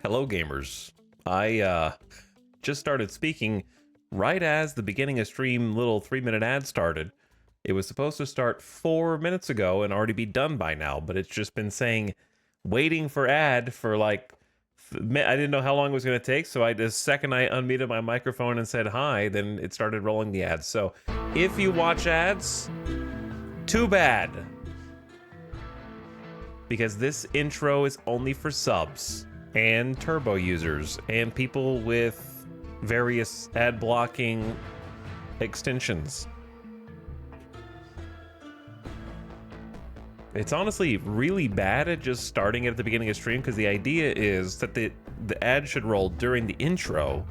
Hello, gamers. I just started speaking right as the beginning of stream little 3-minute ad started. It was supposed to start 4 minutes ago and already be done by now, but it's just been saying waiting for ad for like I didn't know how long it was going to take, so the second I unmuted my microphone and said hi, then it started rolling the ads. So if you watch ads, too bad, because this intro is only for subs and turbo users and people with various ad blocking extensions. It's honestly really bad at just starting at the beginning of stream, because the idea is that the ad should roll during the intro,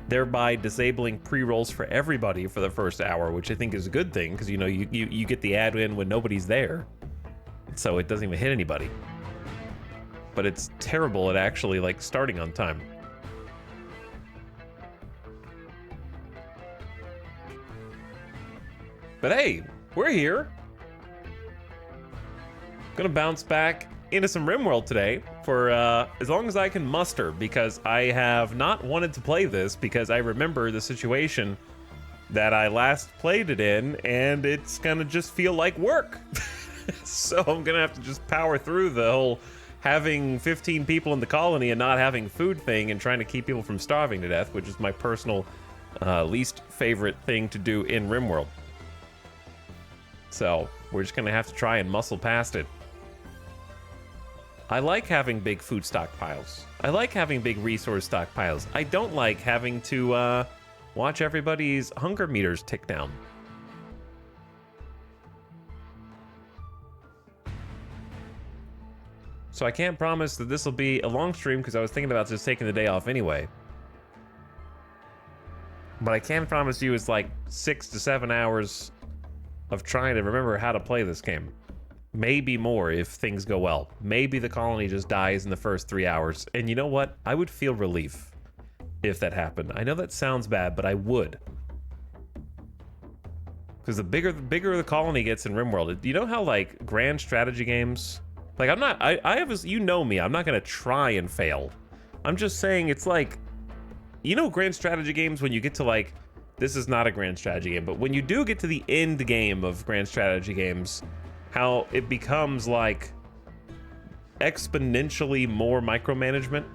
thereby disabling pre-rolls for everybody for the first hour, which I think is a good thing, because you get the ad in when nobody's there, so it doesn't even hit anybody. But it's terrible at actually like starting on time. But hey, we're here. Gonna bounce back into some RimWorld today for as long as I can muster, because I have not wanted to play this, because I remember the situation that I last played it in, and it's gonna just feel like work. So I'm gonna have to just power through the whole having 15 people in the colony and not having food thing, and trying to keep people from starving to death, which is my personal least favorite thing to do in RimWorld. So we're just gonna have to try and muscle past it. I like having big food stockpiles. I like having big resource stockpiles. I don't like having to watch everybody's hunger meters tick down. So I can't promise that this will be a long stream, because I was thinking about just taking the day off anyway. But I can promise you it's like 6 to 7 hours of trying to remember how to play this game. Maybe more if things go well. Maybe the colony just dies in the first 3 hours. And you know what? I would feel relief if that happened. I know that sounds bad, but I would. Because the bigger the colony gets in RimWorld, you know how like grand strategy games, like I have, you know me, I'm not gonna try and fail. I'm just saying it's like, you know, grand strategy games, when you get to like, this is not a grand strategy game, but when you do get to the end game of grand strategy games, how it becomes like exponentially more micromanagement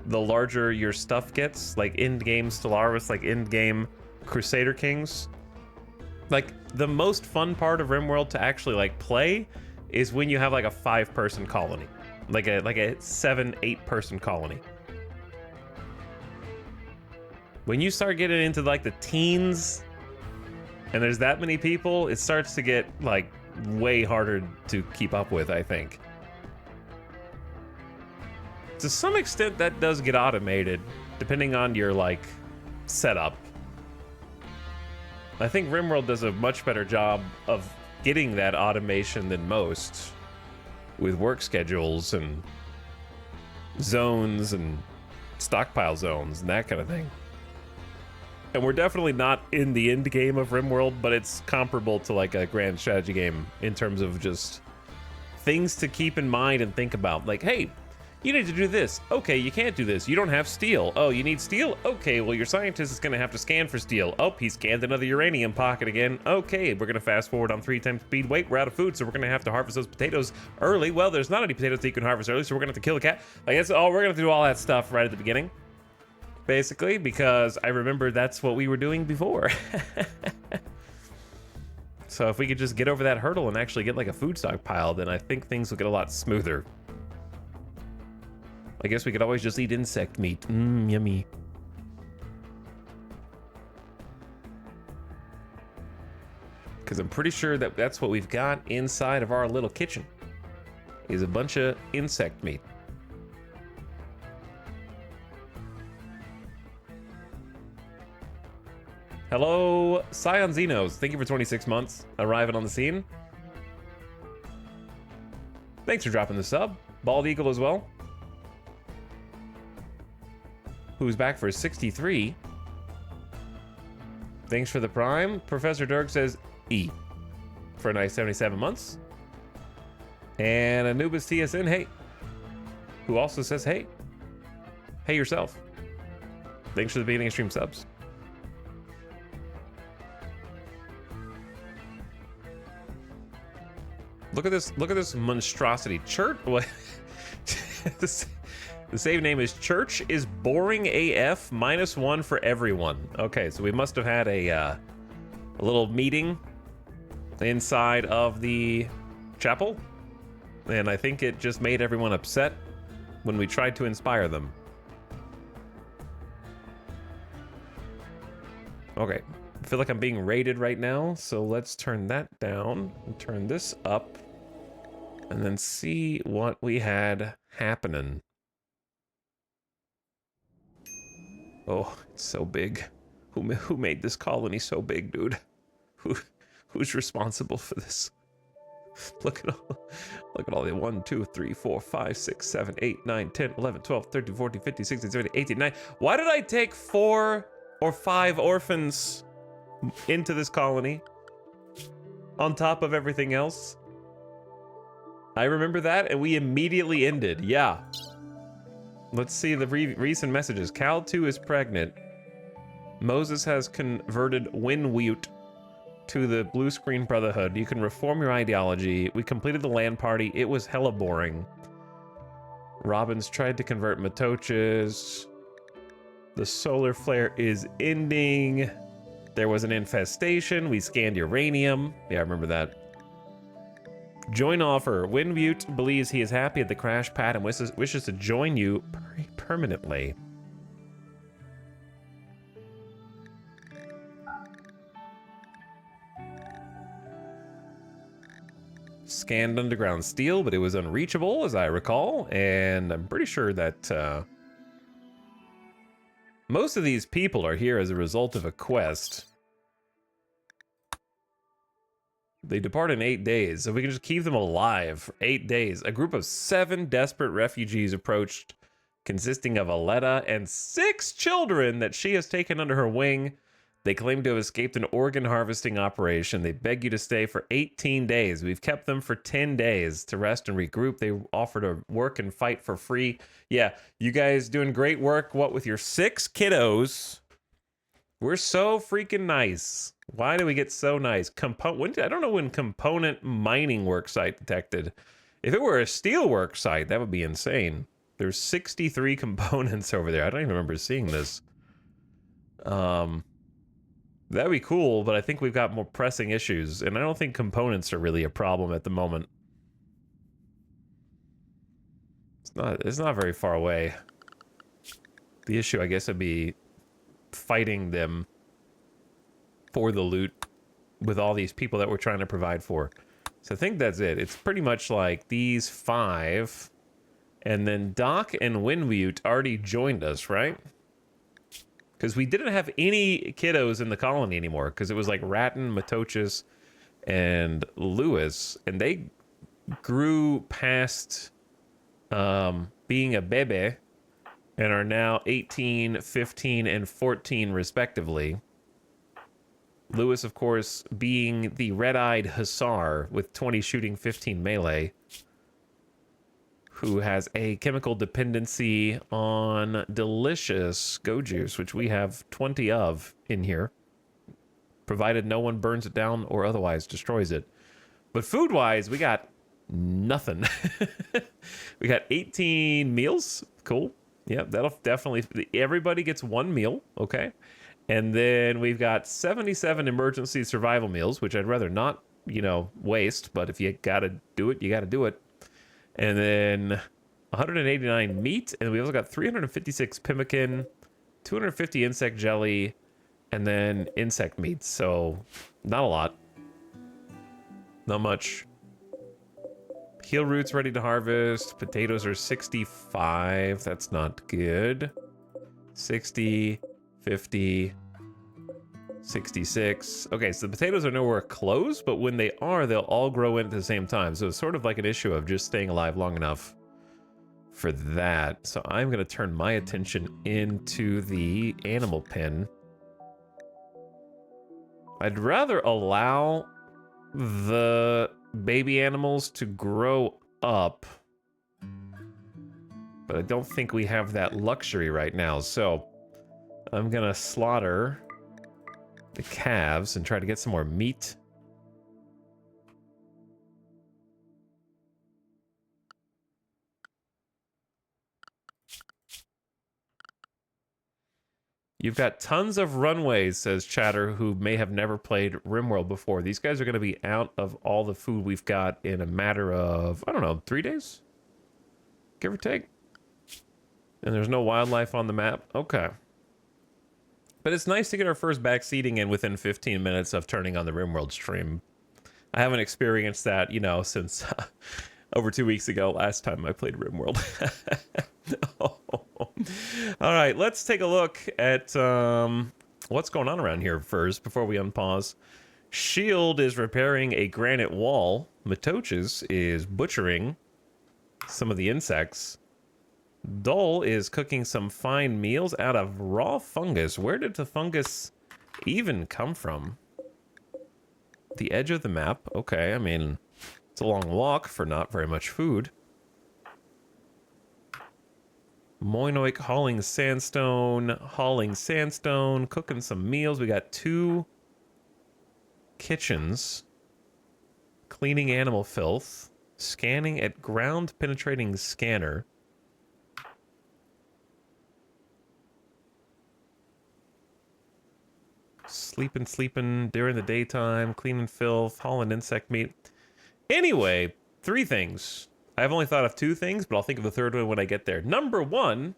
the larger your stuff gets, like end game Stellaris, like end game Crusader Kings. Like the most fun part of RimWorld to actually like play is when you have like a 5-person colony, like a 7-8 person colony. When you start getting into like the teens and there's that many people, it starts to get like way harder to keep up with, I think. To some extent that does get automated depending on your like setup. I think RimWorld does a much better job of getting that automation than most, with work schedules and zones and stockpile zones and that kind of thing. And we're definitely not in the end game of RimWorld, but it's comparable to like a grand strategy game in terms of just things to keep in mind and think about. Like, hey, you need to do this. Okay, you can't do this. You don't have steel. Oh, you need steel? Okay, well, your scientist is going to have to scan for steel. Oh, he scanned another uranium pocket again. Okay, we're going to fast forward on 3 times speed. Wait, we're out of food, so we're going to have to harvest those potatoes early. Well, there's not any potatoes that you can harvest early, so we're going to have to kill the cat. Like, that's all. We're going to do all that stuff right at the beginning, basically, because I remember that's what we were doing before. So if we could just get over that hurdle and actually get like a food stockpile, then I think things will get a lot smoother. I guess we could always just eat insect meat. Yummy. Because I'm pretty sure that that's what we've got inside of our little kitchen, is a bunch of insect meat. Hello, Scion Xenos. Thank you for 26 months arriving on the scene. Thanks for dropping the sub. Bald Eagle as well, who's back for 63. Thanks for the prime. Professor Dirk says E for a nice 77 months. And Anubis TSN, hey, who also says, hey yourself. Thanks for the beginning of stream subs. Look at this monstrosity. Church, what? The save name is Church is Boring AF -1 for everyone. Okay, so we must have had a little meeting inside of the chapel, and I think it just made everyone upset when we tried to inspire them. Okay, I feel like I'm being raided right now, so let's turn that down and turn this up, and then see what we had happening. Oh, it's so big. Who made this colony so big, dude? Who's responsible for this? Look at all the 1, 2, 3, 4, 5, 6, 7, 8, 9, 10, 11, 12, 13, 14, 15, 16, 17, 18, 19. Why did I take 4 or 5 orphans into this colony on top of everything else? I remember that, and we immediately ended. Yeah. Let's see the recent messages. Cal 2 is pregnant. Moses has converted Winwute to the Blue Screen Brotherhood. You can reform your ideology. We completed the land party. It was hella boring. Robbins tried to convert Matoches. The solar flare is ending. There was an infestation. We scanned uranium. Yeah, I remember that. Join offer. Winmute believes he is happy at the crash pad and wishes to join you permanently. Scanned underground steel, but it was unreachable, as I recall, and I'm pretty sure that most of these people are here as a result of a quest. They depart in 8 days, so we can just keep them alive for 8 days. A group of 7 desperate refugees approached, consisting of Aletta and 6 children that she has taken under her wing. They claim to have escaped an organ harvesting operation. They beg you to stay for 18 days. We've kept them for 10 days to rest and regroup. They offer to work and fight for free. Yeah, you guys doing great work, what, with your 6 kiddos? We're so freaking nice. Why do we get so nice? I don't know when component mining work site detected. If it were a steel work site, that would be insane. There's 63 components over there. I don't even remember seeing this. That'd be cool, but I think we've got more pressing issues, and I don't think components are really a problem at the moment. It's not very far away. The issue, I guess, would be fighting them for the loot with all these people that we're trying to provide for. So I think that's it. It's pretty much like these 5, and then Doc and Winmute already joined us, right? Because we didn't have any kiddos in the colony anymore, because it was like Ratton, Matoches, and Lewis, and they grew past being a bebe and are now 18, 15, and 14 respectively. Lewis, of course, being the red-eyed hussar with 20 shooting, 15 melee, who has a chemical dependency on delicious go juice, which we have 20 of in here, provided no one burns it down or otherwise destroys it. But food-wise, we got nothing. We got 18 meals. Cool. Yeah, that'll definitely... Everybody gets 1 meal, okay? And then we've got 77 emergency survival meals, which I'd rather not, waste, but if you gotta do it, you gotta do it. And then 189 meat, and we also got 356 pemmican, 250 insect jelly, and then insect meat. So, not a lot. Not much. Heel roots ready to harvest. Potatoes are 65. That's not good. 60, 50, 66. Okay, so the potatoes are nowhere close, but when they are, they'll all grow in at the same time. So it's sort of like an issue of just staying alive long enough for that. So I'm going to turn my attention into the animal pen. I'd rather allow the baby animals to grow up But I don't think we have that luxury right now, so I'm gonna slaughter the calves and try to get some more meat. You've got tons of runways, says Chatter, who may have never played RimWorld before. These guys are going to be out of all the food we've got in a matter of, I don't know, 3 days? Give or take. And there's no wildlife on the map? Okay. But it's nice to get our first backseating in within 15 minutes of turning on the RimWorld stream. I haven't experienced that, you know, since over 2 weeks ago, last time I played RimWorld. Oh. All right, let's take a look at what's going on around here first before we unpause. Shield is repairing a granite wall. Matoches is butchering some of the insects. Dull is cooking some fine meals out of raw fungus. Where did the fungus even come from? The edge of the map. Okay, I mean, it's a long walk for not very much food. Moinoik hauling sandstone, cooking some meals. We got 2 kitchens. Cleaning animal filth. Scanning at ground penetrating scanner. Sleeping during the daytime. Cleaning filth. Hauling insect meat. Anyway, 3 things. I've only thought of 2 things, but I'll think of the third one when I get there. Number 1,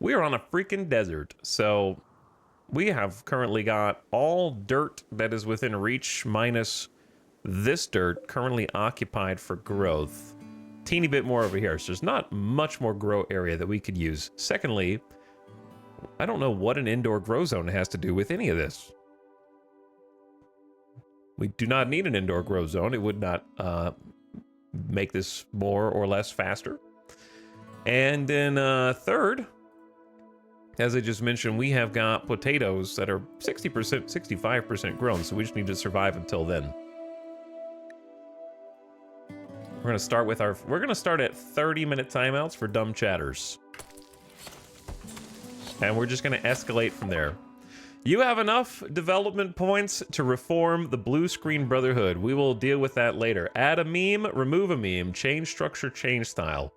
we are on a freaking desert. So we have currently got all dirt that is within reach minus this dirt currently occupied for growth. Teeny bit more over here. So there's not much more grow area that we could use. Secondly, I don't know what an indoor grow zone has to do with any of this. We do not need an indoor grow zone. It would not make this more or less faster. And then third, as I just mentioned, we have got potatoes that are 60%, 65% grown, so we just need to survive until then. We're gonna start with we're gonna start at 30-minute timeouts for dumb chatters. And we're just gonna escalate from there. You have enough development points to reform the Blue Screen Brotherhood. We will deal with that later. Add a meme, remove a meme, change structure, change style.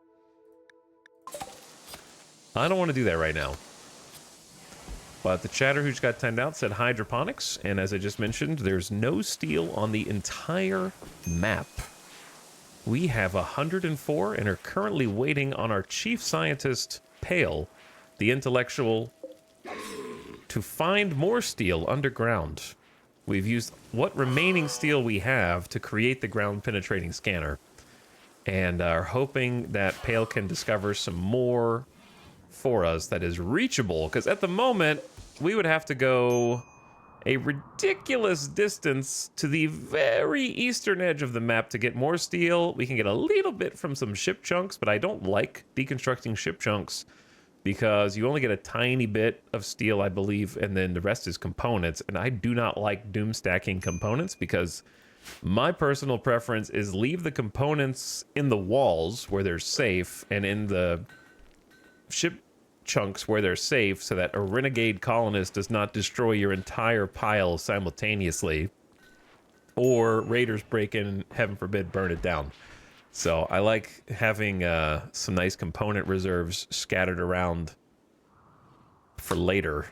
I don't want to do that right now. But the chatter who just got timed out said hydroponics, and as I just mentioned, there's no steel on the entire map. We have 104 and are currently waiting on our chief scientist, Pale, the intellectual, to find more steel underground. We've used what remaining steel we have to create the ground penetrating scanner, and are hoping that Pale can discover some more for us that is reachable, because at the moment we would have to go a ridiculous distance to the very eastern edge of the map to get more steel. We can get a little bit from some ship chunks, but I don't like deconstructing ship chunks because you only get a tiny bit of steel, I believe, and then the rest is components, and I do not like doom stacking components because my personal preference is leave the components in the walls where they're safe and in the ship chunks where they're safe so that a renegade colonist does not destroy your entire pile simultaneously, or raiders break in and, heaven forbid, burn it down. So I like having some nice component reserves scattered around for later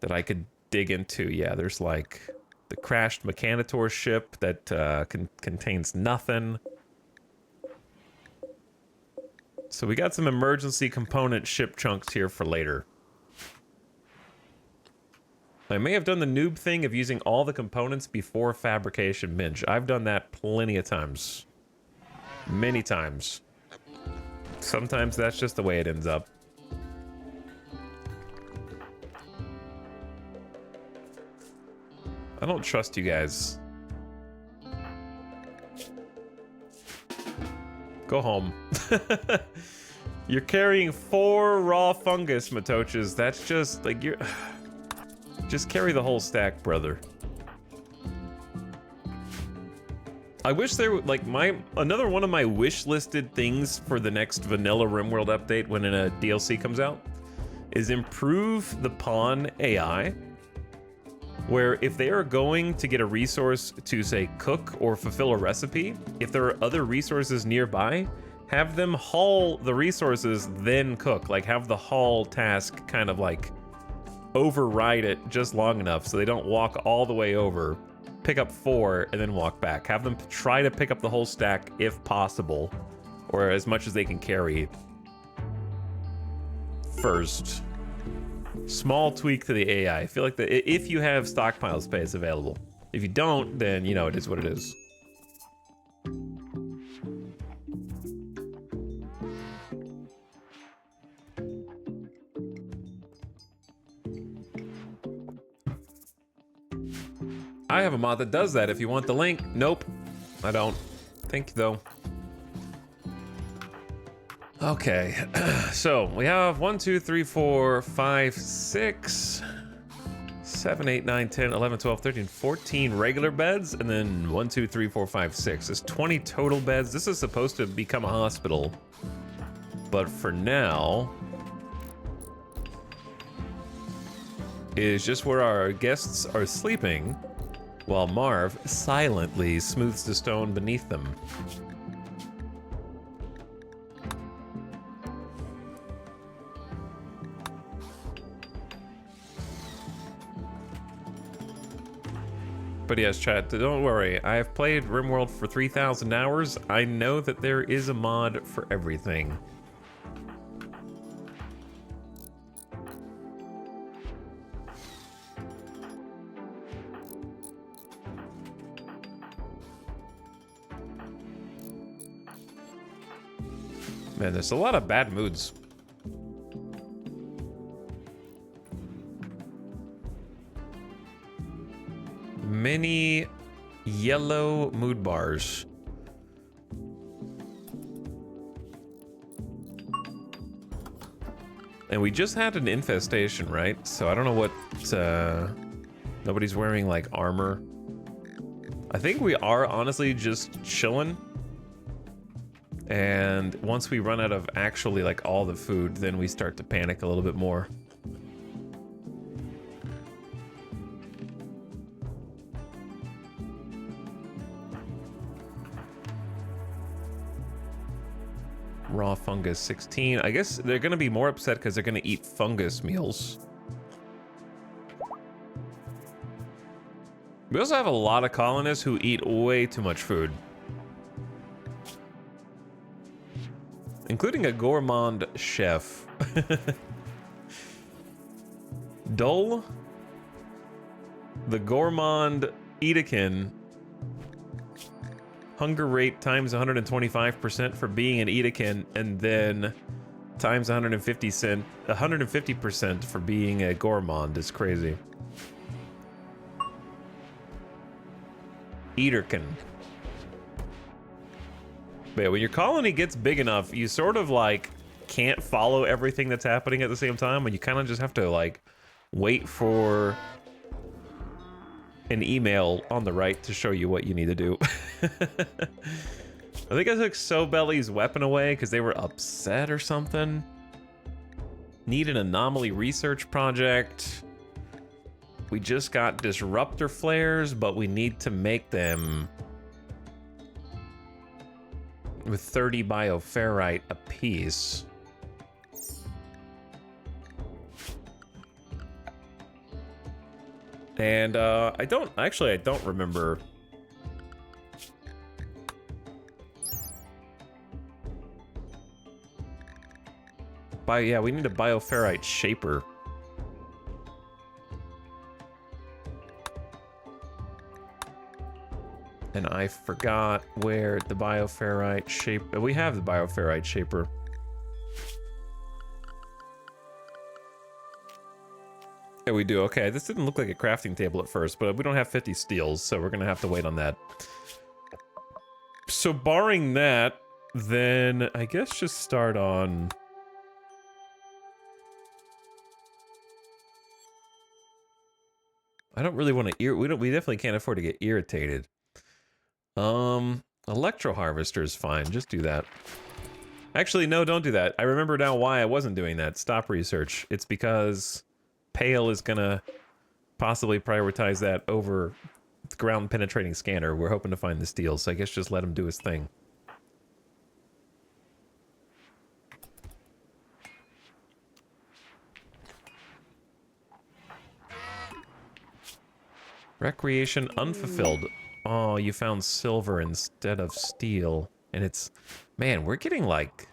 that I could dig into. Yeah, there's like the crashed Mechanitor ship that contains nothing. So we got some emergency component ship chunks here for later. I may have done the noob thing of using all the components before fabrication minge. I've done that plenty of times. Many times. Sometimes that's just the way it ends up. I don't trust you guys. Go home. You're carrying 4 raw fungus, Matoches. That's just, like, you're... Just carry the whole stack, brother. I wish there would, like, another one of my wish listed things for the next vanilla RimWorld update when a DLC comes out is improve the pawn AI, where if they are going to get a resource to, say, cook or fulfill a recipe, if there are other resources nearby, have them haul the resources, then cook. Like, have the haul task kind of like override it just long enough so they don't walk all the way over, pick up 4, and then walk back. Have them try to pick up the whole stack if possible, or as much as they can carry first. Small tweak to the AI. I feel like if you have stockpile space available. If you don't, then, you know, it is what it is. I have a mod that does that if you want the link. Nope, I don't. Thank you, though. Okay, so we have 1, 2, 3, 4, 5, 6, 7, 8, 9, 10, 11, 12, 13, 14 regular beds, and then 1, 2, 3, 4, 5, 6. There's 20 total beds. This is supposed to become a hospital, but for now, it is just where our guests are sleeping, while Marv silently smooths the stone beneath them. But yes, chat, don't worry. I have played RimWorld for 3,000 hours. I know that there is a mod for everything. Man, there's a lot of bad moods. Many yellow mood bars. And we just had an infestation, right? So I don't know what, nobody's wearing like armor. I think we are honestly just chilling. And once we run out of actually like all the food, then we start to panic a little bit more. Raw fungus 16. I guess they're gonna be more upset because they're gonna eat fungus meals. We also have a lot of colonists who eat way too much food, including a gourmand chef. Dull, the gourmand Edekin. Hunger rate times 125% for being an Edekin, and then times 150% for being a gourmand is crazy. Eaterkin. But yeah, when your colony gets big enough, you sort of like can't follow everything that's happening at the same time, and you kind of just have to like wait for an email on the right to show you what you need to do. I think I took Sobelly's weapon away because they were upset or something. Need an anomaly research project. We just got disruptor flares, but we need to make them with 30 bioferrite apiece. And I don't remember. Yeah, we need a bioferrite shaper. And I forgot where the bioferrite shaper. We have the bioferrite shaper. Yeah, we do. Okay, this didn't look like a crafting table at first, but we don't have 50 steels, so we're gonna have to wait on that. So barring that, then I guess just start on... I don't really want to we definitely can't afford to get irritated. Electro harvester is fine. Just do that. Actually, no, don't do that. I remember now why I wasn't doing that. Stop research. It's because Pale is gonna possibly prioritize that over the ground penetrating scanner. We're hoping to find the steel, so I guess just let him do his thing. Recreation unfulfilled. Oh, you found silver instead of steel. And it's... Man, we're getting like...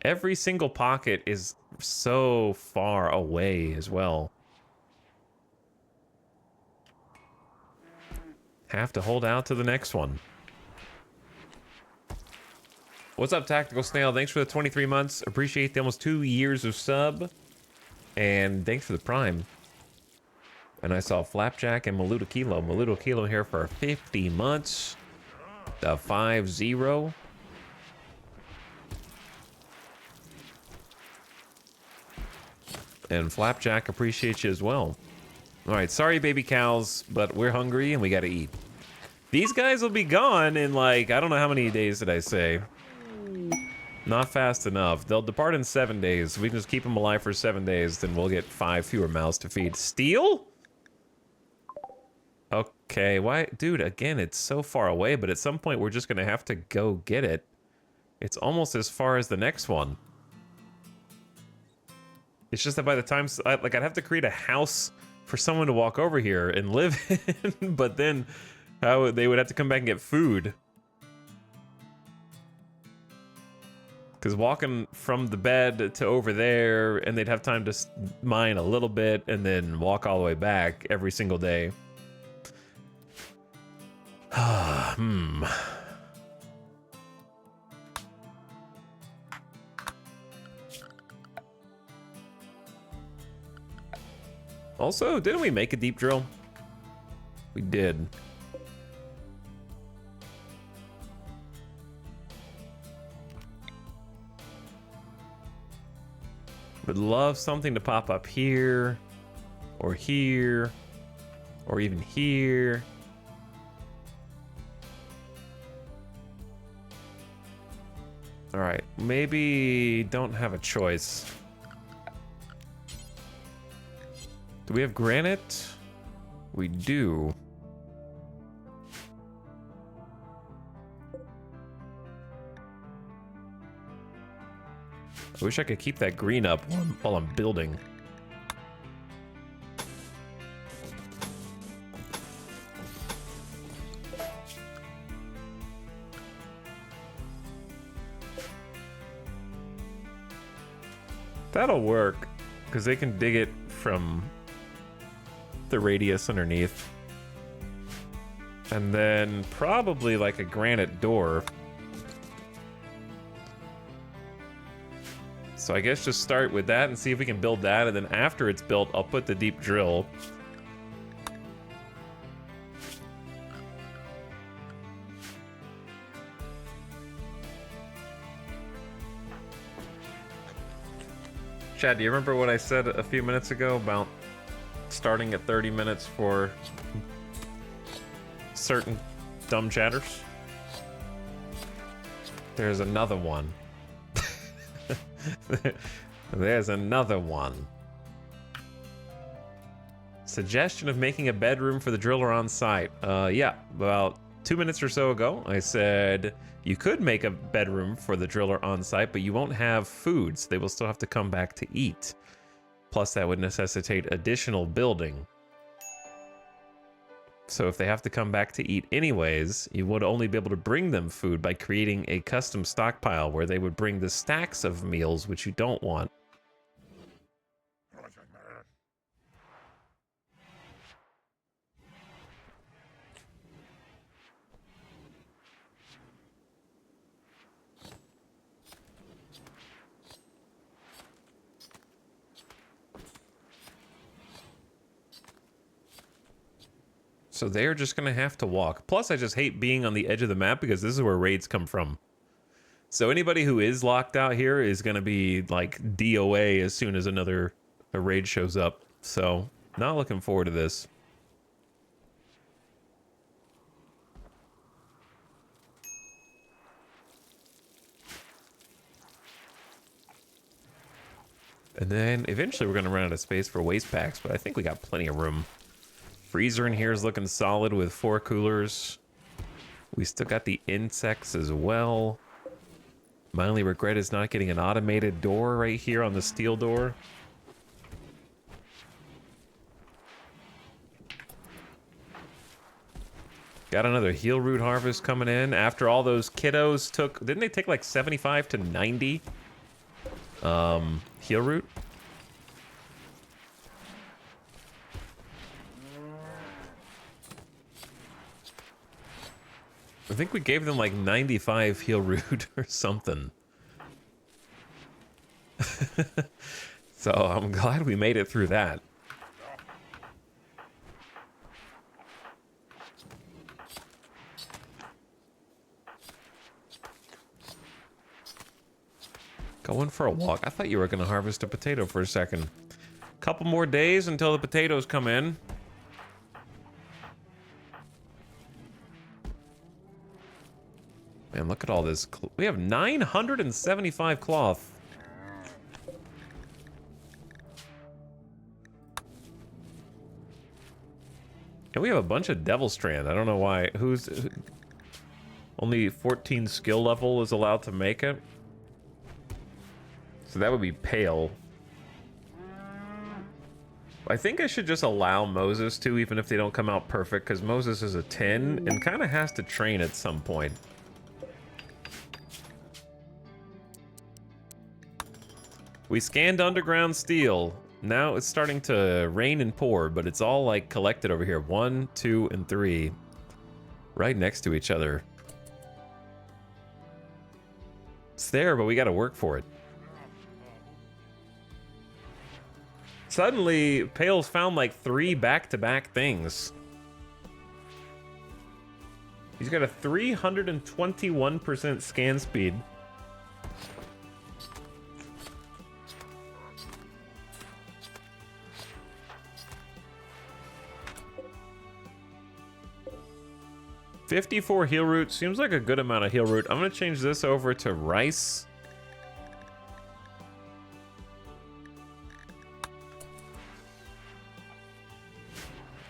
Every single pocket is so far away as well. Have to hold out to the next one. What's up, Tactical Snail? Thanks for the 23 months. Appreciate the almost 2 years of sub. And thanks for the prime. And I saw Flapjack and Maluda Kilo. Maluda Kilo here for 50 months. The 5-0. And Flapjack appreciates you as well. All right, sorry, baby cows, but we're hungry and we gotta eat. These guys will be gone in like, I don't know how many days did I say? Not fast enough. They'll depart in 7 days. We can just keep them alive for 7 days, then we'll get 5 fewer mouths to feed. Steel? Okay, why? Dude, again, it's so far away, but at some point we're just gonna have to go get it. It's almost as far as the next one. It's just that by the time, like, I'd have to create a house for someone to walk over here and live in, but then how they would have to come back and get food. Because walking from the bed to over there, and they'd have time to mine a little bit and then walk all the way back every single day. Also, didn't we make a deep drill? We did. Would love something to pop up here, or here, or even here. All right, maybe don't have a choice. Do we have granite? We do. I wish I could keep that green up while I'm building. That'll work, because they can dig it from the radius underneath. And then probably like a granite door. So I guess just start with that and see if we can build that, and then after it's built, I'll put the deep drill. Chad, do you remember what I said a few minutes ago about starting at 30 minutes for certain dumb chatters? There's another one. There's another one. Suggestion of making a bedroom for the driller on site. Yeah, about 2 minutes or so ago, I said you could make a bedroom for the driller on site, but you won't have food, so they will still have to come back to eat. Plus, that would necessitate additional building. So if they have to come back to eat anyways, you would only be able to bring them food by creating a custom stockpile where they would bring the stacks of meals, which you don't want. So they're just gonna have to walk. Plus, I just hate being on the edge of the map because this is where raids come from. So anybody who is locked out here is gonna be like DOA as soon as a raid shows up. So not looking forward to this. And then eventually we're gonna run out of space for waste packs, but I think we got plenty of room. Freezer in here is looking solid with 4 coolers. We still got the insects as well. My only regret is not getting an automated door right here on the steel door. Got another heal root harvest coming in after all those kiddos took, didn't they take like 75 to 90 heal root? I think we gave them like 95 heal root or something. So I'm glad we made it through that. Going for a walk. I thought you were going to harvest a potato for a second. Couple more days until the potatoes come in. Man, look at all this. We have 975 cloth. And we have a bunch of Devil Strand. I don't know why. Only 14 skill level is allowed to make it. So that would be pale. I think I should just allow Moses to, even if they don't come out perfect, because Moses is a 10 and kind of has to train at some point. We scanned underground steel. Now it's starting to rain and pour, but it's all like collected over here. 1, 2, and 3. Right next to each other. It's there, but we gotta work for it. Suddenly, Pale's found like 3 back-to-back things. He's got a 321% scan speed. $54 heal root seems like a good amount of heal root. I'm gonna change this over to rice.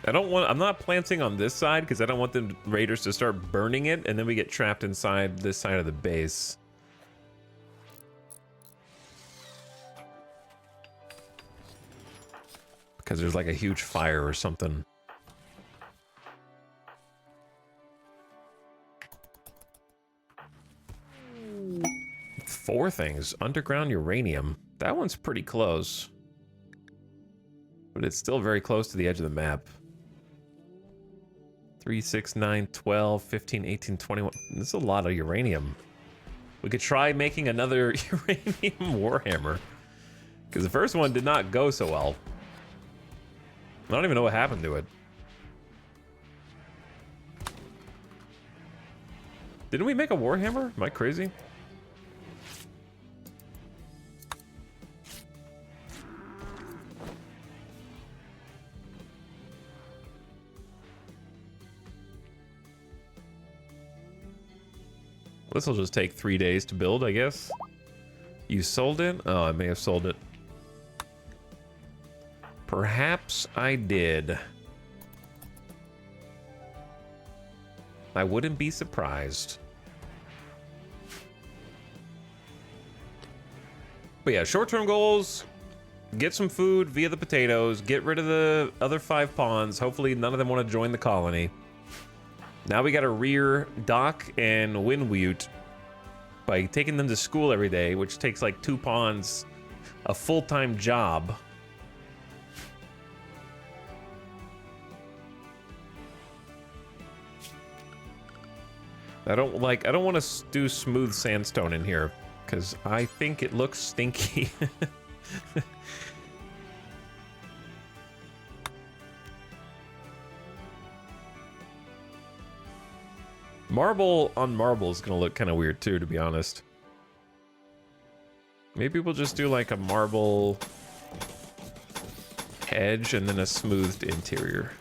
I'm not planting on this side because I don't want the raiders to start burning it and then we get trapped inside this side of the base. Because there's like a huge fire or something. Four things. Underground uranium. That one's pretty close. But it's still very close to the edge of the map. 3, 6, 9, 12, 15, 18, 21. This is a lot of uranium. We could try making another uranium warhammer. Because the first one did not go so well. I don't even know what happened to it. Didn't we make a warhammer? Am I crazy? This will just take 3 days to build, I guess. You sold it? Oh, I may have sold it. Perhaps I did. I wouldn't be surprised. But yeah, short-term goals. Get some food via the potatoes. Get rid of the other 5 pawns. Hopefully none of them want to join the colony. Now we got to rear Doc and Winwute by taking them to school every day, which takes like 2 pawns, a full-time job. I don't want to do smooth sandstone in here because I think it looks stinky. Marble on marble is gonna look kind of weird too, to be honest. Maybe we'll just do like a marble edge and then a smoothed interior.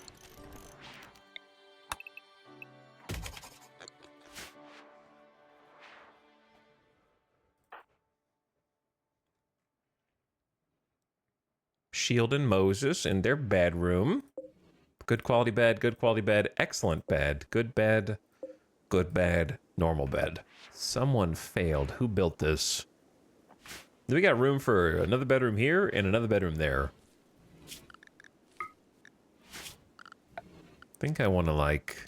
Shield and Moses in their bedroom. Good quality bed, excellent bed, good bed, normal bed. Someone failed. Who built this? We got room for another bedroom here and another bedroom there. I think I want to, like,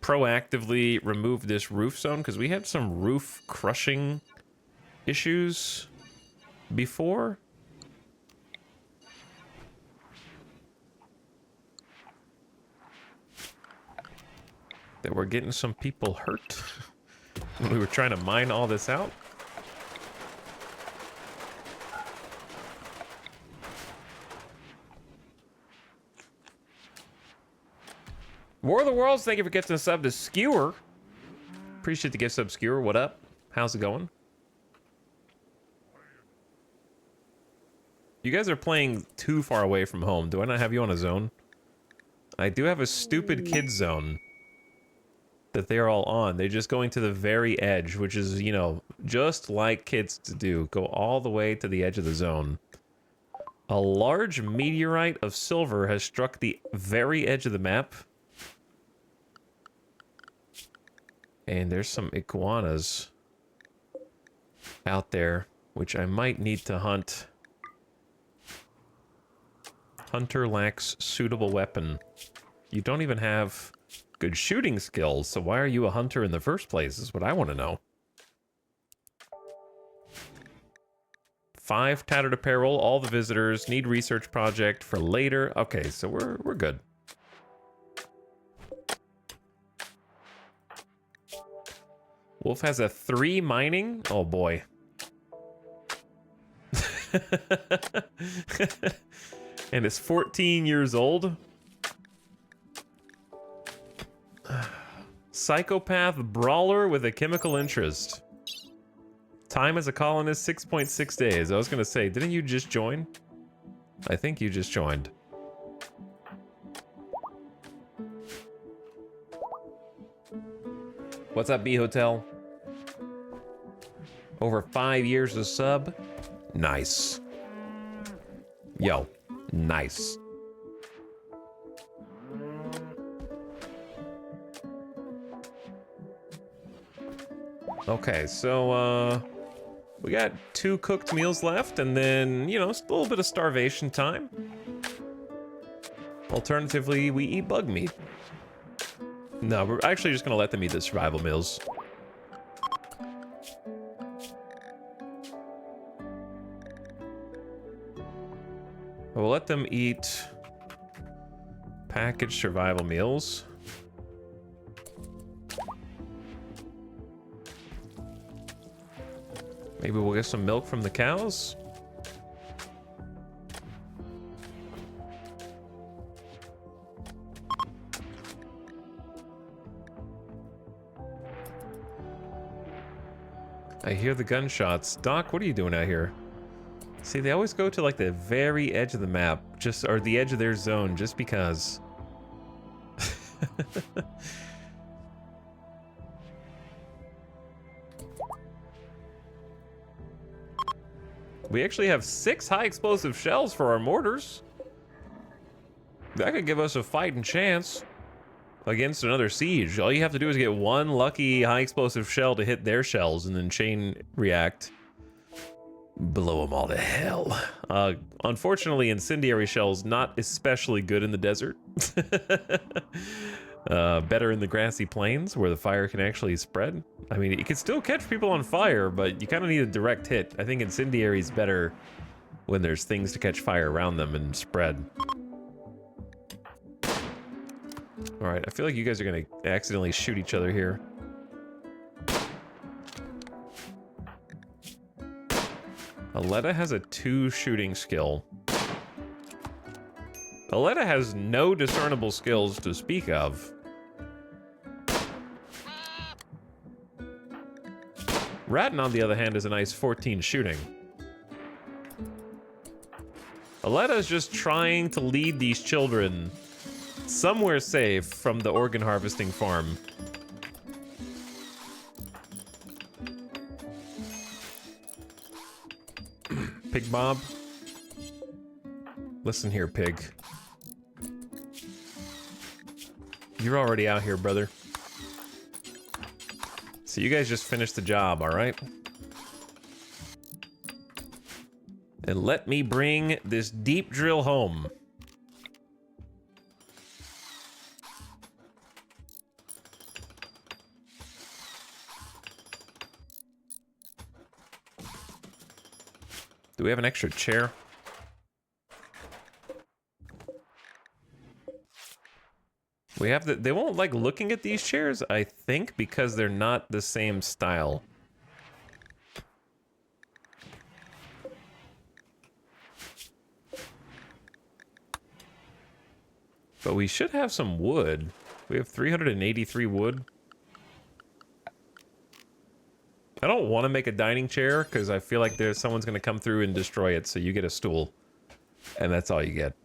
proactively remove this roof zone because we had some roof crushing issues before. That we're getting some people hurt when we were trying to mine all this out. War of the Worlds, thank you for gifting a sub to Skewer. Appreciate the gift sub, Skewer. What up? How's it going? You guys are playing too far away from home. Do I not have you on a zone? I do have a stupid kids zone that they're all on. They're just going to the very edge, which is, you know, just like kids to do. Go all the way to the edge of the zone. A large meteorite of silver has struck the very edge of the map. And there's some iguanas out there, which I might need to hunt. Hunter lacks suitable weapon. You don't even have good shooting skills, so why are you a hunter in the first place is what I want to know. 5 tattered apparel, all the visitors, need research project for later. Okay, so we're good. Wolf has a 3 mining? Oh boy. And is 14 years old. Psychopath brawler with a chemical interest. Time as a colonist, 6.6 days. I was gonna say, didn't you just join? I think you just joined. What's up, B Hotel? Over 5 years of sub. Nice. Yo, nice. Okay, so, we got 2 cooked meals left, and then, you know, it's a little bit of starvation time. Alternatively, we eat bug meat. No, we're actually just gonna let them eat the survival meals. We'll let them eat packaged survival meals. Maybe we'll get some milk from the cows. I hear the gunshots. Doc, what are you doing out here? See, they always go to like the very edge of the map, just or the edge of their zone, just because. We actually have 6 high explosive shells for our mortars. That could give us a fighting chance against another siege. All you have to do is get 1 lucky high explosive shell to hit their shells and then chain react. Blow them all to hell. Unfortunately, incendiary shells not especially good in the desert. Better in the grassy plains where the fire can actually spread. I mean, it can still catch people on fire, but you kind of need a direct hit. I think incendiary is better when there's things to catch fire around them and spread. All right, I feel like you guys are gonna accidentally shoot each other here. Aletta has a 2 shooting skill. Aletta has no discernible skills to speak of. Ratton, on the other hand, is a nice 14 shooting. Aletta is just trying to lead these children somewhere safe from the organ harvesting farm. Pig Bob. Listen here, pig. You're already out here, brother. So you guys just finished the job, all right? And let me bring this deep drill home. Do we have an extra chair? We have the, they won't like looking at these chairs, I think, because they're not the same style. But we should have some wood. We have 383 wood. I don't want to make a dining chair because I feel like there's someone's going to come through and destroy it, so you get a stool. And that's all you get.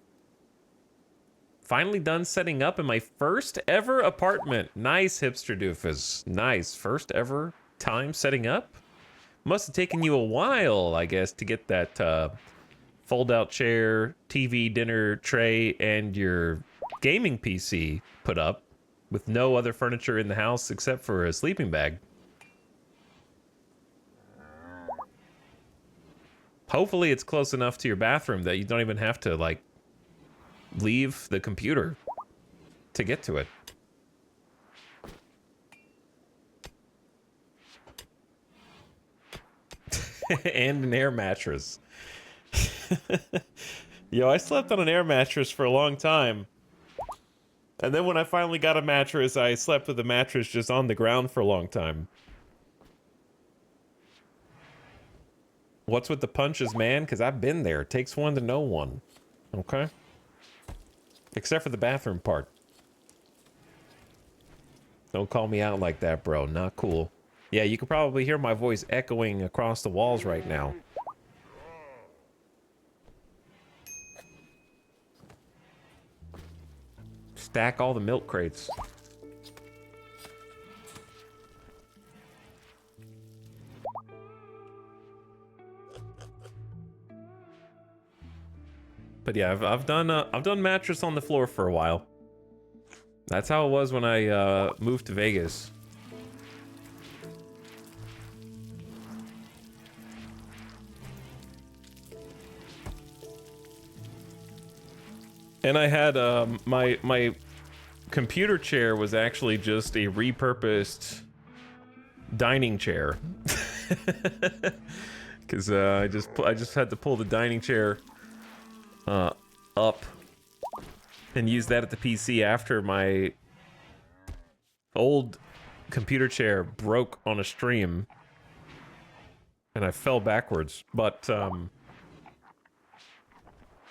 Finally done setting up in my first ever apartment. Nice, hipster doofus. Nice. First ever time setting up. Must have taken you a while, I guess, to get that fold-out chair, TV, dinner tray, and your gaming PC put up with no other furniture in the house except for a sleeping bag. Hopefully it's close enough to your bathroom that you don't even have to, like, leave the computer to get to it. And an air mattress. Yo, I slept on an air mattress for a long time. And then when I finally got a mattress, I slept with the mattress just on the ground for a long time. What's with the punches, man? Because I've been there. It takes one to know one. Okay? Except for the bathroom part. Don't call me out like that, bro. Not cool. Yeah, you can probably hear my voice echoing across the walls right now. Stack all the milk crates. But yeah, I've done mattress on the floor for a while. That's how it was when I moved to Vegas. And I had my computer chair was actually just a repurposed dining chair. Because I just had to pull the dining chair up and use that at the PC after my old computer chair broke on a stream and I fell backwards. But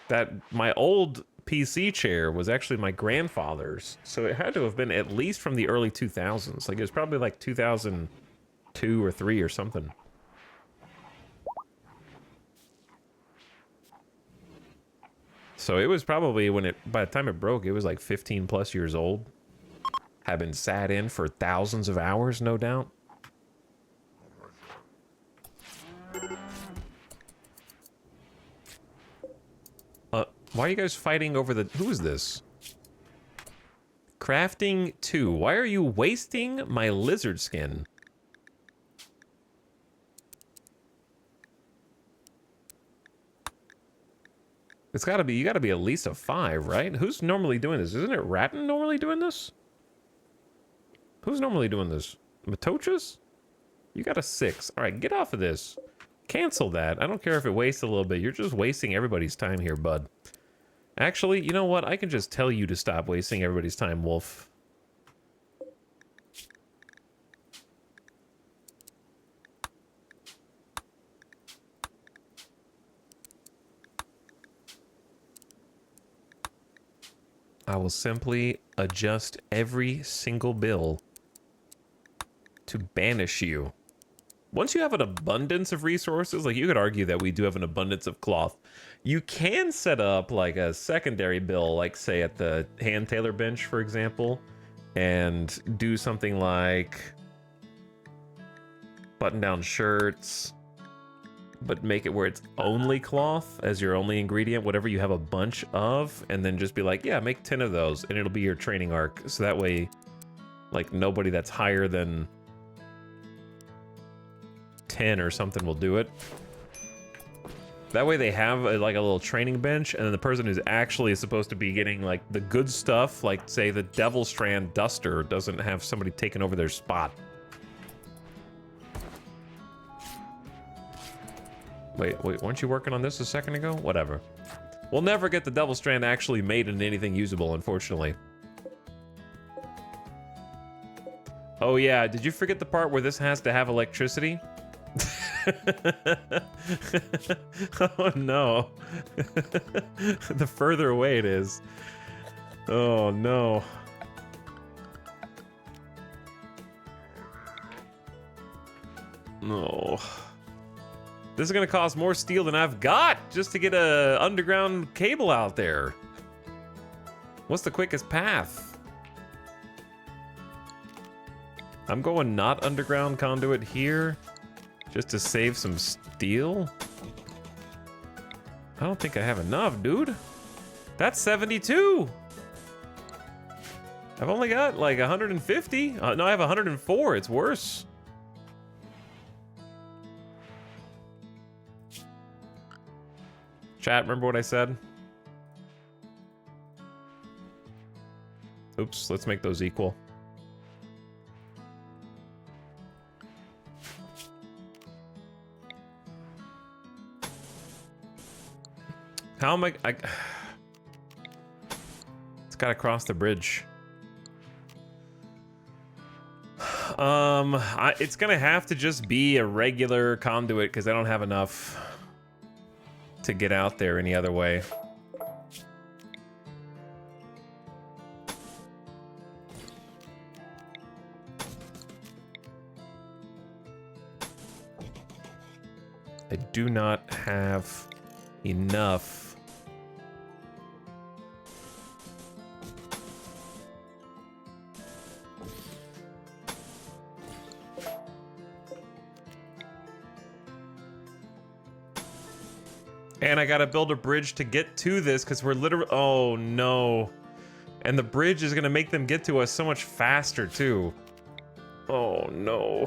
that my old PC chair was actually my grandfather's, so it had to have been at least from the early 2000s. Like it was probably like 2002 or 3 or something. So it was probably when by the time it broke, it was like 15 plus years old. Had been sat in for thousands of hours, no doubt. Why are you guys fighting over the... Who is this? Crafting 2. Why are you wasting my lizard skin? It's gotta be... You gotta be at least a 5, right? Who's normally doing this? Isn't it Ratton normally doing this? Who's normally doing this? Matochas? You got a 6. Alright, get off of this. Cancel that. I don't care if it wastes a little bit. You're just wasting everybody's time here, bud. Actually, you know what? I can just tell you to stop wasting everybody's time, Wolf. I will simply adjust every single bill to banish you. Once you have an abundance of resources, like you could argue that we do have an abundance of cloth, you can set up like a secondary bill, like say at the hand tailor bench, for example, and do something like button-down shirts, but make it where it's only cloth as your only ingredient, whatever you have a bunch of, and then just be like, yeah, make 10 of those, and it'll be your training arc. So that way, like, nobody that's higher than 10 or something will do it. That way they have like a little training bench, and then the person who's actually supposed to be getting like the good stuff, like say the Devil Strand Duster, doesn't have somebody taking over their spot. Wait, weren't you working on this a second ago? Whatever. We'll never get the Devil Strand actually made into anything usable, unfortunately. Oh yeah, did you forget the part where this has to have electricity? Oh no. The further away it is. Oh no. No. This is gonna cost more steel than I've got just to get a underground cable out there. What's the quickest path? I'm going not underground conduit here. Just to save some steel? I don't think I have enough, dude. That's 72. I've only got like 150. No, I have 104. It's worse. Chat, remember what I said? Oops, let's make those equal. How am I it's gotta cross the bridge. It's gonna have to just be a regular conduit because I don't have enough to get out there any other way. I do not have enough. And I gotta build a bridge to get to this because we're literally, oh no. And the bridge is gonna make them get to us so much faster too. Oh no.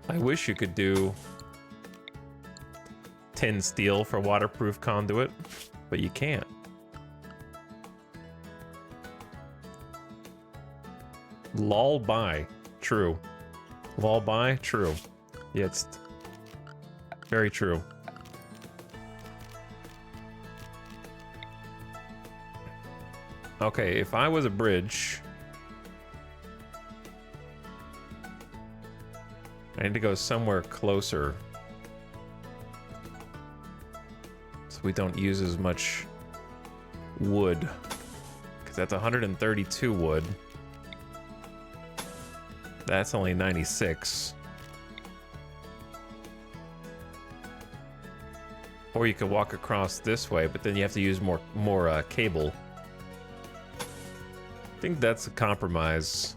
I wish you could do 10 steel for waterproof conduit, but you can't. Lol by. True. Lol by. True. Yeah, it's very true. Okay, if I was a bridge, I need to go somewhere closer so we don't use as much wood, because that's 132 wood. That's only 96. Or you could walk across this way, but then you have to use more cable. I think that's a compromise.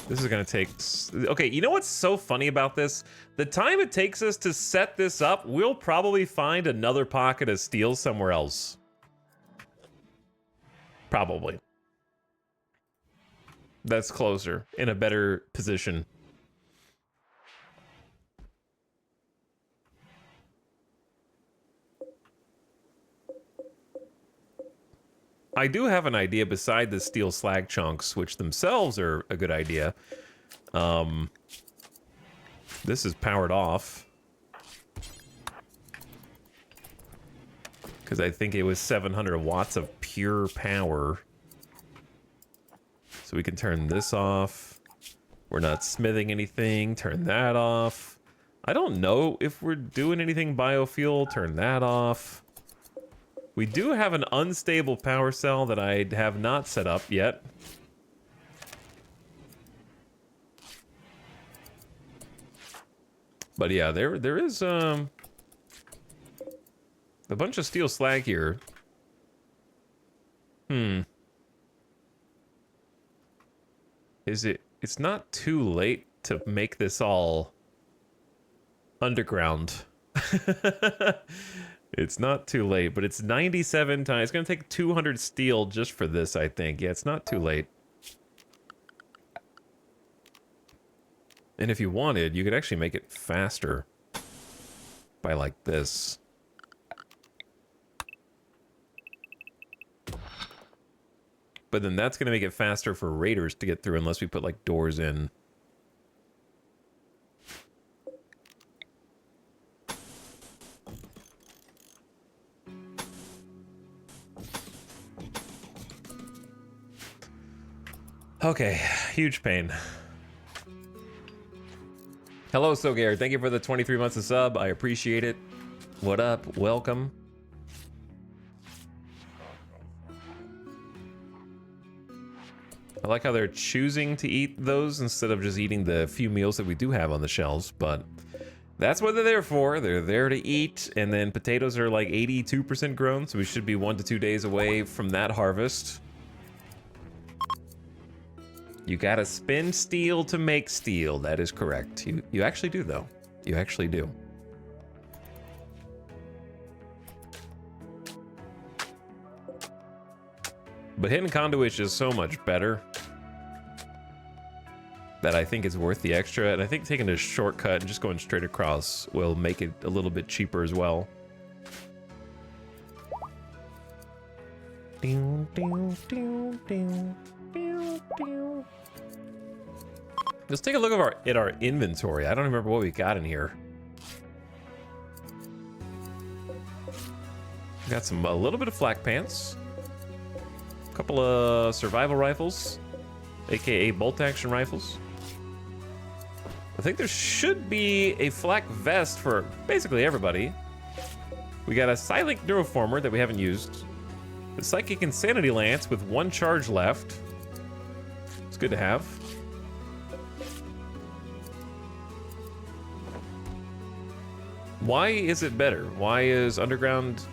This is gonna take... Okay, you know what's so funny about this? The time it takes us to set this up, we'll probably find another pocket of steel somewhere else. Probably. That's closer, in a better position. I do have an idea beside the steel slag chunks, which themselves are a good idea. This is powered off, because I think it was 700 watts of pure power. So we can turn this off. We're not smithing anything. Turn that off. I don't know if we're doing anything biofuel. Turn that off. We do have an unstable power cell that I have not set up yet. But yeah, there is a bunch of steel slag here. It's not too late to make this all underground. It's not too late, but it's 97 times. It's going to take 200 steel just for this, I think. Yeah, it's not too late. And if you wanted, you could actually make it faster by like this. But then that's going to make it faster for raiders to get through unless we put like doors in. Okay, huge pain. Hello, Sogair. Thank you for the 23 months of sub. I appreciate it. What up? Welcome. I like how they're choosing to eat those instead of just eating the few meals that we do have on the shelves, but that's what they're there for. They're there to eat, and then potatoes are like 82% grown, so we should be 1 to 2 days away from that harvest. You gotta spend steel to make steel. That is correct. You actually do, though. You actually do. But hidden conduit is so much better that I think it's worth the extra. And I think taking a shortcut and just going straight across will make it a little bit cheaper as well. Let's take a look at our inventory. I don't remember what we got in here. We got a little bit of flak pants. A couple of survival rifles, aka bolt action rifles. I think there should be a flak vest for basically everybody. We got a Psylink Neuroformer that we haven't used. The Psychic Insanity Lance with 1 charge left. It's good to have. Why is it better? Why is underground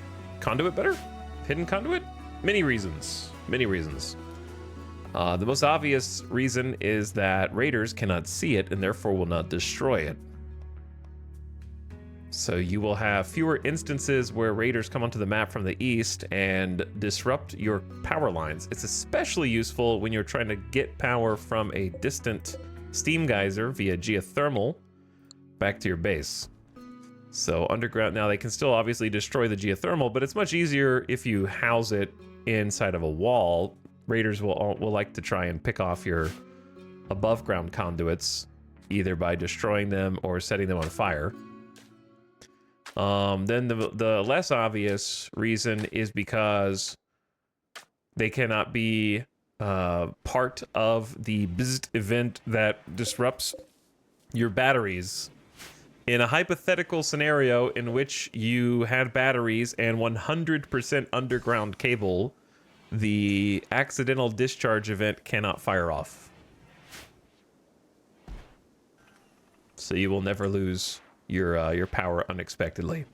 conduit better? Hidden conduit? Many reasons. Many reasons. The most obvious reason is that raiders cannot see it and therefore will not destroy it. So you will have fewer instances where raiders come onto the map from the east and disrupt your power lines. It's especially useful when you're trying to get power from a distant steam geyser via geothermal back to your base. So underground, now they can still obviously destroy the geothermal, but it's much easier if you house it inside of a wall. Raiders will like to try and pick off your above ground conduits, either by destroying them or setting them on fire. Then the less obvious reason is because they cannot be part of the BZT event that disrupts your batteries. In a hypothetical scenario in which you had batteries and 100% underground cable, the accidental discharge event cannot fire off. So you will never lose your power unexpectedly.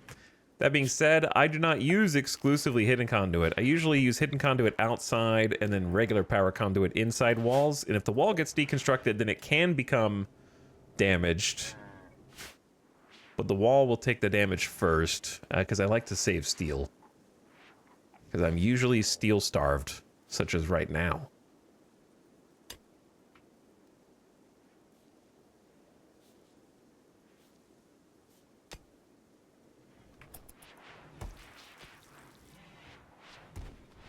That being said, I do not use exclusively hidden conduit. I usually use hidden conduit outside and then regular power conduit inside walls. And if the wall gets deconstructed, then it can become damaged. But the wall will take the damage first, because I like to save steel. Because I'm usually steel starved, such as right now.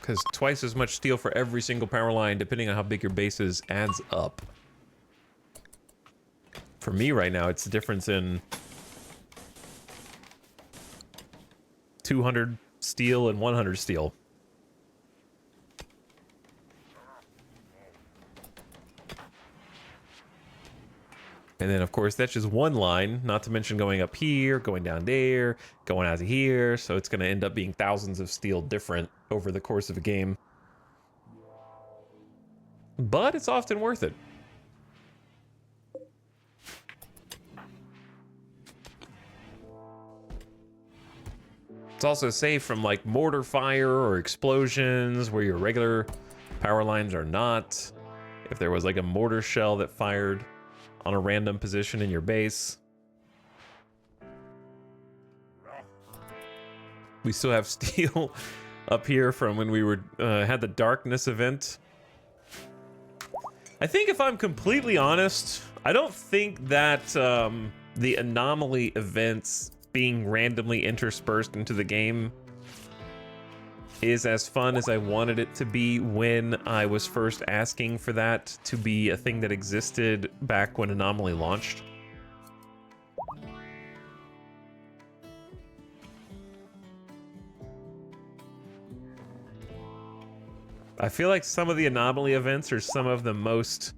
Because twice as much steel for every single power line, depending on how big your base is, adds up. For me right now, it's the difference in 200 steel and 100 steel. And then, of course, that's just one line, not to mention going up here, going down there, going out to here. So it's going to end up being thousands of steel different over the course of a game. But it's often worth it. It's also safe from like mortar fire or explosions where your regular power lines are not. If there was like a mortar shell that fired on a random position in your base. We still have steel up here from when we were had the darkness event. I think if I'm completely honest, I don't think that the anomaly events being randomly interspersed into the game is as fun as I wanted it to be when I was first asking for that to be a thing that existed back when Anomaly launched. I feel like some of the Anomaly events are some of the most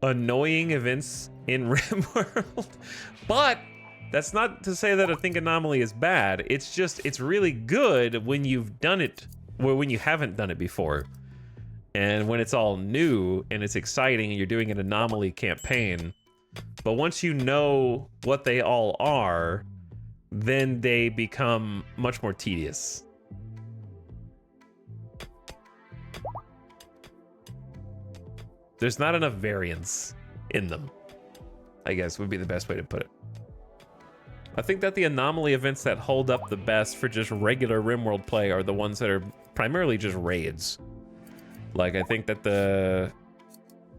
annoying events in RimWorld, but that's not to say that I think Anomaly is bad. It's just, it's really good when you've done it, or when you haven't done it before. And when it's all new and it's exciting and you're doing an Anomaly campaign. But once you know what they all are, then they become much more tedious. There's not enough variance in them, I guess would be the best way to put it. I think that the Anomaly events that hold up the best for just regular RimWorld play are the ones that are primarily just raids. Like, I think that the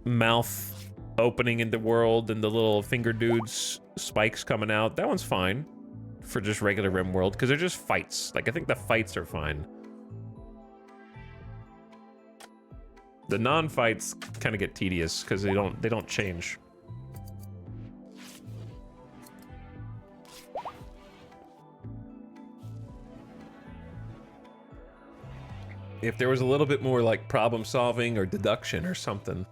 mouth opening in the world and the little finger dudes spikes coming out, that one's fine for just regular RimWorld, because they're just fights. Like, I think the fights are fine. The non-fights kind of get tedious because they don't change. If there was a little bit more like problem solving or deduction or something.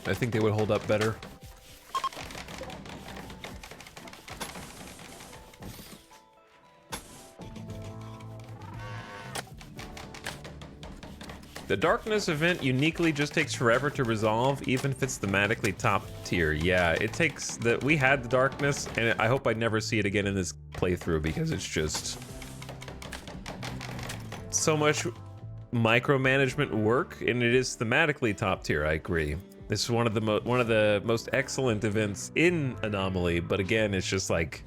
I think they would hold up better. The Darkness event uniquely just takes forever to resolve, even if it's thematically top tier. Yeah, it takes we had the Darkness, and I hope I never see it again in this playthrough because it's just so much micromanagement work, and it is thematically top tier. I agree. This is one of the most excellent events in Anomaly, but again, it's just like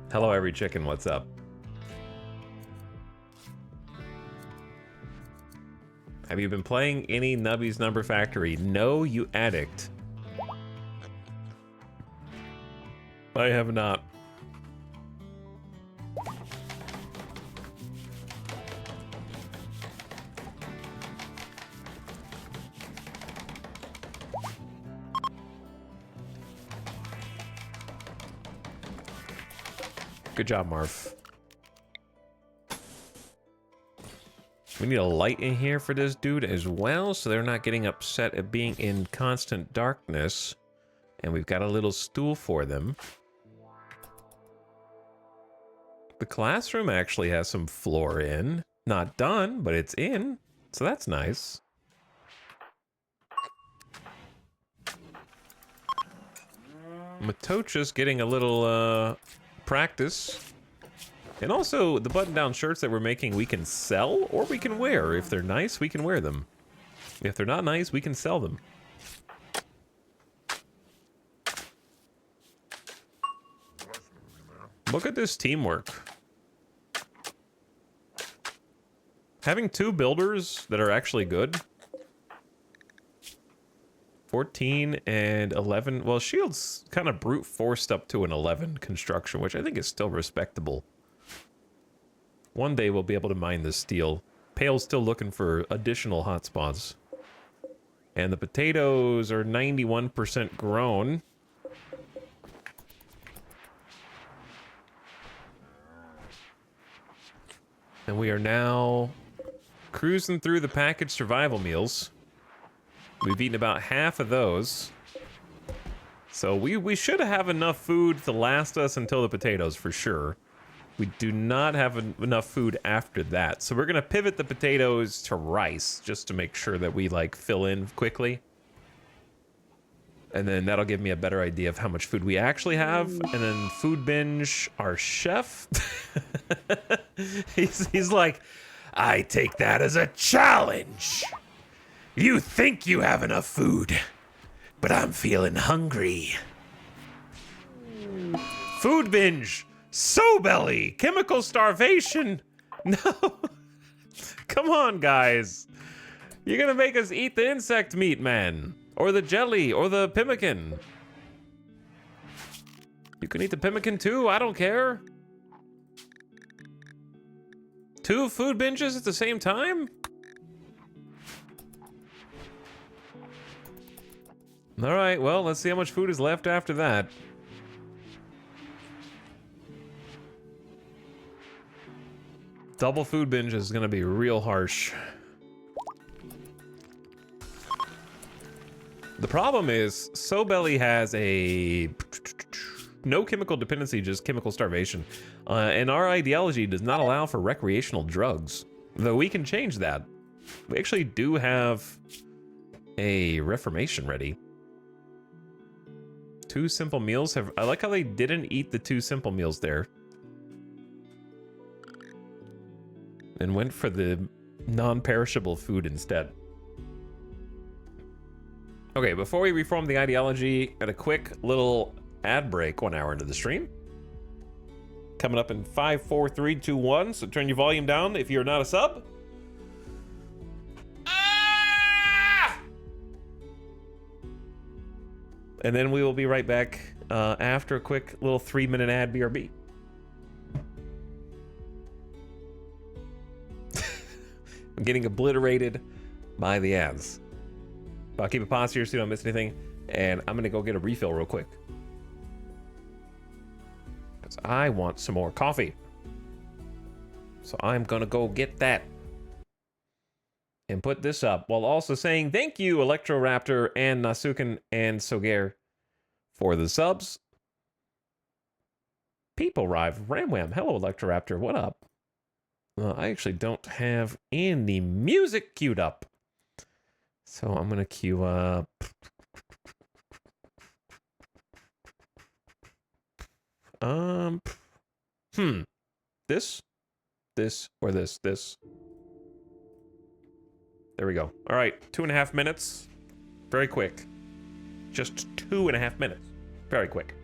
Hello, every chicken. What's up? Have you been playing any Nubby's Number Factory? No, you addict. I have not. Good job, Marv. We need a light in here for this dude as well, so they're not getting upset at being in constant darkness. And we've got a little stool for them. The classroom actually has some floor in. Not done, but it's in. So that's nice. Matocha's getting a little practice. And also, the button-down shirts that we're making, we can sell or we can wear. If they're nice, we can wear them. If they're not nice, we can sell them. Look at this teamwork. Having two builders that are actually good. 14 and 11. Well, Shield's kind of brute forced up to an 11 construction, which I think is still respectable. One day we'll be able to mine this steel. Pale's still looking for additional hotspots. And the potatoes are 91% grown. And we are now cruising through the packaged survival meals. We've eaten about half of those. So we should have enough food to last us until the potatoes for sure. We do not have enough food after that. So we're gonna pivot the potatoes to rice just to make sure that we like fill in quickly. And then that'll give me a better idea of how much food we actually have. And then Food Binge, our chef, he's like, I take that as a challenge. You think you have enough food, but I'm feeling hungry. Food Binge, so belly, chemical starvation. No, come on, guys. You're gonna make us eat the insect meat, man. Or the jelly, or the pemmican. You can eat the pemmican too, I don't care. 2 food binges at the same time? All right, well, let's see how much food is left after that. Double food binge is gonna be real harsh. The problem is, So Belly has a no chemical dependency, just chemical starvation. And our ideology does not allow for recreational drugs, though we can change that. We actually do have a reformation ready. 2 simple meals have, I like how they didn't eat the 2 simple meals there. And went for the non-perishable food instead. Okay, before we reform the ideology, got a quick little ad break 1 hour into the stream. Coming up in 5, 4, 3, 2, 1, so turn your volume down if you're not a sub. Ah! And then we will be right back after a quick little 3-minute ad BRB. I'm getting obliterated by the ads. But I'll keep it paused here so you don't miss anything. And I'm gonna go get a refill real quick. Because I want some more coffee. So I'm gonna go get that. And put this up while also saying thank you, Electroraptor and Nasuken and Soger for the subs. People arrive. Ramwam. Hello, Electroraptor. What up? I actually don't have any music queued up. So I'm gonna queue up. This, or this. There we go. All right, 2.5 minutes. Very quick. Just 2.5 minutes. Very quick.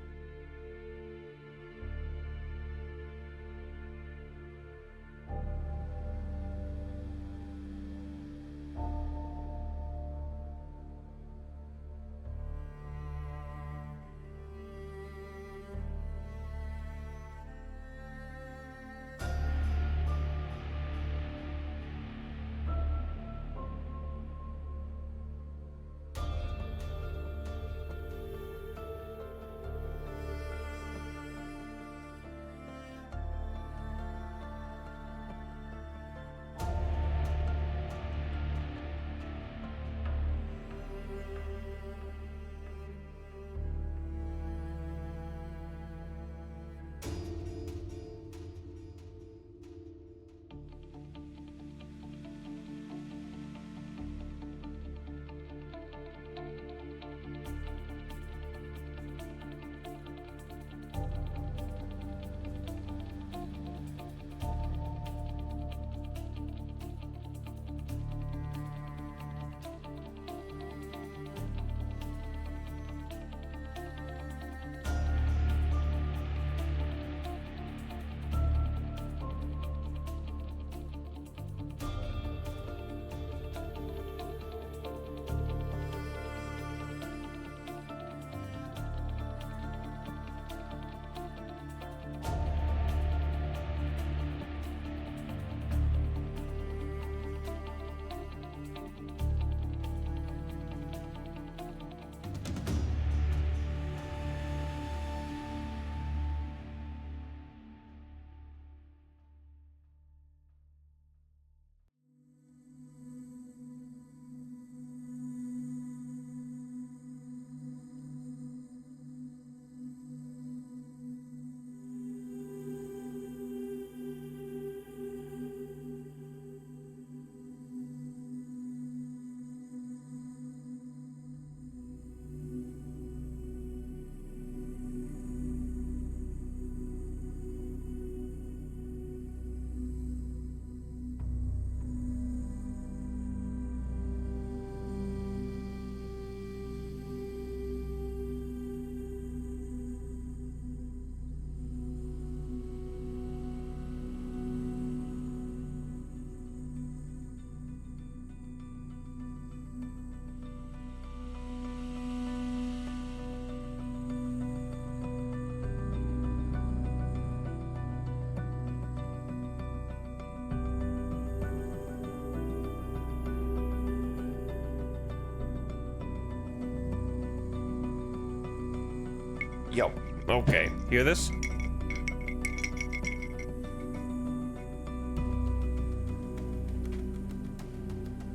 Yo. Okay, hear this?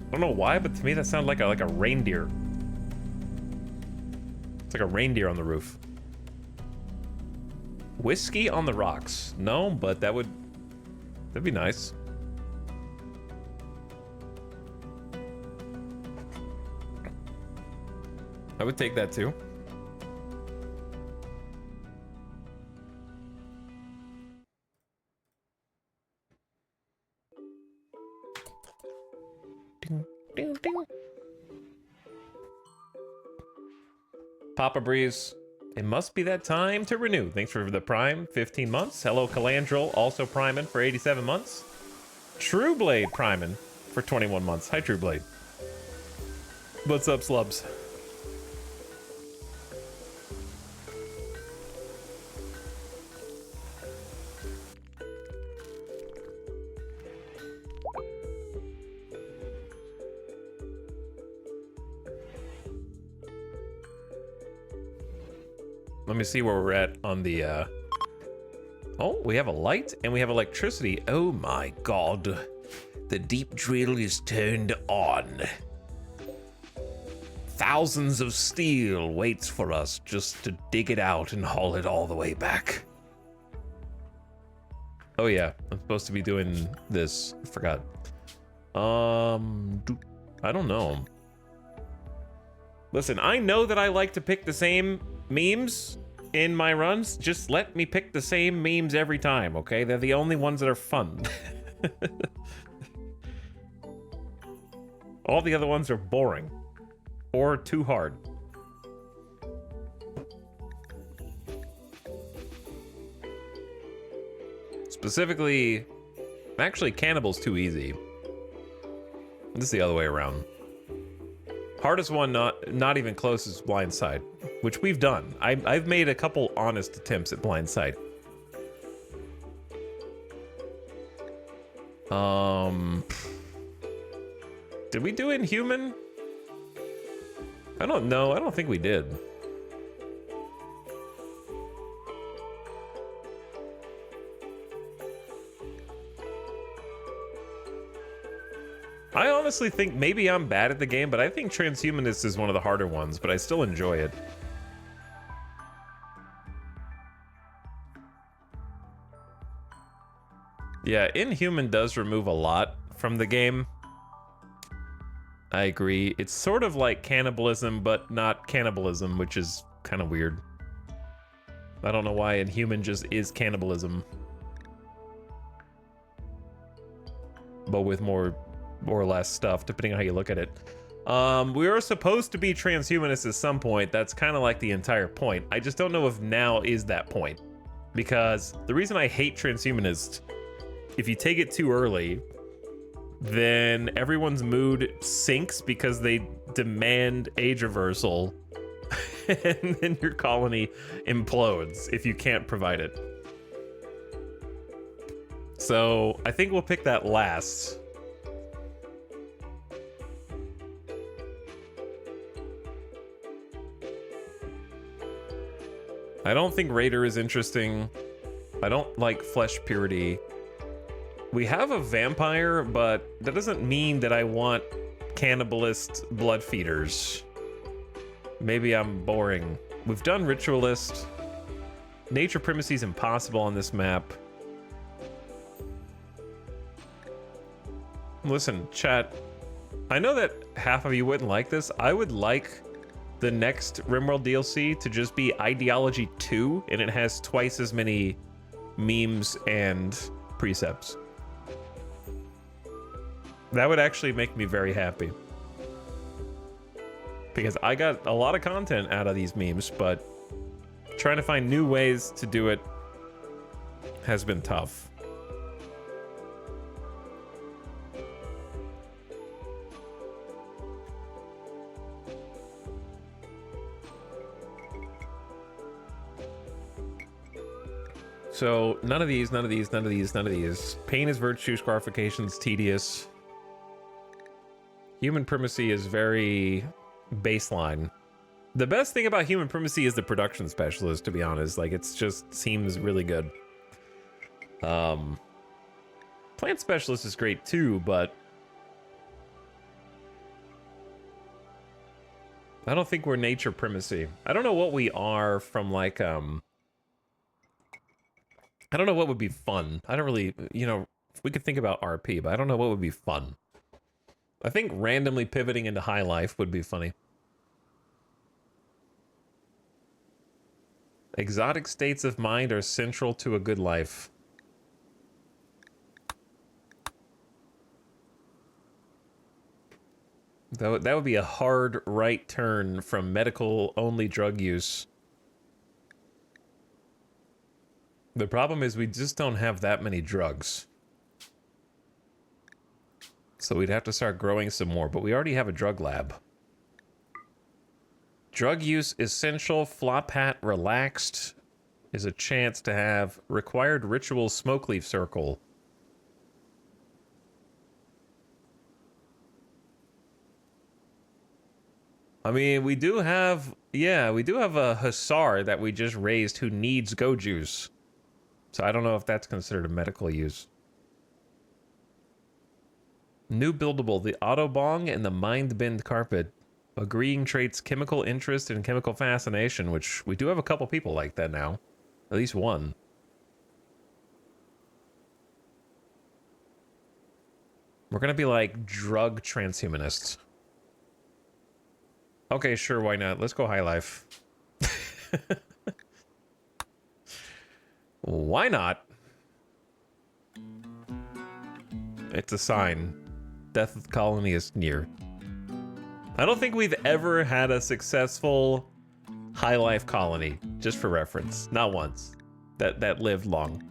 I don't know why, but to me that sounded like a reindeer. It's like a reindeer on the roof. Whiskey on the rocks. No, but that'd be nice. I would take that too. Ding, ding, ding. Papa Breeze. It must be that time to renew. Thanks for the Prime, 15 months. Hello, Calandrel, also priming for 87 months. True Blade priming for 21 months. Hi, True Blade. What's up, Slubs? Let me see where we're at on the, Oh, we have a light and we have electricity. Oh my god. The deep drill is turned on. Thousands of steel waits for us just to dig it out and haul it all the way back. Oh yeah, I'm supposed to be doing this. I forgot. I don't know. Listen, I know that I like to pick the same memes in my runs. Just let me pick the same memes every time, okay? They're the only ones that are fun. All the other ones are boring. Or too hard. Specifically, actually, Cannibal's too easy. This is the other way around. Hardest one, not even close, is Blindside, which we've done. I've made a couple honest attempts at Blindside. Did we do Inhuman? I don't know. I don't think we did. I honestly think maybe I'm bad at the game, but I think Transhumanist is one of the harder ones, but I still enjoy it. Yeah, Inhuman does remove a lot from the game. I agree. It's sort of like cannibalism, but not cannibalism, which is kind of weird. I don't know why Inhuman just is cannibalism. But with more or less stuff, depending on how you look at it. We were supposed to be transhumanists at some point. That's kind of like the entire point. I just don't know if now is that point. Because the reason I hate transhumanists, if you take it too early, then everyone's mood sinks because they demand age reversal. And then your colony implodes if you can't provide it. So I think we'll pick that last. I don't think Raider is interesting. I don't like flesh purity. We have a vampire, but that doesn't mean that I want cannibalist blood feeders. Maybe I'm boring. We've done ritualist. Nature primacy is impossible on this map. Listen, chat. I know that half of you wouldn't like this. I would like the next RimWorld DLC to just be Ideology 2, and it has twice as many memes and precepts. That would actually make me very happy. Because I got a lot of content out of these memes, but trying to find new ways to do it has been tough. So none of these, none of these, none of these, none of these. Pain is virtue, scarification is tedious. Human primacy is very baseline. The best thing about human primacy is the production specialist, to be honest. Like, it's just seems really good. Plant specialist is great too, but I don't think we're nature primacy. I don't know what we are from, like, I don't know what would be fun. I don't really, you know, we could think about RP, but I don't know what would be fun. I think randomly pivoting into high life would be funny. Exotic states of mind are central to a good life. That would be a hard right turn from medical-only drug use. The problem is we just don't have that many drugs. So we'd have to start growing some more, but we already have a drug lab. Drug use essential, flop hat relaxed is a chance to have required ritual smoke leaf circle. I mean, we do have, yeah, we do have a hussar that we just raised who needs go juice. So I don't know if that's considered a medical use. New buildable, the Autobong and the Mind Bend carpet. Agreeing traits chemical interest and chemical fascination, which we do have a couple people like that now. At least one. We're gonna be like drug transhumanists. Okay, sure, why not? Let's go high life. Why not? It's a sign. Death of the colony is near. I don't think we've ever had a successful high life colony, just for reference. Not once. That lived long.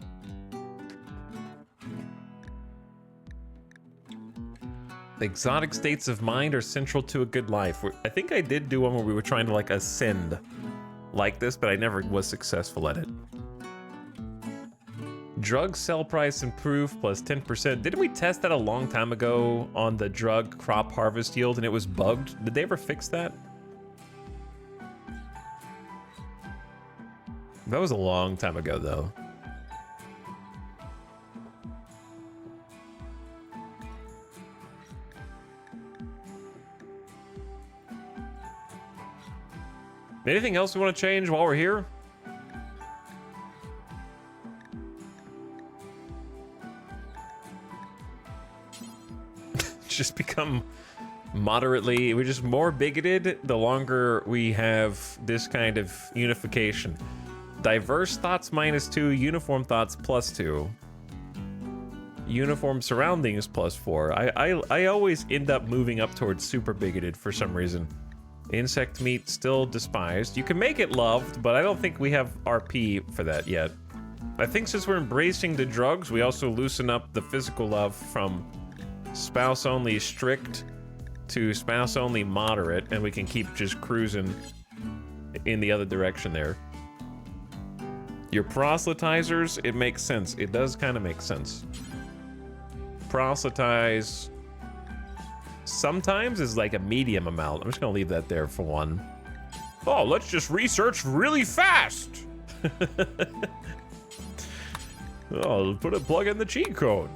Exotic states of mind are central to a good life. I think I did do one where we were trying to like ascend like this, but I never was successful at it. Drug sell price improved plus 10%. Didn't we test that a long time ago on the drug crop harvest yield and it was bugged? Did they ever fix that? That was a long time ago though. Anything else we want to change while we're here? Just become moderately, we're just more bigoted the longer we have this kind of unification. Diverse thoughts -2, uniform thoughts +2. Uniform surroundings +4. I always end up moving up towards super bigoted for some reason. Insect meat still despised. You can make it loved, but I don't think we have RP for that yet. I think since we're embracing the drugs, we also loosen up the physical love from spouse only strict to spouse only moderate, and we can keep just cruising in the other direction there. Your proselytizers, it makes sense. It does kind of make sense. Proselytize sometimes is like a medium amount. I'm just gonna leave that there for one. Oh, let's just research really fast. Oh, plug in the cheat code.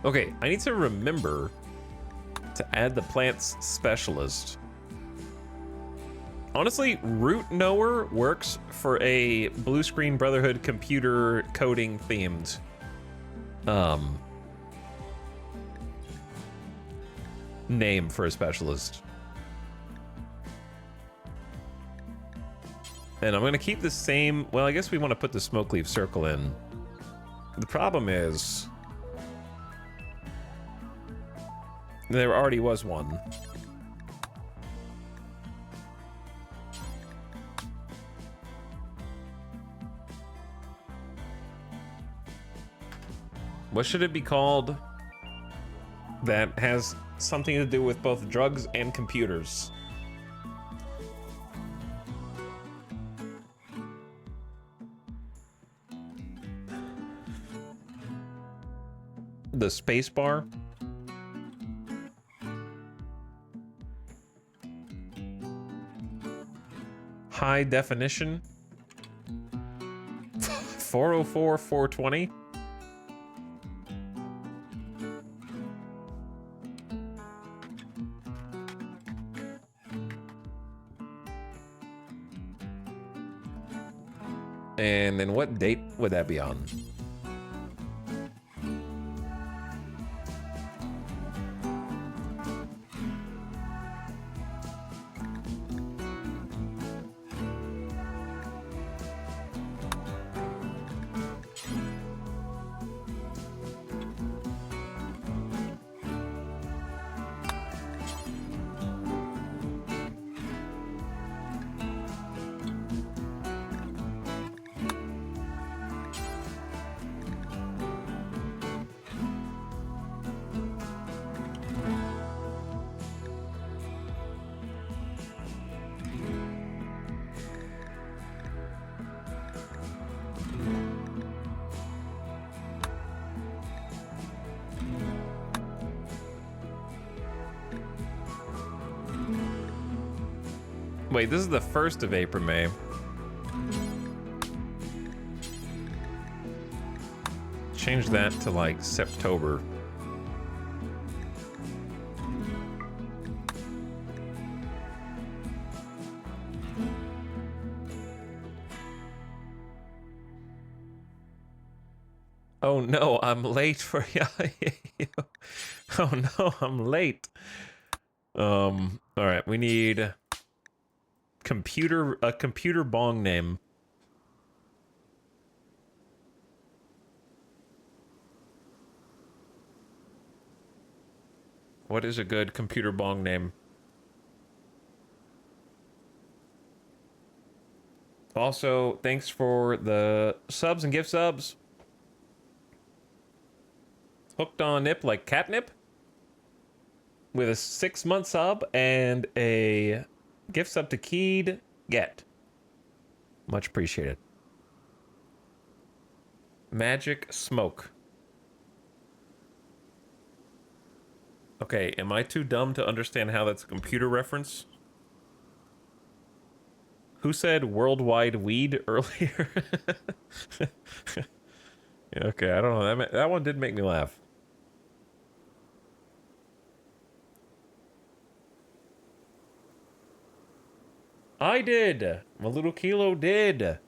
Okay, I need to remember to add the plants specialist. Honestly, root knower works for a Blue Screen Brotherhood computer coding themed name for a specialist. And I'm gonna keep the same, well, I guess we want to put the smoke leaf circle in. The problem is there already was one. What should it be called that has something to do with both drugs and computers? The space bar? high definition. 404, 420. And then what date would that be on? Wait, this is the 1st of April, May. Change that to like September. Oh no, I'm late for you. Oh no, I'm late. All right, we need a computer bong name. What is a good computer bong name? Also, thanks for the subs and gift subs. Hooked on Nip like catnip with a 6-month sub and a gift sub to Keyed Get. Much appreciated. Magic Smoke. Okay, am I too dumb to understand how that's a computer reference? Who said worldwide weed earlier? Yeah, okay, I don't know. That one did make me laugh. I did. My little kilo did.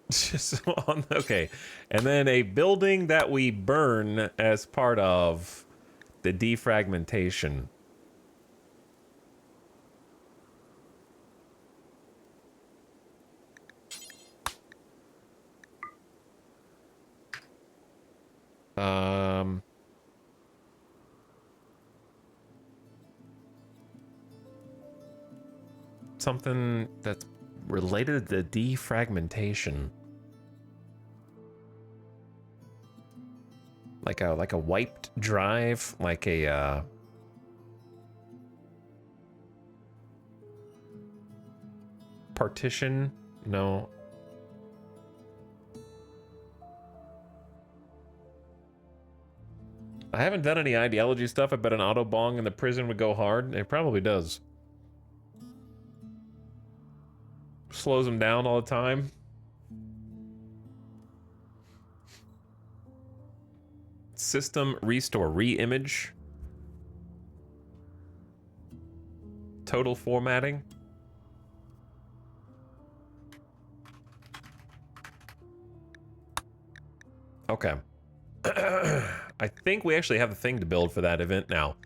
Just on, okay. And then a building that we burn as part of the defragmentation. Something that's related to defragmentation. Like a wiped drive, like a partition. No. I haven't done any ideology stuff. I bet an auto bong in the prison would go hard. It probably does. Slows them down all the time. System restore re-image. Total formatting. Okay. I think we actually have the thing to build for that event now.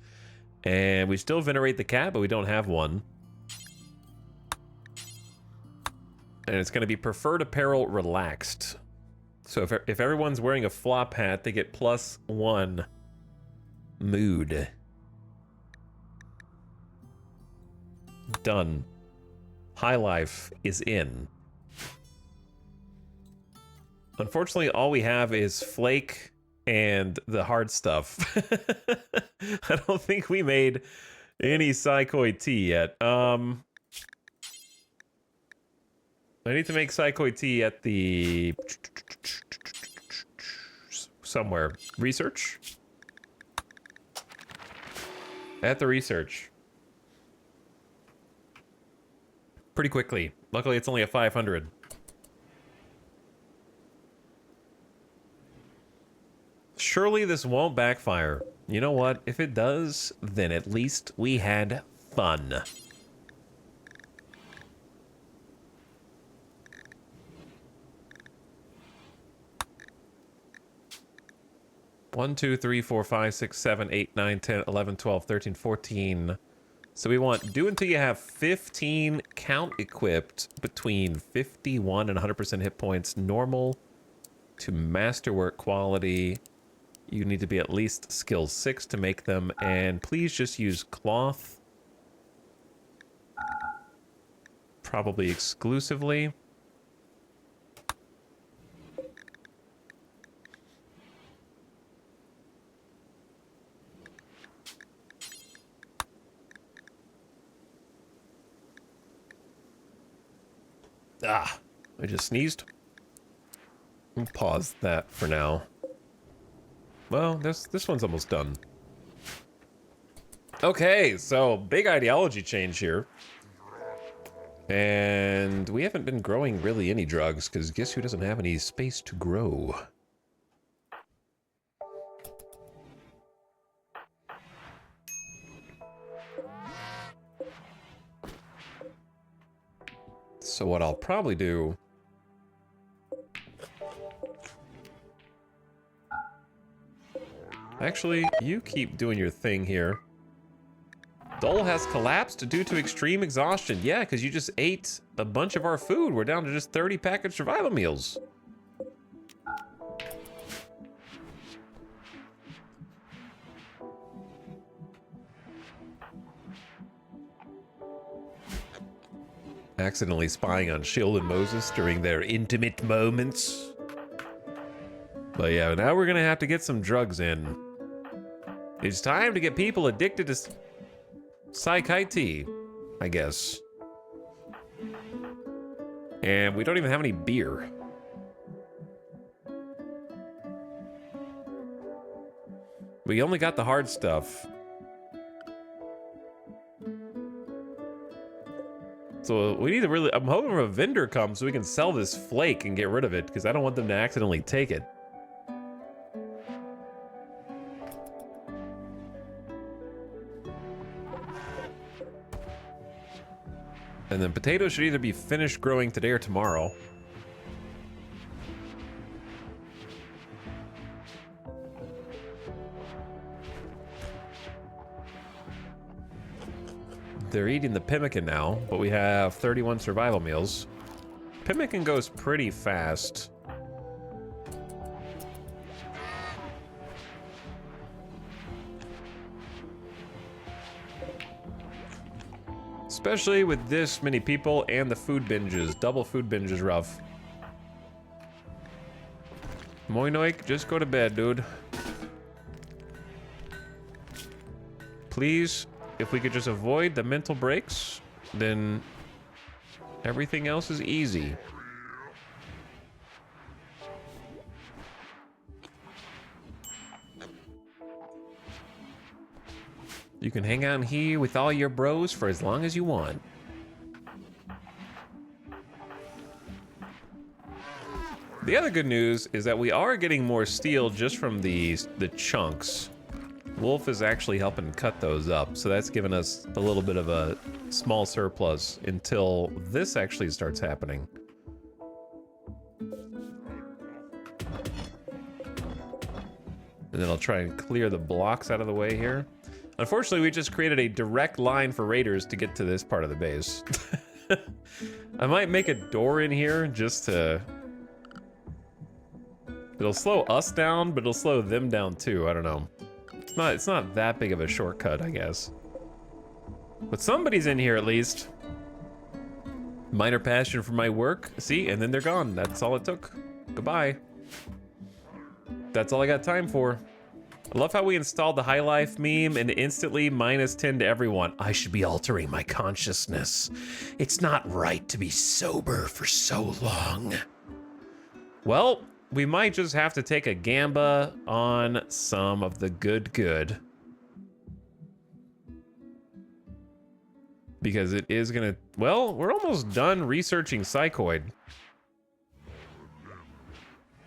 And we still venerate the cat, but we don't have one. And it's going to be preferred apparel relaxed. So if everyone's wearing a flop hat, they get +1 mood. Done. High life is in. Unfortunately, all we have is flake and the hard stuff. I don't think we made any psychoi tea yet. I need to make psychoi tea at the somewhere. Research. At the research. Pretty quickly. Luckily, it's only a 500. Surely this won't backfire. You know what? If it does, then at least we had fun. One, 2, 3, 4, 5, 6, 7, 8, 9, 10, 11, 12, 13, 14. So we want do until you have 15 count equipped between 51 and 100% hit points. Normal to masterwork quality. You need to be at least skill 6 to make them. And please just use cloth. Probably exclusively. Ah, I just sneezed. We'll pause that for now. Well, this one's almost done. Okay, so big ideology change here. And we haven't been growing really any drugs, because guess who doesn't have any space to grow? So what I'll probably do... Actually, you keep doing your thing here. Dole has collapsed due to extreme exhaustion. Yeah, because you just ate a bunch of our food. We're down to just 30 packaged survival meals. Accidentally spying on Shield and Moses during their intimate moments. But yeah, now we're gonna have to get some drugs in. It's time to get people addicted to Psychite, I guess. And we don't even have any beer. We only got the hard stuff. So we need to really, I'm hoping a vendor comes so we can sell this flake and get rid of it, because I don't want them to accidentally take it. And then potatoes should either be finished growing today or tomorrow. They're eating the pemmican now, but we have 31 survival meals. Pemmican goes pretty fast. Especially with this many people and the food binges. Double food binge is rough. Moinoik, just go to bed, dude. Please, if we could just avoid the mental breaks, then everything else is easy. You can hang out here with all your bros for as long as you want. The other good news is that we are getting more steel just from the chunks. Wolf is actually helping cut those up, so that's given us a little bit of a small surplus until this actually starts happening. And then I'll try and clear the blocks out of the way here. Unfortunately, we just created a direct line for raiders to get to this part of the base. I might make a door in here just to... It'll slow us down, but it'll slow them down too. I don't know. It's not that big of a shortcut, I guess. But somebody's in here at least. Minor passion for my work. See, and then they're gone. That's all it took. Goodbye. That's all I got time for. I love how we installed the high life meme and instantly -10 to everyone. I should be altering my consciousness. It's not right to be sober for so long. Well, we might just have to take a gamba on some of the good. Because it is gonna, well, we're almost done researching psychoid.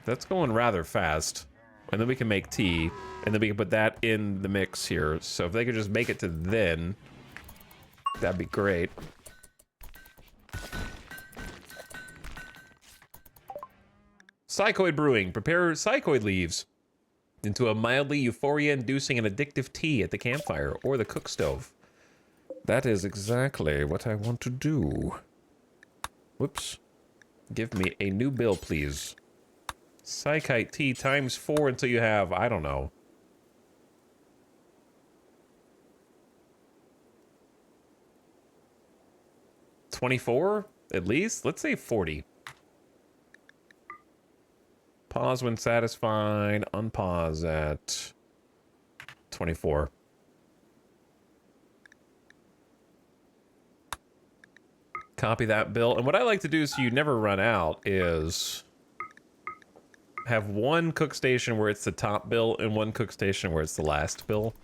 That's going rather fast. And then we can make tea, and then we can put that in the mix here. So if they could just make it to then, that'd be great. Psychoid brewing. Prepare psychoid leaves into a mildly euphoria-inducing and addictive tea at the campfire or the cook stove. That is exactly what I want to do. Whoops. Give me a new bill, please. Psychite tea times 4 until you have, I don't know. $24 at least? Let's say 40. Pause when satisfied. Unpause at 24. Copy that bill. And what I like to do so you never run out is have one cook station where it's the top bill and one cook station where it's the last bill.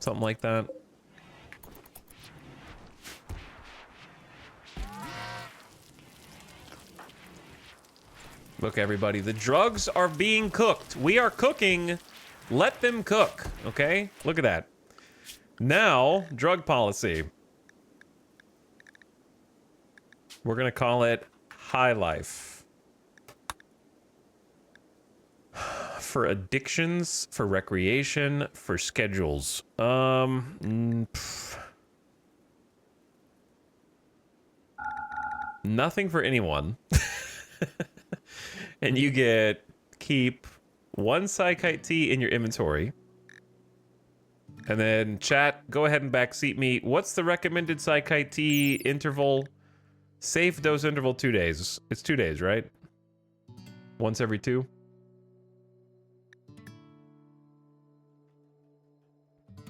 Something like that. Look, everybody, the drugs are being cooked. We are cooking. Let them cook, okay? Look at that. Now, drug policy. We're gonna call it High Life. For addictions, for recreation, for schedules. Nothing for anyone. And you keep 1 psychite tea in your inventory. And then chat, go ahead and backseat me. What's the recommended psychite tea interval? Safe dose interval 2 days. It's 2 days, right? Once every 2?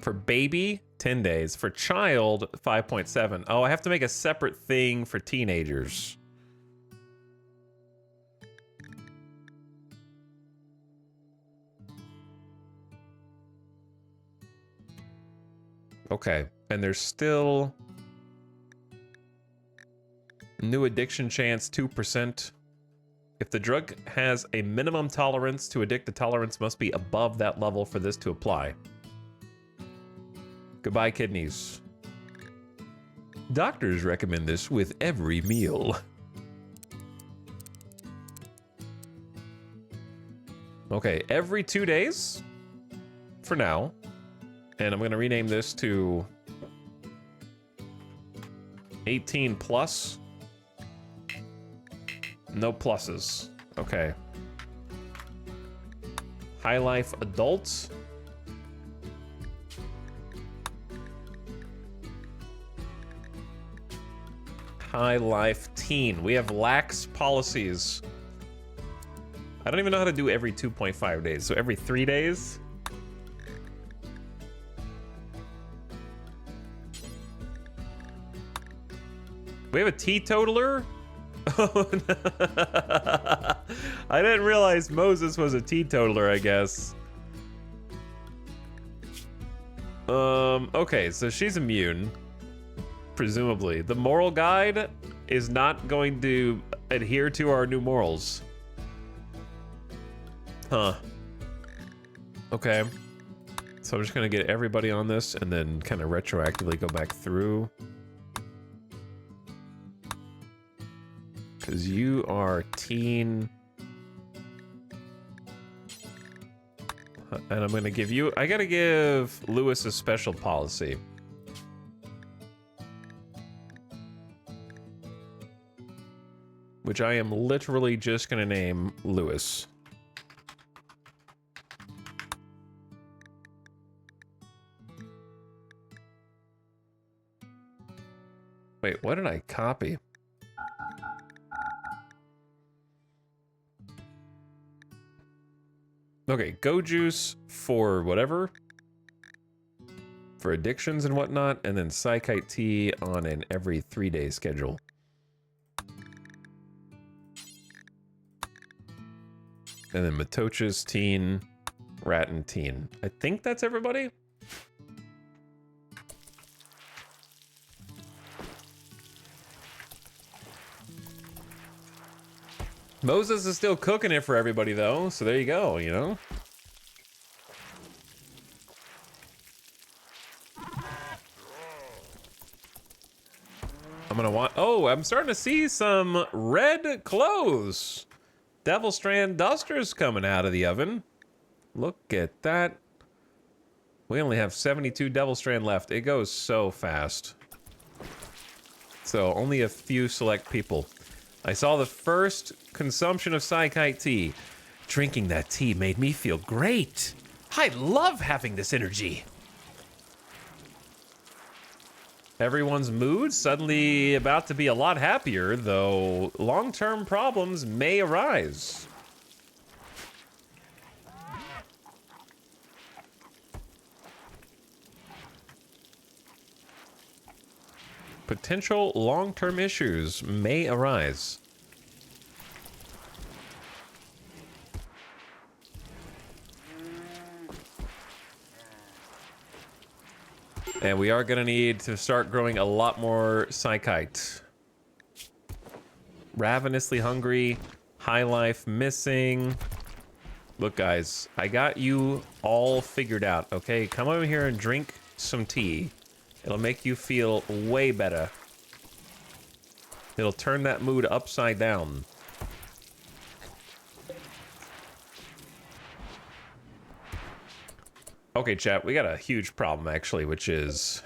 For baby, 10 days. For child, 5.7. Oh, I have to make a separate thing for teenagers. Okay, and there's still new addiction chance 2%. If the drug has a minimum tolerance to addict, the tolerance must be above that level for this to apply. Goodbye, kidneys. Doctors recommend this with every meal. Okay, every 2 days for now. And I'm going to rename this to 18 plus. No pluses. Okay. High Life Adults. High Life Teen. We have lax policies. I don't even know how to do every 2.5 days. So every 3 days? We have a teetotaler? Oh, no. I didn't realize Moses was a teetotaler, I guess. Okay, so she's immune. Presumably. The moral guide is not going to adhere to our new morals. Huh. Okay. So I'm just gonna get everybody on this and then kind of retroactively go back through. Because you are teen. And I'm gonna give you, I gotta give Lewis a special policy. Which I am literally just gonna name Lewis. Wait, what did I copy? Okay, go juice for whatever. For addictions and whatnot, and then psychite tea on an every 3-day schedule. And then Matocha's teen, Rattan teen. I think that's everybody. Moses is still cooking it for everybody though, so there you go, you know? I'm gonna want, oh, I'm starting to see some red clothes. Devil Strand dusters coming out of the oven. Look at that. We only have 72 Devil Strand left. It goes so fast. So only a few select people. I saw the first consumption of Psykite tea. Drinking that tea made me feel great. I love having this energy. Everyone's mood suddenly about to be a lot happier, though long-term problems may arise. Potential long-term issues may arise. And we are going to need to start growing a lot more Psykite. Ravenously hungry, high life missing. Look, guys, I got you all figured out, okay? Come over here and drink some tea. It'll make you feel way better. It'll turn that mood upside down. Okay, chat, we got a huge problem, actually, which is...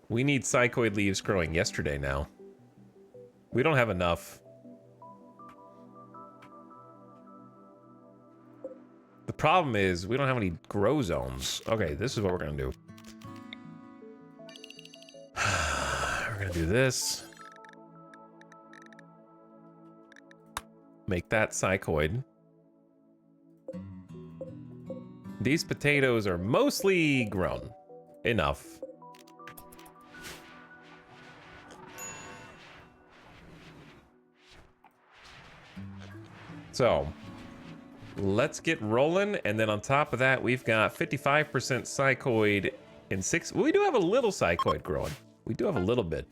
we need psychoid leaves growing yesterday now. We don't have enough. The problem is, we don't have any grow zones. Okay, this is what we're gonna do. We're gonna do this. Make that psychoid. These potatoes are mostly grown. Enough. So, let's get rolling, and then on top of that, we've got 55% psychoid in 6. We do have a little psychoid growing. We do have a little bit.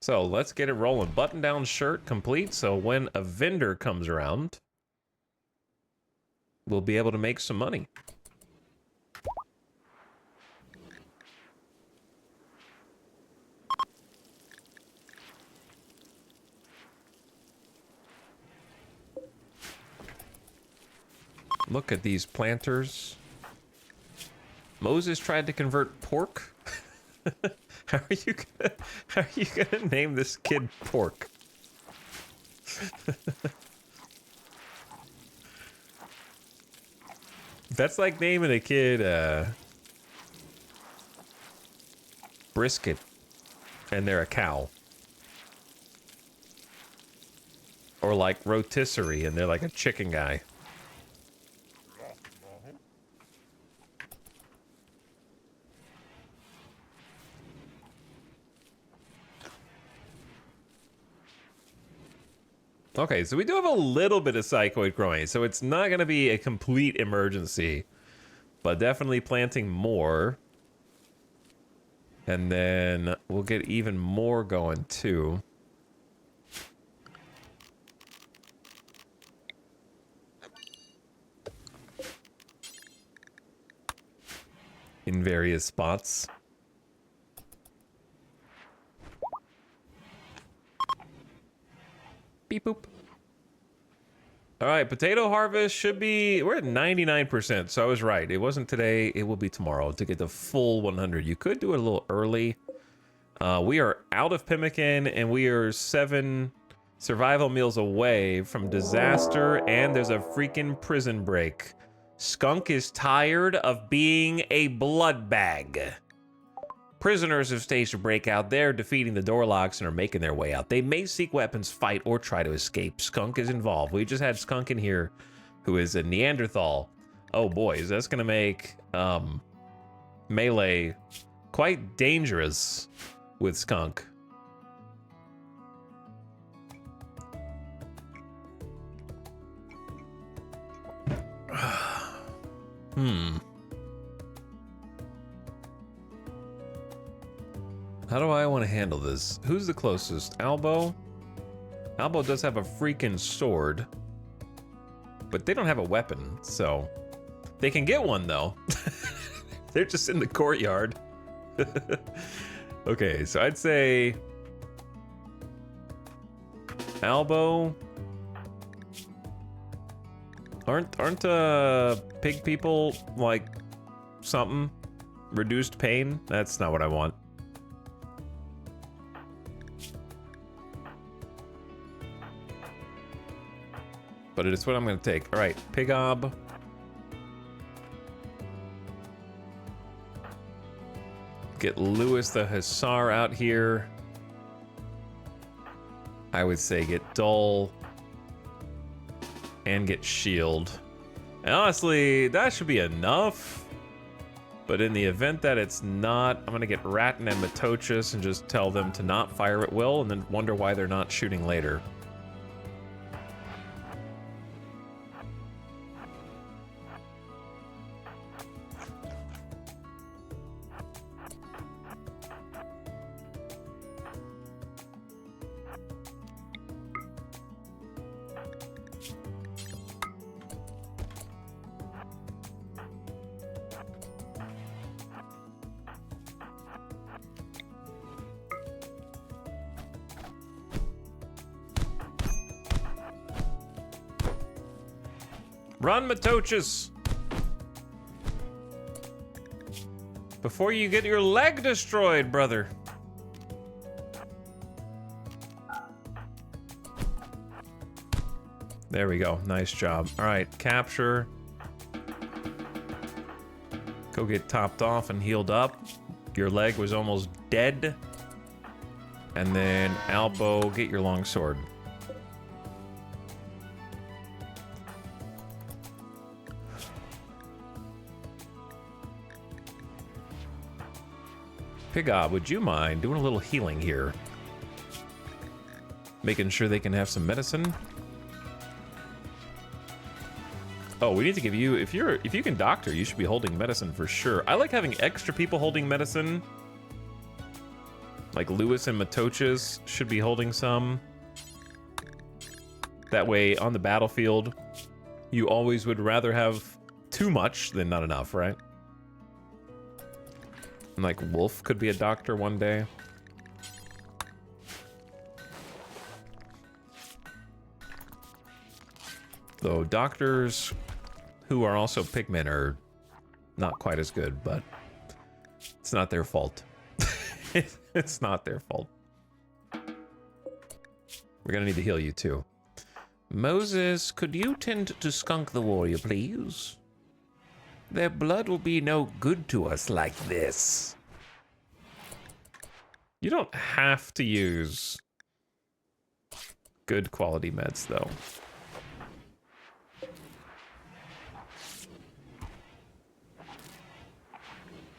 So let's get it rolling. Button down shirt complete, so when a vendor comes around, we'll be able to make some money. Look at these planters. Moses tried to convert pork. How are you gonna name this kid Pork? That's like naming a kid Brisket and they're a cow. Or like Rotisserie and they're like a chicken guy. Okay, so we do have a little bit of psychoid growing, so it's not going to be a complete emergency, but definitely planting more. And then we'll get even more going too. In various spots. Beep boop. All right, potato harvest should be, we're at 99%, so I was right. It wasn't today, it will be tomorrow to get the full 100. You could do it a little early. We are out of pemmican and we are 7 survival meals away from disaster, and there's a freaking prison break. Skunk is tired of being a blood bag. Prisoners have staged a breakout. They're defeating the door locks and are making their way out. They may seek weapons, fight, or try to escape. Skunk is involved. We just had Skunk in here, who is a Neanderthal. Oh boys, that's gonna make melee quite dangerous. with skunk. How do I want to handle this? Who's the closest? Albo? Albo does have a freaking sword, but they don't have a weapon, so they can get one though. They're just in the courtyard. Okay, so I'd say Albo. Aren't pig people like something? Reduced pain? That's not what I want. But it is what I'm gonna take. All right, Pigob. Get Lewis the Hussar out here. I would say get Dull. And get Shield. And honestly, that should be enough. But in the event that it's not, I'm gonna get Ratton and Matochus and just tell them to not fire at will and then wonder why they're not shooting later. Run, Matochus! Before you get your leg destroyed, brother. There we go. Nice job. All right, capture. Go get topped off and healed up. Your leg was almost dead. And then Albo, get your long sword. Pigob, would you mind doing a little healing here? Making sure they can have some medicine. Oh, we need to give you, if you can doctor, you should be holding medicine for sure. I like having extra people holding medicine. Like Lewis and Matochus should be holding some. That way, on the battlefield, you always would rather have too much than not enough, right? And like Wolf could be a doctor one day. Though doctors who are also pigmen are not quite as good, but it's not their fault. It's not their fault. We're gonna need to heal you too. Moses, could you tend to skunk the warrior, please? Their blood will be no good to us like this. You don't have to use good quality meds, though.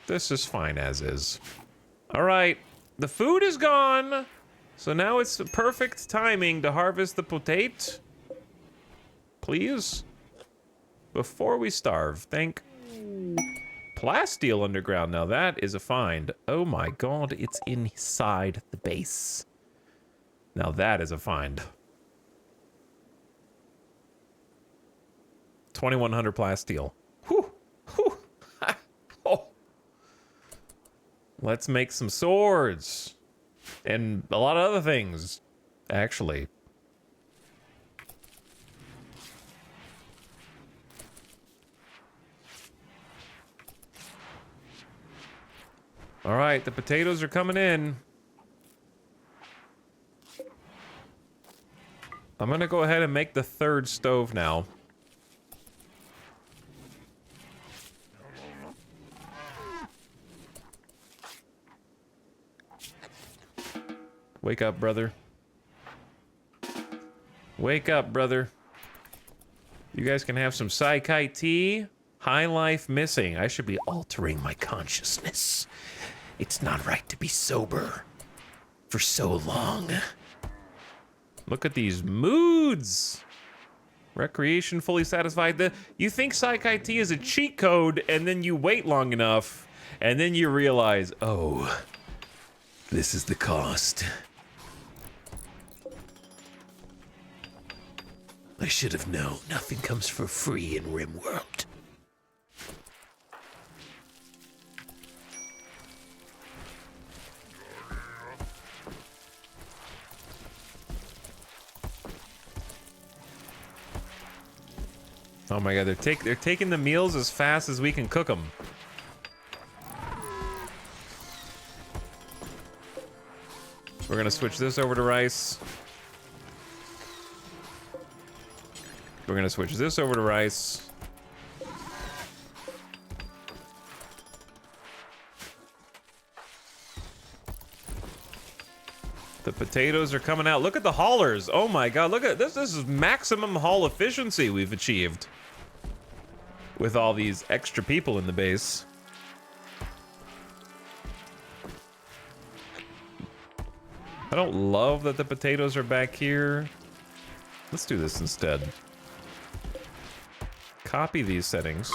This is fine as is. All right, the food is gone. So now it's the perfect timing to harvest the potato. Please. Before we starve, thank Plasteel underground. Now that is a find. Oh my god, it's inside the base. Now that is a find. 2100 Plasteel. Whew. Whew. Oh. Let's make some swords. And a lot of other things, actually. All right, the potatoes are coming in. I'm gonna go ahead and make the third stove now. Wake up, brother. Wake up, brother. You guys can have some Saikai tea. High life missing. I should be altering my consciousness. It's not right to be sober. for so long. Look at these moods. Recreation fully satisfied. You think Psych IT is a cheat code, and then you wait long enough, and then you realize, oh, this is the cost. I should have known. Nothing comes for free in RimWorld. Oh my god, they're taking the meals as fast as we can cook them. We're gonna switch this over to rice. We're gonna switch this over to rice. The potatoes are coming out. Look at the haulers. Oh my god, look at this. This is maximum haul efficiency we've achieved with all these extra people in the base. I don't love that the potatoes are back here. Let's do this instead. Copy these settings.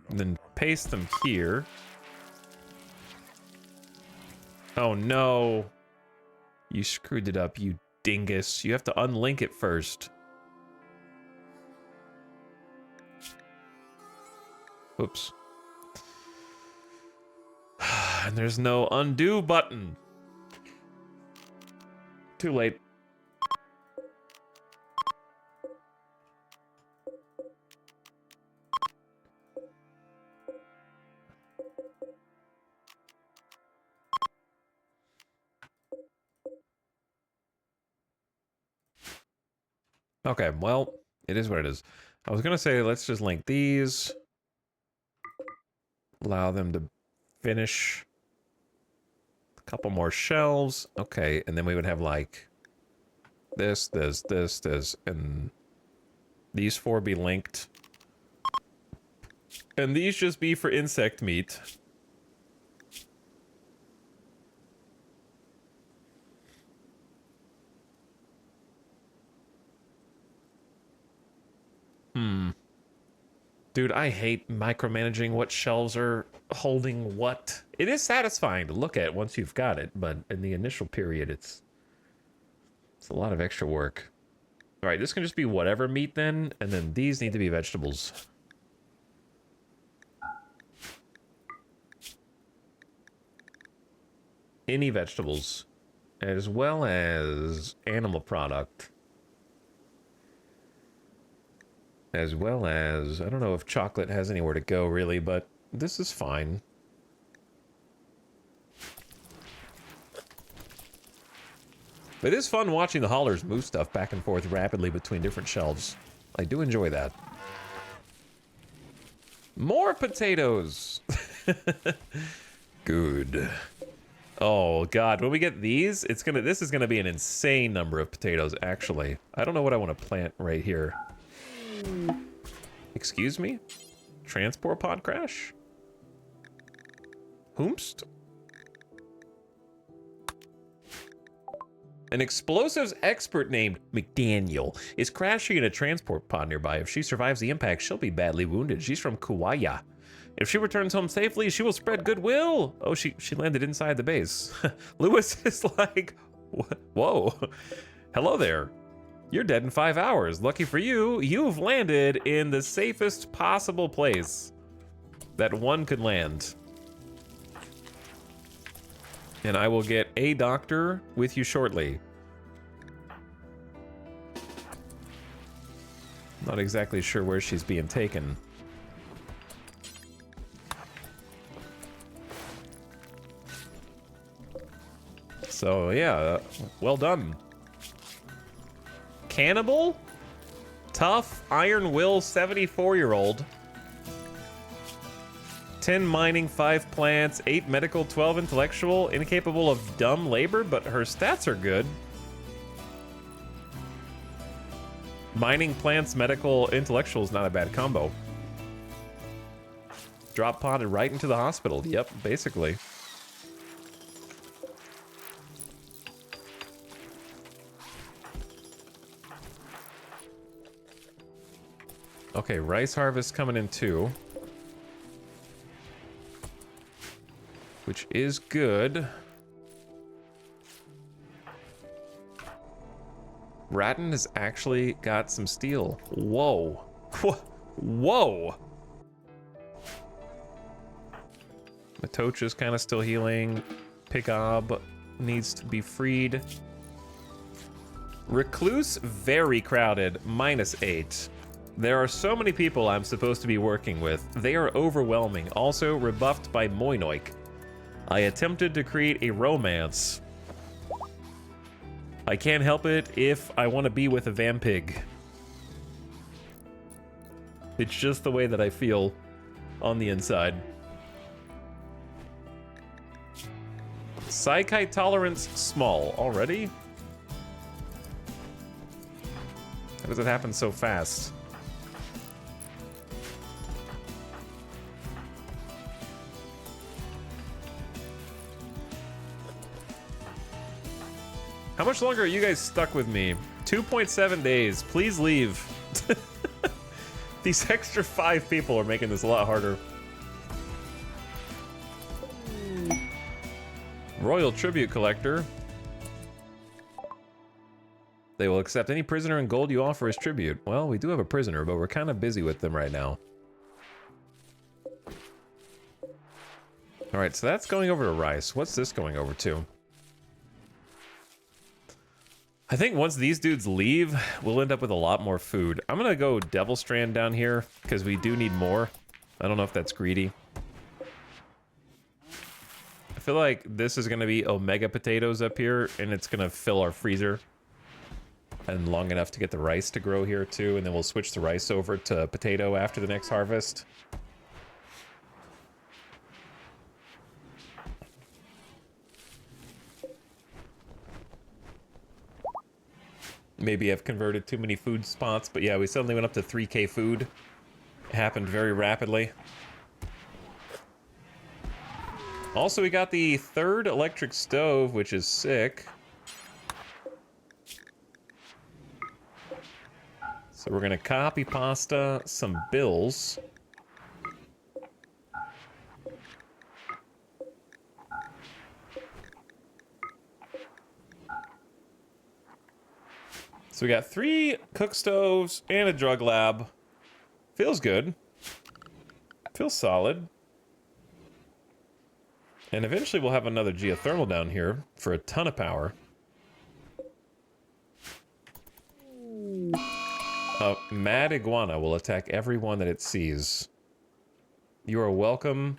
And then paste them here. Oh no. You screwed it up, you dingus. You have to unlink it first. Oops. And there's no undo button. Too late. Okay, well, it is what it is. I was gonna say, let's just link these. Allow them to finish a couple more shelves. Okay, and then we would have like this, and these four be linked. And these just be for insect meat. Dude, I hate micromanaging what shelves are holding what. It is satisfying to look at once you've got it, but in the initial period, it's a lot of extra work. All right, this can just be whatever meat then, and then these need to be vegetables. Any vegetables, as well as animal product. As well as, I don't know if chocolate has anywhere to go really, but this is fine. It is fun watching the haulers move stuff back and forth rapidly between different shelves. I do enjoy that. More potatoes! Good. Oh god, when we get these, this is gonna be an insane number of potatoes, actually. I don't know what I want to plant right here. Excuse me? Transport pod crash? Whomst? An explosives expert named McDaniel is crashing in a transport pod nearby. If she survives the impact, she'll be badly wounded. She's from Kauai. If she returns home safely, she will spread goodwill. Oh, she landed inside the base. Lewis is like, whoa. Hello there. You're dead in 5 hours. Lucky for you, you've landed in the safest possible place that one could land. And I will get a doctor with you shortly. Not exactly sure where she's being taken. So yeah, well done. Cannibal? Tough, iron will, 74-year-old. 10 mining, 5 plants, 8 medical, 12 intellectual, incapable of dumb labor, but her stats are good. Mining, plants, medical, intellectual is not a bad combo. Drop podded right into the hospital. Yep, basically. Okay, rice harvest coming in too. Which is good. Ratton has actually got some steel. Whoa. Whoa! Matocha's kind of still healing. Pigob needs to be freed. Recluse, very crowded, -8. There are so many people I'm supposed to be working with. They are overwhelming. Also rebuffed by Moinoik. I attempted to create a romance. I can't help it if I want to be with a vampig. It's just the way that I feel on the inside. Psykite tolerance small already? How does it happen so fast? How much longer are you guys stuck with me? 2.7 days. Please leave. These extra 5 people are making this a lot harder. Royal Tribute Collector. They will accept any prisoner in gold you offer as tribute. Well, we do have a prisoner, but we're kind of busy with them right now. Alright, so that's going over to rice. What's this going over to? I think once these dudes leave, we'll end up with a lot more food. I'm gonna go Devil Strand down here, because we do need more. I don't know if that's greedy. I feel like this is gonna be Omega Potatoes up here, and it's gonna fill our freezer. And long enough to get the rice to grow here too, and then we'll switch the rice over to potato after the next harvest. Maybe I've converted too many food spots, but yeah, we suddenly went up to 3K food. It happened very rapidly. Also, we got the 3rd electric stove, which is sick. So we're gonna copy pasta some bills. So we got 3 cook stoves and a drug lab. Feels good. Feels solid. And eventually we'll have another geothermal down here for a ton of power. A mad iguana will attack everyone that it sees. You are welcome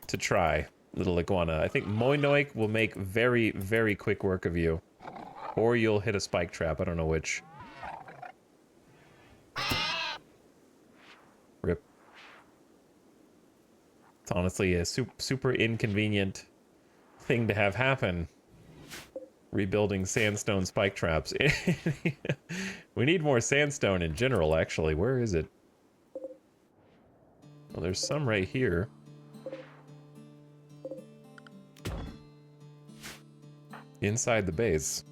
to try, little iguana. I think Moinoik will make very, very quick work of you. Or you'll hit a spike trap, I don't know which. Rip. It's honestly a super inconvenient thing to have happen. Rebuilding sandstone spike traps. We need more sandstone in general, actually. Where is it? Well, there's some right here. Inside the base.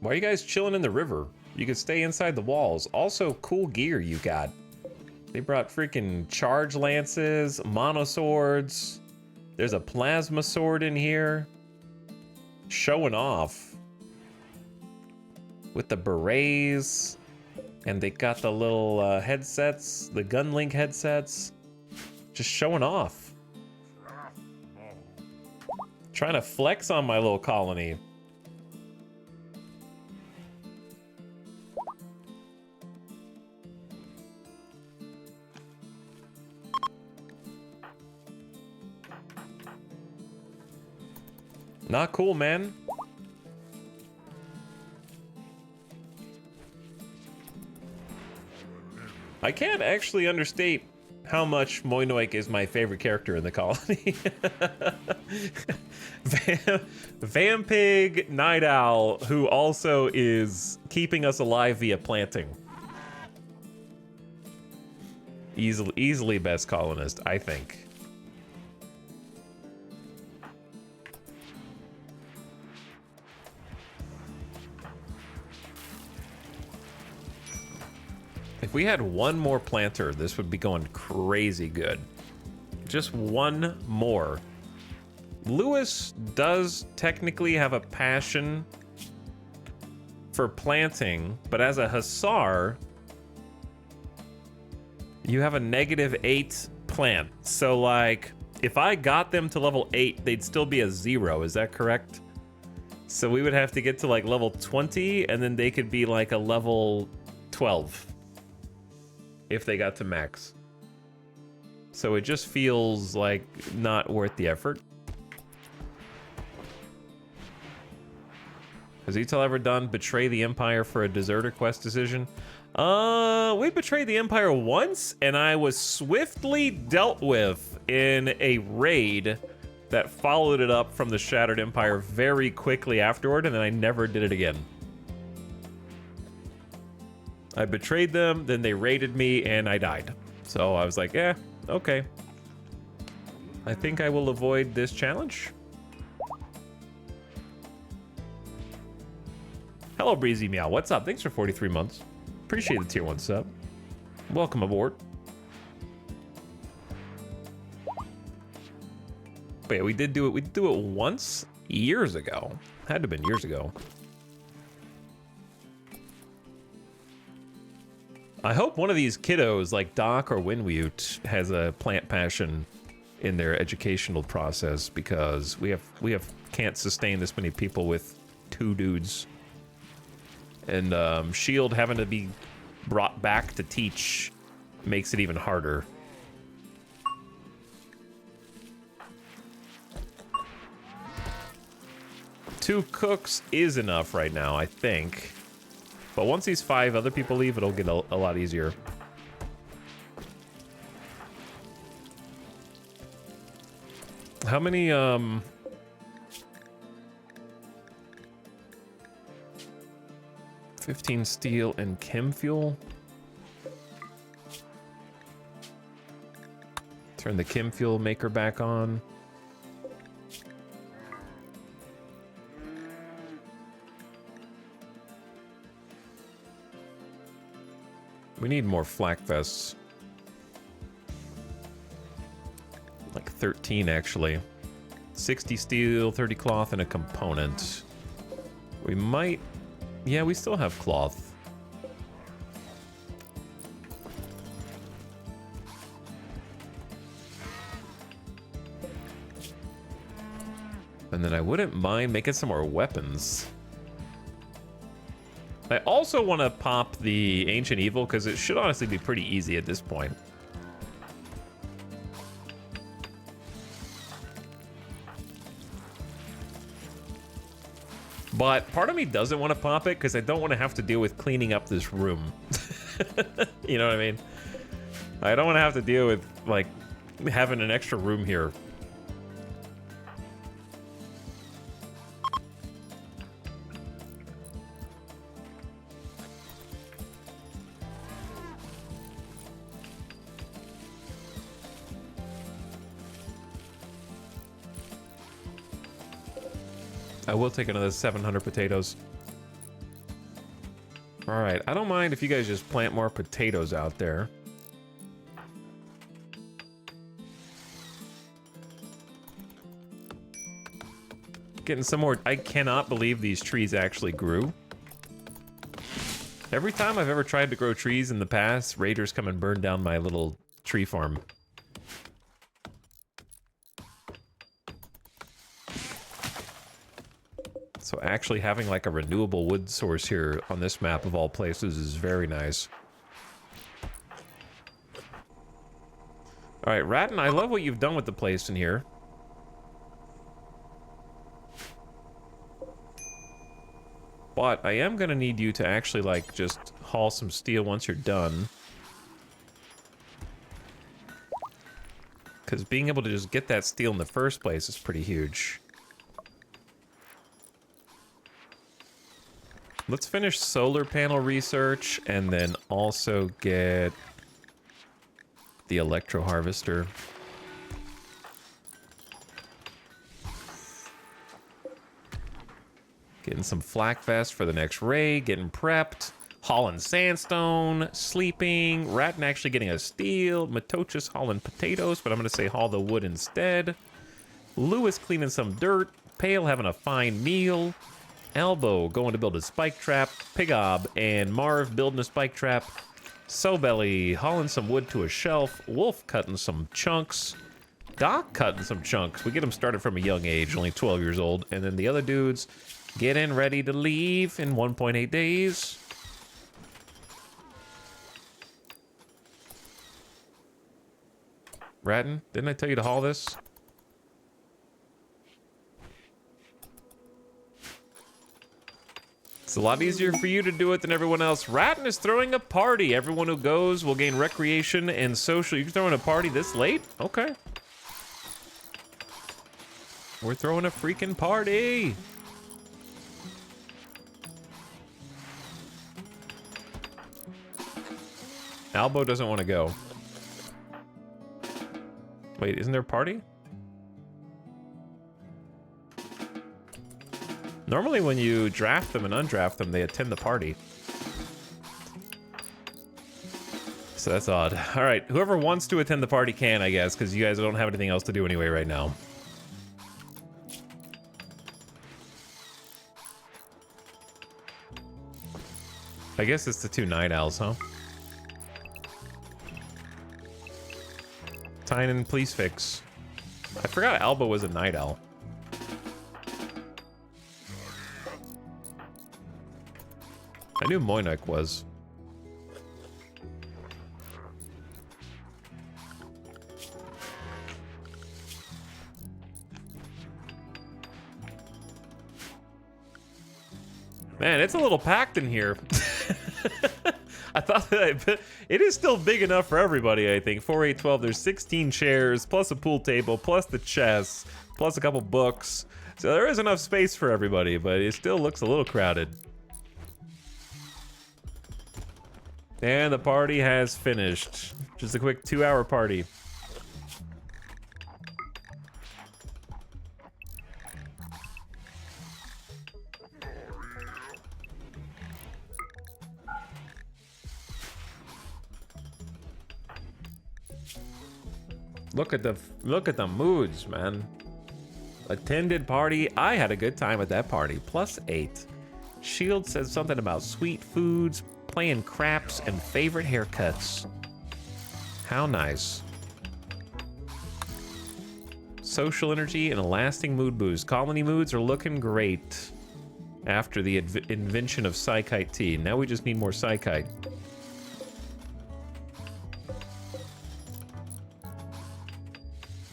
Why are you guys chilling in the river? You could stay inside the walls. Also, cool gear you got. They brought freaking charge lances, mono swords. There's a plasma sword in here. Showing off. With the berets. And they got the little headsets, the Gunlink headsets. Just showing off. Trying to flex on my little colony. Not cool, man. I can't actually understate how much Moinoik is my favorite character in the colony. Vampig Night Owl, who also is keeping us alive via planting. Easily best colonist, I think. If we had one more planter, this would be going crazy good. Just one more. Lewis does technically have a passion for planting, but as a hussar, you have a -8 plant. So like, if I got them to level 8, they'd still be a 0. Is that correct? So we would have to get to like level 20, and then they could be like a level 12 if they got to max. So it just feels like not worth the effort. Has Etel ever done Betray the Empire for a deserter quest decision? We betrayed the Empire once, and I was swiftly dealt with in a raid that followed it up from the Shattered Empire very quickly afterward, and then I never did it again. I betrayed them, then they raided me, and I died. So I was like, eh, okay. I think I will avoid this challenge. Hello, Breezy Meow. What's up? Thanks for 43 months. Appreciate the tier 1 sub. Welcome aboard. But yeah, we did do it. We did do it once years ago. Had to have been years ago. I hope one of these kiddos, like Doc or Winwute, has a plant passion in their educational process, because we can't sustain this many people with 2 dudes. And Shield having to be brought back to teach makes it even harder. Two cooks is enough right now, I think. But once these 5 other people leave, it'll get a lot easier. How many, 15 steel and chem fuel. Turn the chem fuel maker back on. We need more flak vests. Like 13 actually. 60 steel, 30 cloth, and a component. We might... Yeah, we still have cloth. And then I wouldn't mind making some more weapons. I also want to pop the Ancient Evil, because it should honestly be pretty easy at this point. But part of me doesn't want to pop it because I don't want to have to deal with cleaning up this room. You know what I mean? I don't want to have to deal with, like, having an extra room here. I will take another 700 potatoes. All right, I don't mind if you guys just plant more potatoes out there. Getting some more. I cannot believe these trees actually grew. Every time I've ever tried to grow trees in the past, raiders come and burn down my little tree farm. So actually having like a renewable wood source here on this map of all places is very nice. All right, Ratton, I love what you've done with the place in here. But I am gonna need you to actually like just haul some steel once you're done. Because being able to just get that steel in the first place is pretty huge. Let's finish solar panel research and then also get the electro harvester. Getting some flak vest for the next raid, getting prepped. hauling sandstone, sleeping, Ratton actually getting a steel, Matochus hauling potatoes, but I'm gonna say haul the wood instead. Lewis cleaning some dirt, Pale having a fine meal, Elbow going to build a spike trap, Pigob and Marv building a spike trap, Sobelly hauling some wood to a shelf, Wolf cutting some chunks, Doc cutting some chunks. We get him started from a young age, only 12 years old, and then the other dudes getting ready to leave in 1.8 days. Ratton, didn't I tell you to haul this? It's a lot easier for you to do it than everyone else. Ratton is throwing a party. Everyone who goes will gain recreation and social. You're throwing a party this late? Okay. We're throwing a freaking party. Albo doesn't want to go. Wait, isn't there a party? Normally when you draft them and undraft them, they attend the party. So that's odd. All right, whoever wants to attend the party can, I guess, because you guys don't have anything else to do anyway right now. I guess it's the 2 night owls, huh? Tynan, please fix. I forgot Alba was a night owl. I knew Moynuk was. Man, it's a little packed in here. I thought that it is still big enough for everybody, I think. 4, 8, 12, there's 16 chairs, plus a pool table, plus the chess, plus a couple books. So there is enough space for everybody, but it still looks a little crowded. And the party has finished. Just a quick 2-hour party. Look at the moods, man. Attended party. I had a good time at that party. +8. Shield says something about sweet foods, playing craps, and favorite haircuts. How nice. Social energy and a lasting mood boost. Colony moods are looking great after the invention of Psykite tea. Now we just need more Psykite.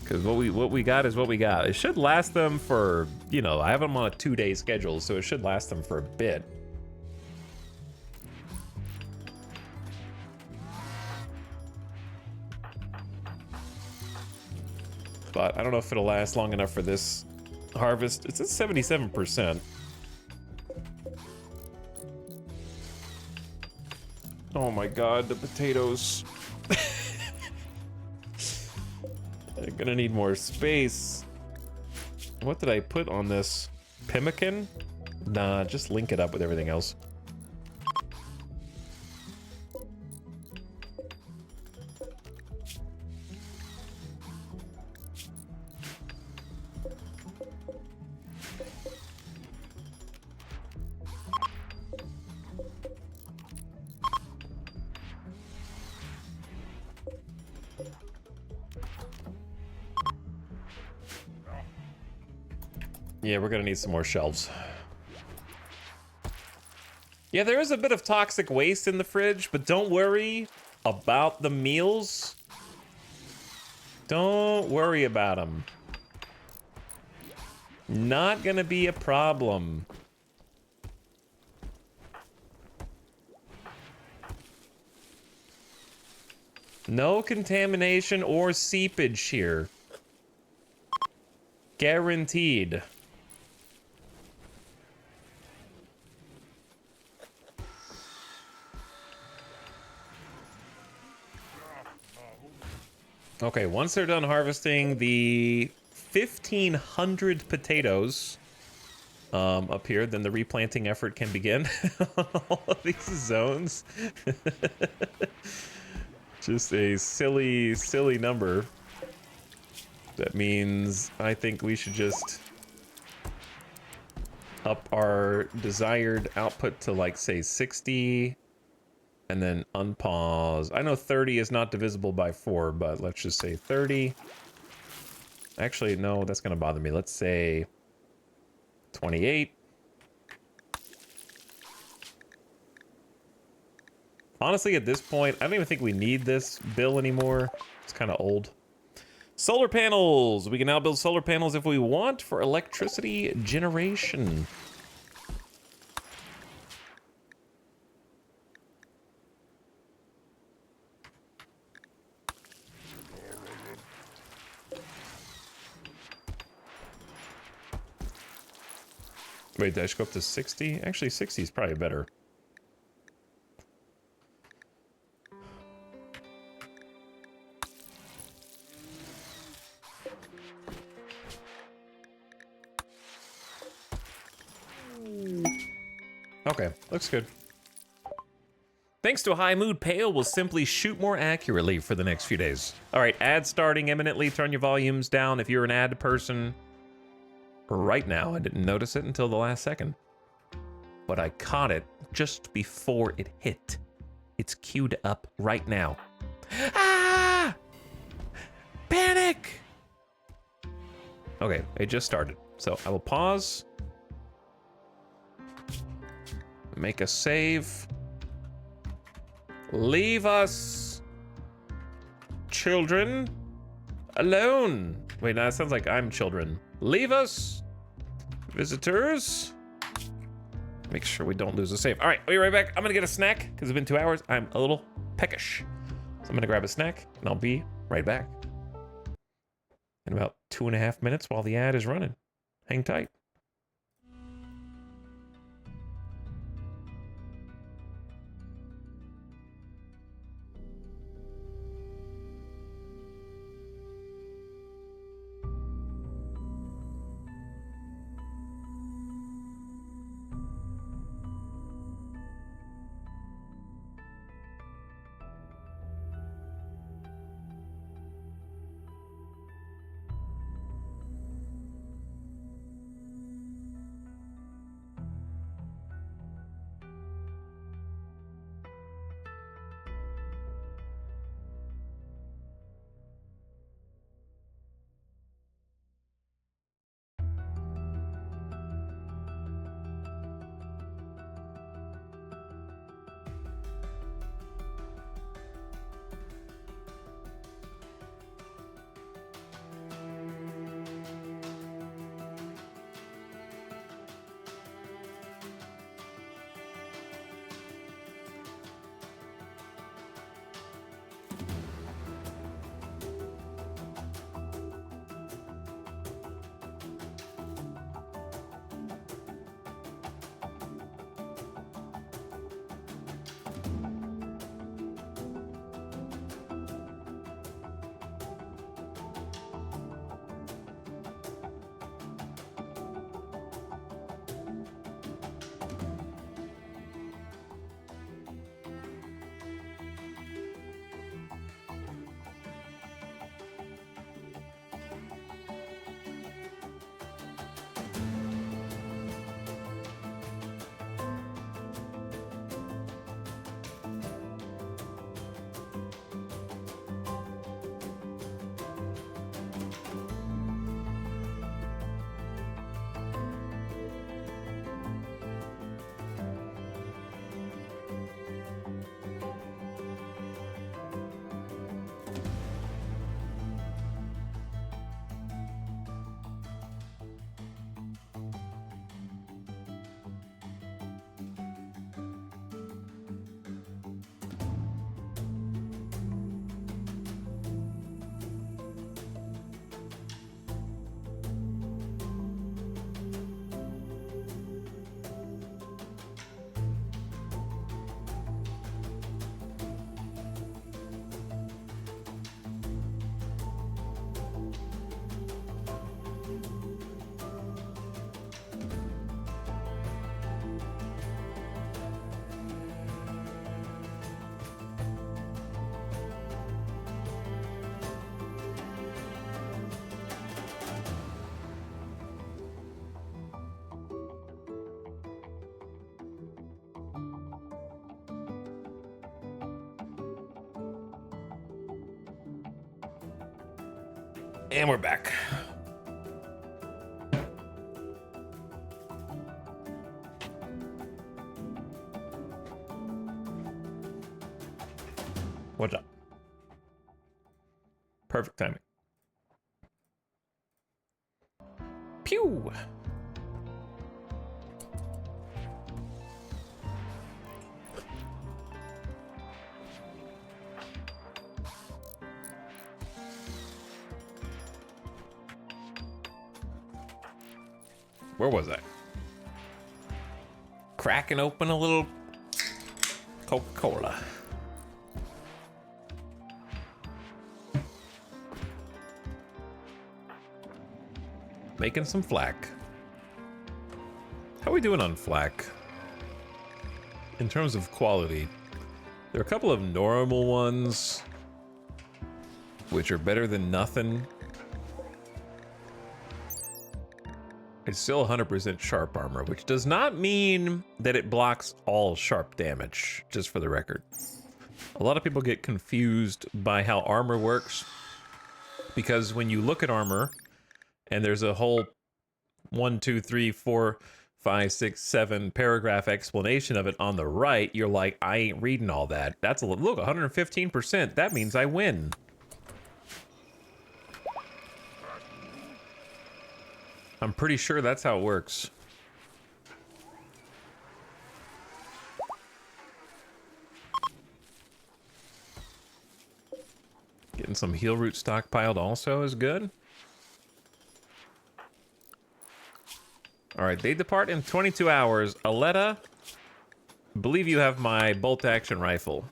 Because what we got is what we got. It should last them for, you know, I have them on a 2-day schedule, so it should last them for a bit. But I don't know if it'll last long enough for this harvest. It's at 77%. Oh my god, the potatoes. They're gonna need more space. What did I put on this? Pemmican? Nah, just link it up with everything else. Yeah, we're gonna need some more shelves. Yeah, there is a bit of toxic waste in the fridge, but don't worry about the meals. Don't worry about them. Not gonna be a problem. No contamination or seepage here. Guaranteed. Okay, once they're done harvesting the 1,500 potatoes, up here, then the replanting effort can begin on all of these zones. Just a silly, silly number. That means I think we should just up our desired output to, like, say 60 and then unpause. I know 30 is not divisible by 4, but let's just say 30. Actually, no, that's going to bother me. Let's say 28. Honestly, at this point, I don't even think we need this bill anymore. It's kind of old. Solar panels. We can now build solar panels if we want for electricity generation. Wait, did I just go up to 60? Actually, 60 is probably better. Okay, looks good. Thanks to a high mood, Pale will simply shoot more accurately for the next few days. All right, ad starting imminently. Turn your volumes down if you're an ad person. Right now, I didn't notice it until the last second, but I caught it just before it hit. It's queued up right now. Ah! Panic! Okay, it just started. So I will pause. Make a save. Leave us, children, alone. Wait, no, that sounds like I'm children. Leave us, visitors. Make sure we don't lose a save. All right, I'll be right back. I'm gonna get a snack because it's been 2 hours. I'm a little peckish. So I'm gonna grab a snack and I'll be right back in about 2.5 minutes while the ad is running. Hang tight. And we're back. What's up? Perfect timing. Pew! Where was I? Cracking open a little Coca-Cola. Making some flack. How are we doing on flack? In terms of quality, there are a couple of normal ones, which are better than nothing. It's still 100% sharp armor, which does not mean that it blocks all sharp damage, just for the record. A lot of people get confused by how armor works, because when you look at armor, and there's a whole 1, 2, 3, 4, 5, 6, 7 paragraph explanation of it on the right, you're like, I ain't reading all that. That's a look, 115%. That means I win. I'm pretty sure that's how it works. Getting some heal root stockpiled also is good. All right, they depart in 22 hours. Aletta, I believe you have my bolt-action rifle.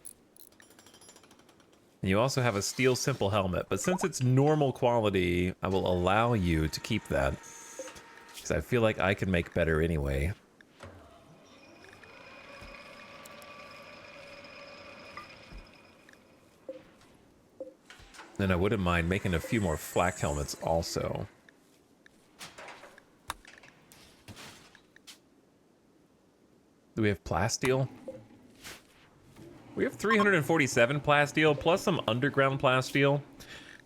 And you also have a steel simple helmet, but since it's normal quality, I will allow you to keep that. Because I feel like I can make better anyway. And I wouldn't mind making a few more flak helmets also. Do we have plasteel? We have 347 plasteel plus some underground plasteel.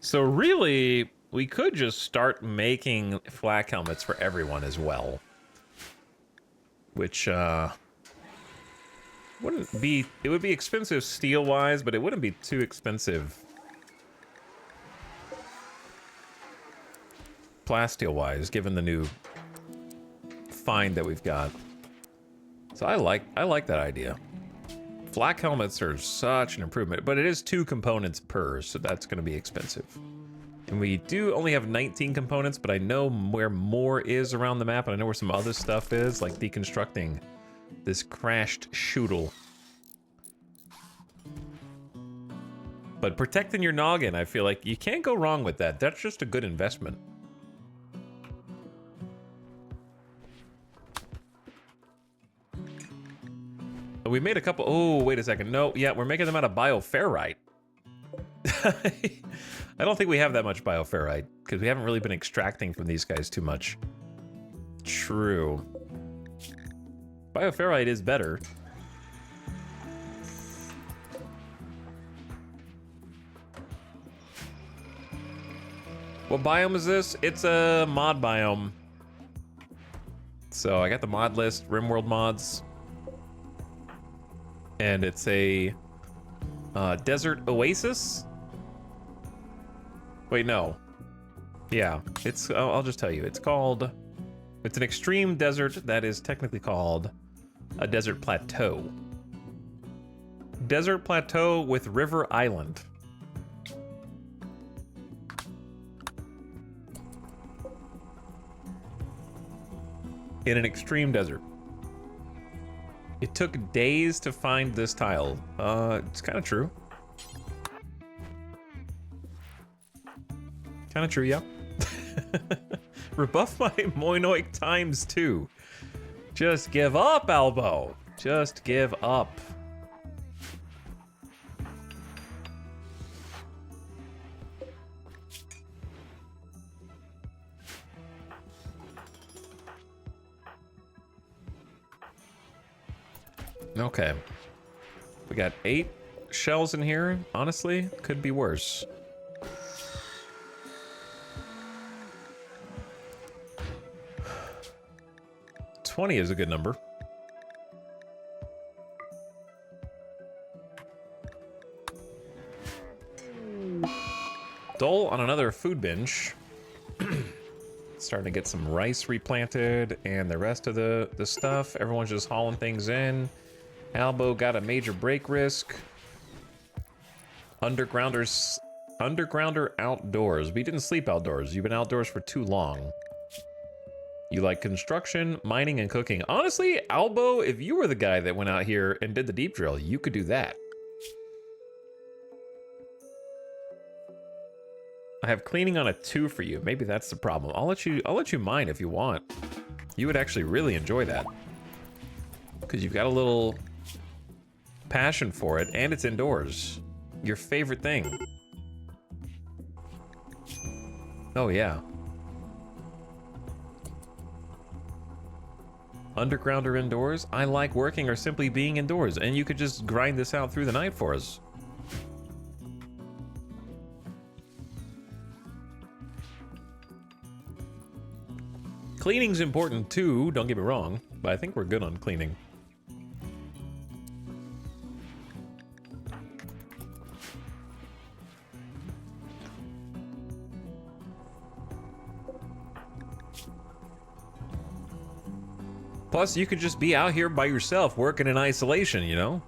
So really, we could just start making flak helmets for everyone as well. Which, wouldn't be... It would be expensive steel-wise, but it wouldn't be too expensive plasteel-wise, given the new find that we've got. So I like that idea. Flak helmets are such an improvement, but it is 2 components per, so that's going to be expensive. And we do only have 19 components, but I know where more is around the map, and I know where some other stuff is, like deconstructing this crashed shootle. But protecting your noggin, I feel like you can't go wrong with that. That's just a good investment. We made a couple... Oh, wait a second. No, yeah, we're making them out of bioferrite. I don't think we have that much bioferrite, because we haven't really been extracting from these guys too much. True. Bioferrite is better. What biome is this? It's a mod biome. So I got the mod list, RimWorld mods. And it's a desert oasis. Wait, no. Yeah, it's, I'll just tell you. It's called, it's an extreme desert that is technically called a desert plateau. Desert plateau with river island. In an extreme desert. It took days to find this tile. It's kind of true. Kind of true, yeah. Rebuff my Moinoik times 2. Just give up, Elbow. Just give up. Okay. We got 8 shells in here. Honestly, could be worse. 20 is a good number. Dole on another food binge. Starting to get some rice replanted and the rest of the stuff. Everyone's just hauling things in. Albo got a major break risk. Undergrounder outdoors. We didn't sleep outdoors. You've been outdoors for too long. You like construction, mining, and cooking. Honestly, Albo, if you were the guy that went out here and did the deep drill, you could do that. I have cleaning on a 2 for you. Maybe that's the problem. I'll let you mine if you want. You would actually really enjoy that. Because you've got a little passion for it, and it's indoors. Your favorite thing. Oh, yeah. Underground or indoors? I like working or simply being indoors, and you could just grind this out through the night for us. Cleaning's important too, don't get me wrong, but I think we're good on cleaning. Plus, you could just be out here by yourself working in isolation, you know?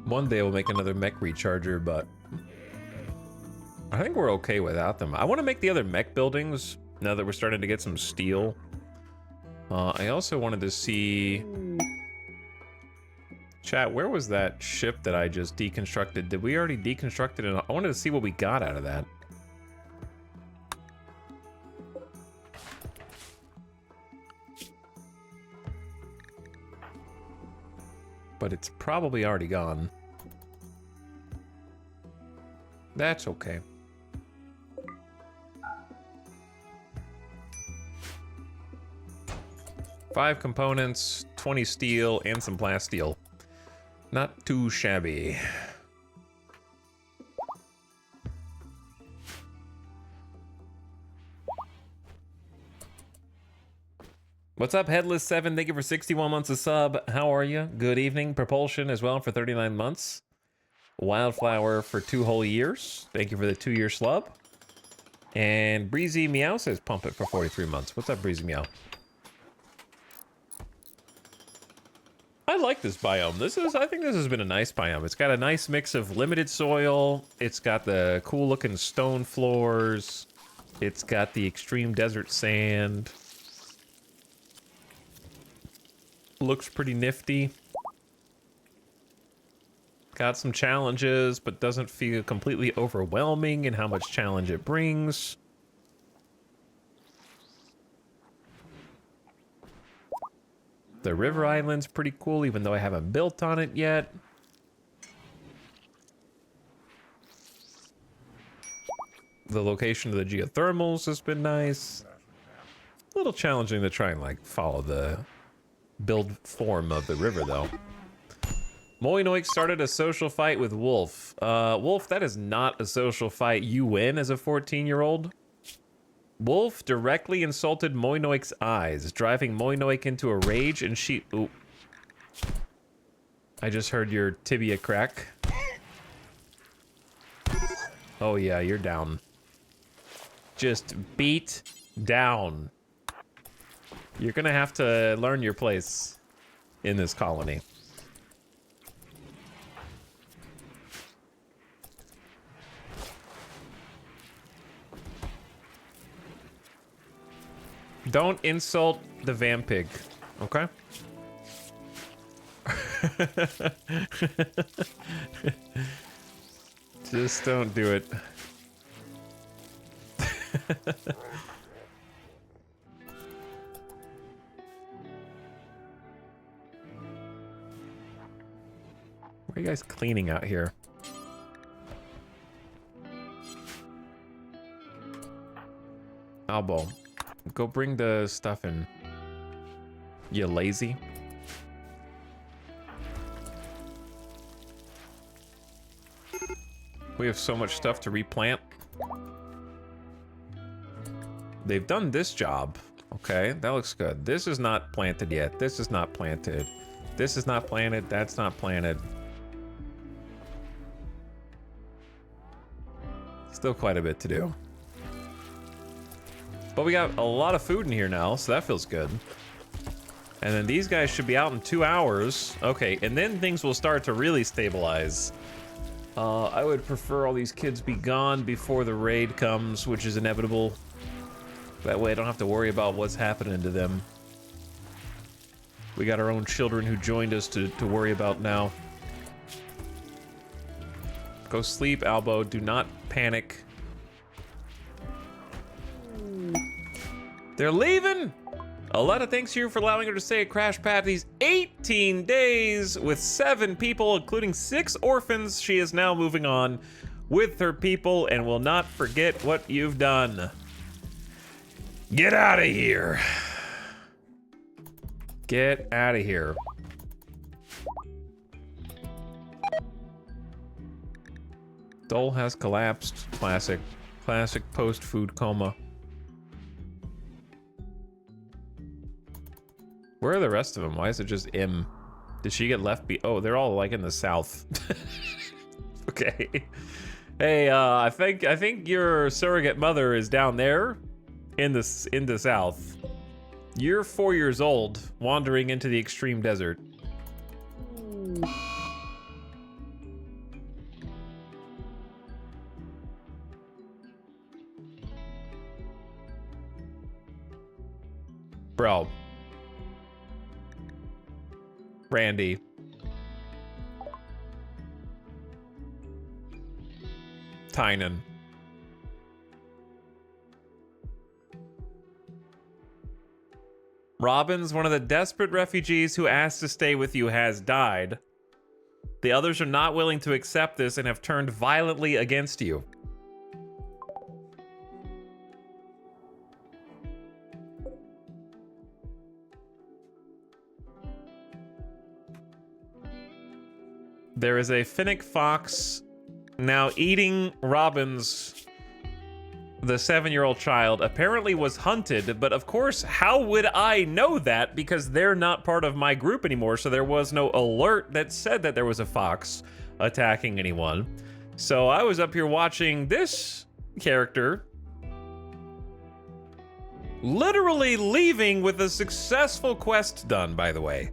One day we'll make another mech recharger, but I think we're okay without them. I want to make the other mech buildings now that we're starting to get some steel. I also wanted to see... Chat, where was that ship that I just deconstructed? Did we already deconstruct it? I wanted to see what we got out of that. But it's probably already gone. That's okay. Five components, 20 steel, and some plasteel. Not too shabby. What's up, Headless7? Thank you for 61 months of sub. How are you? Good evening. Propulsion as well for 39 months. Wildflower for 2 whole years. Thank you for the 2-year slub. And Breezy Meow says pump it for 43 months. What's up, Breezy Meow? I like this biome. I think this has been a nice biome. It's got a nice mix of limited soil. It's got the cool looking stone floors. It's got the extreme desert sand. Looks pretty nifty. Got some challenges, but doesn't feel completely overwhelming in how much challenge it brings. The river island's pretty cool, even though I haven't built on it yet. The location of the geothermals has been nice. A little challenging to try and like follow the build form of the river though. Moinoik started a social fight with Wolf. Wolf, that is not a social fight. You win as a 14-year-old. Wolf directly insulted Moinoik's eyes, driving Moinoik into a rage, and she... Ooh. I just heard your tibia crack. Oh yeah, you're down. Just beat down. You're gonna have to learn your place in this colony. Don't insult the vampig, okay? Just don't do it. What are you guys cleaning out here? Albo, go bring the stuff in. You lazy? We have so much stuff to replant. They've done this job. Okay, that looks good. This is not planted yet. This is not planted. This is not planted. That's not planted. Still quite a bit to do. But we got a lot of food in here now, so that feels good. And then these guys should be out in 2 hours. Okay, and then things will start to really stabilize. I would prefer all these kids be gone before the raid comes, which is inevitable. That way I don't have to worry about what's happening to them. We got our own children who joined us to worry about now. Go sleep, Albo. Do not panic. They're leaving! Aletta thanks you for allowing her to stay at Crash Pad these 18 days with 7 people, including 6 orphans. She is now moving on with her people and will not forget what you've done. Get out of here. Get out of here. Dole has collapsed. Classic. Classic post-food coma. Where are the rest of them? Why is it just M? Did she get left oh, they're all like in the south. Okay. Hey, I think your surrogate mother is down there in the south. You're 4 years old, wandering into the extreme desert. Bro. Randy. Tynan. Robin's one of the desperate refugees who asked to stay with you has died. The others are not willing to accept this and have turned violently against you. There is a Finnick fox now eating Robin's, the 7-year-old child. Apparently was hunted, but of course, how would I know that? Because they're not part of my group anymore, so there was no alert that said that there was a fox attacking anyone. So I was up here watching this character literally leaving with a successful quest done, by the way.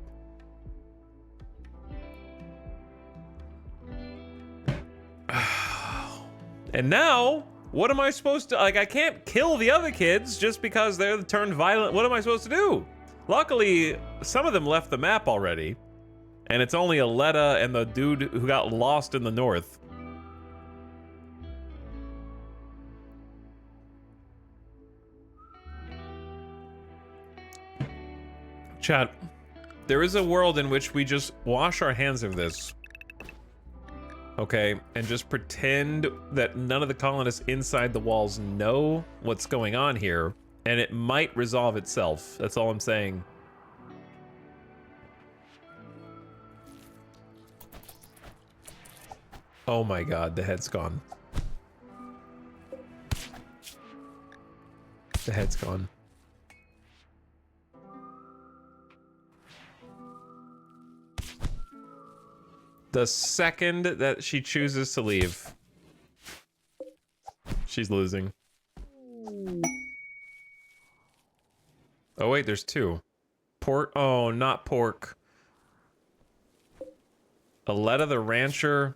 And now, what am I supposed to, like, I can't kill the other kids just because they're turned violent. What am I supposed to do? Luckily, some of them left the map already. And it's only Aletta and the dude who got lost in the north. Chat, there is a world in which we just wash our hands of this. Okay, and just pretend that none of the colonists inside the walls know what's going on here, and it might resolve itself. That's all I'm saying. Oh my god, the head's gone. The head's gone. The second that she chooses to leave, she's losing. Oh wait, there's 2. Pork, oh, not pork. Aletta the rancher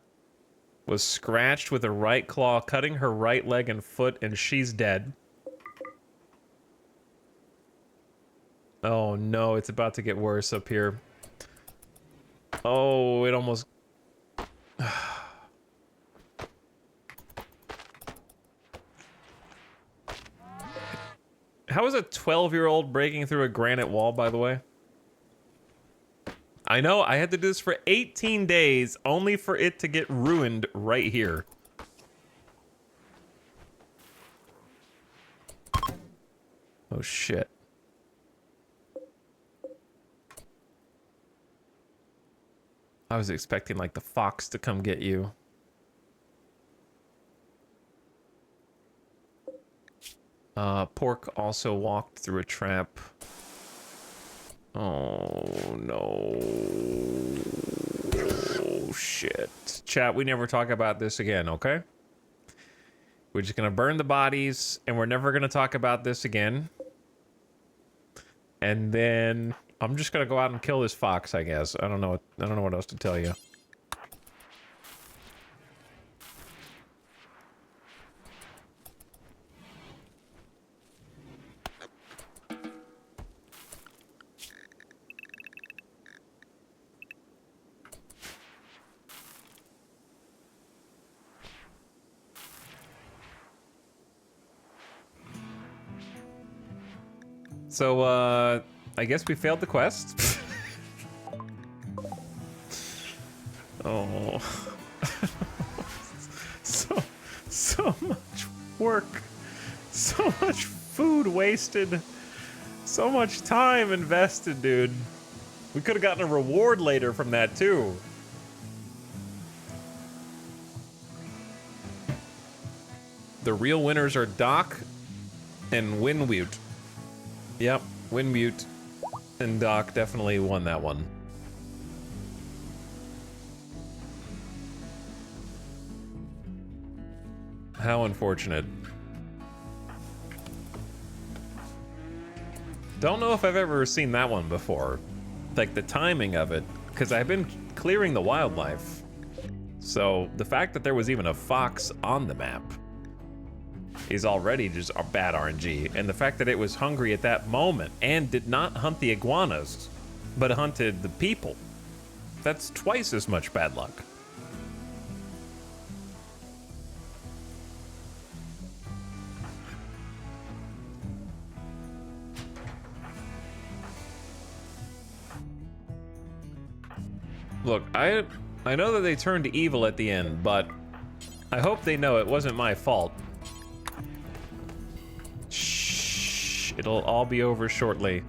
was scratched with a right claw, cutting her right leg and foot, and she's dead. Oh no, it's about to get worse up here. Oh, it almost... How is a 12-year-old breaking through a granite wall, by the way? I know, I had to do this for 18 days, only for it to get ruined right here. Oh, shit. I was expecting, like, the fox to come get you. Pork also walked through a trap. Oh, no. Oh, shit. Chat, we never talk about this again, okay? We're just gonna burn the bodies, and we're never gonna talk about this again. And then I'm just gonna go out and kill this fox, I guess. I don't know what else to tell you. So, I guess we failed the quest. Oh. So much work. So much food wasted. So much time invested, dude. We could have gotten a reward later from that, too. The real winners are Doc and Winmute. Yep, Winmute and Doc definitely won that one. How unfortunate. Don't know if I've ever seen that one before. Like the timing of it, because I've been clearing the wildlife. So the fact that there was even a fox on the map is already just a bad RNG. And the fact that it was hungry at that moment and did not hunt the iguanas, but hunted the people, that's twice as much bad luck. Look, I know that they turned evil at the end, but I hope they know it wasn't my fault. Shh, it'll all be over shortly.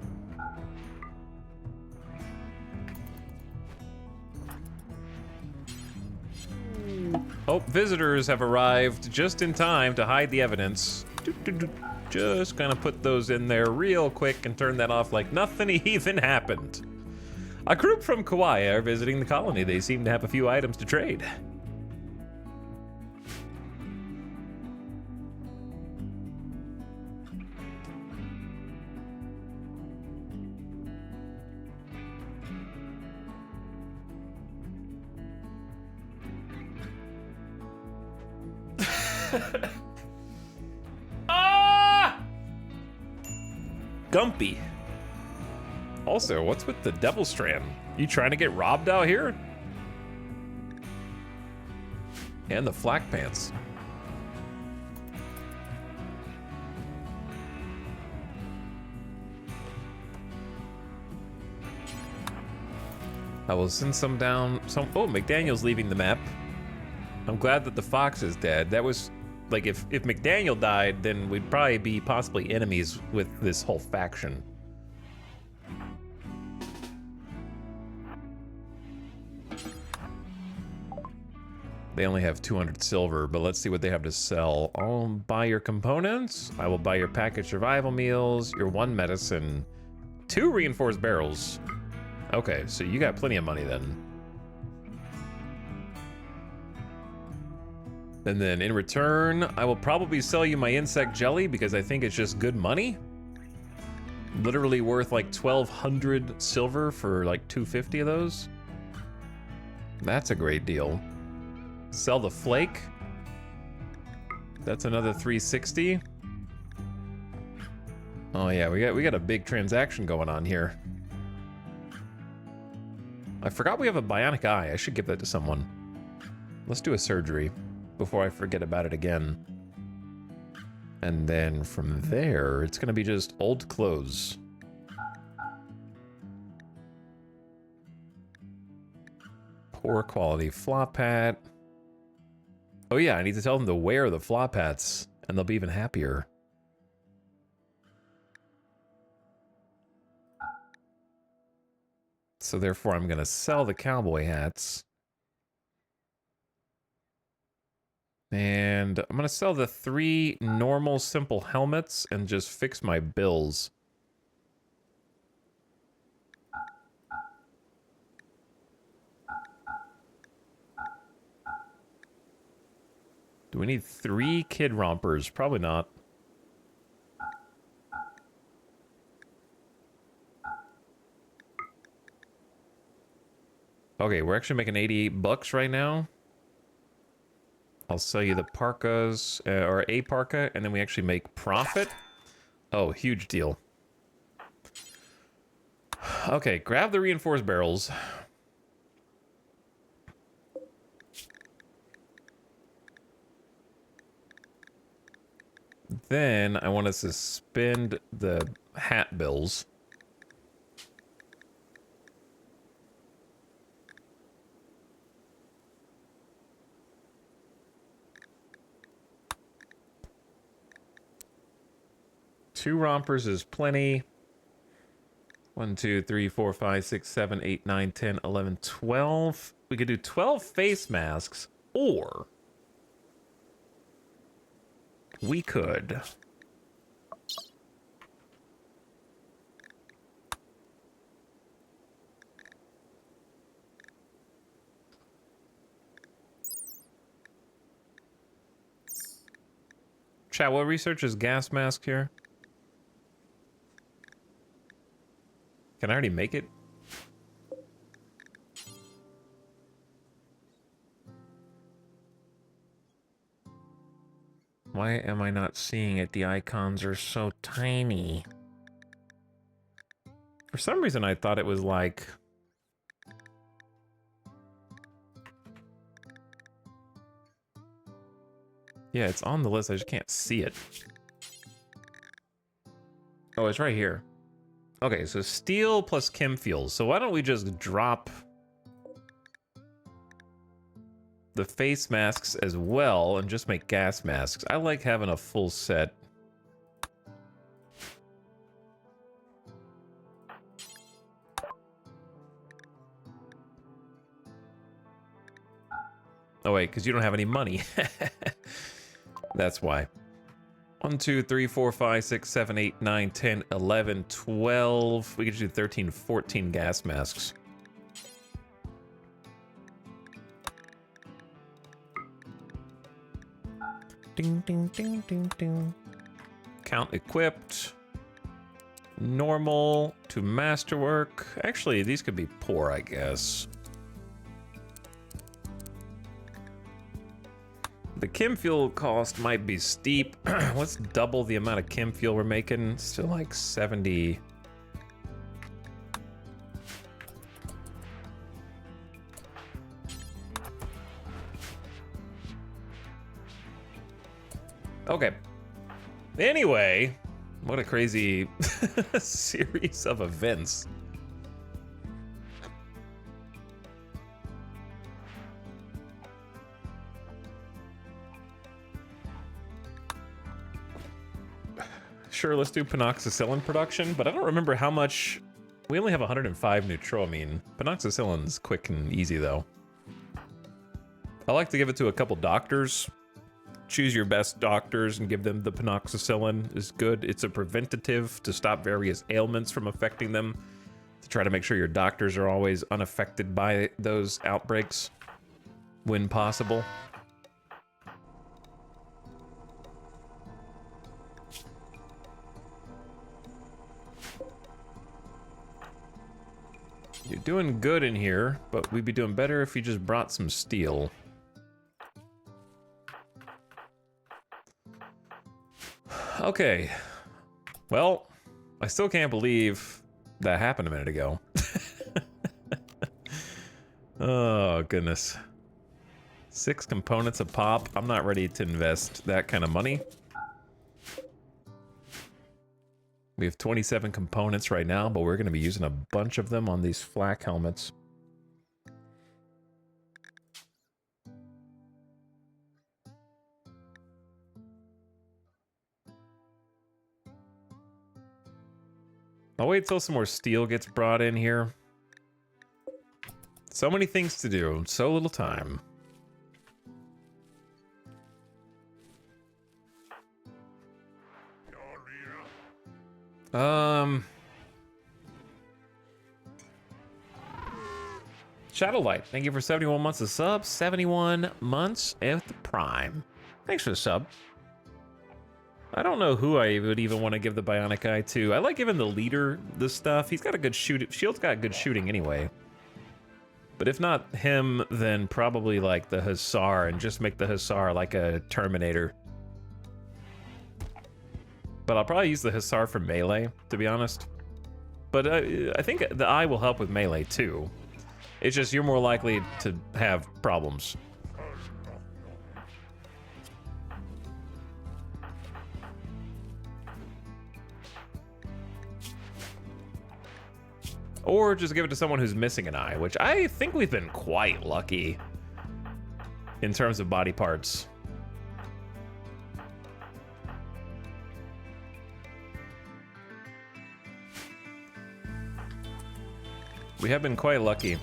Oh, visitors have arrived just in time to hide the evidence. Just gonna put those in there real quick and turn that off like nothing even happened. A group from Kauai are visiting the colony. They seem to have a few items to trade. Ah! Gumpy. Also, what's with the devil strand? You trying to get robbed out here? And the flak pants. I will send some down. Oh, McDaniel's leaving the map. I'm glad that the fox is dead. That was like if McDaniel died, then we'd probably be possibly enemies with this whole faction. They only have 200 silver, but let's see what they have to sell. I'll buy your components. I will buy your packaged survival meals, your 1 medicine, 2 reinforced barrels. Okay, so you got plenty of money then. And then in return, I will probably sell you my insect jelly because I think it's just good money. Literally worth like 1,200 silver for like 250 of those. That's a great deal. Sell the flake. That's another 360. Oh yeah, we got a big transaction going on here. I forgot we have a bionic eye. I should give that to someone. Let's do a surgery before I forget about it again. And then from there, it's gonna be just old clothes. Poor quality flop hat. Oh yeah, I need to tell them to wear the flop hats, and they'll be even happier. So therefore, I'm gonna sell the cowboy hats. And I'm going to sell the 3 normal simple helmets and just fix my bills. Do we need 3 kid rompers? Probably not. Okay, we're actually making 88 bucks right now. I'll sell you the parkas, or a parka, and then we actually make profit. Oh, huge deal. Okay, grab the reinforced barrels. Then I want to suspend the hat bills. Two rompers is plenty. 1, 2, 3, 4, 5, 6, 7, 8, 9, 10, 11, 12. We could do 12 face masks, or we could chat, what research is gas mask here? Can I already make it? Why am I not seeing it? The icons are so tiny. For some reason, I thought it was like... Yeah, it's on the list. I just can't see it. Oh, it's right here. Okay, so steel plus chem fuels. So why don't we just drop the face masks as well and just make gas masks? I like having a full set. Oh wait, because you don't have any money. That's why. 1, 2, 3, 4, 5, 6, 7, 8, 9, 10, 11, 12. We could do 13, 14 gas masks. Ding, ding, ding, ding, ding. Count equipped. Normal to masterwork. Actually, these could be poor, I guess. The chem fuel cost might be steep. Let's double the amount of chem fuel we're making. Still like 70. Okay. Anyway, what a crazy series of events. Sure, let's do penoxycyllin production, but I don't remember how much. We only have 105 neutroamine. Penoxycillin's quick and easy, though. I like to give it to a couple doctors. Choose your best doctors and give them the penoxycyllin. Is good. It's a preventative to stop various ailments from affecting them. To try to make sure your doctors are always unaffected by those outbreaks when possible. You're doing good in here, but we'd be doing better if you just brought some steel. Okay. Well, I still can't believe that happened a minute ago. Oh, goodness. 6 components a pop. I'm not ready to invest that kind of money. We have 27 components right now, but we're going to be using a bunch of them on these flak helmets. I'll wait till some more steel gets brought in here. So many things to do, so little time. Shadowlight, thank you for 71 months of sub. 71 months at the prime. Thanks for the sub. I don't know who I would even want to give the bionic eye to. I like giving the leader this stuff. He's got a good shoot. Shield's got good shooting anyway. But if not him, then probably like the Hussar, and just make the Hussar like a Terminator. But I'll probably use the Hussar for melee, to be honest. But I think the eye will help with melee too. It's just you're more likely to have problems. Or just give it to someone who's missing an eye, which I think we've been quite lucky in terms of body parts. We have been quite lucky.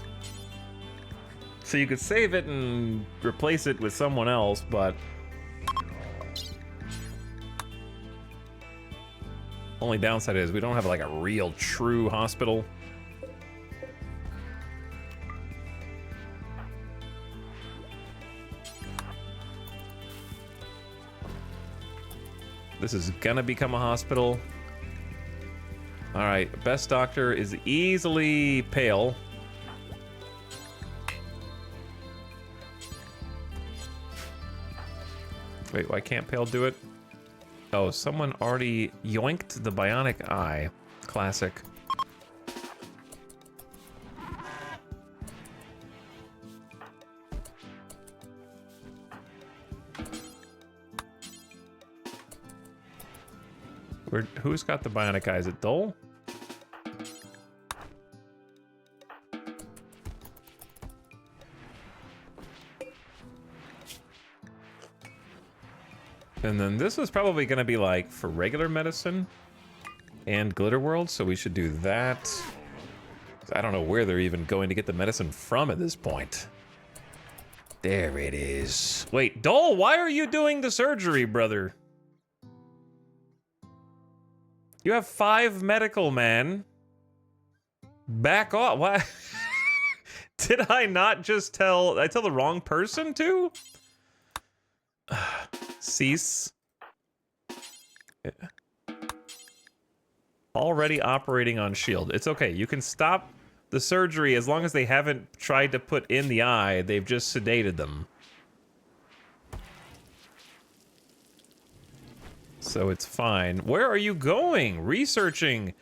So you could save it and replace it with someone else, but only downside is we don't have like a real true hospital. This is gonna become a hospital. All right, best doctor is easily Pale. Wait, why can't Pale do it? Oh, someone already yoinked the bionic eye. Classic. Who's got the bionic eye? Is it Dole? And then this was probably going to be like for regular medicine and Glitter World, so we should do that. I don't know where they're even going to get the medicine from at this point. There it is. Wait, Dole, why are you doing the surgery, brother? You have 5 medical, man. Back off. Why? Did I not just tell... I tell the wrong person too? Cease. Already operating on shield. It's okay. You can stop the surgery as long as they haven't tried to put in the eye. They've just sedated them. So it's fine. Where are you going? Researching.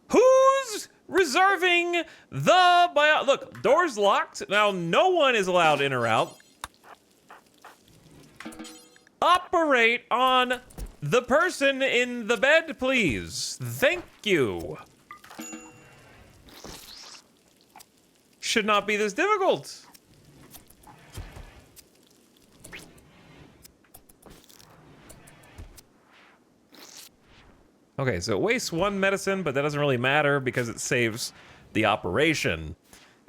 Who's reserving the bio... Look, door's locked. Now, no one is allowed in or out. Operate on the person in the bed, please. Thank you. Should not be this difficult. Okay, so it wastes 1 medicine, but that doesn't really matter because it saves the operation.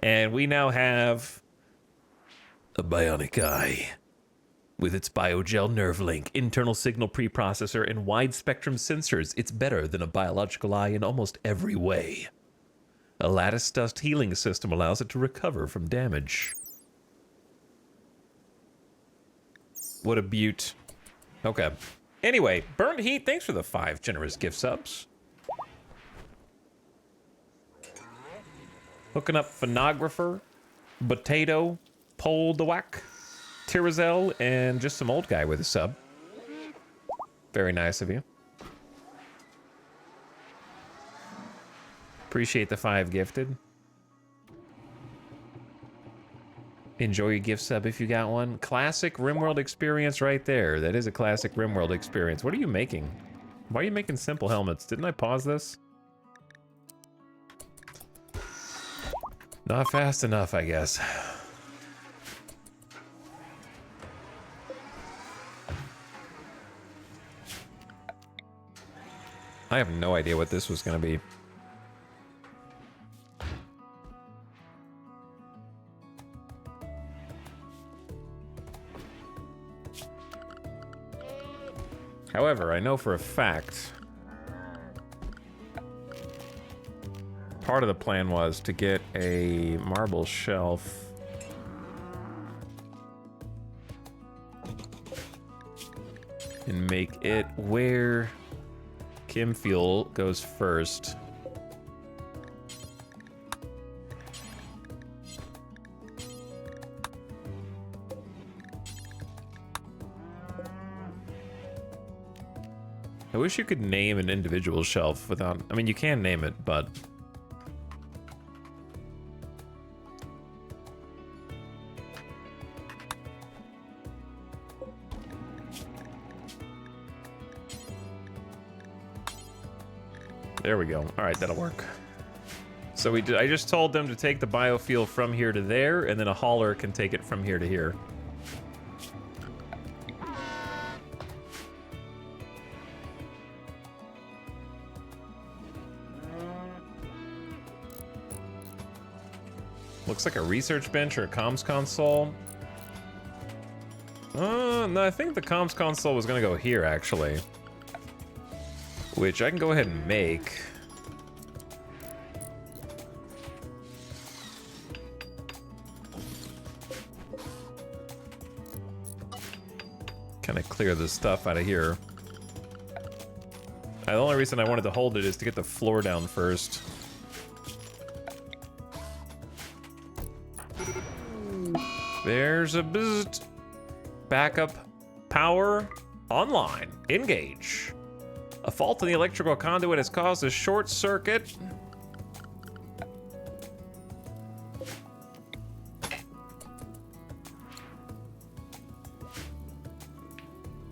And we now have a bionic eye. With its biogel nerve link, internal signal preprocessor, and wide-spectrum sensors, it's better than a biological eye in almost every way. A lattice dust healing system allows it to recover from damage. What a beaut. Okay. Anyway, Burnt Heat, thanks for the 5 generous gift subs. Hooking up Phonographer, Potato, Pole the Whack, Tirazel, and just some old guy with a sub. Very nice of you. Appreciate the 5 gifted. Enjoy your gift sub if you got one. Classic RimWorld experience right there. That is a classic RimWorld experience. What are you making? Why are you making simple helmets? Didn't I pause this? Not fast enough, I guess. I have no idea what this was going to be. However, I know for a fact Part of the plan was to get a marble shelf. And make it where Kim Fuel goes first. I wish you could name an individual shelf without... I mean, you can name it, but... There we go. All right, that'll work. So I just told them to take the biofuel from here to there, and then a hauler can take it from here to here. Looks like a research bench or a comms console. No, I think the comms console was gonna go here, actually. Which I can go ahead and make. Kind of clear the stuff out of here. The only reason I wanted to hold it is to get the floor down first. There's a bzzzt. Backup power online. Engage. A fault in the electrical conduit has caused a short circuit.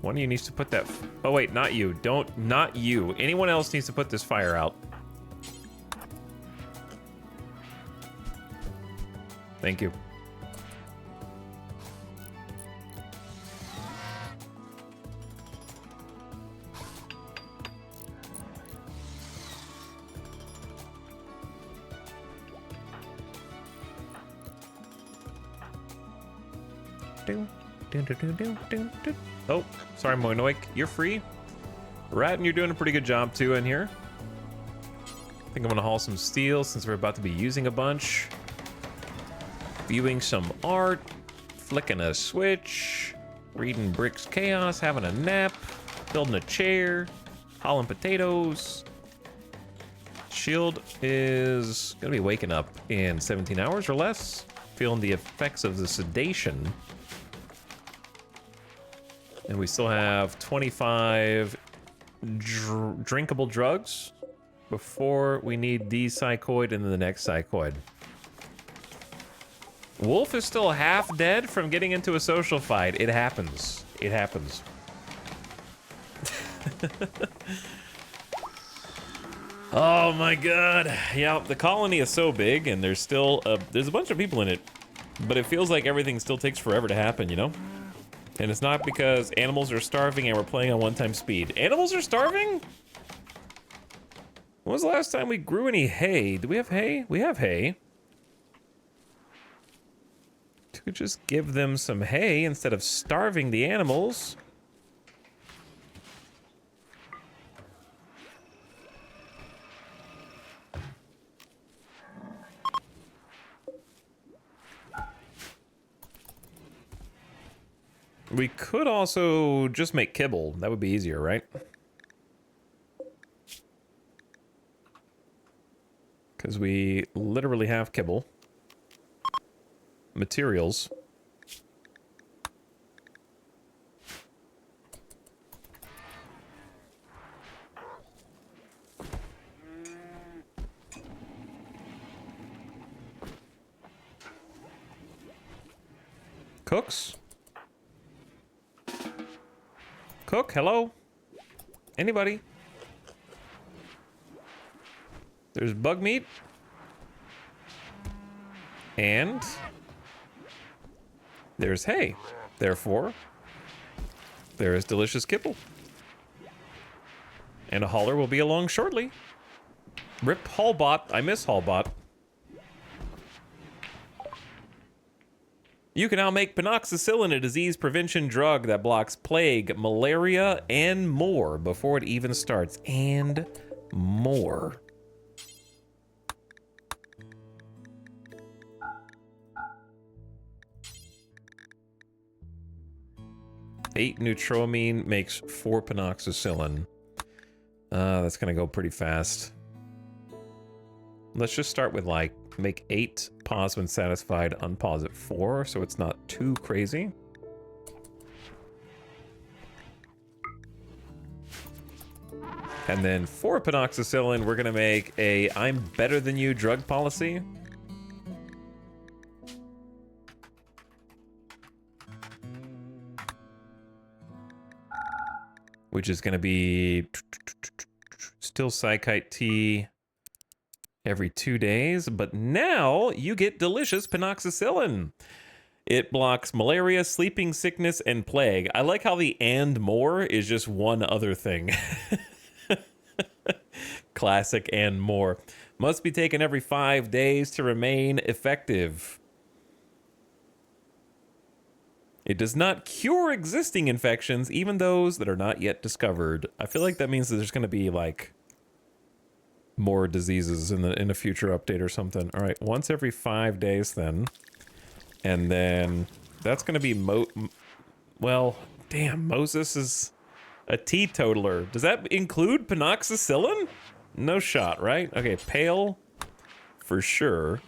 One of you needs to put that... Oh wait, not you. Not you. Anyone else needs to put this fire out. Thank you. Oh, sorry, Moinoik. You're free. Rat, and you're doing a pretty good job too in here. I think I'm gonna haul some steel since we're about to be using a bunch. Viewing some art, flicking a switch, reading Brick's Chaos, having a nap, building a chair, hauling potatoes. Shield is gonna be waking up in 17 hours or less, feeling the effects of the sedation. And we still have 25 drinkable drugs before we need the psychoid and then the next psychoid. Wolf is still half dead from getting into a social fight. It happens. It happens. Oh my god. Yeah, the colony is so big and there's still there's a bunch of people in it, but it feels like everything still takes forever to happen, you know? And it's not because animals are starving and we're playing on one-time speed. Animals are starving? When was the last time we grew any hay? Do we have hay? We have hay. We could just give them some hay instead of starving the animals. We could also just make kibble. That would be easier, right? Because we literally have kibble. Materials. Cooks? Cook, hello? Anybody? There's bug meat. And there's hay. Therefore, there is delicious kibble. And a hauler will be along shortly. Rip Hallbot. I miss Hallbot. You can now make penoxycillin, a disease prevention drug that blocks plague, malaria, and more before it even starts. And more. 8 neutroamine makes 4 penoxycyllin. That's gonna go pretty fast. Let's just start with like, make 8, pause when satisfied, unpause at 4, so it's not too crazy. And then for penoxycyllin, we're gonna make a I'm better than you drug policy. Which is gonna be still Psychite tea every 2 days, but now you get delicious penoxycyllin. It blocks malaria, sleeping sickness, and plague. I like how the and more is just one other thing. Classic and more. Must be taken every 5 days to remain effective. It does not cure existing infections, even those that are not yet discovered. I feel like that means that there's going to be like more diseases in a future update or something. All right, once every 5 days then. And then that's going to be well, damn, Moses is a teetotaler. Does that include penoxycyllin? No shot, right? Okay, pale for sure.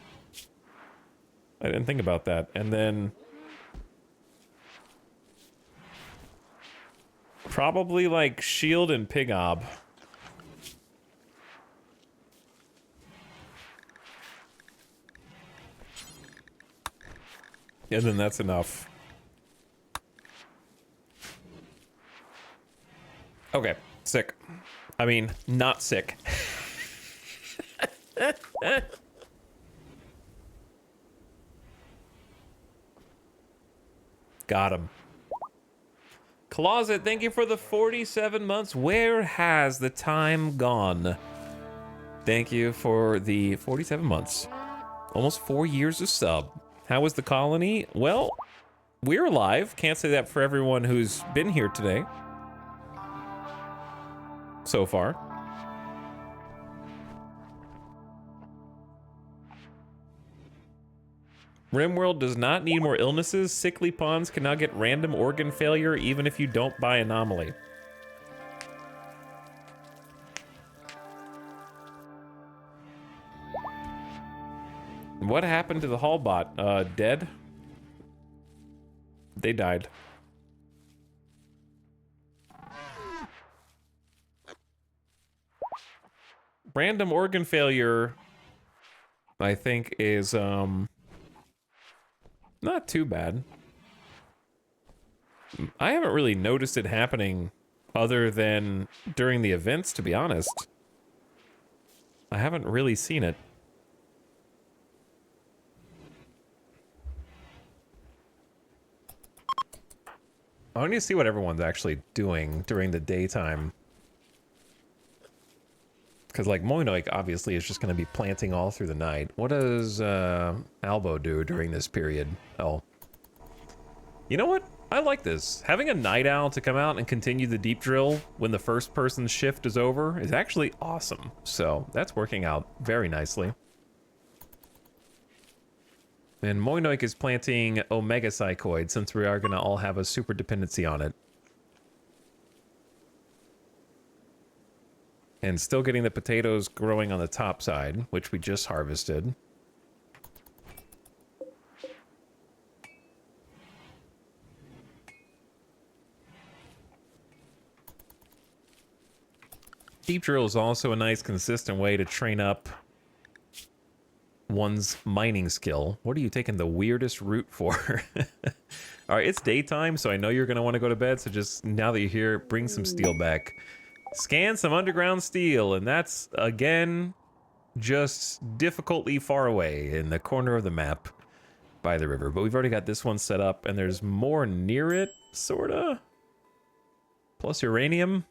I didn't think about that. And then probably like shield and pig ob. And then that's enough. Okay, sick. I mean, not sick. Got him. Closet, thank you for the 47 months. Where has the time gone? Thank you for the 47 months. Almost 4 years of sub. How was the colony? Well, we're alive. Can't say that for everyone who's been here today. So far. RimWorld does not need more illnesses. Sickly pawns can now get random organ failure even if you don't buy Anomaly. What happened to the Hallbot? Dead? They died. Random organ failure, I think, is, not too bad. I haven't really noticed it happening other than during the events, to be honest. I haven't really seen it. I need to see what everyone's actually doing during the daytime. Because, like, Moinoik obviously is just going to be planting all through the night. What does Albo do during this period? Oh. You know what? I like this. Having a night owl to come out and continue the deep drill when the first person's shift is over is actually awesome. So, that's working out very nicely. And Moinoik is planting Omega Psychoid since we are going to all have a super dependency on it. And still getting the potatoes growing on the top side, which we just harvested. Deep drill is also a nice consistent way to train up one's mining skill. What are you taking the weirdest route for? All right, it's daytime, so I know you're going to want to go to bed, so just now that you're here, bring some steel back. Scan some underground steel, and that's, again, just difficultly far away in the corner of the map by the river. But we've already got this one set up, and there's more near it, sorta. Plus uranium.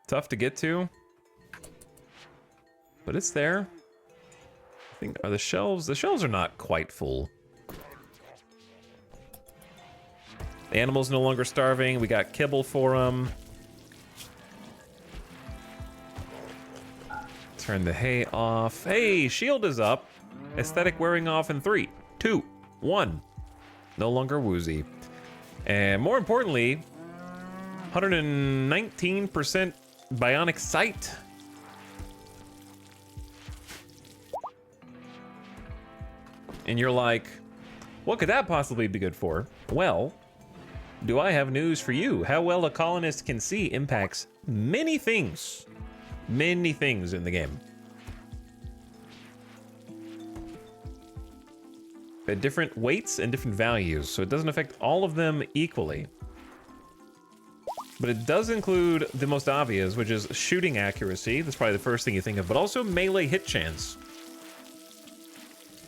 Tough to get to. But it's there. I think, are the shelves are not quite full. The animal's no longer starving. We got kibble for them. Turn the hay off. Hey, shield is up. Aesthetic wearing off in 3, 2, 1. No longer woozy. And more importantly, 119% bionic sight. And you're like, what could that possibly be good for? Well, do I have news for you? How well a colonist can see impacts many things in the game. At different weights and different values, so it doesn't affect all of them equally. But it does include the most obvious, which is shooting accuracy. That's probably the first thing you think of, but also melee hit chance.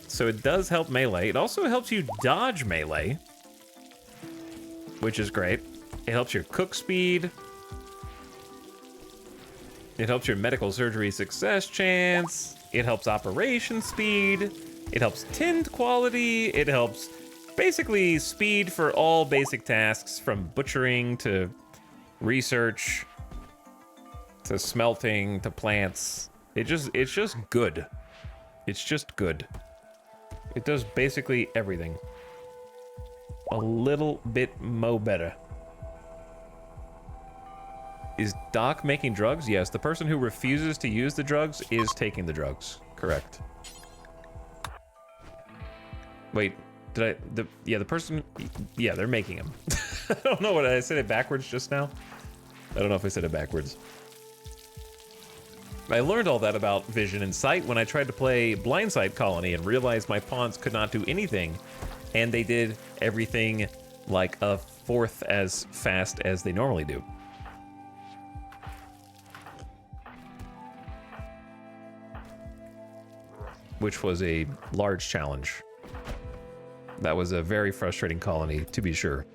So it does help melee. It also helps you dodge melee, which is great. It helps your cook speed. It helps your medical surgery success chance. It helps operation speed. It helps tint quality. It helps basically speed for all basic tasks, from butchering to research to smelting to plants. It's just good. It's just good. It does basically everything. A little bit mo better. Is Doc making drugs? Yes, the person who refuses to use the drugs is taking the drugs. Correct. Wait, did I... the person... Yeah, they're making them. I don't know what I said it backwards just now. I don't know if I said it backwards. I learned all that about vision and sight when I tried to play Blindside Colony and realized my pawns could not do anything, and they did everything like a fourth as fast as they normally do. Which was a large challenge. That was a very frustrating colony, to be sure.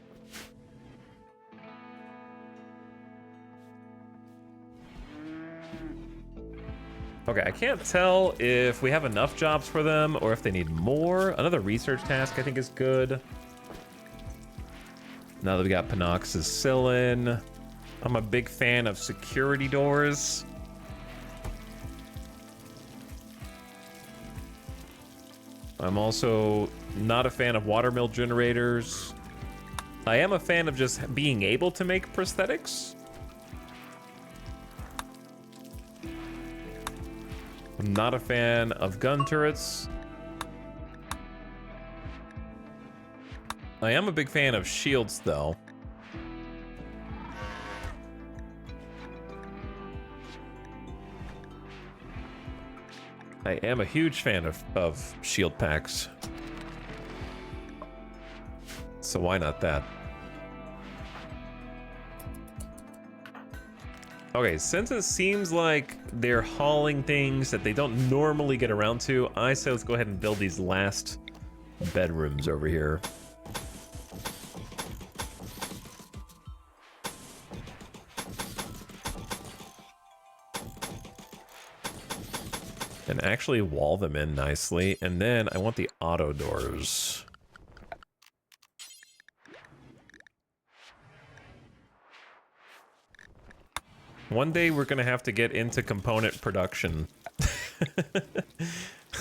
Okay, I can't tell if we have enough jobs for them or if they need more. Another research task I think is good. Now that we got Penoxycillin. I'm a big fan of security doors. I'm also not a fan of watermill generators. I am a fan of just being able to make prosthetics. I'm not a fan of gun turrets. I am a big fan of shields, though. I am a huge fan of shield packs. So why not that? Okay, since it seems like they're hauling things that they don't normally get around to, I say let's go ahead and build these last bedrooms over here. And actually wall them in nicely. And then I want the auto doors. One day we're gonna have to get into component production.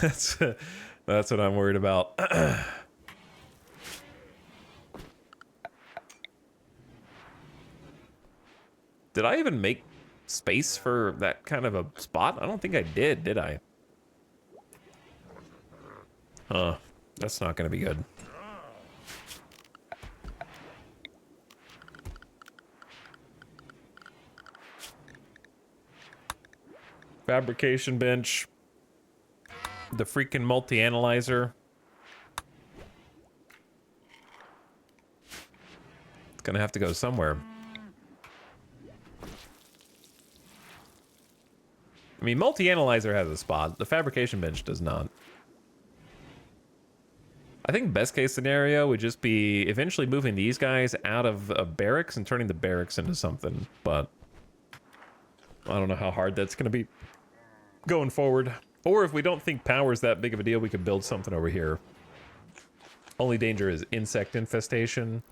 That's what I'm worried about. Did I even make space for that kind of a spot? I don't think I did I? That's not gonna be good. Fabrication bench. The freaking multi-analyzer. It's gonna have to go somewhere. I mean, multi-analyzer has a spot. The fabrication bench does not. I think best case scenario would just be eventually moving these guys out of a barracks and turning the barracks into something, but I don't know how hard that's gonna be going forward. Or if we don't think power's that big of a deal, we could build something over here. Only danger is insect infestation.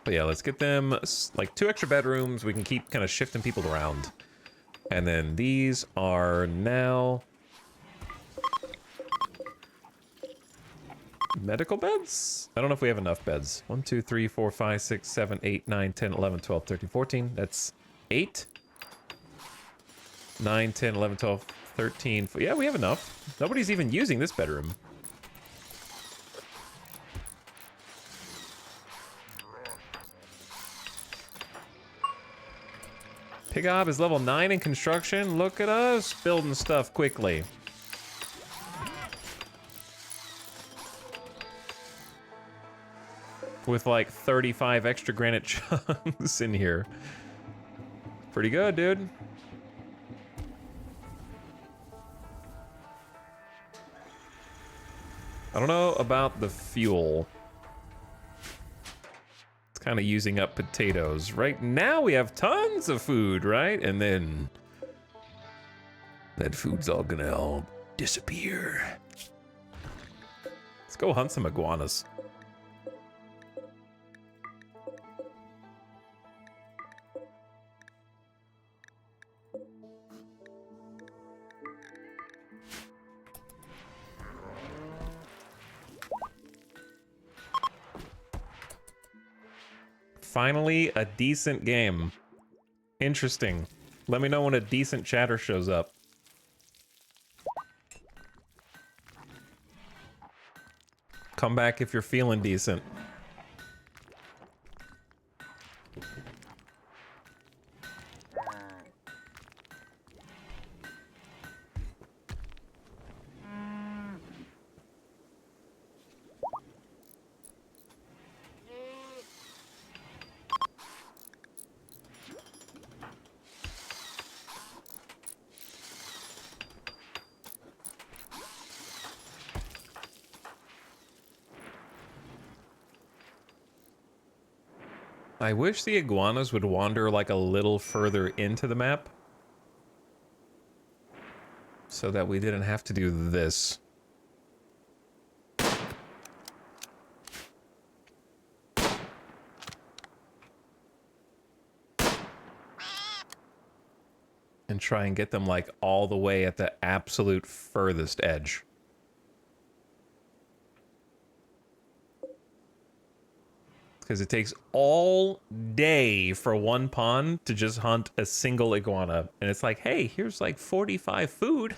But yeah, let's get them like 2 extra bedrooms. We can keep kind of shifting people around. And then these are now Medical beds? I don't know if we have enough beds. 1, 2, 3, 4, 5, 6, 7, 8, 9, 10, 11, 12, 13, 14. That's 8. 9, 10, 11, 12, 13. Yeah, we have enough. Nobody's even using this bedroom. Pigob is level 9 in construction. Look at us building stuff quickly. With like 35 extra granite chunks in here. Pretty good, dude. I don't know about the fuel. It's kind of using up potatoes. Right now we have tons of food, right? And then that food's all gonna all disappear. Let's go hunt some iguanas. Finally, a decent game. Interesting. Let me know when a decent chatter shows up. Come back if you're feeling decent. I wish the iguanas would wander like a little further into the map so that we didn't have to do this. And try and get them like all the way at the absolute furthest edge. Because it takes all day for one pond to just hunt a single iguana. And it's like, hey, here's like 45 food.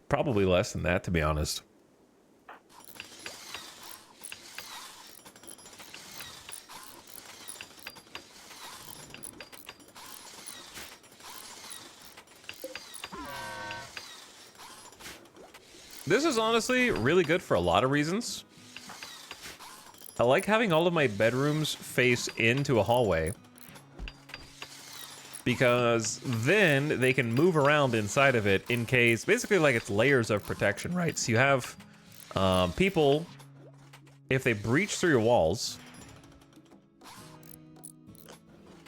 Probably less than that, to be honest. This is honestly really good for a lot of reasons. I like having all of my bedrooms face into a hallway, because then they can move around inside of it in case, basically like it's layers of protection, right? So you have people, if they breach through your walls,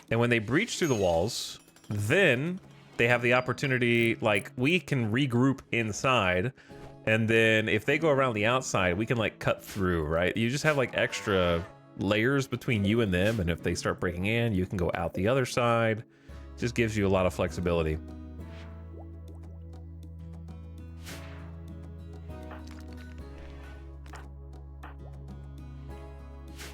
and when they breach through the walls, then they have the opportunity, like we can regroup inside. And then if they go around the outside, we can like cut through, right? You just have like extra layers between you and them. And if they start breaking in, you can go out the other side. Just gives you a lot of flexibility.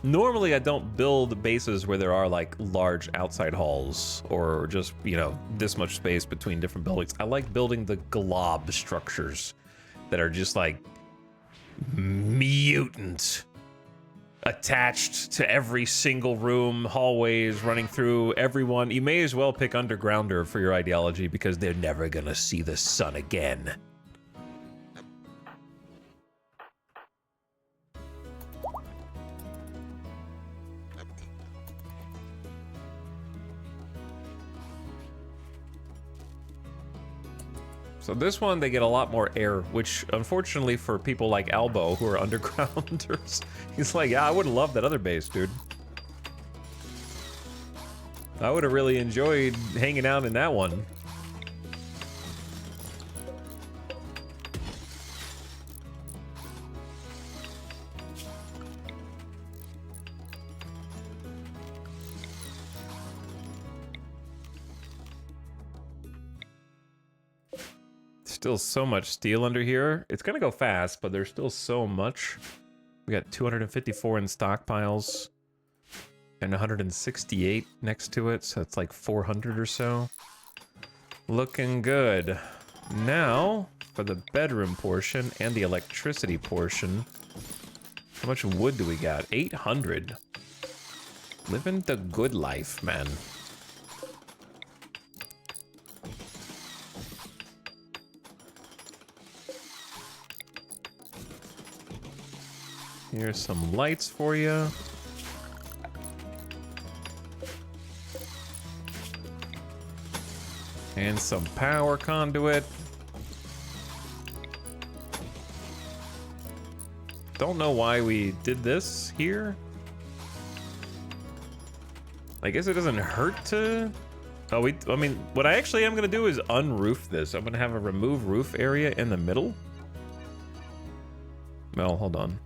Normally, I don't build bases where there are like large outside halls or just, you know, this much space between different buildings. I like building the glob structures that are just like mutant attached to every single room, hallways running through everyone. You may as well pick Undergrounder for your ideology because they're never gonna see the sun again. So this one, they get a lot more air, which unfortunately for people like Albo who are undergrounders, he's like, yeah, I would have loved that other base, dude. I would have really enjoyed hanging out in that one. Still so much steel under here. It's gonna go fast, but there's still so much. We got 254 in stockpiles and 168 next to it, so it's like 400 or so. Looking good. Now, for the bedroom portion and the electricity portion, how much wood do we got? 800. Living the good life, man. Here's some lights for you. And some power conduit. Don't know why we did this here. I guess it doesn't hurt to... Oh, I mean, what I actually am gonna do is unroof this. I'm gonna have a remove roof area in the middle. Well, hold on.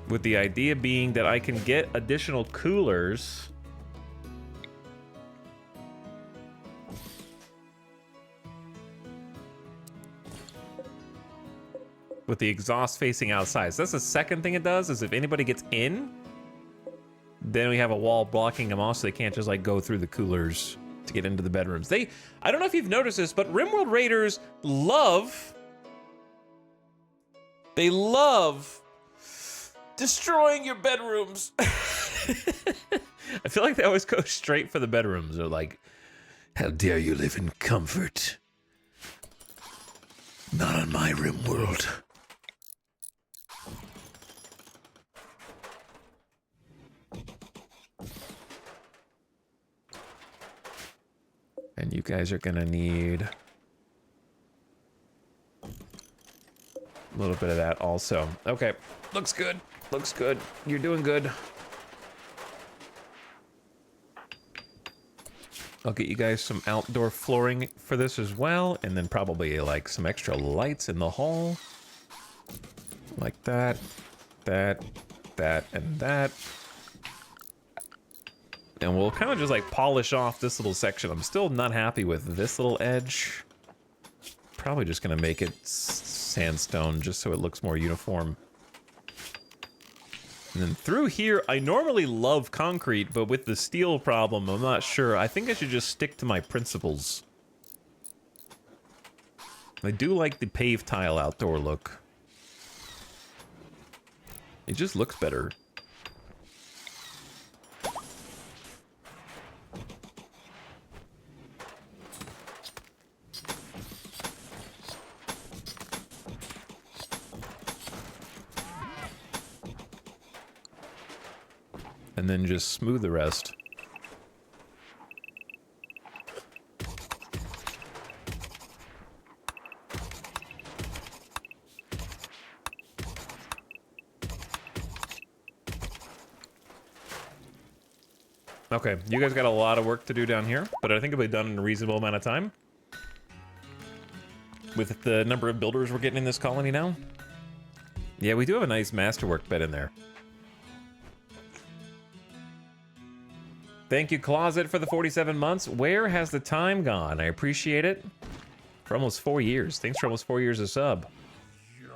With the idea being that I can get additional coolers. With the exhaust facing outside. So that's the second thing it does, is if anybody gets in, then we have a wall blocking them off so they can't just like go through the coolers to get into the bedrooms. I don't know if you've noticed this, but RimWorld Raiders love destroying your bedrooms. I feel like they always go straight for the bedrooms. They're like, how dare you live in comfort? Not on my RimWorld. And you guys are gonna need a little bit of that also. Okay, looks good. Looks good. You're doing good. I'll get you guys some outdoor flooring for this as well, and then probably like some extra lights in the hall. Like that, that, and that. And we'll kind of just like polish off this little section. I'm still not happy with this little edge. Probably just gonna make it sandstone just so it looks more uniform. And then through here, I normally love concrete, but with the steel problem, I'm not sure. I think I should just stick to my principles. I do like the paved tile outdoor look. It just looks better. And then just smooth the rest. Okay, you guys got a lot of work to do down here, but I think it'll be done in a reasonable amount of time. With the number of builders we're getting in this colony now. Yeah, we do have a nice masterwork bed in there. Thank you, Closet, for the 47 months. Where has the time gone? I appreciate it. For almost 4 years. Thanks for almost 4 years of sub.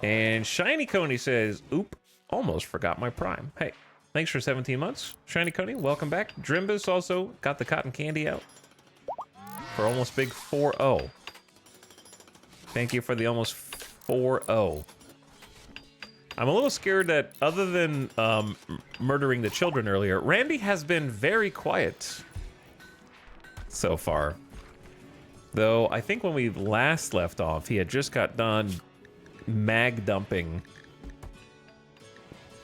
And Shiny Coney says, oop, almost forgot my prime. Hey, thanks for 17 months. Shiny Coney, welcome back. Drimbus also got the cotton candy out for almost big 4-0. Thank you for the almost 4-0. I'm a little scared that other than murdering the children earlier, Randy has been very quiet so far. Though I think when we last left off, he had just got done mag dumping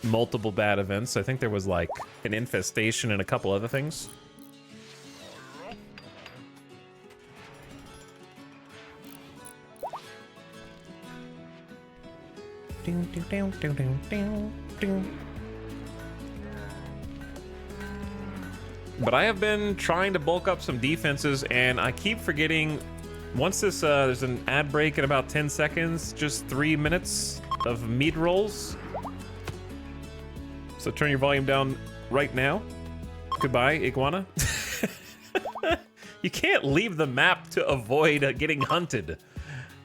multiple bad events. I think there was like an infestation and a couple other things. But I have been trying to bulk up some defenses, and I keep forgetting. Once this, there's an ad break in about 10 seconds, just 3 minutes of meat rolls. So turn your volume down right now. Goodbye, iguana. You can't leave the map to avoid getting hunted.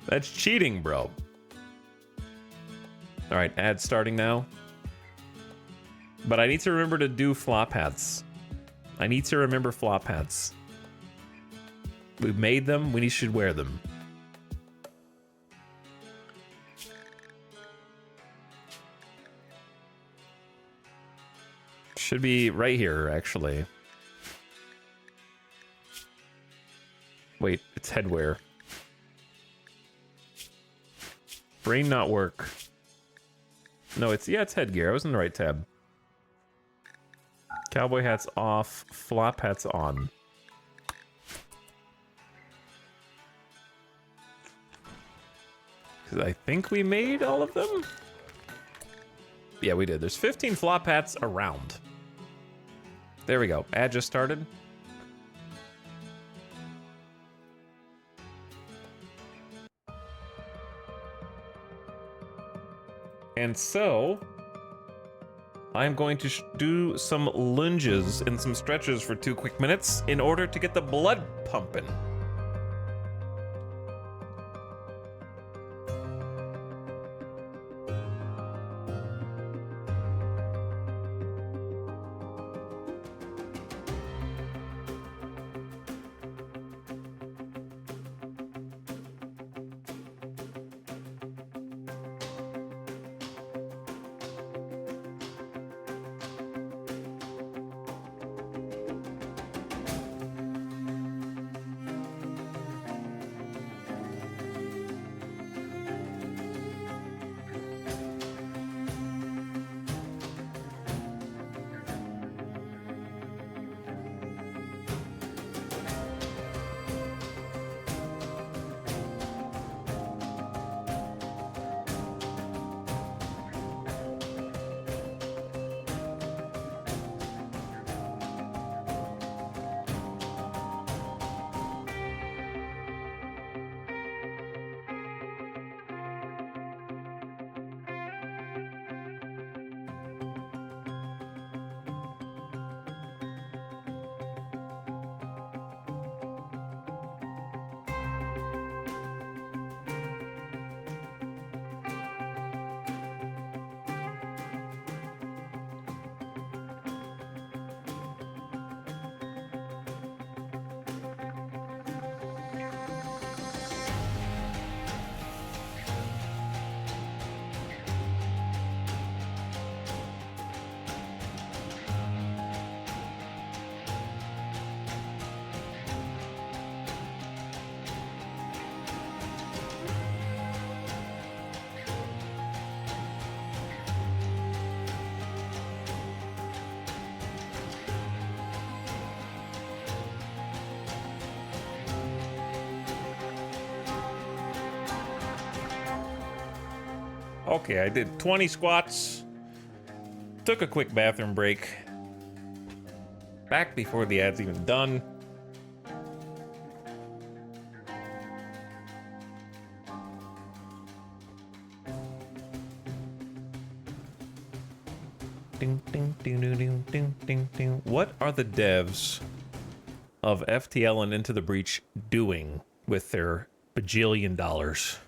That's cheating, bro. All right, ad starting now. But I need to remember to do flop hats. I need to remember flop hats. We've made them, we should wear them. Should be right here, actually. Wait, it's headwear. Brain not work. No, it's headgear. I was in the right tab. Cowboy hats off, flop hats on. Because I think we made all of them? Yeah, we did. There's 15 flop hats around. There we go. Ad just started. And so, I'm going to do some lunges and some stretches for 2 quick minutes in order to get the blood pumping. Okay, I did 20 squats. Took a quick bathroom break. Back before the ad's even done. Ding, ding, ding, ding, ding, ding, ding, ding. What are the devs of FTL and Into the Breach doing with their bajillion dollars?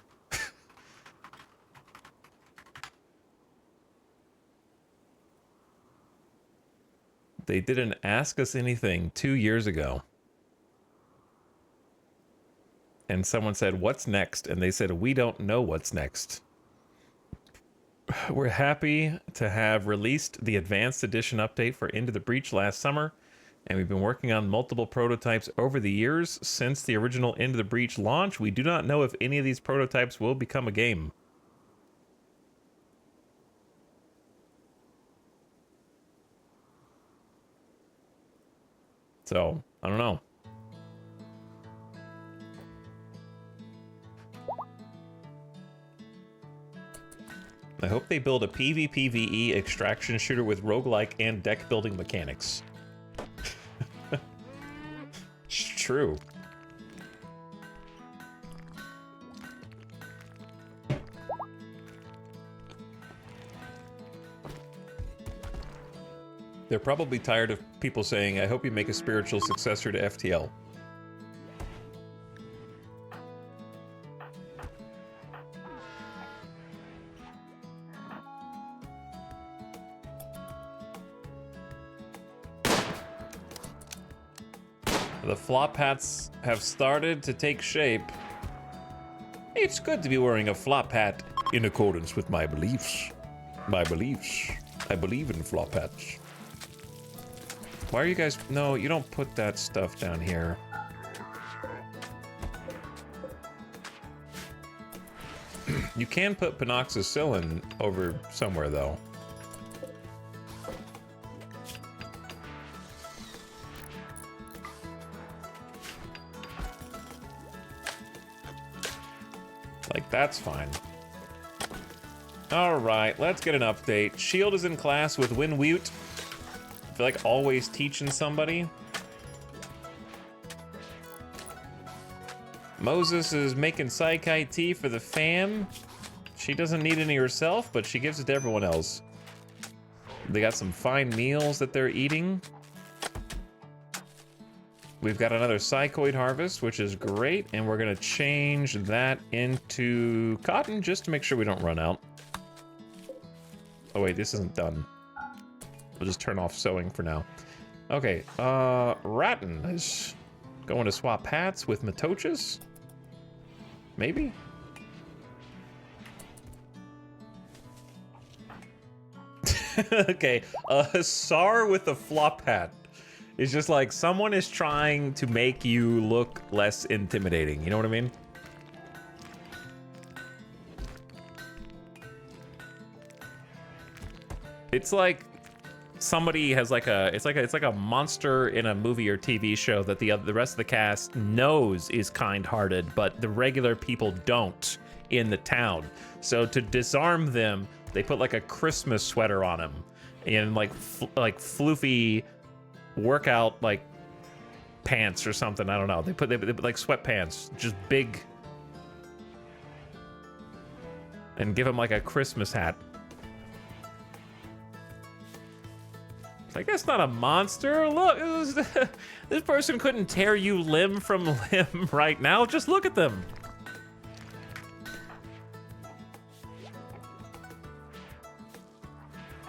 They didn't ask us anything 2 years ago. And someone said, "What's next?" And they said, "We don't know what's next." We're happy to have released the Advanced Edition update for Into the Breach last summer, and we've been working on multiple prototypes over the years since the original Into the Breach launch. We do not know if any of these prototypes will become a game. So, I don't know. I hope they build a PvPvE extraction shooter with roguelike and deck building mechanics. It's true. They're probably tired of people saying, I hope you make a spiritual successor to FTL. The flop hats have started to take shape. It's good to be wearing a flop hat in accordance with my beliefs. My beliefs. I believe in flop hats. Why are you guys... No, you don't put that stuff down here. You can put penoxycyllin over somewhere, though. Like, that's fine. Alright, let's get an update. Shield is in class with Winwoot. I feel like always teaching somebody. Moses is making Psychi tea for the fam. She doesn't need any herself, but she gives it to everyone else. They got some fine meals that they're eating. We've got another psychoid harvest, which is great, and we're gonna change that into cotton just to make sure we don't run out. Oh wait, this isn't done. We'll just turn off sewing for now. Okay, Ratton is going to swap hats with Matochas? Maybe? Okay, a hussar with a flop hat. It's just like someone is trying to make you look less intimidating. You know what I mean? It's like somebody has like a it's like a monster in a movie or TV show that the rest of the cast knows is kind-hearted, but the regular people don't in the town. So to disarm them, they put like a Christmas sweater on them and like floofy workout like pants or something. I don't know. They put like sweatpants, just big, and give him like a Christmas hat. Like, that's not a monster. Look, this person couldn't tear you limb from limb right now. Just look at them.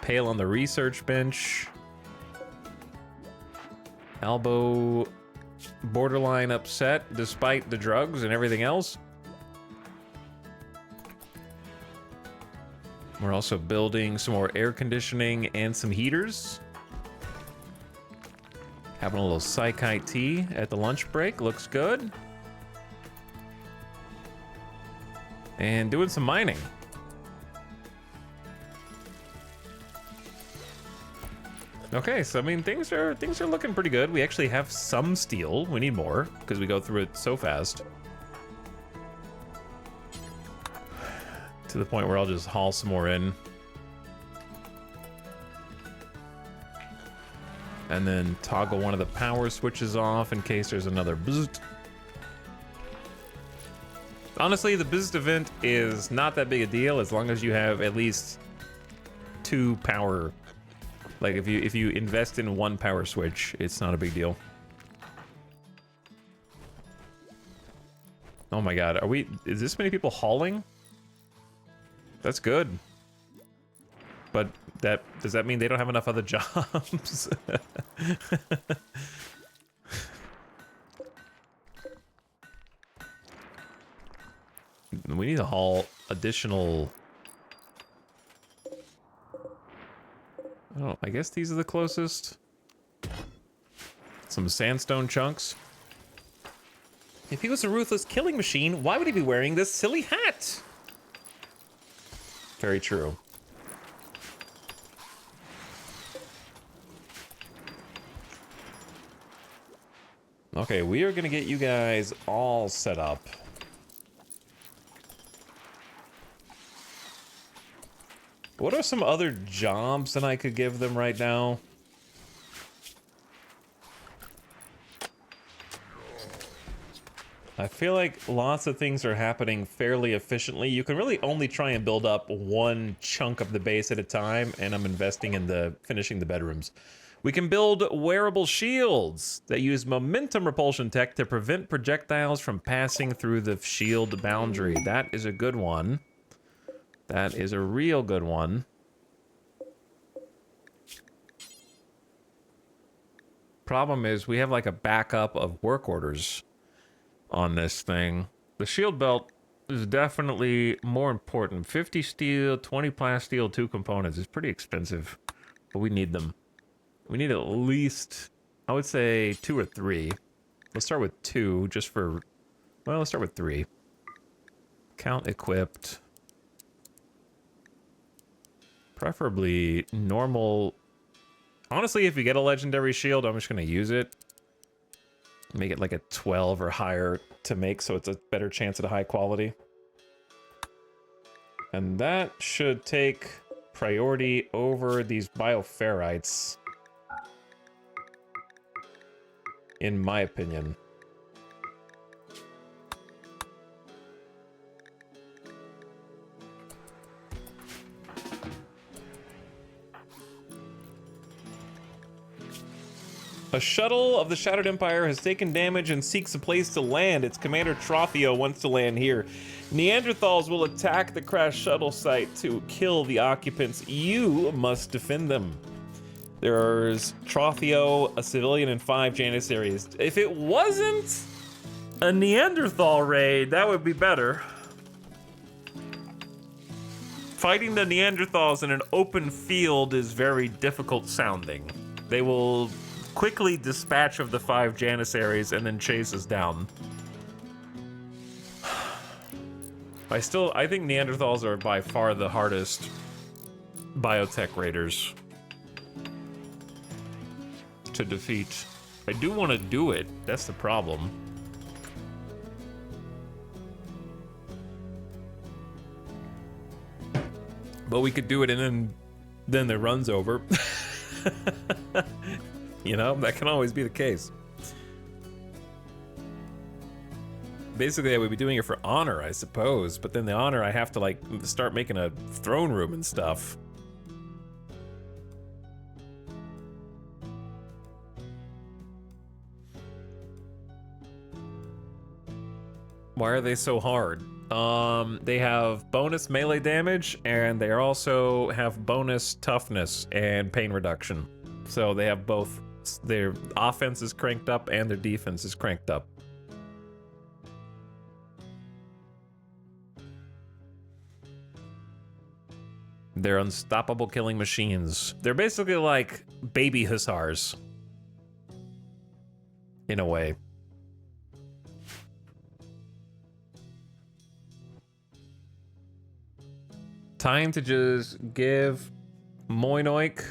Pale on the research bench. Elbow borderline upset despite the drugs and everything else. We're also building some more air conditioning and some heaters. Having a little Psychi tea at the lunch break. Looks good. And doing some mining. Okay, so I mean things are looking pretty good. We actually have some steel. We need more because we go through it so fast. To the point where I'll just haul some more in. And then toggle one of the power switches off in case there's another bzzzt. Honestly, the bzzzt event is not that big a deal as long as you have at least 2 power. Like if you invest in 1 power switch, it's not a big deal. Oh my god, is this many people hauling? That's good. But does that mean they don't have enough other jobs? We need to haul additional. Oh, I guess these are the closest. Some sandstone chunks. If he was a ruthless killing machine, why would he be wearing this silly hat? Very true. Okay, we are gonna get you guys all set up. What are some other jobs that I could give them right now? I feel like lots of things are happening fairly efficiently. You can really only try and build up one chunk of the base at a time, and I'm investing in finishing the bedrooms. We can build wearable shields that use momentum repulsion tech to prevent projectiles from passing through the shield boundary. That is a good one. That is a real good one. Problem is, we have like a backup of work orders on this thing. The shield belt is definitely more important. 50 steel, 20 plasteel, 2 components. It's pretty expensive, but we need them. We need at least, I would say, 2 or 3. Let's start with 2, just for, well, let's start with 3. Count equipped. Preferably normal. Honestly, if you get a legendary shield, I'm just going to use it. Make it like a 12 or higher to make, so it's a better chance at a high quality. And that should take priority over these bioferrites, in my opinion. A shuttle of the Shattered Empire has taken damage and seeks a place to land. Its commander Trothio wants to land here. Neanderthals will attack the crashed shuttle site to kill the occupants. You must defend them. There's Trothio, a civilian, and 5 Janissaries. If it wasn't a Neanderthal raid, that would be better. Fighting the Neanderthals in an open field is very difficult sounding. They will quickly dispatch of the 5 Janissaries and then chase us down. I think Neanderthals are by far the hardest biotech raiders to defeat. I do want to do it, that's the problem. But we could do it and then the run's over. You know, that can always be the case. Basically, I would be doing it for honor, I suppose. But then the honor, I have to, like, start making a throne room and stuff. Why are they so hard? They have bonus melee damage, and they also have bonus toughness and pain reduction. So they have both. Their offense is cranked up and their defense is cranked up. They're unstoppable killing machines. They're basically like baby hussars, in a way. Time to just give Moinoik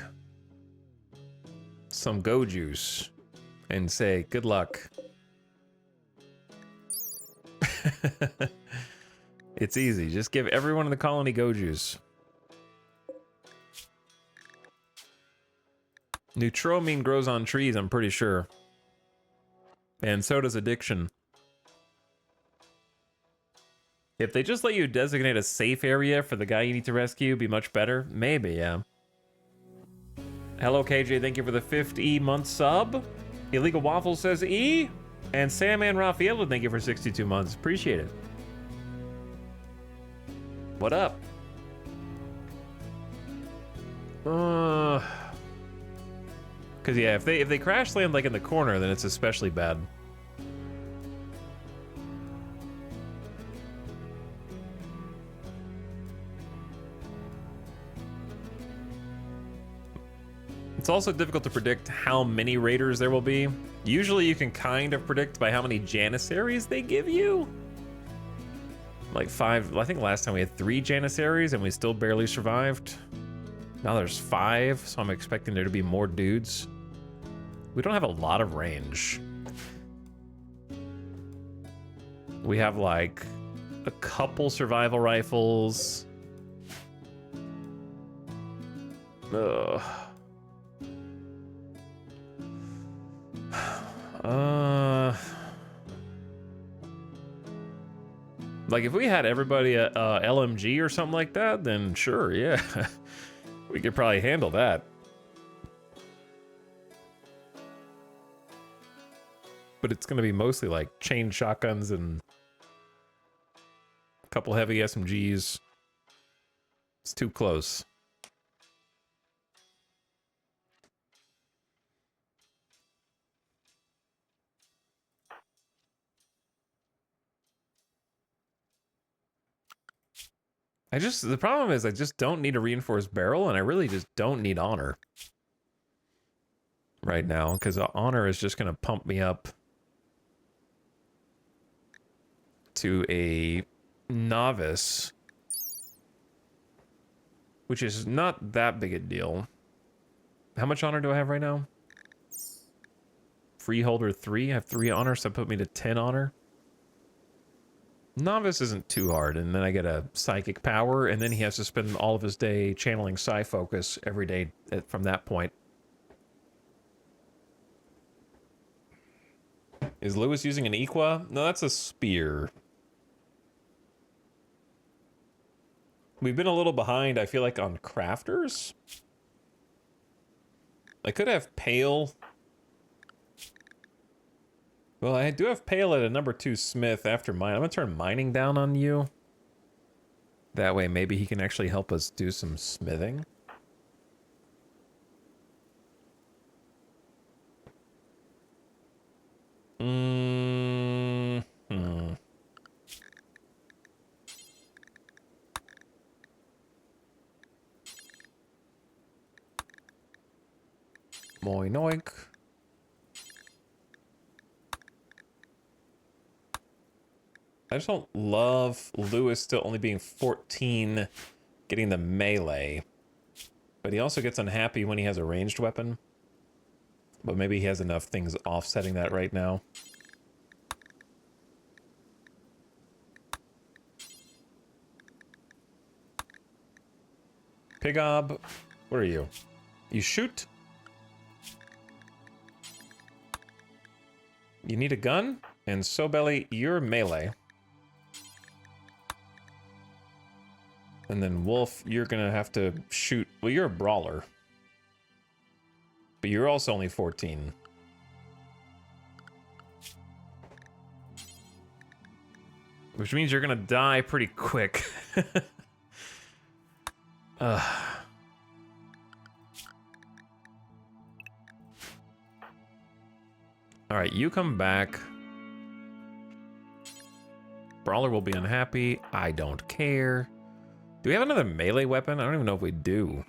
some go juice and say good luck. It's easy. Just give everyone in the colony go juice. Neutropamine grows on trees, I'm pretty sure. And so does addiction. If they just let you designate a safe area for the guy you need to rescue, it'd be much better. Maybe, yeah. Hello, KJ. Thank you for the 50 month sub. Illegal Waffle says E. And Sam and Rafaela, thank you for 62 months. Appreciate it. What up? Cause yeah, if they crash land like in the corner, then it's especially bad. It's also difficult to predict how many raiders there will be. Usually you can kind of predict by how many Janissaries they give you. Like 5, I think last time we had 3 Janissaries and we still barely survived. Now there's 5, so I'm expecting there to be more dudes. We don't have a lot of range. We have like a couple survival rifles. Ugh. Like if we had everybody a LMG or something like that, then sure, yeah. We could probably handle that. But it's going to be mostly like chain shotguns and a couple heavy SMGs. It's too close. The problem is I just don't need a reinforced barrel, and I really just don't need honor right now, because honor is just going to pump me up to a novice, which is not that big a deal. How much honor do I have right now? Freeholder 3. I have 3 honor, so that put me to 10 honor. Novice isn't too hard, and then I get a psychic power, and then he has to spend all of his day channeling psi focus every day from that point. Is Lewis using an Equa? No, that's a spear. We've been a little behind, I feel like, on crafters. I could have Pale. Well, I do have Pale at a number 2 smith after mine. I'm going to turn mining down on you. That way, maybe he can actually help us do some smithing. Moinoik. I just don't love Lewis still only being 14, getting the melee. But he also gets unhappy when he has a ranged weapon. But maybe he has enough things offsetting that right now. Pigob, where are you? You shoot? You need a gun? And Sobelly, you're melee. And then Wolf, you're gonna have to shoot. Well, you're a brawler. But you're also only 14. Which means you're gonna die pretty quick. Alright, you come back. Brawler will be unhappy. I don't care. Do we have another melee weapon? I don't even know if we do.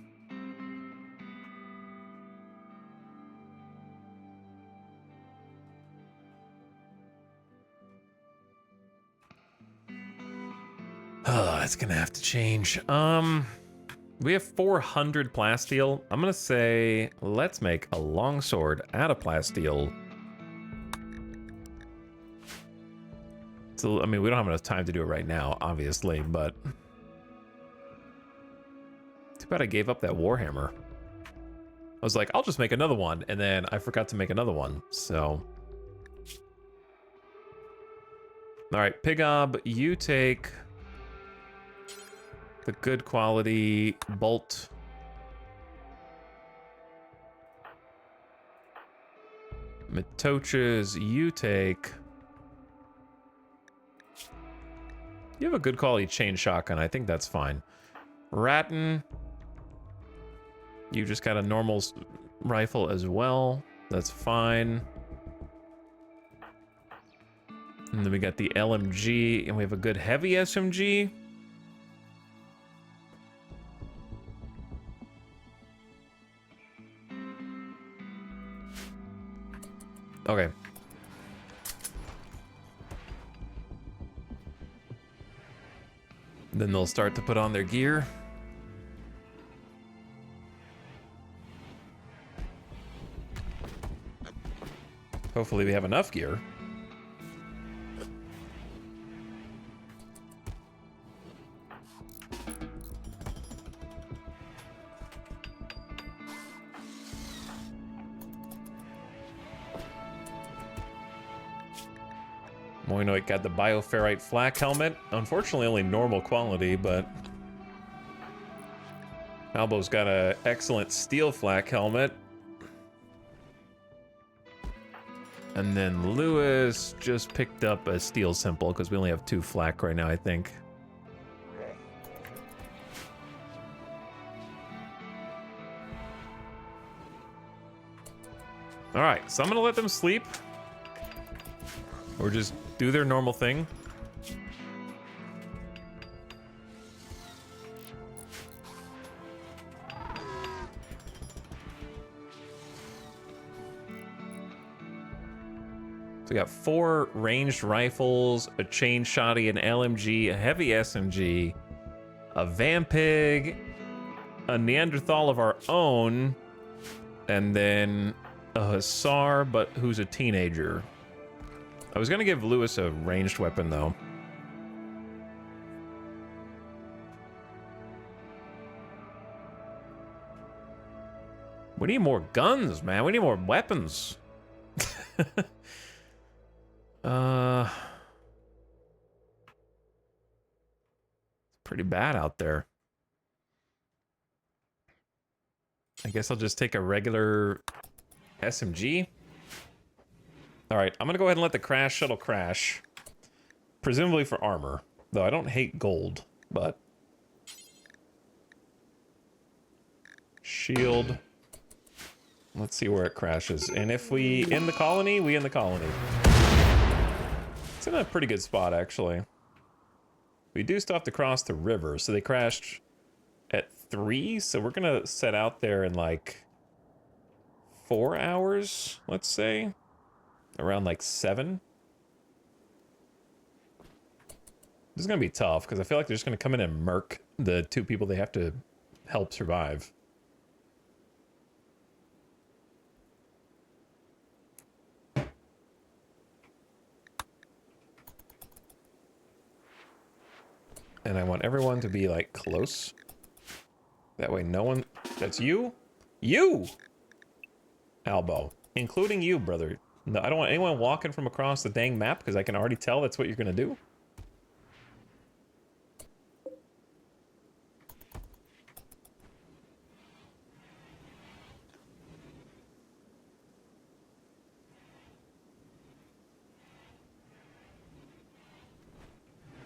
Oh, it's gonna have to change. We have 400 plasteel. I'm gonna say, let's make a longsword out of plasteel. So, I mean, we don't have enough time to do it right now, obviously, but... Too bad I gave up that Warhammer. I was like, I'll just make another one, and then I forgot to make another one, so... Alright, Pigob, you take... the good quality bolt. Mitoches, you take... You have a good quality chain shotgun. I think that's fine. Ratton, you just got a normal rifle as well. That's fine. And then we got the LMG, and we have a good heavy SMG. Okay. Then they'll start to put on their gear. Hopefully we have enough gear. Moinoik got the bioferrite flak helmet. Unfortunately, only normal quality, but... Albo's got an excellent steel flak helmet. And then Lewis just picked up a steel simple because we only have 2 flak right now, I think. All right, so I'm gonna let them sleep. Or just do their normal thing. So we got 4 ranged rifles, a chain shotty, an LMG, a heavy SMG, a Vampig, a Neanderthal of our own, and then a Hussar, but who's a teenager. I was gonna give Lewis a ranged weapon, though. We need more guns, man. We need more weapons. Pretty bad out there. I guess I'll just take a regular SMG. All right, I'm gonna go ahead and let the crash shuttle crash. Presumably for armor, though I don't hate gold, but... Shield. Let's see where it crashes. And if we end the colony, we end the colony. It's in a pretty good spot, actually. We do still have to cross the river, so they crashed at 3, so we're gonna set out there in like 4 hours, let's say. Around like 7. This is gonna be tough, because I feel like they're just gonna come in and murk the 2 people they have to help survive. And I want everyone to be, like, close. That way no one... That's you? You! Albo. Including you, brother. No, I don't want anyone walking from across the dang map, because I can already tell that's what you're gonna do.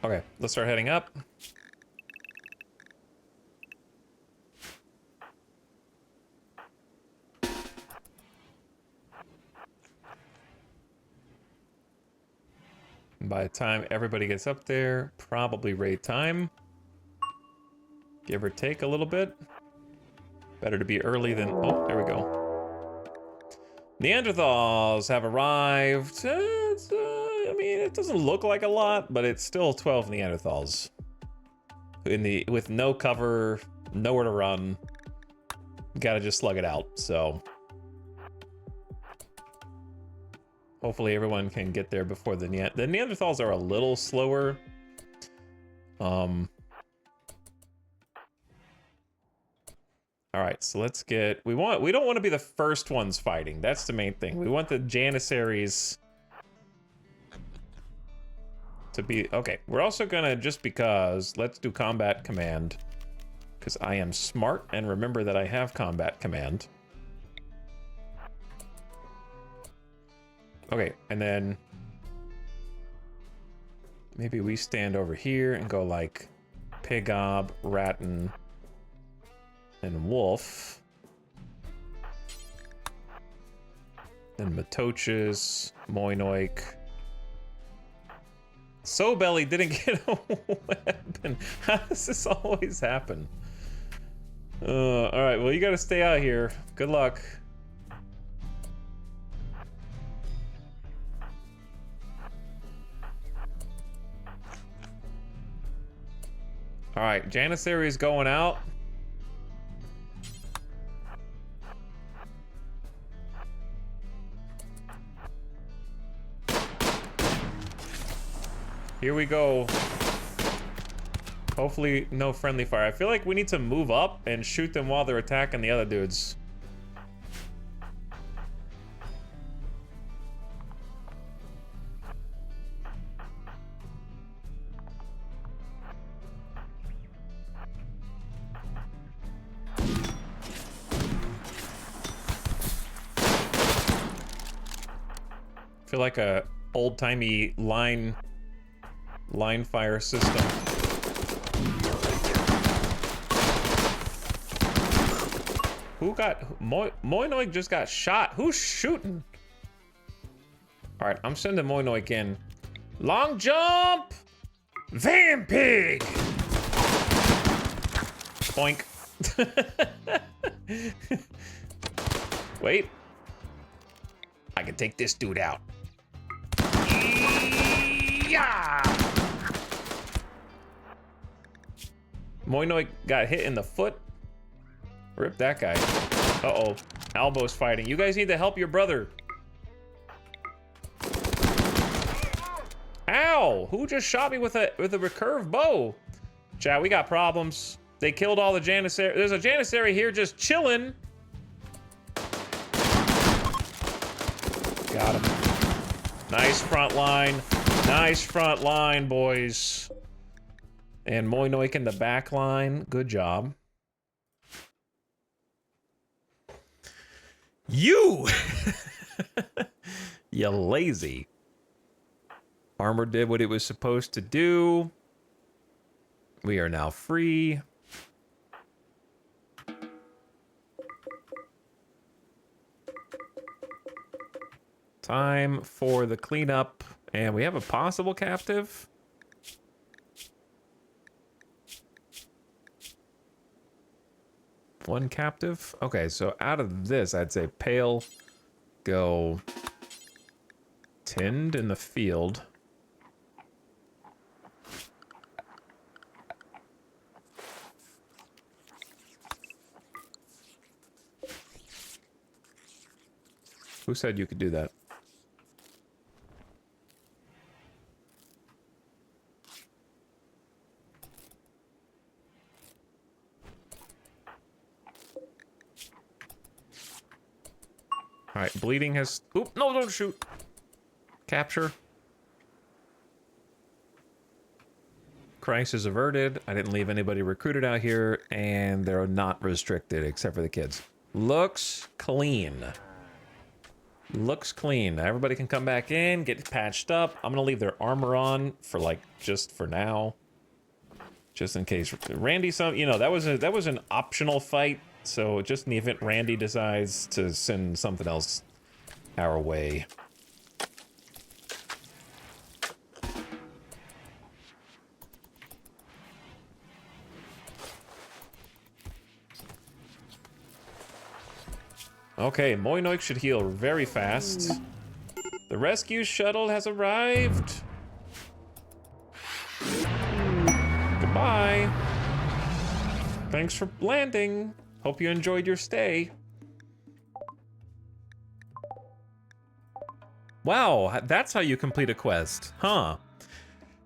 Okay, let's start heading up. And by the time everybody gets up there, probably raid time. Give or take a little bit. Better to be early than... Oh, there we go. Neanderthals have arrived. I mean, it doesn't look like a lot, but it's still 12 Neanderthals. With no cover, nowhere to run. Gotta just slug it out, so... Hopefully everyone can get there before the Neanderthals are a little slower. All right, so let's get... We don't want to be the first ones fighting. That's the main thing. We want the Janissaries to be... Okay, we're also gonna, just because, let's do combat command. Because I am smart and remember that I have combat command. Okay, and then... Maybe we stand over here and go like... Pigob, Ratton, and Wolf. Then Matoches, Moinoik. Sobelly didn't get a weapon. How does this always happen? Alright, well you gotta stay out here. Good luck. Alright, Janissary is going out. Here we go. Hopefully no friendly fire. I feel like we need to move up and shoot them while they're attacking the other dudes. feel like a old-timey line fire system. Who got... Moinoik just got shot. Who's shooting? All right, I'm sending Moinoik in. Long jump! Vampig! Boink. Wait. I can take this dude out. Yeah! Moinoik got hit in the foot. Rip that guy. Uh-oh. Albo's fighting. You guys need to help your brother. Ow! Who just shot me with a recurve bow? Chat, we got problems. They killed all the Janissary. There's a Janissary here just chilling. Got him. Nice front line. Nice front line, boys. And Moinoik in the back line. Good job. You! You lazy. Armor did what it was supposed to do. We are now free. Time for the cleanup. And we have a possible captive. One captive. Okay, so out of this, I'd say Pale, go Tinned in the field. Who said you could do that? All right, bleeding has... Oop, no, don't shoot. Capture. Crisis averted. I didn't leave anybody recruited out here, and they're not restricted except for the kids. Looks clean. Looks clean. Everybody can come back in, get patched up. I'm gonna leave their armor on for like just for now, just in case Randy. You know, that was an optional fight. So just in the event Randy decides to send something else our way. Okay, Moinoik should heal very fast. The rescue shuttle has arrived. Goodbye. Thanks for landing. Hope you enjoyed your stay. Wow, that's how you complete a quest, huh?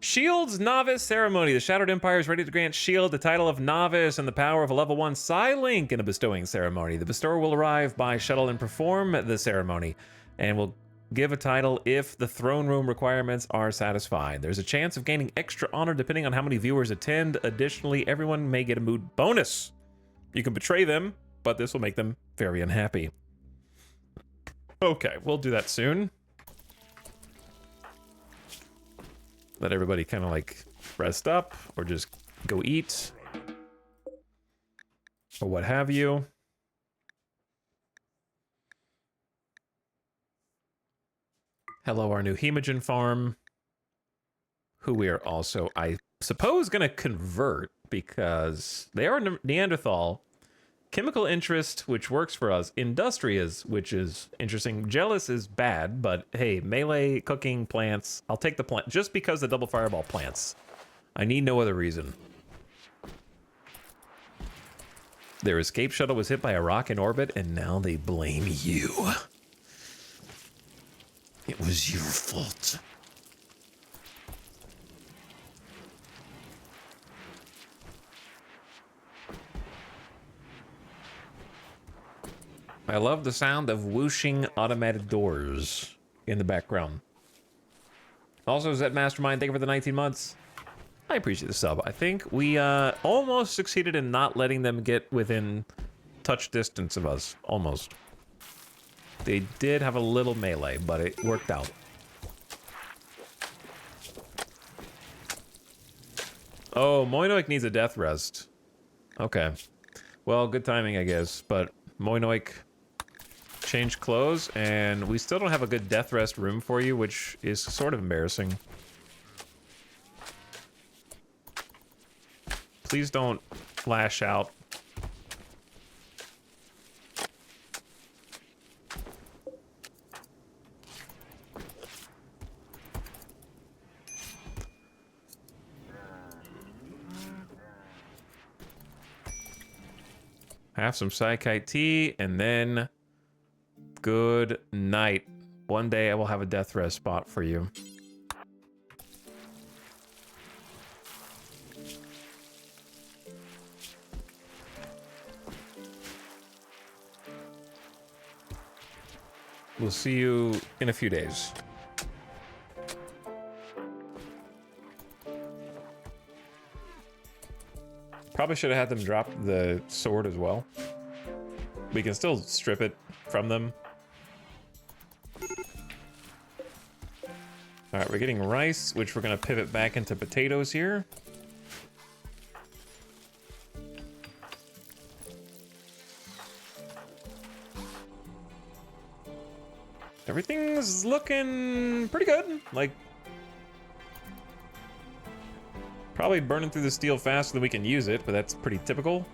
Shield's Novice Ceremony. The Shattered Empire is ready to grant Shield the title of Novice and the power of a level 1 Psy-Link in a bestowing ceremony. The bestower will arrive by shuttle and perform the ceremony, and will give a title if the throne room requirements are satisfied. There's a chance of gaining extra honor depending on how many viewers attend. Additionally, everyone may get a mood bonus. You can betray them, but this will make them very unhappy. Okay, we'll do that soon. Let everybody kind of like rest up or just go eat or what have you. Hello, our new Hemogen farm, who we are also, I suppose, going to convert because they are Neanderthal. Chemical interest, which works for us. Industrious, which is interesting. Jealous is bad, but hey, melee, cooking, plants. I'll take the plant just because the double fireball plants. I need no other reason. Their escape shuttle was hit by a rock in orbit, and now they blame you. It was your fault. I love the sound of whooshing automated doors in the background. Also, Zed Mastermind, thank you for the 19 months. I appreciate the sub. I think we almost succeeded in not letting them get within touch distance of us. Almost. They did have a little melee, but it worked out. Oh, Moinoik needs a death rest. Okay. Well, good timing, I guess. But Moinoik changed clothes, and we still don't have a good death rest room for you, which is sort of embarrassing. Please don't flash out. Have some Psykite tea, and then good night. One day I will have a death rest spot for you. We'll see you in a few days. Probably should have had them drop the sword as well. We can still strip it from them. Alright, we're getting rice, which we're gonna pivot back into potatoes here. Everything's looking pretty good. Like, probably burning through the steel faster than we can use it, but that's pretty typical.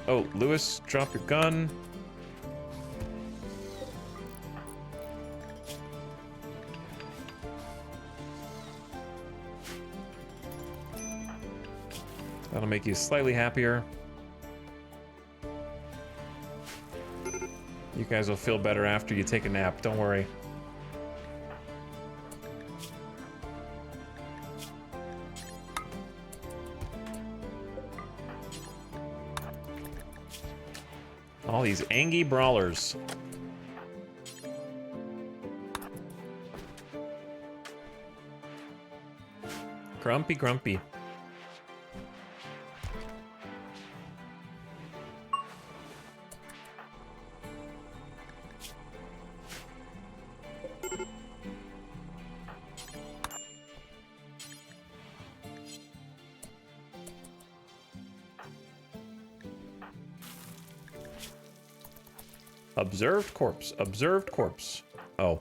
Oh, Lewis, drop your gun. That'll make you slightly happier. You guys will feel better after you take a nap, don't worry. All these Angie brawlers. Grumpy, grumpy. Observed corpse. Observed corpse. Oh.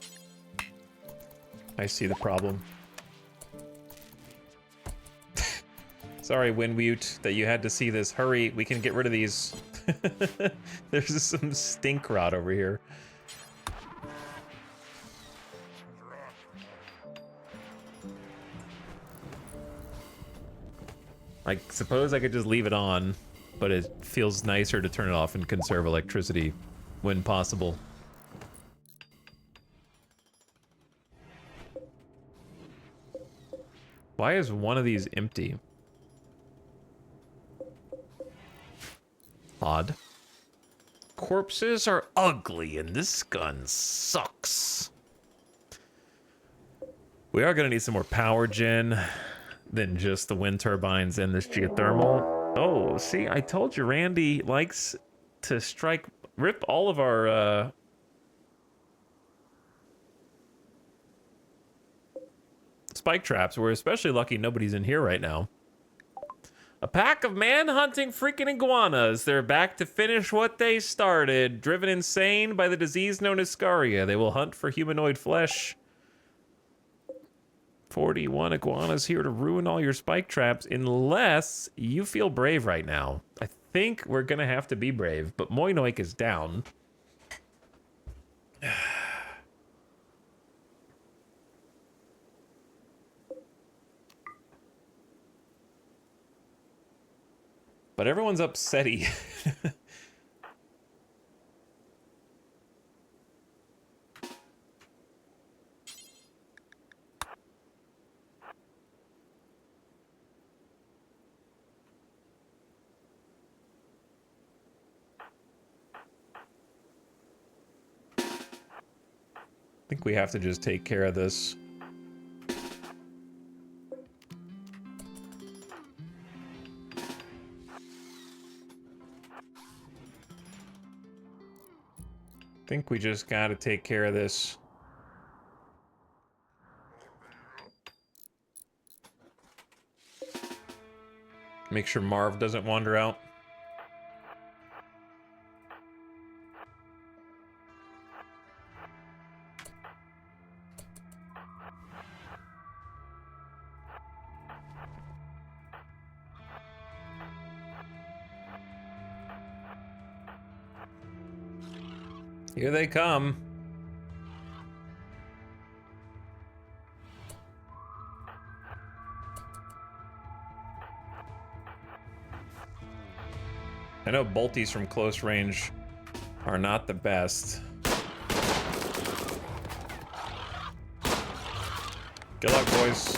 I see the problem. Sorry, Winmute, that you had to see this. Hurry, we can get rid of these. There's some stink rot over here. I suppose I could just leave it on, but it feels nicer to turn it off and conserve electricity when possible. Why is one of these empty? Odd. Corpses are ugly and this gun sucks. We are gonna need some more power gen than just the wind turbines and this geothermal. Oh, see, I told you Randy likes to rip all of our spike traps. We're especially lucky nobody's in here right now. A pack of man-hunting freaking iguanas. They're back to finish what they started. Driven insane by the disease known as scaria, they will hunt for humanoid flesh. 41 iguanas here to ruin all your spike traps unless you feel brave right now. I think we're gonna have to be brave, but Moinoik is down. But everyone's upsetty. I think we have to just take care of this. I think we just gotta take care of this. Make sure Marv doesn't wander out. Here they come. I know bolties from close range are not the best. Good luck, boys.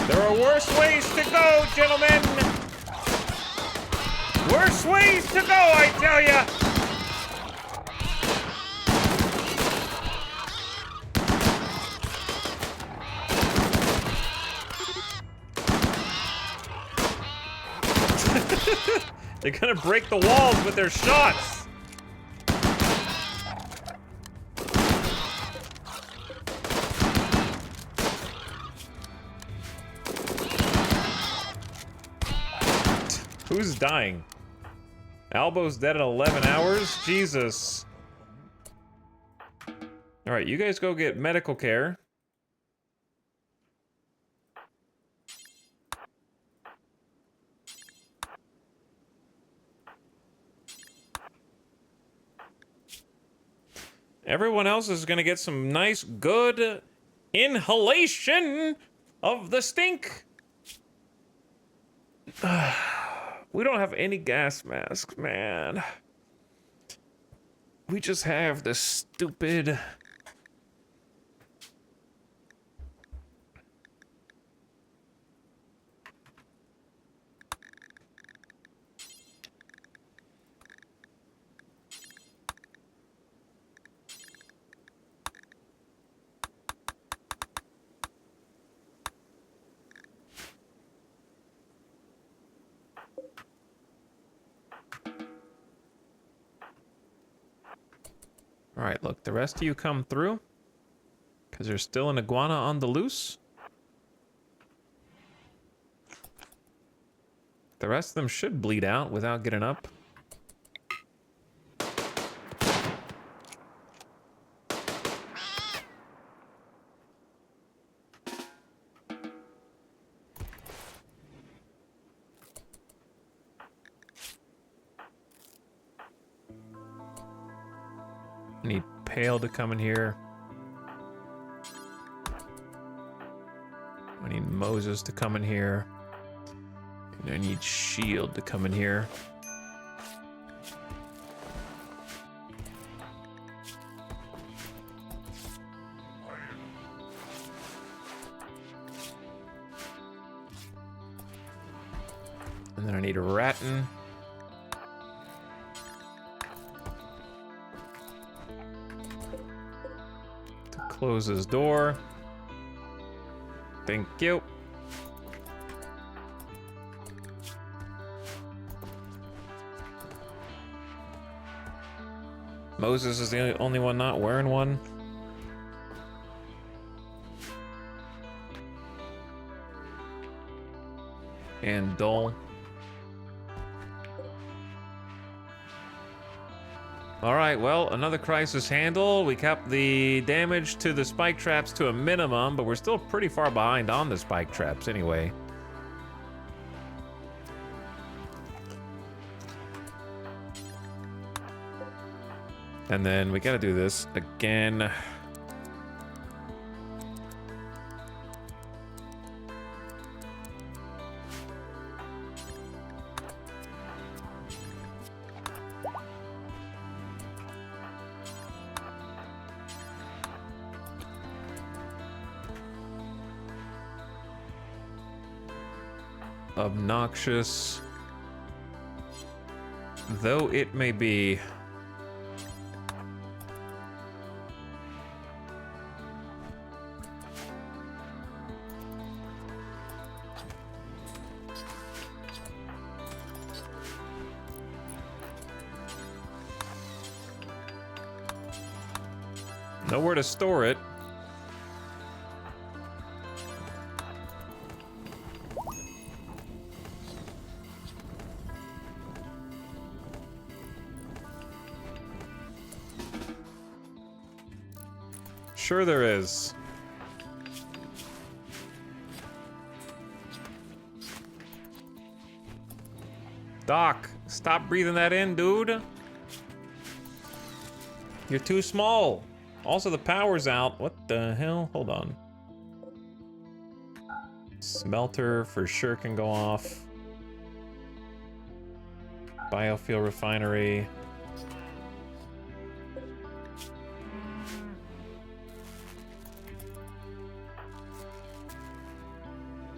There are worse ways to go, gentlemen! Worse ways to go, I tell ya! They're gonna break the walls with their shots! Who's dying? Albo's dead in 11 hours? Jesus. Alright, you guys go get medical care. Everyone else is gonna get some nice, good inhalation of the stink. We don't have any gas masks, man. We just have this stupid... Alright, look, the rest of you come through. Because there's still an iguana on the loose. The rest of them should bleed out without getting up. I need Pale to come in here. I need Moses to come in here. And I need Shield to come in here. And then I need a Ratton. Close his door. Thank you. Moses is the only one not wearing one. And Dole. Alright, well, another crisis handle. We kept the damage to the spike traps to a minimum, but we're still pretty far behind on the spike traps anyway. And then we gotta do this again. Obnoxious though it may be. Nowhere to store it. Sure there is. Doc, stop breathing that in, dude. You're too small. Also, the power's out. What the hell? Hold on. Smelter for sure can go off. Biofuel refinery.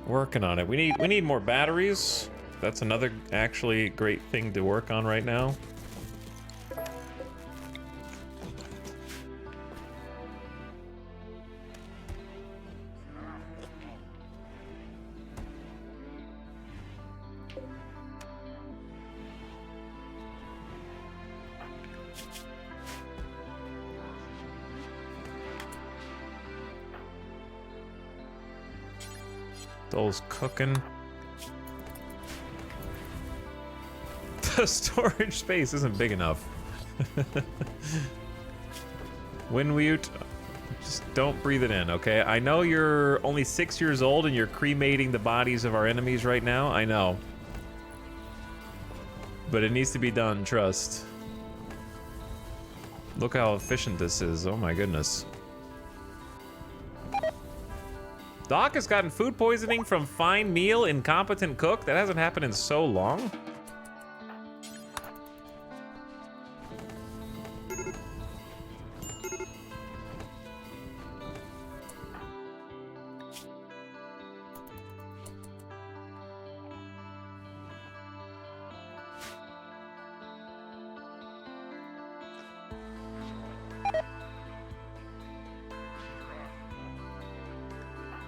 Working on it. We need more batteries. That's another actually great thing to work on right now. Those cooking. The storage space isn't big enough. Winmute, just don't breathe it in, okay? I know you're only 6 years old and you're cremating the bodies of our enemies right now. I know. But it needs to be done, trust. Look how efficient this is. Oh my goodness. Doc has gotten food poisoning from fine meal, incompetent cook. That hasn't happened in so long.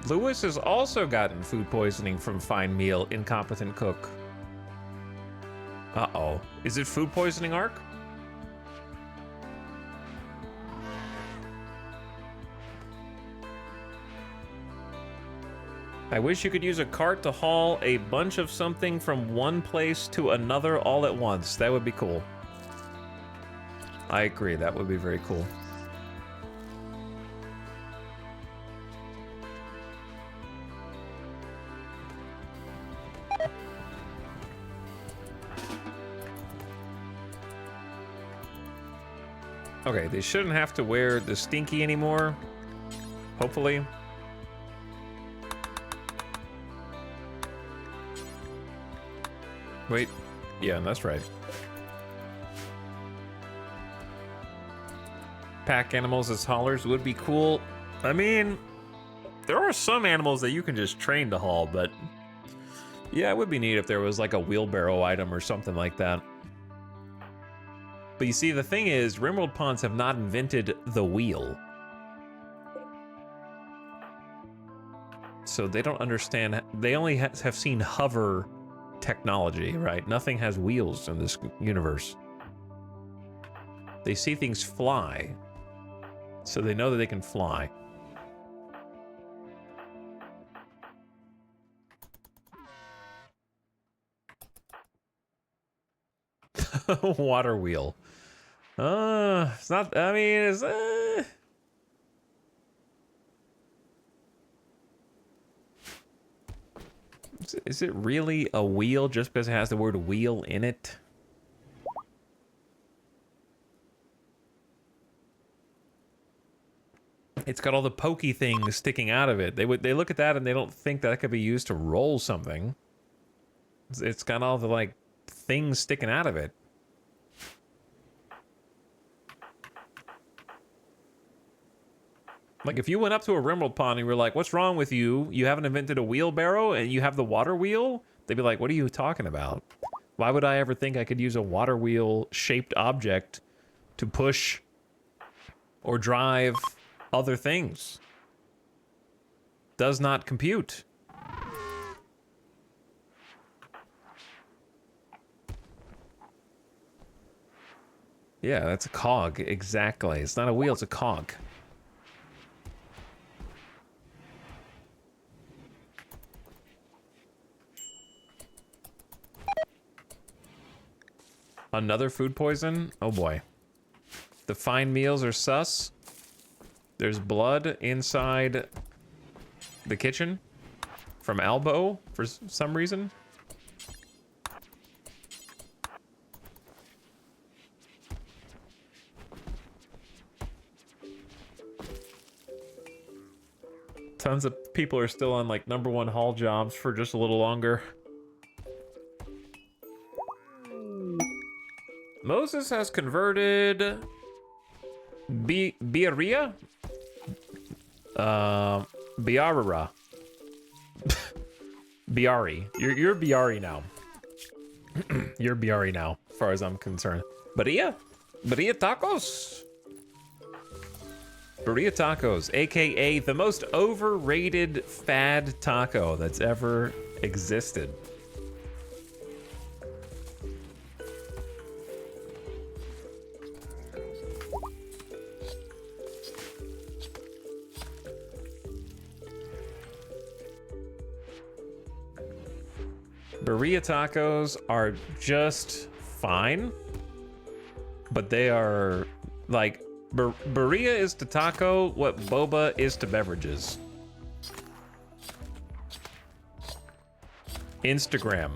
Lewis has also gotten food poisoning from fine meal, incompetent cook. Uh-oh. Is it food poisoning, Ark? I wish you could use a cart to haul a bunch of something from one place to another all at once. That would be cool. I agree, that would be very cool. Okay, they shouldn't have to wear the stinky anymore. Hopefully. Wait. Yeah, that's right. Pack animals as haulers would be cool. I mean, there are some animals that you can just train to haul, but yeah, it would be neat if there was like a wheelbarrow item or something like that. But you see, the thing is, RimWorld Ponds have not invented the wheel. So they don't understand, they only have seen hover technology, right? Nothing has wheels in this universe. They see things fly, so they know that they can fly. Water wheel. It's not, I mean, is it really a wheel just because it has the word wheel in it? It's got all the pokey things sticking out of it. They look at that and they don't think that could be used to roll something. It's got all the like things sticking out of it. Like, if you went up to a RimWorld pond and you were like, what's wrong with you? You haven't invented a wheelbarrow and you have the water wheel? They'd be like, what are you talking about? Why would I ever think I could use a water wheel-shaped object to push or drive other things? Does not compute. Yeah, that's a cog, exactly. It's not a wheel, it's a cog. Another food poison? Oh boy. The fine meals are sus. There's blood inside the kitchen from Albo for some reason. Tons of people are still on like #1 haul jobs for just a little longer. Moses has converted Biarria? Biarra. Biari. You're Biari now. You're Biari now, as far as I'm concerned. Barilla? Barilla tacos? Barilla tacos, aka the most overrated fad taco that's ever existed. Barilla tacos are just fine, but they are like Barilla is to taco what boba is to beverages. Instagram.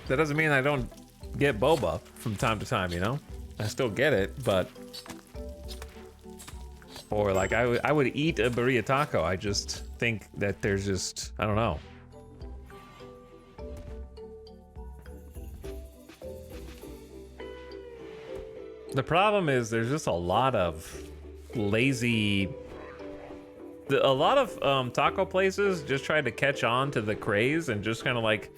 That doesn't mean I don't get boba from time to time, you know? I still get it, but... Or like I would eat a Barilla taco. I just think that there's just, I don't know. The problem is there's just a lot of lazy... A lot of taco places just tried to catch on to the craze and just kind of like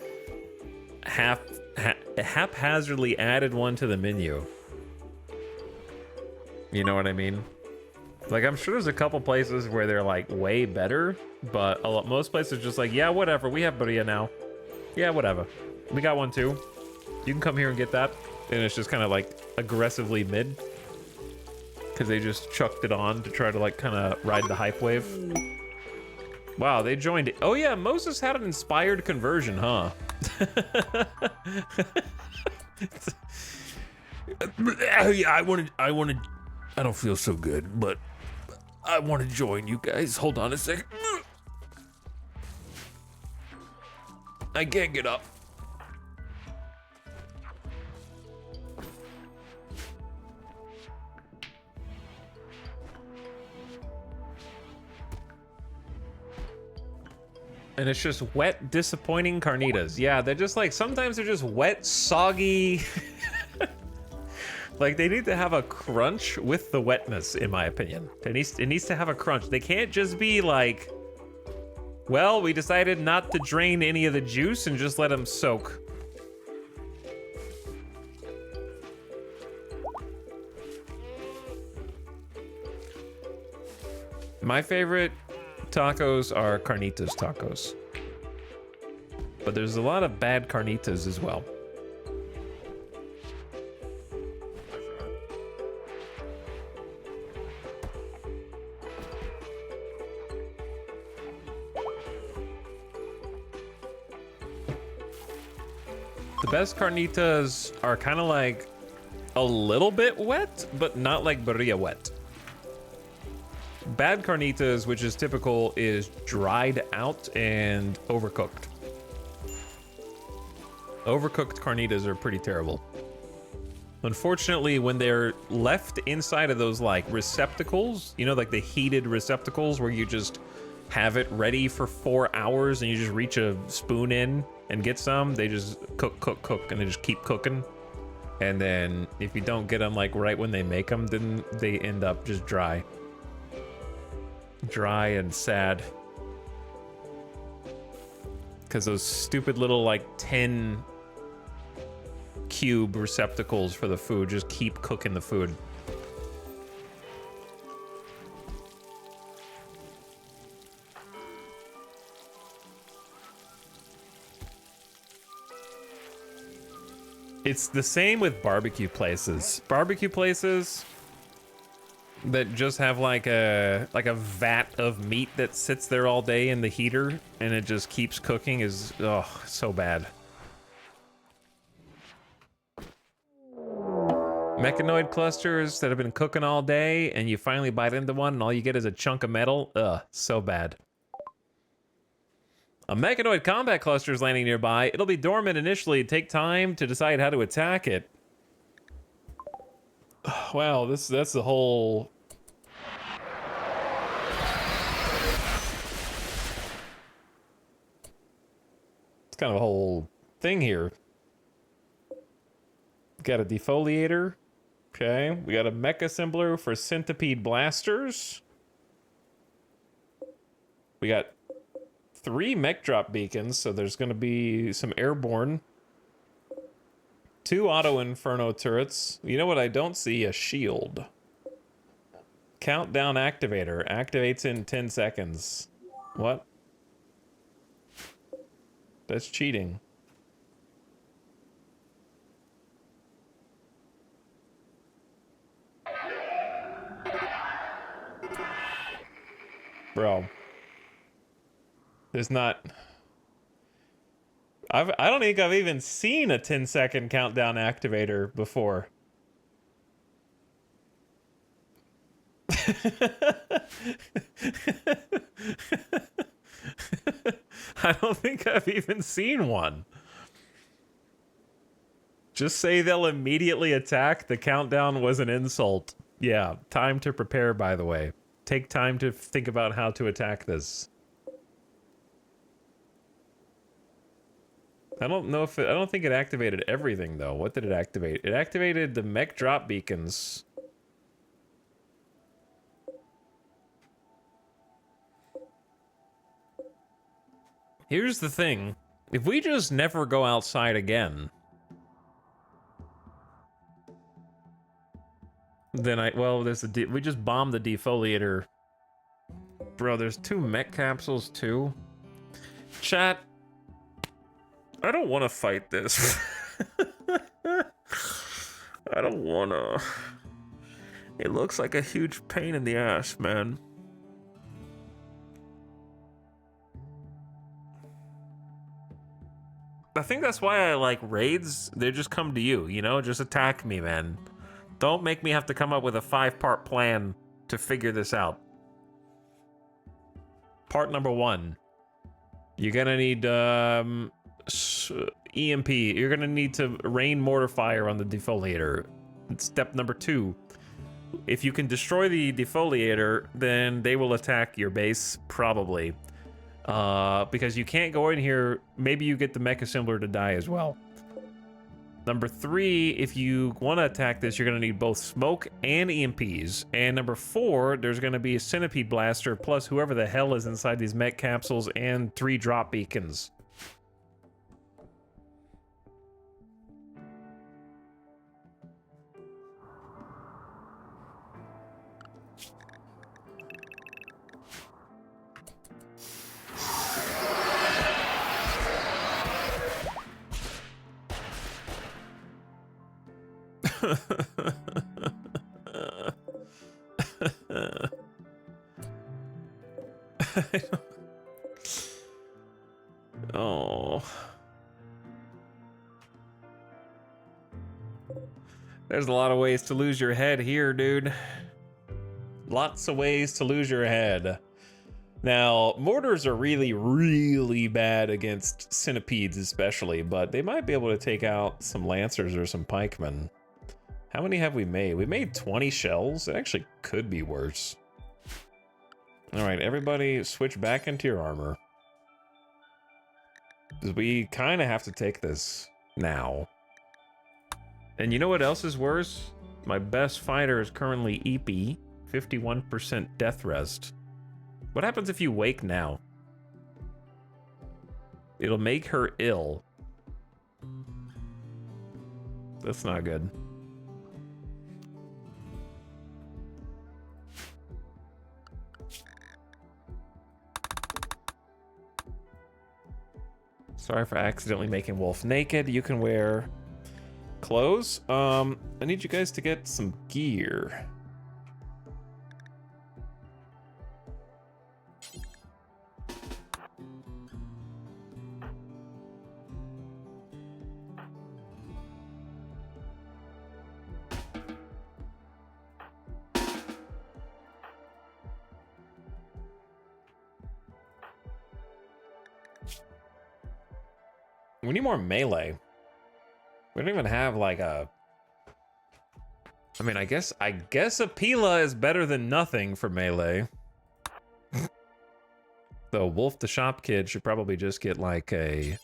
haphazardly added one to the menu. You know what I mean? Like, I'm sure there's a couple places where they're like way better, but most places just like, yeah, whatever, we have Barilla now. Yeah, whatever. We got one too. You can come here and get that. And it's just kind of like aggressively mid. Because they just chucked it on to try to like kind of ride the hype wave. Wow, they joined it. Oh yeah, Moses had an inspired conversion, huh? Yeah, I don't feel so good, but I want to join you guys. Hold on a second. I can't get up. And it's just wet, disappointing carnitas. Yeah, they're just like, sometimes they're just wet, soggy. Like, they need to have a crunch with the wetness, in my opinion. It needs to have a crunch. They can't just be like, well, we decided not to drain any of the juice and just let them soak. My favorite tacos are carnitas tacos. But there's a lot of bad carnitas as well. The best carnitas are kind of like a little bit wet, but not like Barilla wet. Bad carnitas, which is typical, is dried out and overcooked. Overcooked carnitas are pretty terrible. Unfortunately, when they're left inside of those like receptacles, you know, like the heated receptacles where you just have it ready for 4 hours and you just reach a spoon in and get some, they just cook, and they just keep cooking. And then if you don't get them like right when they make them, then they end up just dry. Dry and sad. Because those stupid little like 10 cube receptacles for the food just keep cooking the food. It's the same with barbecue places. Barbecue places, that just have like a vat of meat that sits there all day in the heater and it just keeps cooking is so bad. Mechanoid clusters that have been cooking all day and you finally bite into one and all you get is a chunk of metal. Ugh, so bad. A mechanoid combat cluster is landing nearby. It'll be dormant initially. Take time to decide how to attack it. Wow, that's the whole... It's kind of a whole thing here. Got a defoliator. Okay, we got a mech assembler for centipede blasters. We got 3 mech drop beacons, so there's going to be some airborne. 2 auto inferno turrets. You know what I don't see? A shield. Countdown activator. Activates in 10 seconds. What? That's cheating. Bro. There's not... I don't think I've even seen a 10-second countdown activator before. I don't think I've even seen one. Just say they'll immediately attack. The countdown was an insult. Yeah, time to prepare, by the way. Take time to think about how to attack this. I don't know if I don't think it activated everything though. What did it activate? It activated the mech drop beacons. Here's the thing. If we just never go outside again, then we just bombed the defoliator. Bro, there's 2 mech capsules too. Chat, I don't want to fight this. I don't want to. It looks like a huge pain in the ass, man. I think that's why I like raids. They just come to you, you know? Just attack me, man. Don't make me have to come up with a 5-part plan to figure this out. Part number 1. You're gonna need EMP. You're gonna need to rain mortar fire on the defoliator. Step number 2. If you can destroy the defoliator, then they will attack your base, probably. Because you can't go in here. Maybe you get the mech assembler to die as well. Number 3, if you want to attack this, you're going to need both smoke and EMPs. And number 4, there's going to be a centipede blaster plus whoever the hell is inside these mech capsules and 3 drop beacons. Oh. There's a lot of ways to lose your head here, dude. Lots of ways to lose your head. Now, mortars are really, really bad against centipedes especially, but they might be able to take out some lancers or some pikemen. How many have we made? We made 20 shells. It actually could be worse. All right, everybody switch back into your armor. Because we kind of have to take this now. And you know what else is worse? My best fighter is currently EP, 51% death rest. What happens if you wake now? It'll make her ill. That's not good. Sorry for accidentally making Wolf naked. You can wear clothes. I need you guys to get some gear. We need more melee. We don't even have like a... I mean, I guess a Pila is better than nothing for melee. Though Wolf the Shop Kid should probably just get like a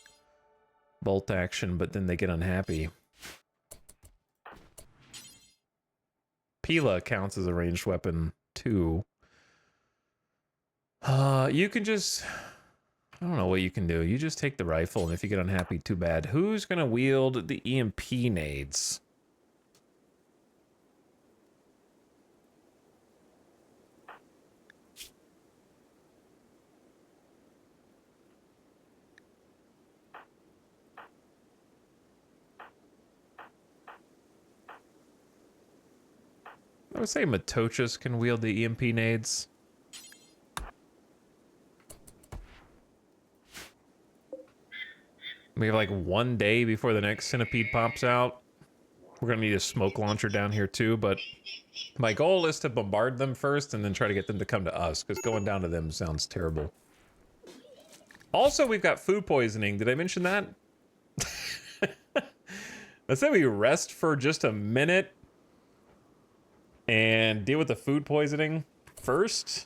bolt action, but then they get unhappy. Pila counts as a ranged weapon too. You can just... I don't know what you can do. You just take the rifle, and if you get unhappy, too bad. Who's gonna wield the EMP nades? I would say Matochas can wield the EMP nades. We have like 1 day before the next centipede pops out. We're gonna need a smoke launcher down here too, but my goal is to bombard them first and then try to get them to come to us, because going down to them sounds terrible. Also, we've got food poisoning. Did I mention that? Let's say we rest for just a minute and deal with the food poisoning first.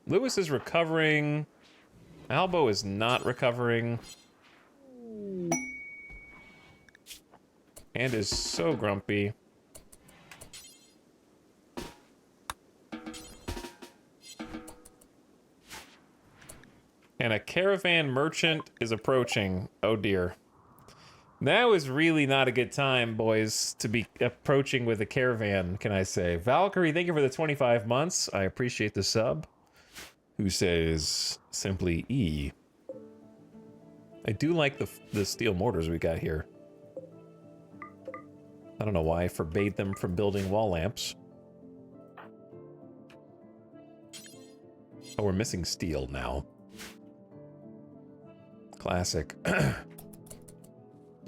Lewis is recovering. Albo is not recovering. And is so grumpy. And a caravan merchant is approaching. Oh dear. Now is really not a good time, boys, to be approaching with a caravan, can I say. Valkyrie, thank you for the 25 months. I appreciate the sub. Who says simply E. I do like the steel mortars we got here. I don't know why I forbade them from building wall lamps. Oh, we're missing steel now. Classic.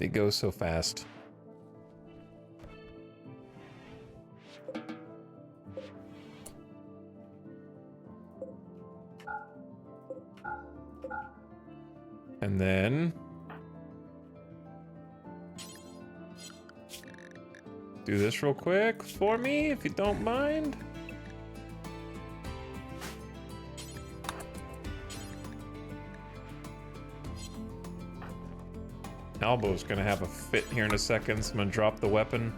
It goes so fast. And then do this real quick for me, if you don't mind. Albo's gonna have a fit here in a second, so I'm gonna drop the weapon.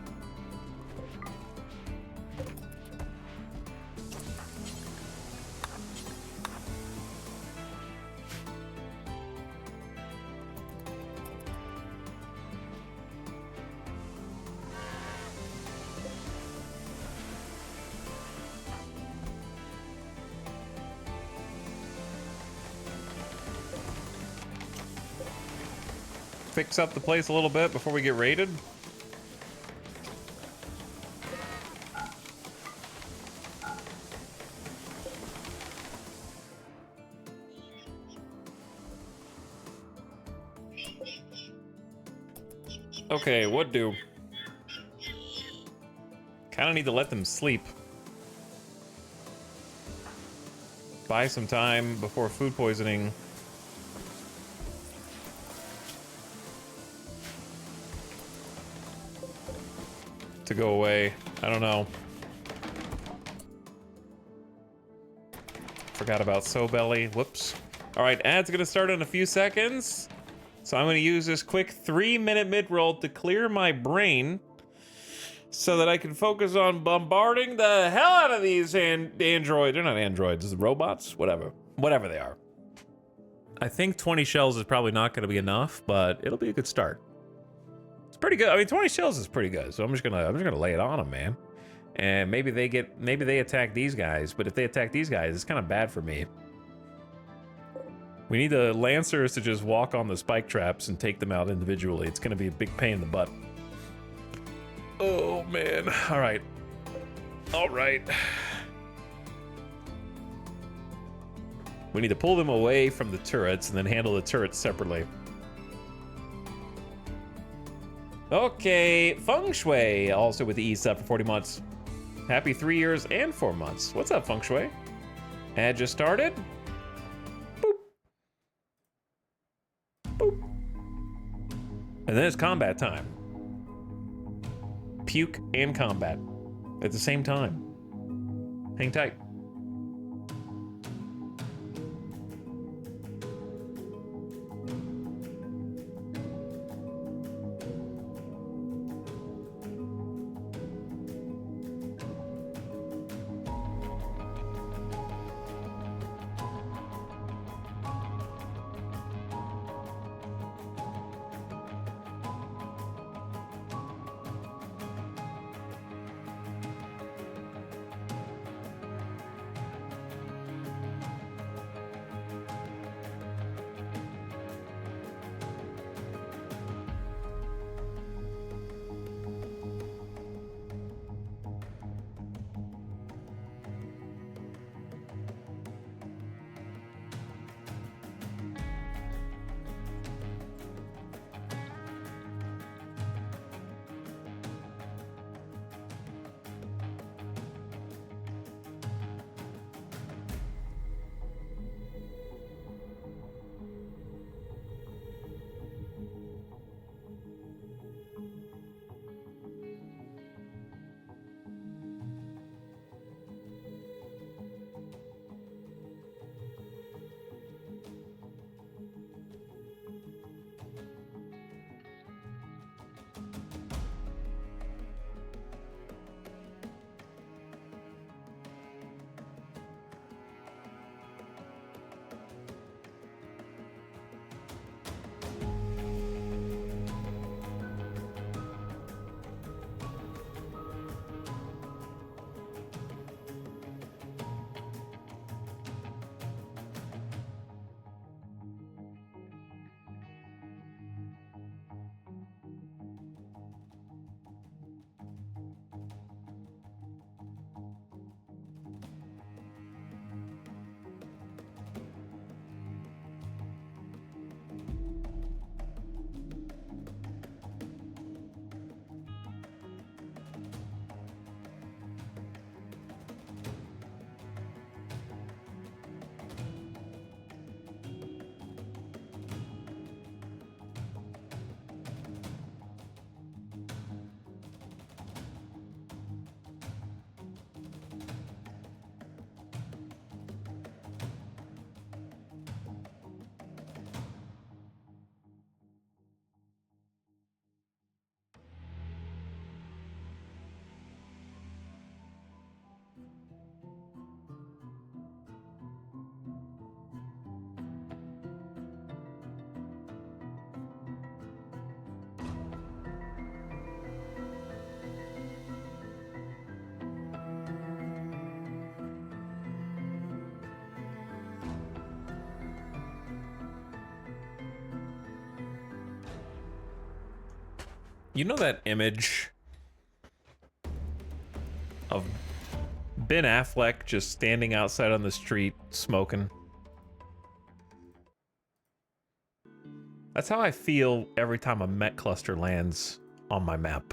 Fix up the place a little bit before we get raided. Okay, what do? Kinda need to let them sleep. Buy some time before food poisoning. To go away. I don't know. Forgot about So Belly. Whoops. Alright, ad's gonna start in a few seconds. So I'm gonna use this quick 3-minute mid-roll to clear my brain so that I can focus on bombarding the hell out of these androids. They're not androids, they're robots? Whatever. Whatever they are. I think 20 shells is probably not gonna be enough, but it'll be a good start. It's pretty good. I mean, 20 shells is pretty good. So I'm just gonna lay it on them, man. And maybe they attack these guys. But if they attack these guys, it's kind of bad for me. We need the Lancers to just walk on the spike traps and take them out individually. It's gonna be a big pain in the butt. Oh man. All right. All right. We need to pull them away from the turrets and then handle the turrets separately. Okay, Feng Shui, also with the E sub for 40 months. Happy 3 years and 4 months. What's up, Feng Shui? Ad just started. Boop. Boop. And then it's combat time. Puke and combat at the same time. Hang tight. You know that image of Ben Affleck just standing outside on the street smoking? That's how I feel every time a Met cluster lands on my map.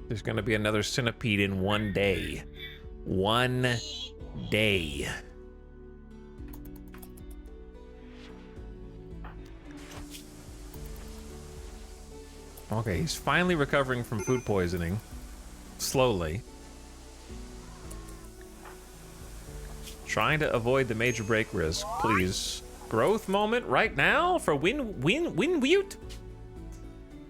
There's gonna be another centipede in 1 day. 1 day. Okay, he's finally recovering from food poisoning. Slowly. Trying to avoid the major break risk, please. Growth moment right now for Winwute?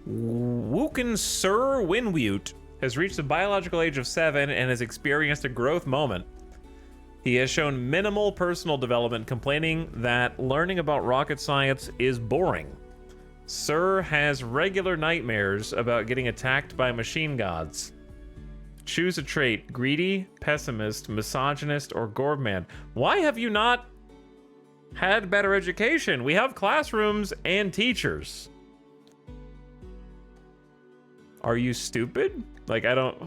Wooken Sir Winwute has reached the biological age of 7 and has experienced a growth moment. He has shown minimal personal development, complaining that learning about rocket science is boring. Sir has regular nightmares about getting attacked by machine gods. Choose a trait: greedy, pessimist, misogynist, or gourmand. Why have you not had better education? We have classrooms and teachers. Are you stupid? Like, I don't...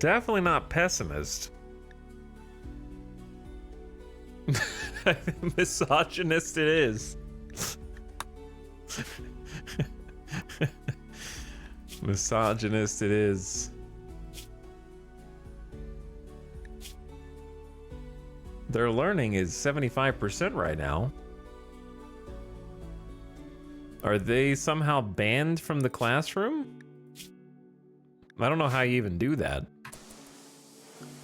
Definitely not pessimist. Misogynist it is. Misogynist it is. Their learning is 75% right now. Are they somehow banned from the classroom? I don't know how you even do that.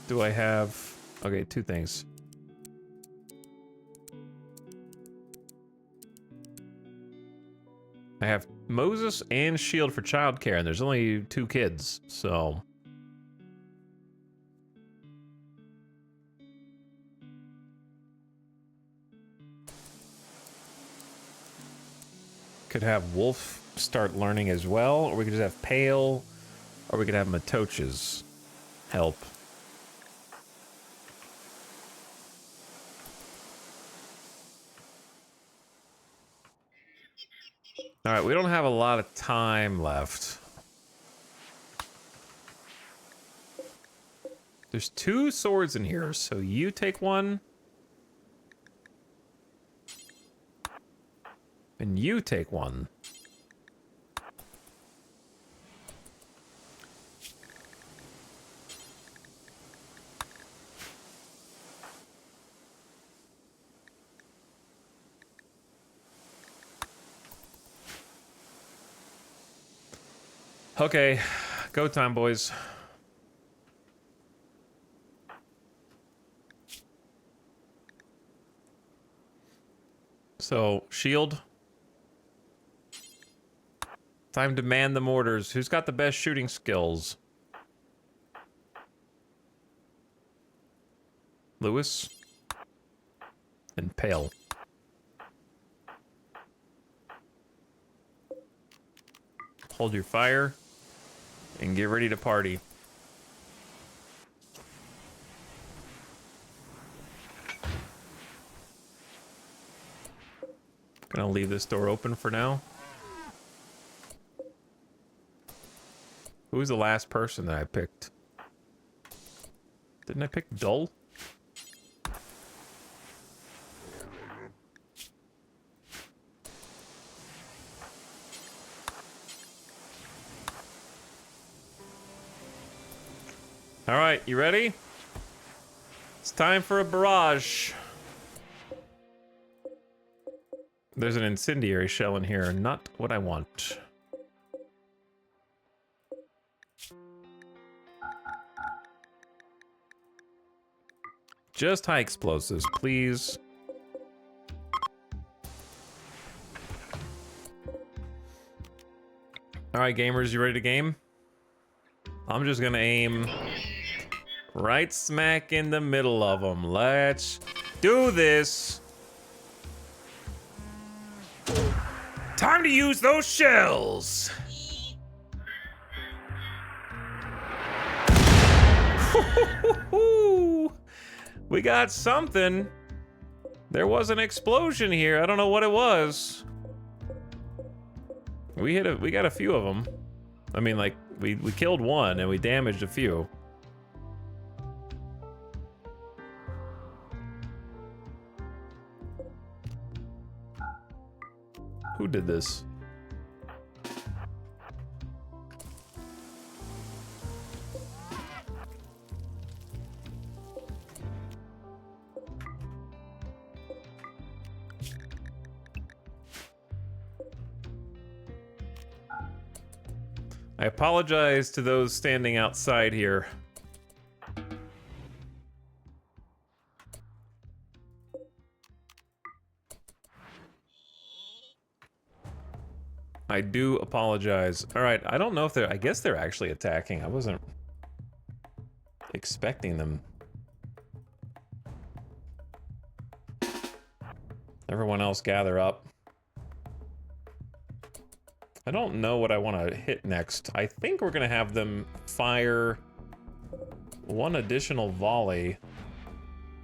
Do I have... Okay, two things. I have Moses and Shield for childcare, and there's only 2 kids, so... Could have Wolf start learning as well, or we could just have Pale, or we could have Matoch's help. All right, we don't have a lot of time left. There's 2 swords in here, so you take one. And you take one. Okay, go time, boys. So, Shield. Time to man the mortars. Who's got the best shooting skills? Lewis and Pale. Hold your fire and get ready to party. Gonna leave this door open for now. Who was the last person that I picked? Didn't I pick Dull? All right, you ready? It's time for a barrage. There's an incendiary shell in here, not what I want. Just high explosives, please. All right, gamers, you ready to game? I'm just gonna aim right smack in the middle of them. Let's do this. Time to use those shells. We got something. There was an explosion here. I don't know what it was. We got a few of them. I mean, like, we killed one and we damaged a few. Who did this? I apologize to those standing outside here. I do apologize. All right, I don't know if they're... I guess they're actually attacking. I wasn't expecting them. Everyone else gather up. I don't know what I want to hit next. I think we're going to have them fire one additional volley.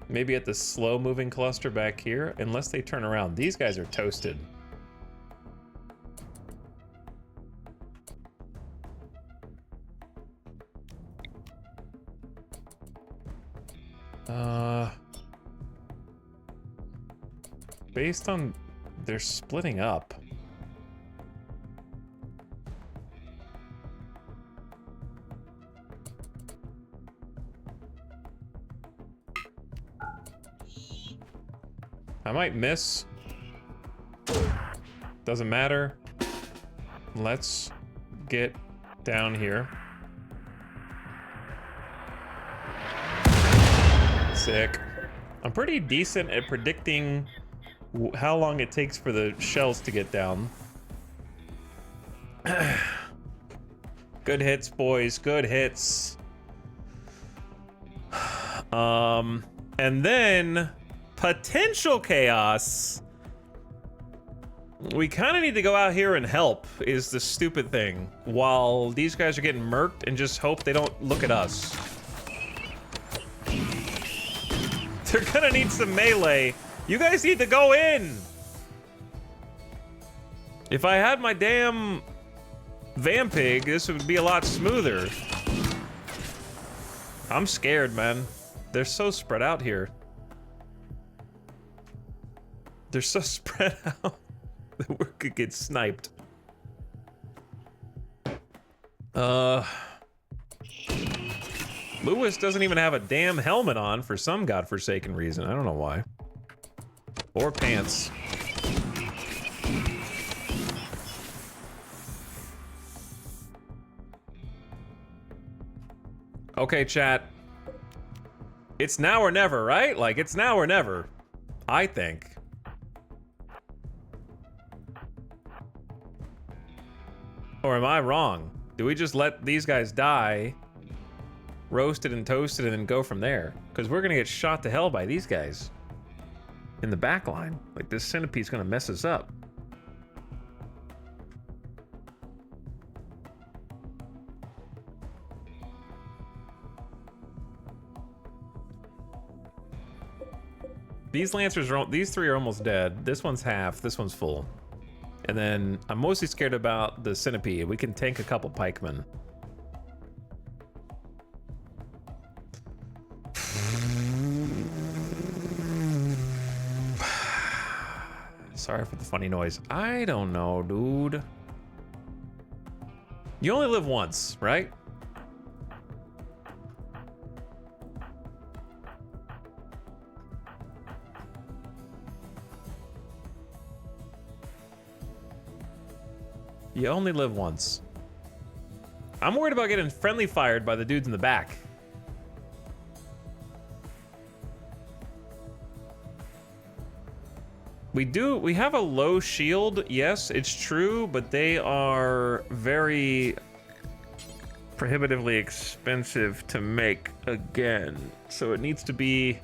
Maybe at the slow-moving cluster back here, unless they turn around. These guys are toasted. Based on... they're splitting up. I might miss. Doesn't matter. Let's get down here. Sick. I'm pretty decent at predicting how long it takes for the shells to get down. Good hits, boys. Good hits. And then potential chaos. We kind of need to go out here and help is the stupid thing, while these guys are getting murked, and just hope they don't look at us. They're gonna need some melee. You guys need to go in. If I had my damn Vampig, this would be a lot smoother. I'm scared, man. They're so spread out here. They're so spread out that we could get sniped. Lewis doesn't even have a damn helmet on for some godforsaken reason. I don't know why. Or pants. Okay, chat. It's now or never, right? Like, it's now or never. I think. Or am I wrong? Do we just let these guys die, roasted and toasted, and then go from there? Because we're gonna get shot to hell by these guys in the back line. Like, this centipede's gonna mess us up. These lancers are, these three are almost dead. This one's half, this one's full. And then I'm mostly scared about the centipede. We can tank a couple pikemen. Sorry for the funny noise. I don't know, dude. You only live once, right? You only live once. I'm worried about getting friendly fired by the dudes in the back. We have a low shield, yes, it's true, but they are very prohibitively expensive to make again. So it needs to be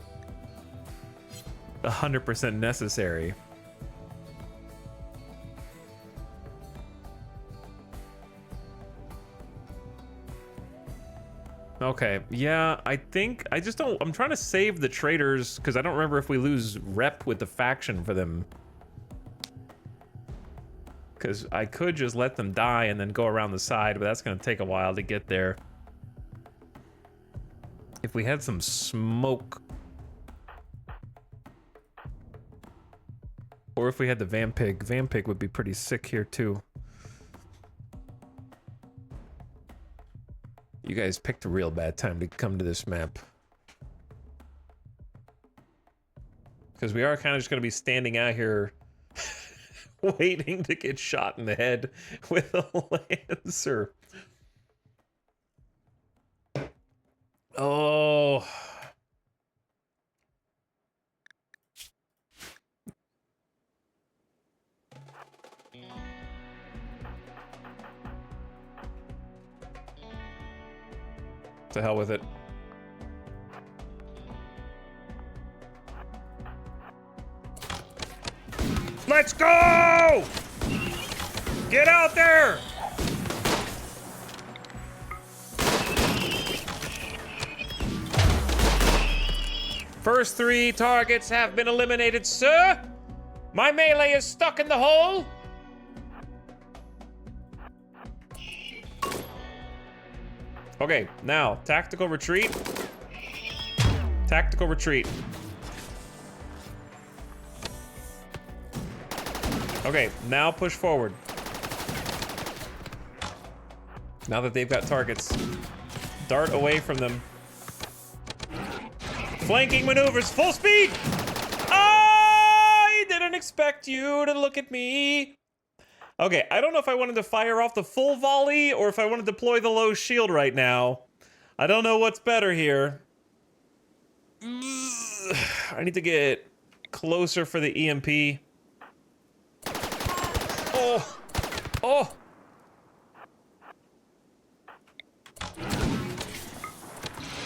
100% necessary. Okay, yeah, I think, I just don't, I'm trying to save the traders, because I don't remember if we lose rep with the faction for them. Because I could just let them die and then go around the side, but that's going to take a while to get there. If we had some smoke. Or if we had the Vampig. Vampig would be pretty sick here too. You guys picked a real bad time to come to this map. Because we are kind of just going to be standing out here waiting to get shot in the head with a Lancer. Oh. To hell with it. Let's go! Get out there! First 3 targets have been eliminated, sir! My melee is stuck in the hole! Okay, now, tactical retreat. Tactical retreat. Okay, now push forward. Now that they've got targets, dart away from them. Flanking maneuvers, full speed! I didn't expect you to look at me. Okay, I don't know if I wanted to fire off the full volley or if I want to deploy the low shield right now. I don't know what's better here. I need to get closer for the EMP. Oh! Oh!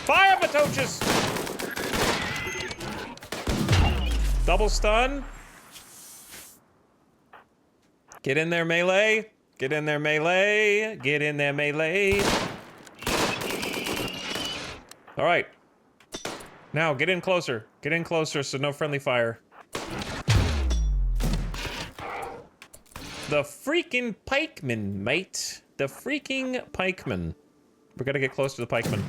Fire, Matochas! Double stun. Get in there, melee. Get in there, melee. Get in there, melee. All right. Now, get in closer. Get in closer so no friendly fire. The freaking pikeman, mate. The freaking pikeman. We gotta get close to the pikeman.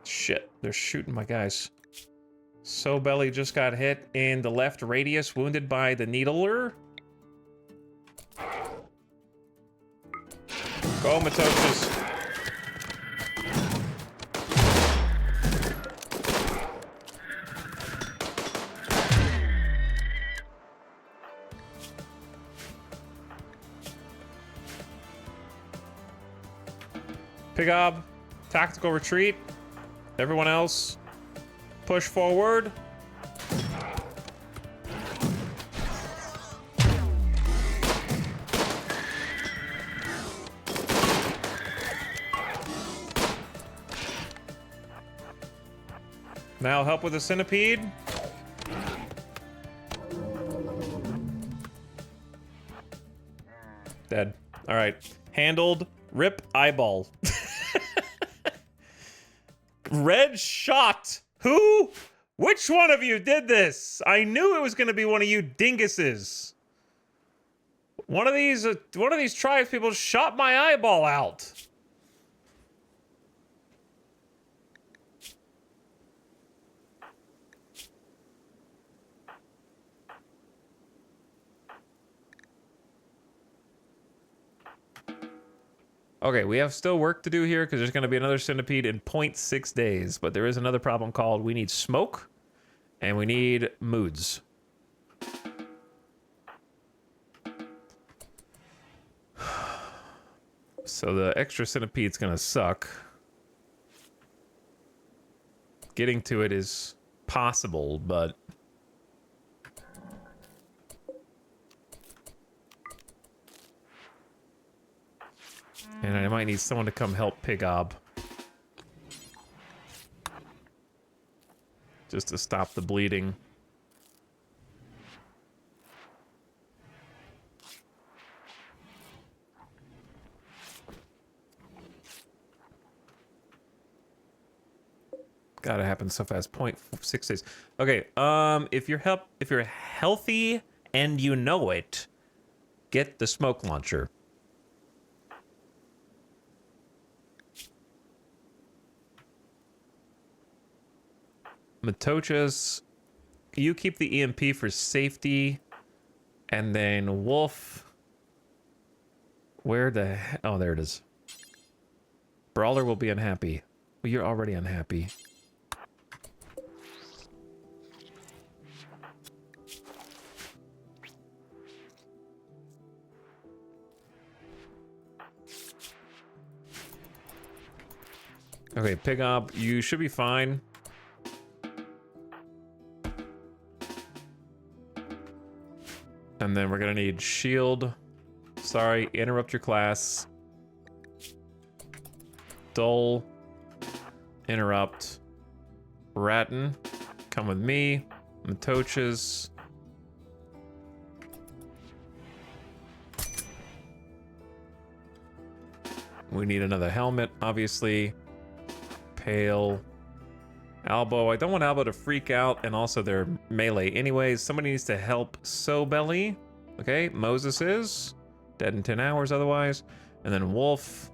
Shit, they're shooting my guys. So Belly just got hit in the left radius, wounded by the needler. Go, Matochas. Pigob, tactical retreat. Everyone else, push forward. Now help with the centipede. Dead. All right. Handled. Rip eyeball. Red shot. Who? Which one of you did this? I knew it was going to be one of you dinguses. One of these tribes people shot my eyeball out. Okay, we have still work to do here because there's going to be another centipede in 0.6 days. But there is another problem called we need smoke and we need moods. So the extra centipede's going to suck. Getting to it is possible, but... And I might need someone to come help Pigob. Just to stop the bleeding. Gotta happen so fast. 0.6 days. Okay, if you're healthy and you know it, get the smoke launcher. Matochas, you keep the EMP for safety, and then Wolf. Where the hell? Oh, there it is. Brawler will be unhappy. Well, you're already unhappy. Okay, Pig Op, you should be fine. And then we're gonna need Shield. Sorry, interrupt your class. Dull. Interrupt. Ratton. Come with me. Matoches. We need another helmet, obviously. Pale. Albo. I don't want Albo to freak out, and also they're melee. Anyways, somebody needs to help So Belly. Okay, Moses is. Dead in 10 hours otherwise. And then Wolf.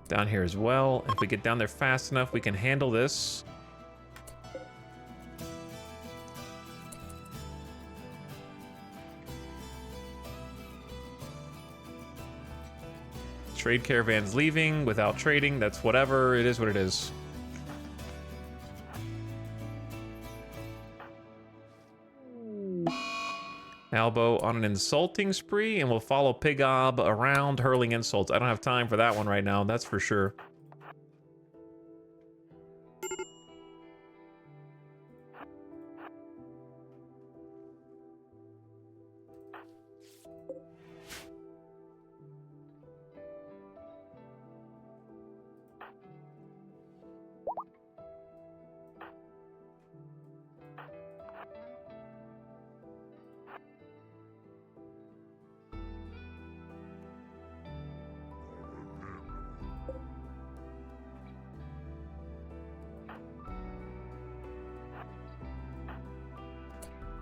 Down here as well. If we get down there fast enough, we can handle this. Trade caravan's leaving without trading. That's whatever. It is what it is. Albo on an insulting spree, and we'll follow Pigob around hurling insults. I don't have time for that one right now, that's for sure.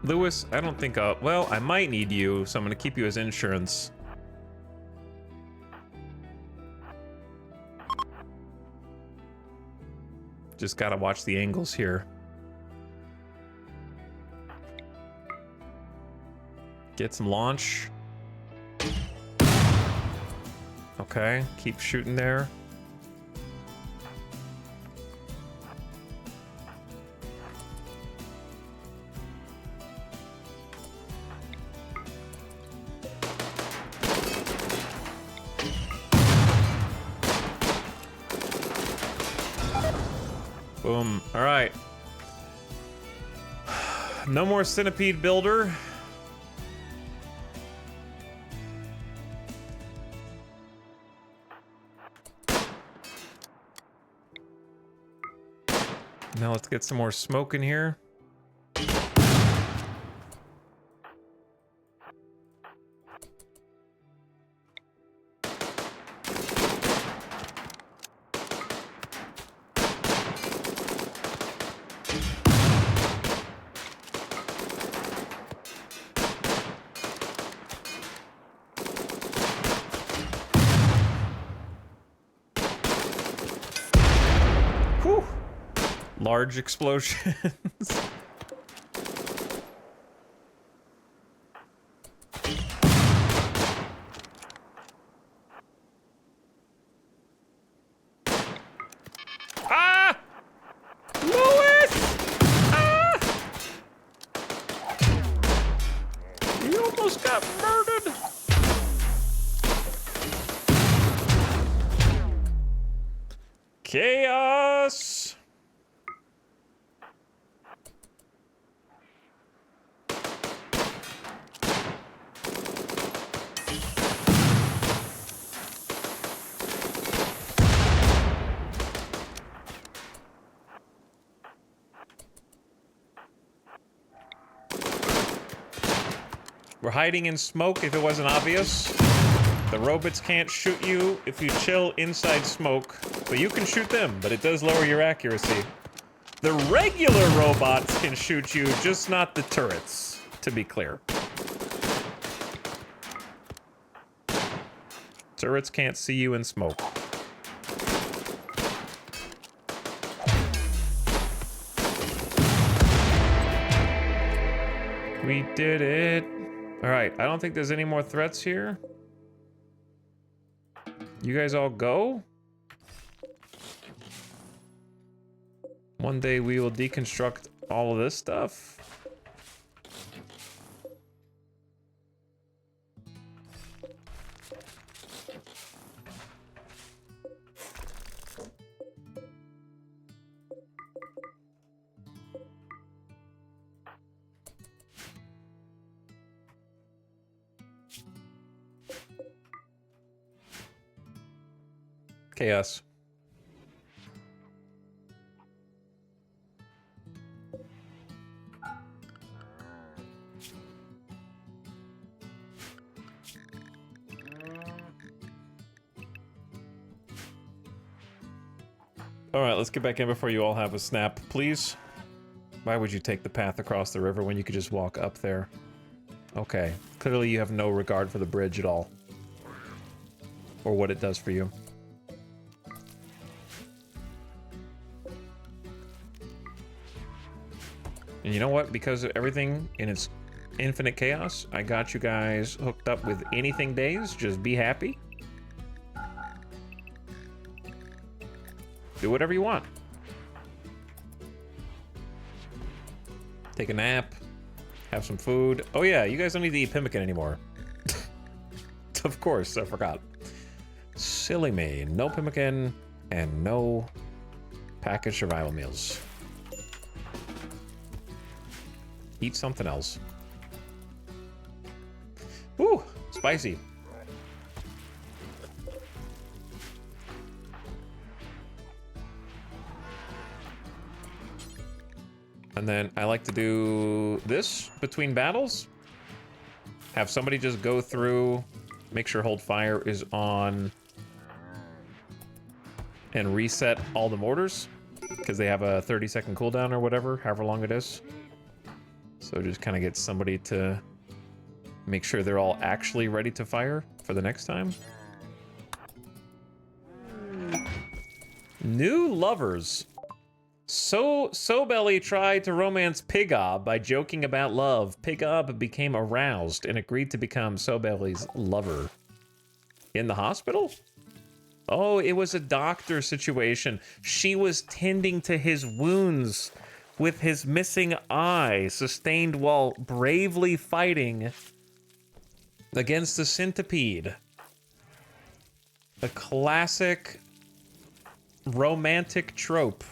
Lewis, I don't think, well, I might need you, so I'm gonna keep you as insurance. Just gotta watch the angles here. Get some launch. Okay, keep shooting there. Boom. All right. No more centipede builder. Now let's get some more smoke in here. Large explosions. Ah! Louis! Ah! You almost got murdered. Chaos! We're hiding in smoke if it wasn't obvious. The robots can't shoot you if you chill inside smoke, but you can shoot them, but it does lower your accuracy. The regular robots can shoot you, just not the turrets, to be clear. Turrets can't see you in smoke. We did it. All right, I don't think there's any more threats here. You guys all go? One day we will deconstruct all of this stuff. Chaos. All right, let's get back in before you all have a snap, please. Why would you take the path across the river when you could just walk up there? Okay, clearly you have no regard for the bridge at all. Or what it does for you. And you know what? Because of everything in its infinite chaos, I got you guys hooked up with anything days. Just be happy. Do whatever you want. Take a nap. Have some food. Oh yeah, you guys don't need to eat pemmican anymore. Of course, I forgot. Silly me. No pemmican and no packaged survival meals. Eat something else. Ooh, spicy. And then I like to do this between battles. Have somebody just go through, make sure hold fire is on, and reset all the mortars, because they have a 30-second cooldown or whatever, however long it is. So just kind of get somebody to make sure they're all actually ready to fire for the next time. New lovers. So Belly tried to romance Pigob by joking about love. Pigob became aroused and agreed to become So Belly's lover. In the hospital? Oh, it was a doctor situation. She was tending to his wounds with his missing eye, sustained while bravely fighting against the centipede. A classic romantic trope.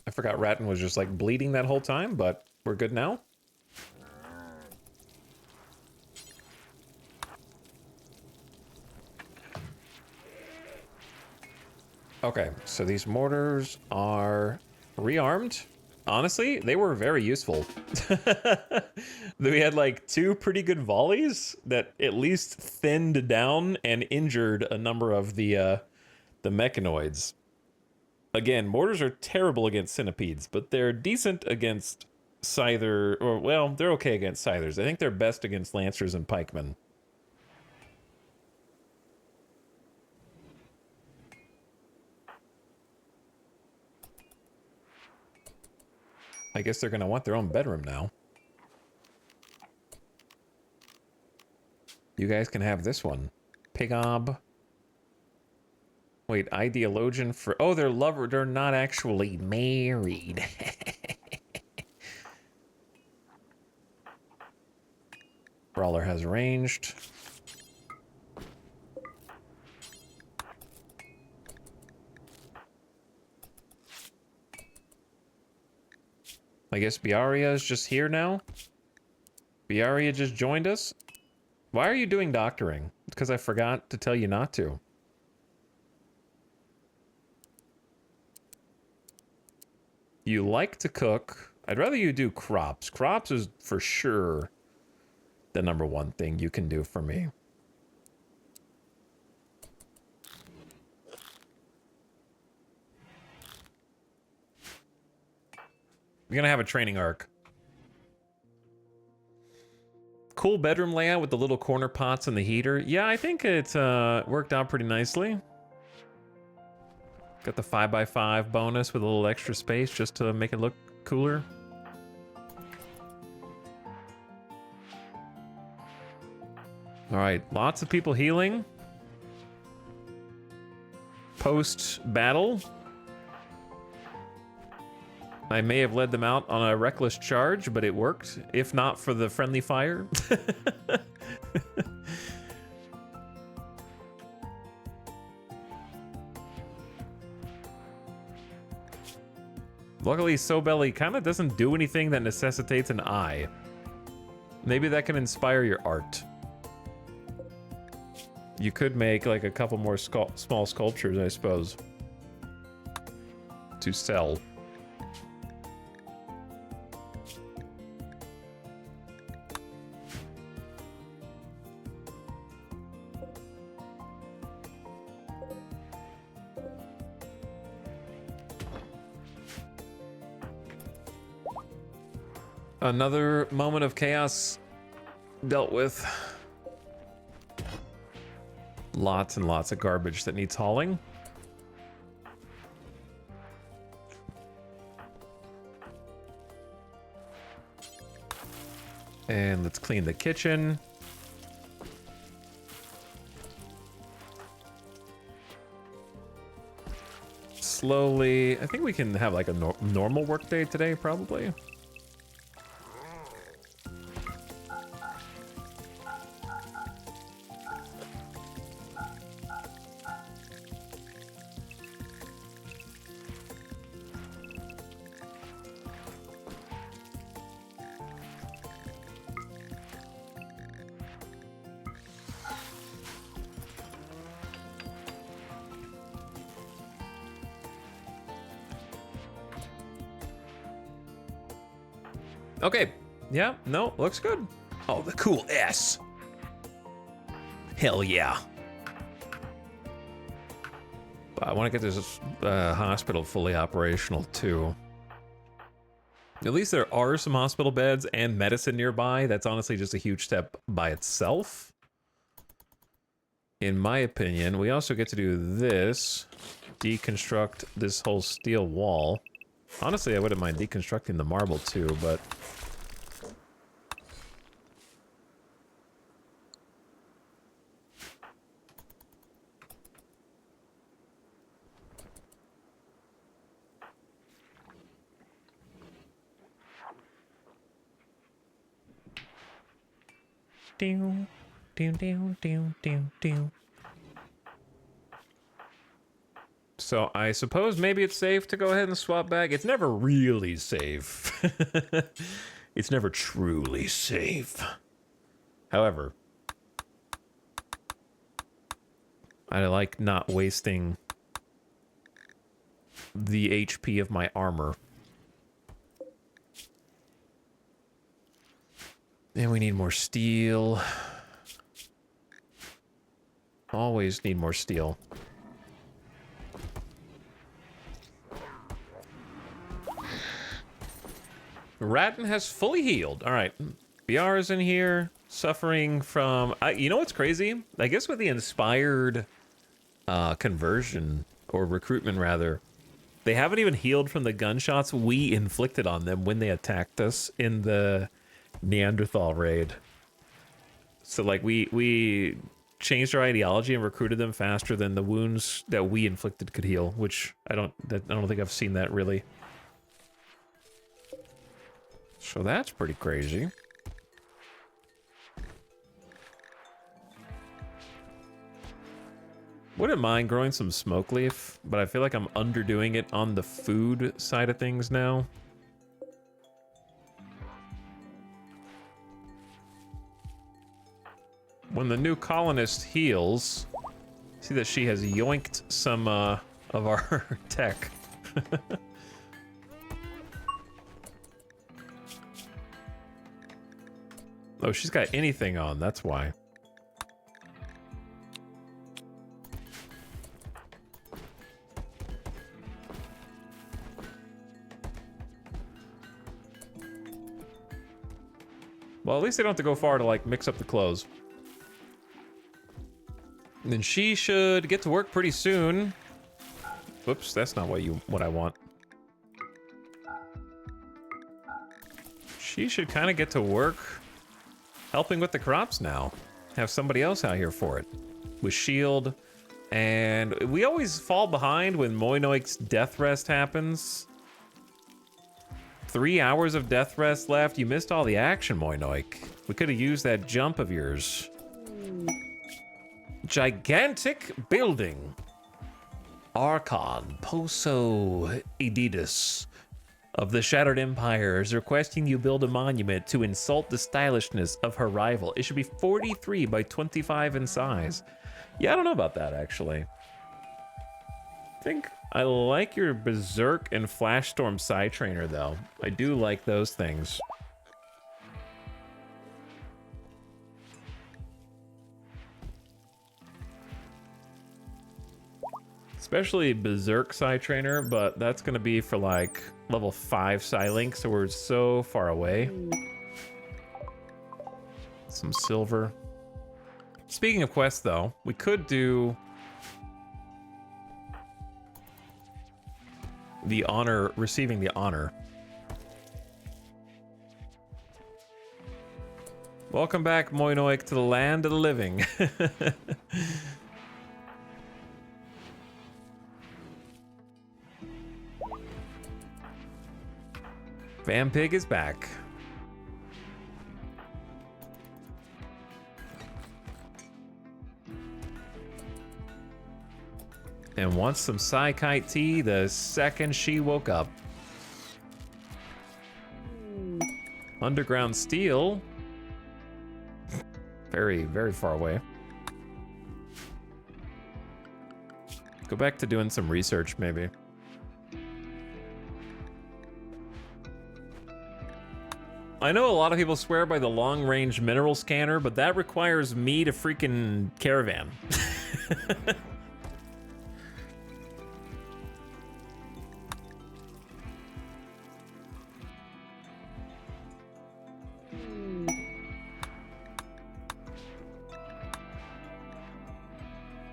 I forgot Ratton was just like bleeding that whole time, but we're good now. Okay, so these mortars are rearmed. Honestly, they were very useful. We had like 2 pretty good volleys that at least thinned down and injured a number of the mechanoids. Again, mortars are terrible against centipedes, but they're decent against scyther, or well, they're okay against scythers. I think they're best against lancers and pikemen. I guess they're gonna want their own bedroom now. You guys can have this one. Pigob. Wait, ideologian for... Oh, they're lover. They're not actually married. Brawler has ranged. I guess Biaria is just here now. Biaria just joined us. Why are you doing doctoring? Because I forgot to tell you not to. You like to cook. I'd rather you do crops. Crops is for sure the #1 thing you can do for me. You're gonna have a training arc. Cool bedroom layout with the little corner pots and the heater. Yeah, I think it worked out pretty nicely. Got the 5x5 bonus with a little extra space just to make it look cooler. All right, lots of people healing. Post-battle. I may have led them out on a reckless charge, but it worked, if not for the friendly fire. Luckily, Sobelly kind of doesn't do anything that necessitates an eye. Maybe that can inspire your art. You could make like a couple more small sculptures, I suppose, to sell. Another moment of chaos dealt with. Lots and lots of garbage that needs hauling. And let's clean the kitchen. Slowly, I think we can have like a normal work day today, probably. Okay, yeah, no, looks good. Oh, the cool S. Hell yeah. But I want to get this hospital fully operational too. At least there are some hospital beds and medicine nearby. That's honestly just a huge step by itself, in my opinion. We also get to do this. Deconstruct this whole steel wall. Honestly, I wouldn't mind deconstructing the marble too, but... So I suppose maybe it's safe to go ahead and swap back. It's never really safe. It's never truly safe. However, I like not wasting the HP of my armor. And we need more steel. Always need more steel. Ratton has fully healed. All right. BR is in here, suffering from... you know what's crazy? I guess with the inspired conversion, or recruitment rather, they haven't even healed from the gunshots we inflicted on them when they attacked us in the Neanderthal raid. So like we changed our ideology and recruited them faster than the wounds that we inflicted could heal, which I don't think I've seen that really. So that's pretty crazy. Wouldn't mind growing some smoke leaf, but I feel like I'm underdoing it on the food side of things now. When the new colonist heals, see that she has yoinked some of our tech. Oh, she's got anything on, that's why. Well, at least they don't have to go far to, like, mix up the clothes. And then she should get to work pretty soon. Whoops, that's not what I want. She should kind of get to work helping with the crops now. Have somebody else out here for it. With shield. And we always fall behind when Moinoik's death rest happens. 3 hours of death rest left. You missed all the action, Moinoik. We could have used that jump of yours. Gigantic building. Archon, Poso Editus. of the Shattered Empire is requesting you build a monument to insult the stylishness of her rival. It should be 43 by 25 in size. Yeah, I don't know about that, actually. I think I like your Berserk and Flashstorm Psy Trainer, though. I do like those things. Especially Berserk Psy Trainer, but that's going to be for like level 5 Psylink, so we're so far away. Some silver. Speaking of quests, though, we could do the honor, receiving the honor. Welcome back, Moinoik, to the land of the living. Vampig is back. And wants some Psykite tea the second she woke up. Underground steel. Very, very far away. Go back to doing some research, maybe. I know a lot of people swear by the long-range mineral scanner, but that requires me to freaking caravan.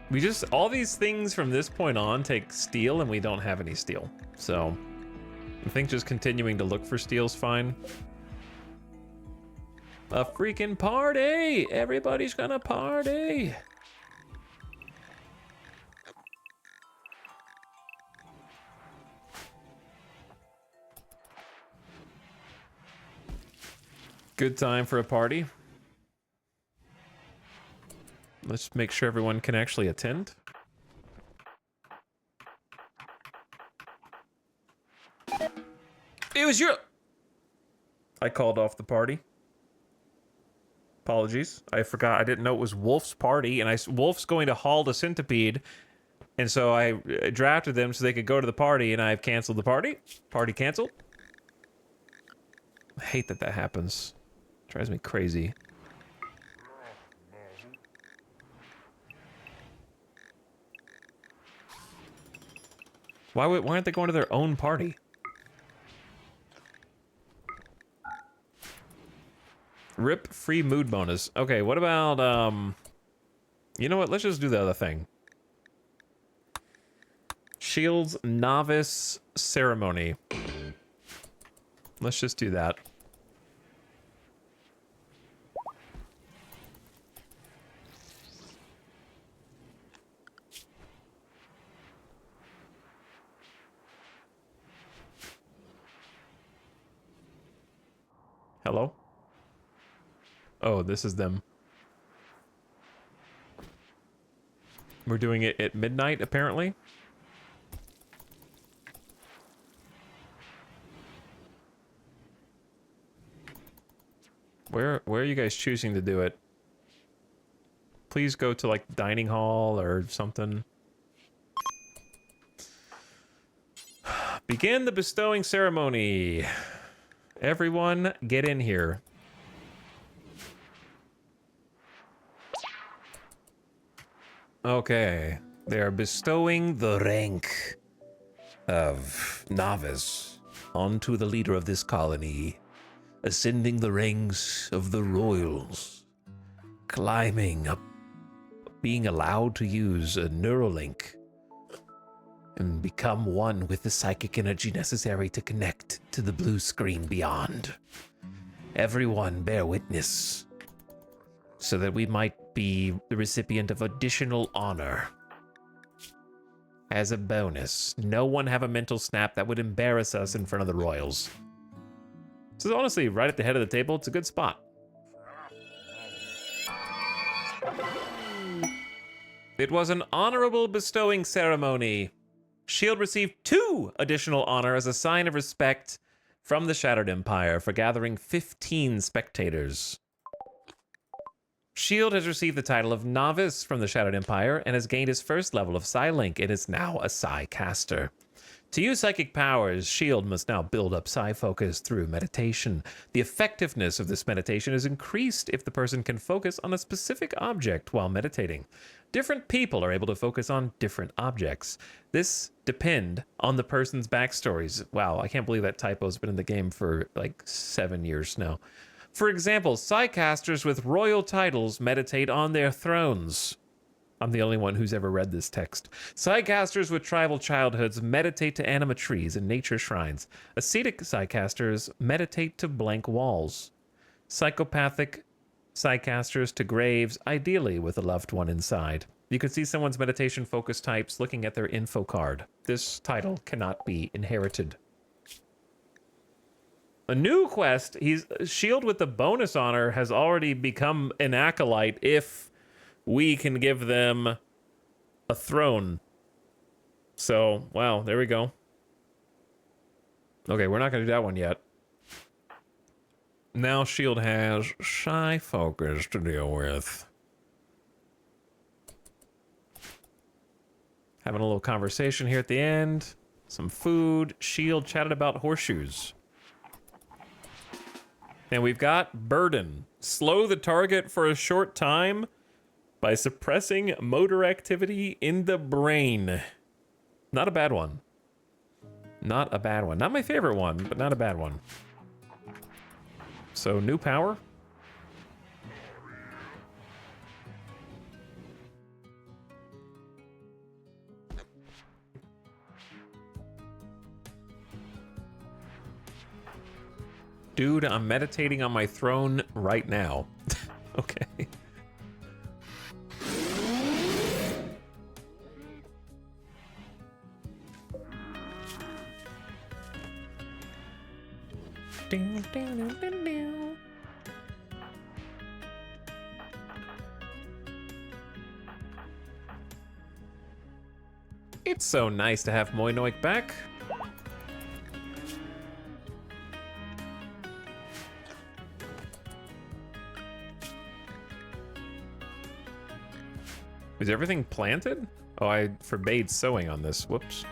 We just, all these things from this point on take steel, and we don't have any steel. So I think just continuing to look for steel's fine. A freaking party! Everybody's gonna party! Good time for a party. Let's make sure everyone can actually attend. It was your... I called off the party. Apologies. I forgot. I didn't know it was Wolf's party, and Wolf's going to haul the centipede, and so I drafted them so they could go to the party, and I've canceled the party. Party canceled. I hate that that happens. It drives me crazy. Why aren't they going to their own party? Rip free mood bonus. Okay, what about, you know what? Let's just do the other thing. Shield's Novice Ceremony. Let's just do that. Hello? Oh, this is them. We're doing it at midnight, apparently. Where are you guys choosing to do it? Please go to, like, dining hall or something. Begin the bestowing ceremony. Everyone, get in here. Okay, they are bestowing the rank of novice onto the leader of this colony, ascending the ranks of the royals, climbing up, being allowed to use a Neuralink and become one with the psychic energy necessary to connect to the blue screen beyond. Everyone bear witness, so that we might be the recipient of additional honor. As a bonus, no one have a mental snap that would embarrass us in front of the royals. So honestly, right at the head of the table, it's a good spot. It was an honorable bestowing ceremony. Shield received 2 additional honor as a sign of respect from the Shattered Empire for gathering 15 spectators. Shield has received the title of Novice from the Shattered Empire and has gained his first level of Psi-Link and is now a Psi-caster. To use psychic powers, Shield must now build up Psi-focus through meditation. The effectiveness of this meditation is increased if the person can focus on a specific object while meditating. Different people are able to focus on different objects. This depends on the person's backstories. Wow, I can't believe that typo's been in the game for like 7 years now. For example, Psi-casters with royal titles meditate on their thrones. I'm the only one who's ever read this text. Psi-casters with tribal childhoods meditate to anima trees and nature shrines. Ascetic Psi-casters meditate to blank walls. Psychopathic Psi-casters to graves, ideally with a loved one inside. You can see someone's meditation focus types looking at their info card. This title cannot be inherited. A new quest, Shield with the bonus honor has already become an acolyte if we can give them a throne. So, wow, there we go. Okay, we're not going to do that one yet. Now Shield has Psi focus to deal with. Having a little conversation here at the end. Some food. Shield chatted about horseshoes. And we've got Burden. Slow the target for a short time by suppressing motor activity in the brain. Not a bad one. Not a bad one. Not my favorite one, but not a bad one. So, new power. Dude, I'm meditating on my throne right now. Okay. Ding, ding, ding, ding, ding. It's so nice to have Moinoik back. Is everything planted? Oh, I forbade sowing on this. Whoops.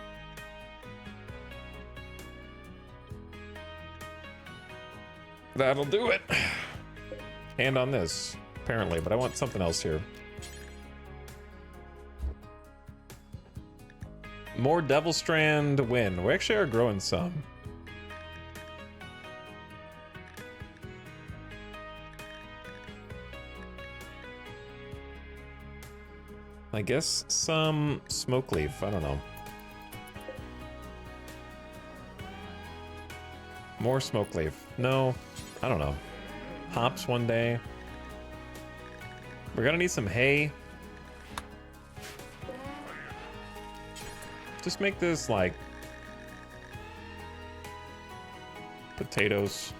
That'll do it. And on this, apparently, but I want something else here. More Devil Strand win. We actually are growing some. I guess some smoke leaf. I don't know. More smoke leaf. No, I don't know. Hops one day. We're gonna need some hay. Just make this like potatoes.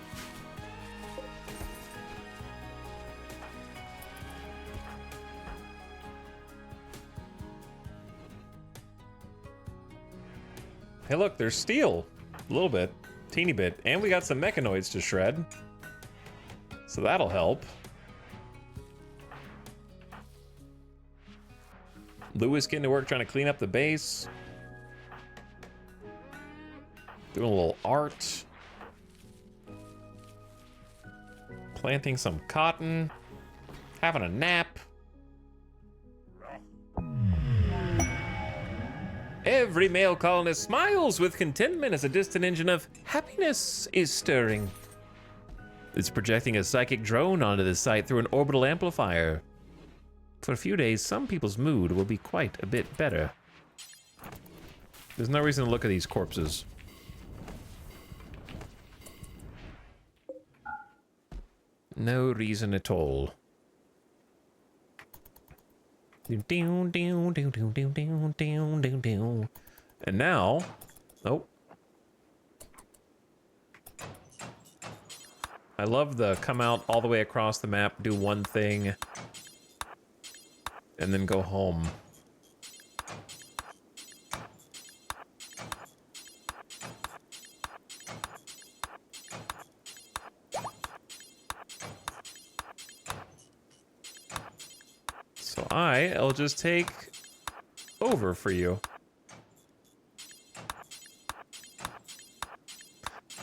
Hey look, there's steel. A little bit. Teeny bit. And we got some mechanoids to shred. So that'll help. Lewis getting to work trying to clean up the base. Doing a little art. Planting some cotton. Having a nap. Every male colonist smiles with contentment as a distant engine of happiness is stirring. It's projecting a psychic drone onto the site through an orbital amplifier. For a few days, some people's mood will be quite a bit better. There's no reason to look at these corpses. No reason at all. And now, oh. I love the come out all the way across the map, do one thing, and then go home. So I'll just take over for you.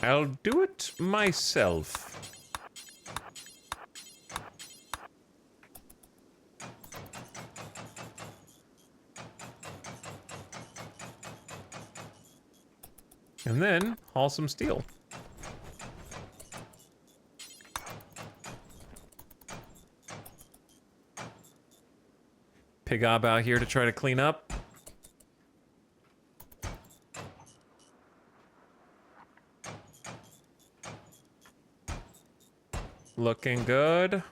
I'll do it myself. And then haul some steel. Pigob out here to try to clean up. Looking good.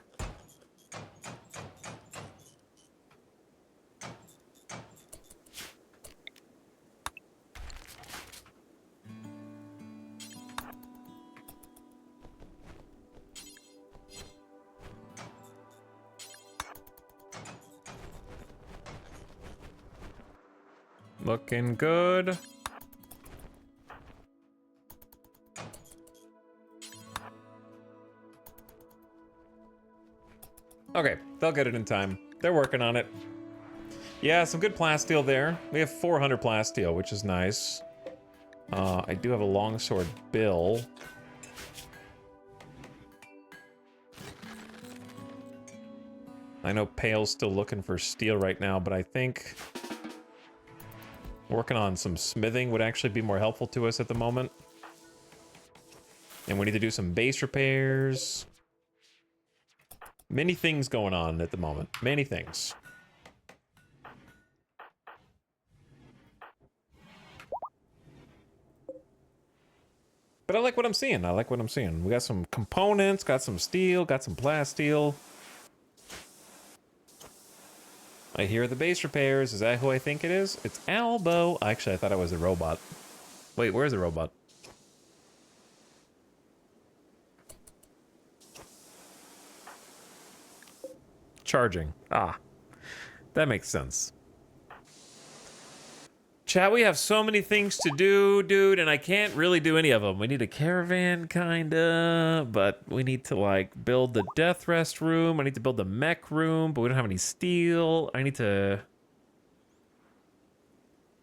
Looking good. Okay, they'll get it in time. They're working on it. Yeah, some good plasteel there. We have 400 plasteel, which is nice. I do have a longsword bill. I know Pale's still looking for steel right now, but I think working on some smithing would actually be more helpful to us at the moment. And we need to do some base repairs. Many things going on at the moment. Many things. But I like what I'm seeing. I like what I'm seeing. We got some components, got some steel, got some plasteel. I hear the base repairs. Is that who I think it is? It's Albo. Actually, I thought it was a robot. Wait, where's the robot? Charging. Ah, that makes sense. Chat, we have so many things to do, dude, and I can't really do any of them. We need a caravan, kinda, but we need to, like, build the death rest room. I need to build the mech room, but we don't have any steel. I need to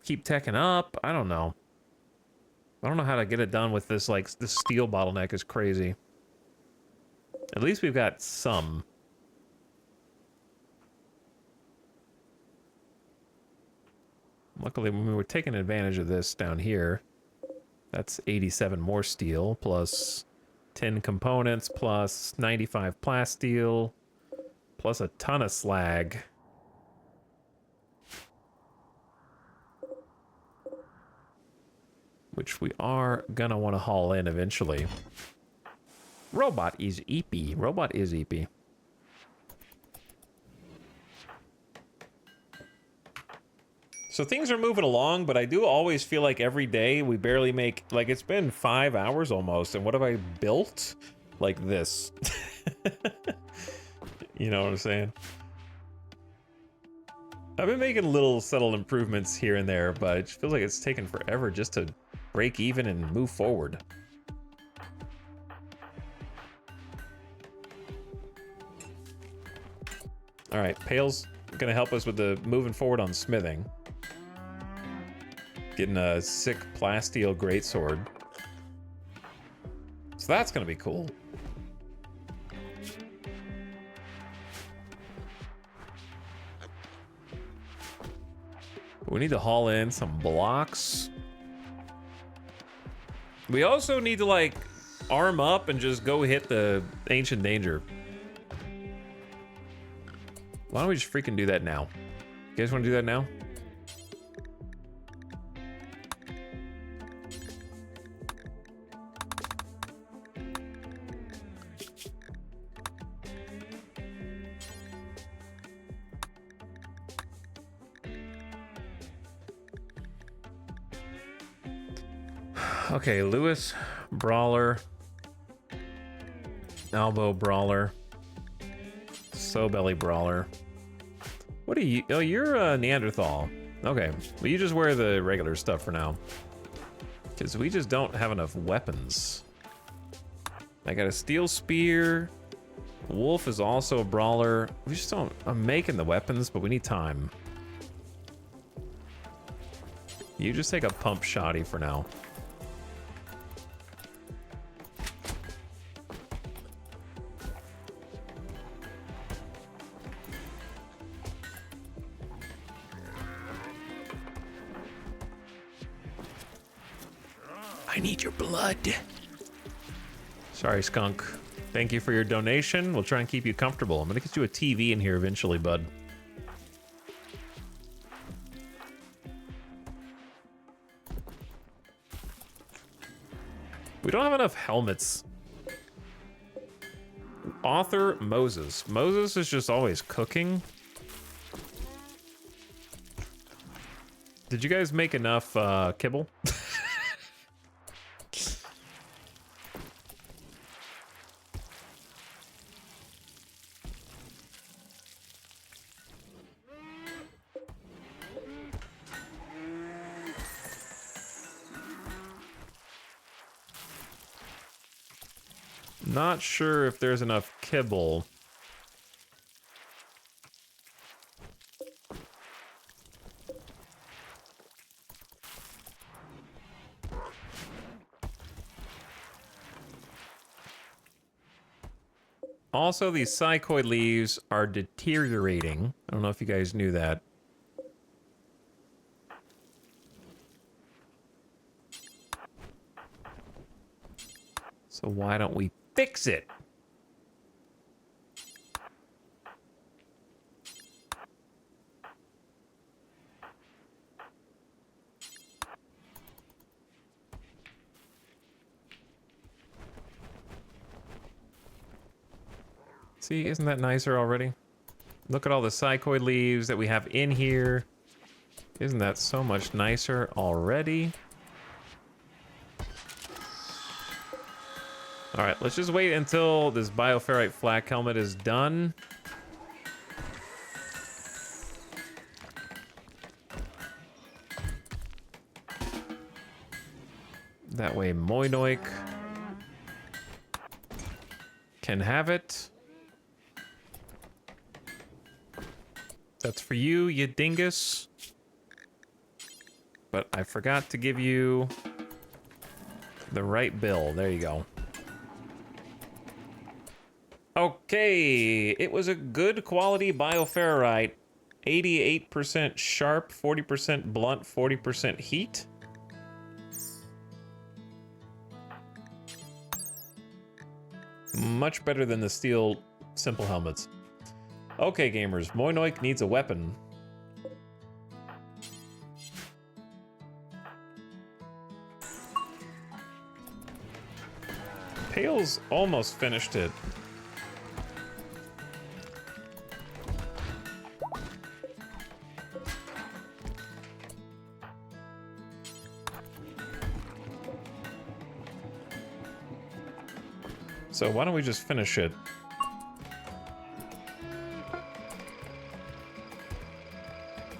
keep teching up. I don't know. I don't know how to get it done with this, like, this steel bottleneck is crazy. At least we've got some. Luckily, when we were taking advantage of this down here, that's 87 more steel, plus 10 components, plus 95 plasteel, plus a ton of slag. Which we are gonna want to haul in eventually. Robot is EP. Robot is EP. So things are moving along, but I do always feel like every day we barely make, like, it's been 5 hours almost, and what have I built? Like this. You know what I'm saying? I've been making little subtle improvements here and there, but it feels like it's taken forever just to break even and move forward. All right, Pale's gonna help us with the moving forward on smithing. Getting a sick plasteel greatsword. So that's gonna be cool. We need to haul in some blocks. We also need to, like, arm up and just go hit the ancient danger. Why don't we just freaking do that now? You guys want to do that now? Okay, Lewis, Brawler, Elbow Brawler, Belly Brawler. What are you? Oh, you're a Neanderthal. Okay, well, you just wear the regular stuff for now. Because we just don't have enough weapons. I got a steel spear. Wolf is also a brawler. We just don't... I'm making the weapons, but we need time. You just take a pump shotty for now. I need your blood. Sorry, Skunk. Thank you for your donation. We'll try and keep you comfortable. I'm gonna get you a TV in here eventually, bud. We don't have enough helmets. Author Moses. Moses is just always cooking. Did you guys make enough kibble? Not sure if there's enough kibble. Also, these psychoid leaves are deteriorating. I don't know if you guys knew that. So why don't we fix it? See, isn't that nicer already? Look at all the psychoid leaves that we have in here. Isn't that so much nicer already? All right, let's just wait until this bioferrite flak helmet is done. That way Moinoik can have it. That's for you, you dingus. But I forgot to give you the right bill. There you go. Okay, it was a good quality bioferrite. 88% sharp, 40% blunt, 40% heat. Much better than the steel simple helmets. Okay, gamers, Moinoik needs a weapon. Pale's almost finished it. So why don't we just finish it?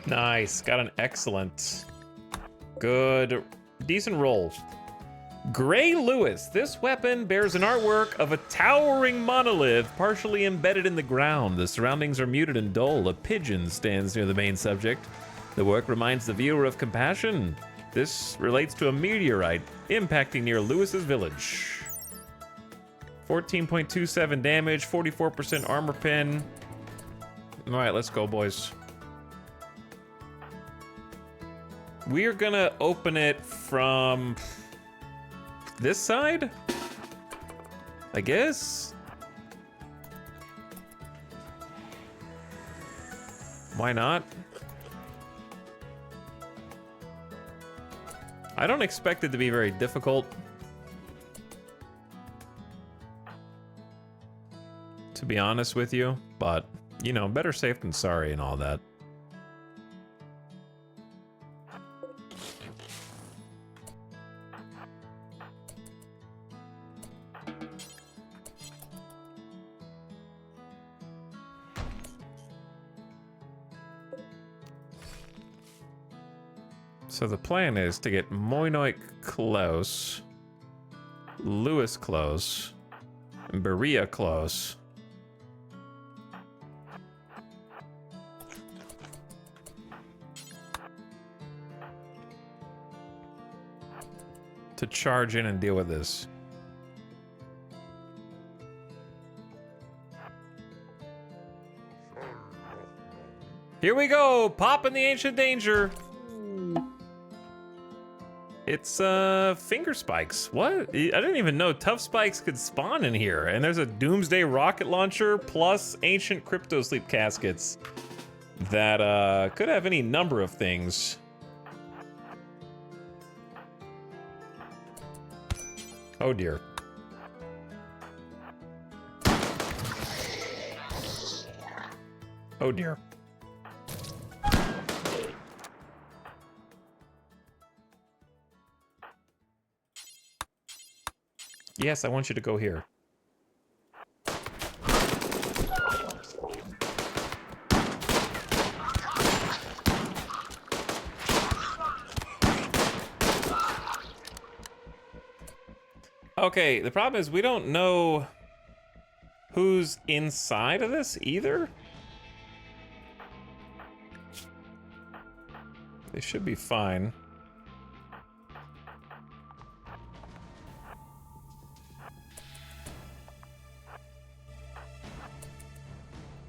Nice, got an excellent. Good, decent roll. Gray Lewis, this weapon bears an artwork of a towering monolith partially embedded in the ground. The surroundings are muted and dull. A pigeon stands near the main subject. The work reminds the viewer of compassion. This relates to a meteorite impacting near Lewis's village. 14.27 damage, 44% armor pin. All right, let's go, boys. We are gonna open it from this side, I guess. Why not? I don't expect it to be very difficult, to be honest with you, but, you know, better safe than sorry and all that. So the plan is to get Moinoik close, Lewis close, and Berea close. to charge in and deal with this. Here we go, popping the ancient danger. It's finger spikes. What? I didn't even know tough spikes could spawn in here. And there's a doomsday rocket launcher plus ancient crypto sleep caskets that could have any number of things. Oh dear. Oh dear. Yes, I want you to go here. Okay, the problem is we don't know who's inside of this either. They should be fine.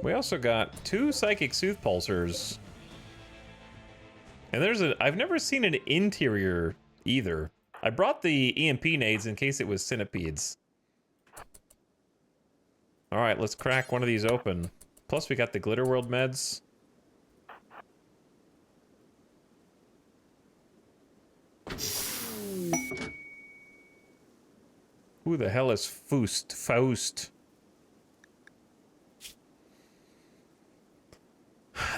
We also got 2 psychic sooth pulsers. And I've never seen an interior either. I brought the EMP nades in case it was centipedes. All right, let's crack one of these open. Plus we got the Glitter World meds. Who the hell is Faust?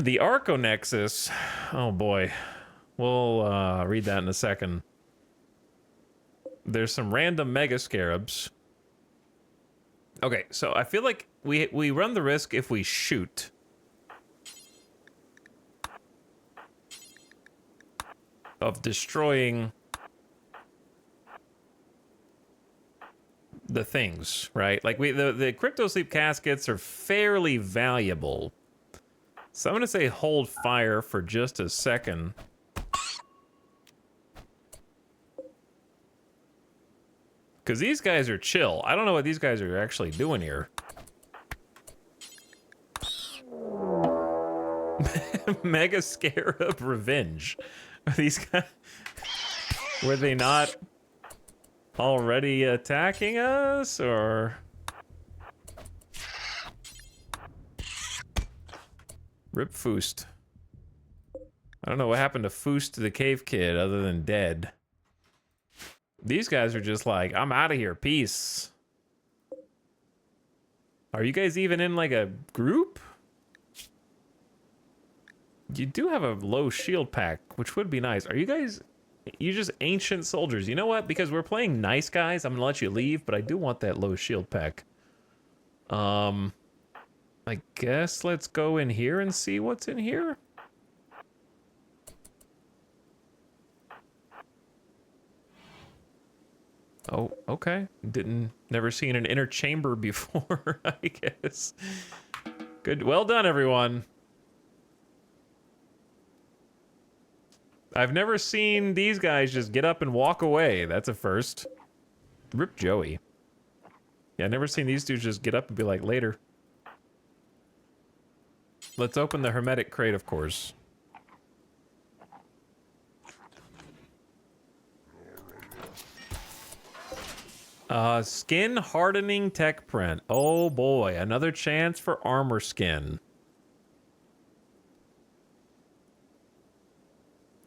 The Arconexus. Oh boy. We'll read that in a second. There's some random mega scarabs. Okay, so I feel like we run the risk if we shoot. Of destroying the things, right? Like the crypto sleep caskets are fairly valuable. So I'm gonna say hold fire for just a second. Because these guys are chill. I don't know what these guys are actually doing here. Mega Scarab Revenge. Are these guys... Were they not already attacking us, or... Rip Foost. I don't know what happened to Foost the Cave Kid other than dead. These guys are just like, I'm out of here, peace. Are you guys even in like a group? You do have a low shield pack, which would be nice. Are you guys, you just ancient soldiers? You know what? Because we're playing nice guys, I'm gonna let you leave, but I do want that low shield pack. I guess let's go in here and see what's in here. Oh, okay. Never seen an inner chamber before, I guess. Good, well done, everyone. I've never seen these guys just get up and walk away. That's a first. Rip Joey. Yeah, I've never seen these dudes just get up and be like, later. Let's open the hermetic crate, of course. Skin hardening tech print. Oh boy, another chance for armor skin.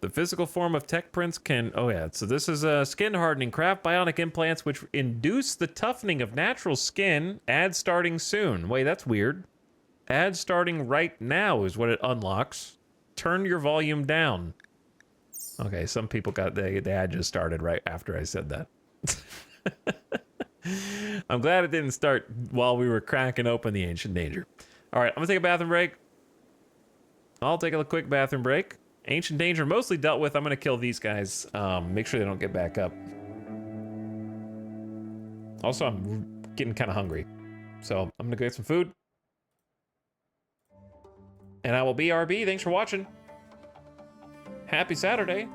The physical form of tech prints can... Oh yeah, so this is a skin hardening. Craft bionic implants which induce the toughening of natural skin. Ad starting soon. Wait, that's weird. Ad starting right now is what it unlocks. Turn your volume down. Okay, some people got... The ad just started right after I said that. I'm glad it didn't start while we were cracking open the ancient danger. All right, I'm gonna take a bathroom break. I'll take a quick bathroom break. Ancient danger mostly dealt with. I'm gonna kill these guys. Make sure they don't get back up. Also, I'm getting kind of hungry, so I'm gonna go get some food. And I will be RB. Thanks for watching. Happy Saturday.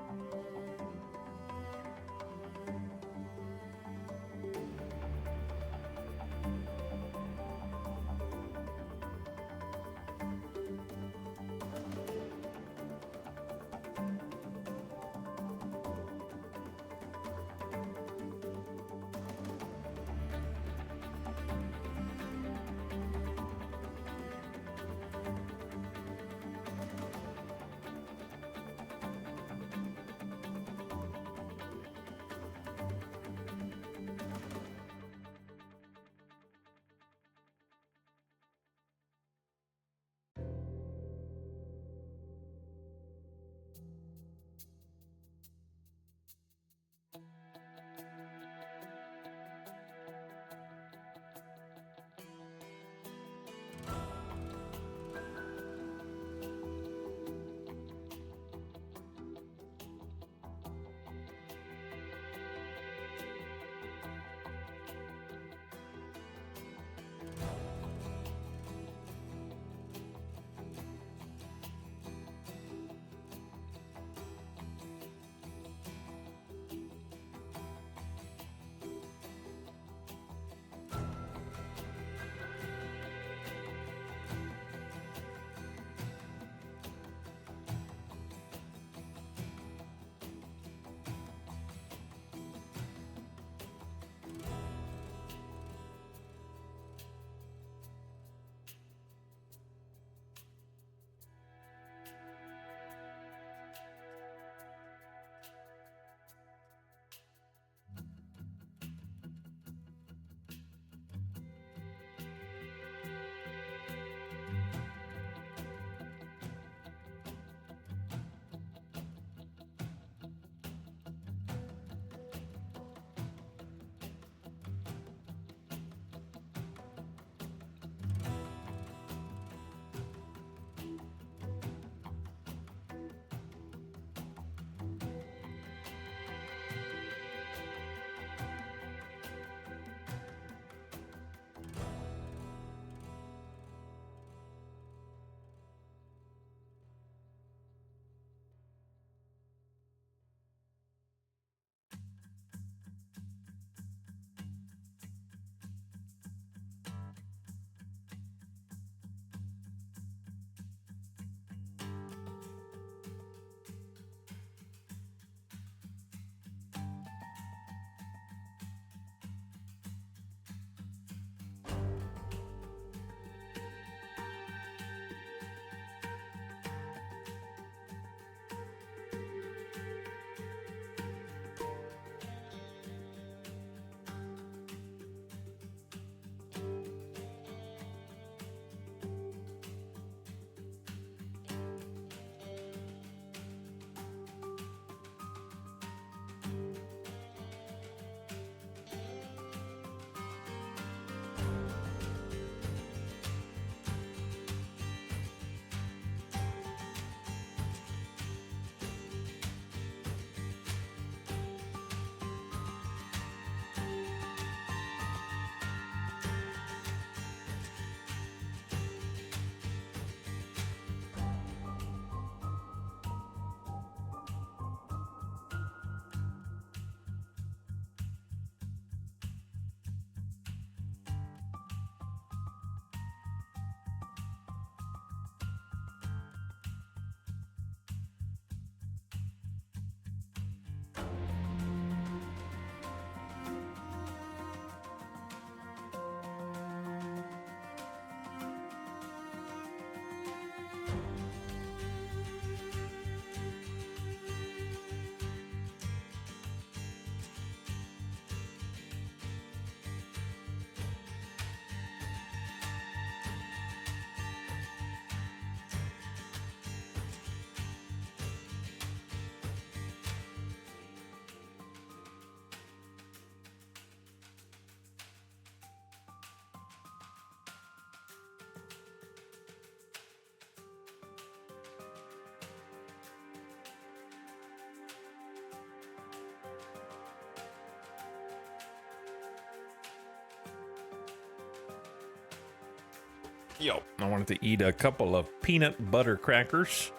Yo, I wanted to eat a couple of peanut butter crackers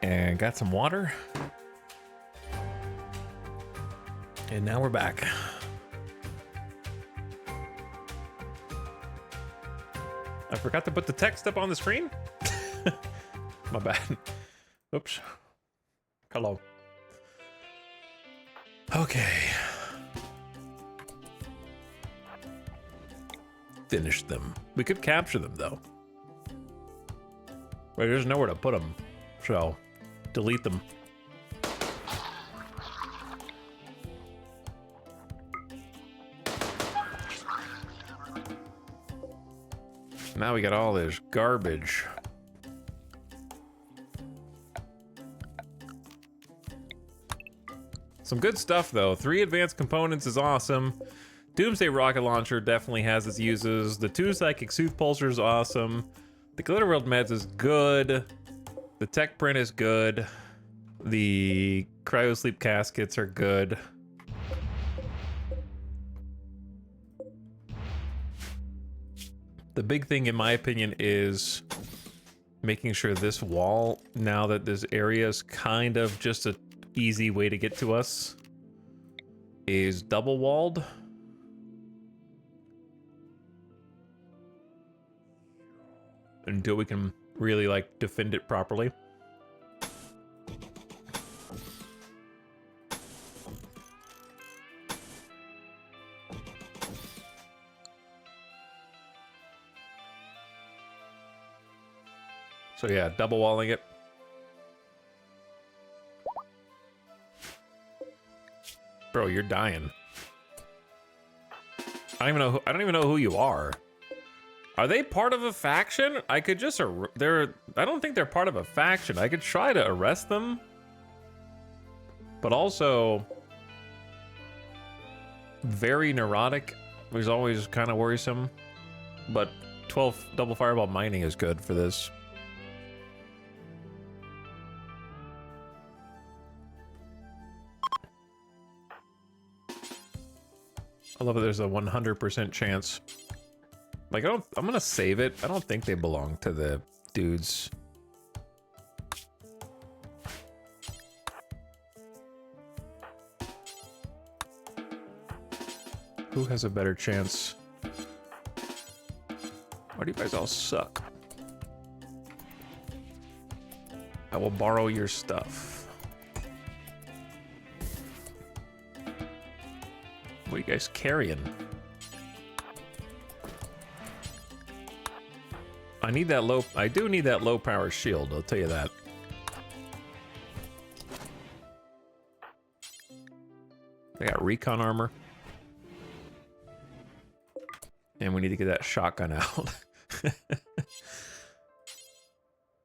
and got some water. And now we're back. I forgot to put the text up on the screen. My bad. Oops. Hello. Okay. Finish them. We could capture them though. But there's nowhere to put them. So, delete them. Now we got all this garbage. Some good stuff though. 3 advanced components is awesome. Doomsday rocket launcher definitely has its uses. The 2 psychic sooth pulsar is awesome. The Glitter World meds is good. The tech print is good. The cryo sleep caskets are good. The big thing, in my opinion, is making sure this wall, now that this area is kind of just an easy way to get to us, is double walled. Until we can really, like, defend it properly. So yeah, double walling it. Bro, you're dying. I don't even know who you are. Are they part of a faction? I could just I don't think they're part of a faction. I could try to arrest them. But also very neurotic is always kind of worrisome. But 12 double fireball mining is good for this. I love that there's a 100% chance. Like, I'm gonna save it. I don't think they belong to the dudes. Who has a better chance? Why do you guys all suck? I will borrow your stuff. What are you guys carrying? I do need that low power shield, I'll tell you that. I got recon armor. And we need to get that shotgun out.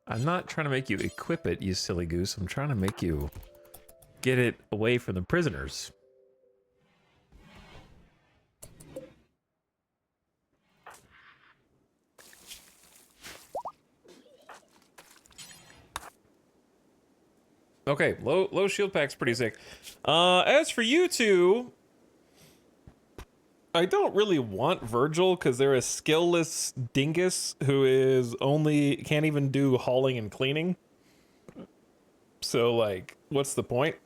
I'm not trying to make you equip it, you silly goose. I'm trying to make you get it away from the prisoners. Okay, low shield pack's pretty sick. As for you two, I don't really want Virgil because they're a skillless dingus who can't even do hauling and cleaning. So, like, what's the point?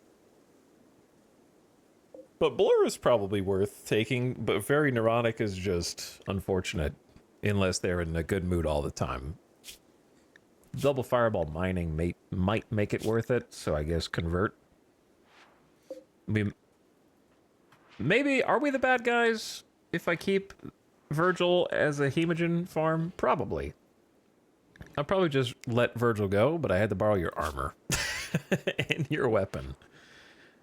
But Blur is probably worth taking, but very neurotic is just unfortunate unless they're in a good mood all the time. Double fireball mining might make it worth it, so I guess convert. Maybe, are we the bad guys if I keep Virgil as a hemogen farm? Probably. I'll probably just let Virgil go, but I had to borrow your armor and your weapon.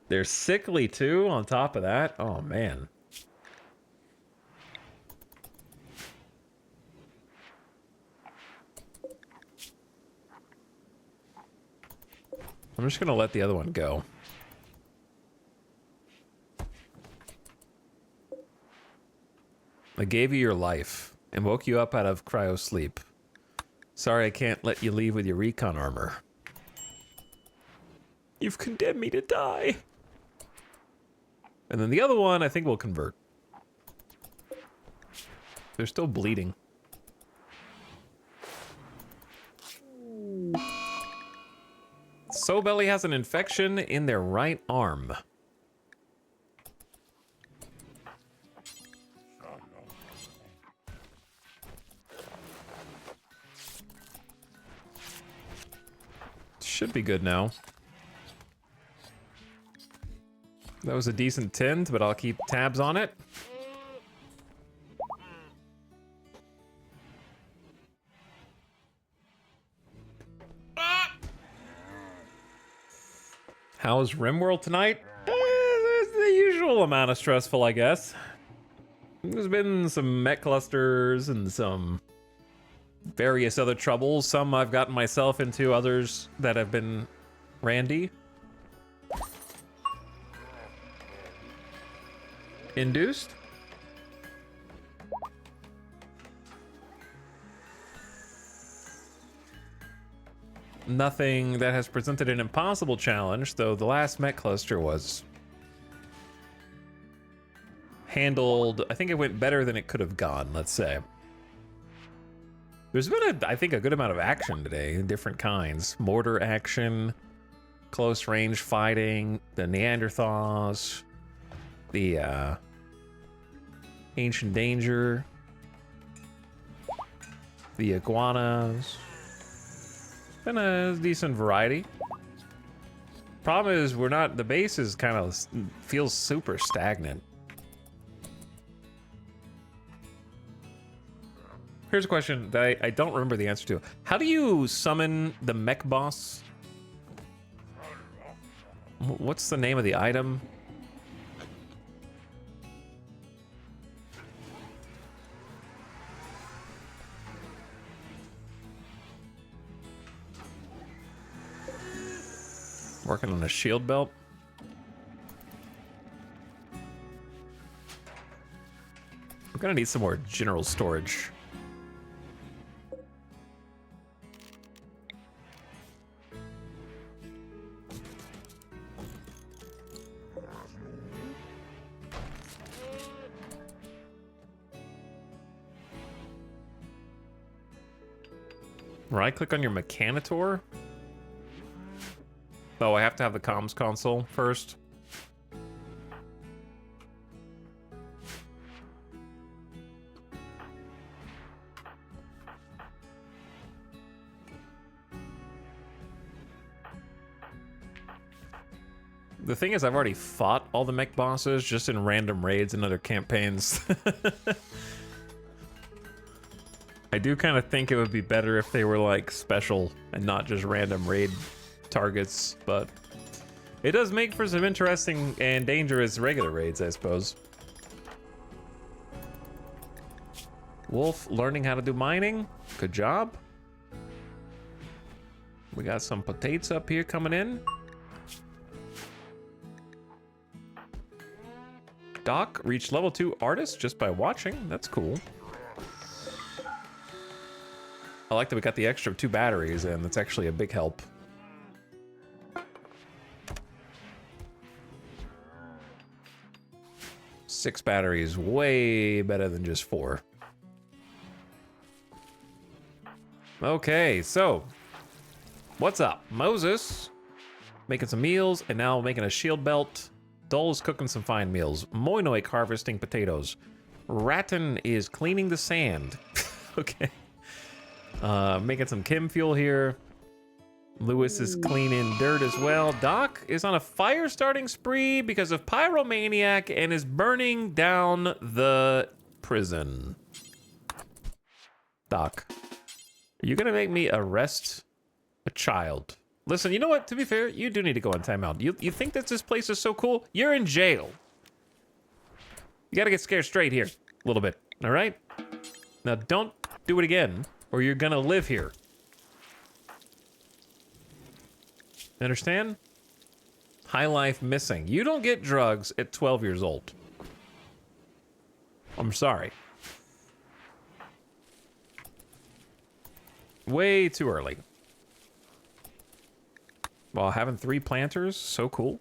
They're sickly too, on top of that. Oh, man. I'm just gonna let the other one go. I gave you your life and woke you up out of cryo sleep. Sorry I can't let you leave with your recon armor. You've condemned me to die. And then the other one, I think we'll convert. They're still bleeding. Sobelly has an infection in their right arm. Should be good now. That was a decent tint, but I'll keep tabs on it. How's RimWorld tonight? There's the usual amount of stressful, I guess. There's been some mech clusters and some various other troubles. Some I've gotten myself into, others that have been Randy. Induced? Nothing that has presented an impossible challenge, though the last mech cluster was handled, I think it went better than it could have gone, let's say. There's been, I think, a good amount of action today, different kinds. Mortar action, close range fighting, the Neanderthals, the Ancient Danger, the iguanas. Been a decent variety. Problem is, we're not, the base is kind of feels super stagnant. Here's a question that I don't remember the answer to. How do you summon the mech boss? What's the name of the item? Working on a shield belt. I'm gonna need some more general storage. Right click on your Mechanitor. Oh, I have to have the comms console first. The thing is, I've already fought all the mech bosses just in random raids and other campaigns. I do kind of think it would be better if they were like special and not just random raid targets, but it does make for some interesting and dangerous regular raids, I suppose. Wolf learning how to do mining. Good job. We got some potatoes up here coming in. Doc reached level 2 artist just by watching. That's cool. I like that we got the extra 2 batteries, and that's actually a big help. Six batteries, way better than just 4. Okay, so what's up? Moses making some meals, and now making a shield belt. Dull's cooking some fine meals. Moinoik harvesting potatoes. Ratton is cleaning the sand. Okay. Making some chem fuel here. Lewis is cleaning dirt as well. Doc is on a fire starting spree because of pyromaniac and is burning down the prison. Doc, are you gonna make me arrest a child? Listen, you know what? To be fair, you do need to go on timeout. You think that this place is so cool? You're in jail. You gotta get scared straight here a little bit, all right? Now don't do it again, or you're gonna live here. Understand? High life missing. You don't get drugs at 12 years old. I'm sorry. Way too early. Well, having 3 planters, so cool.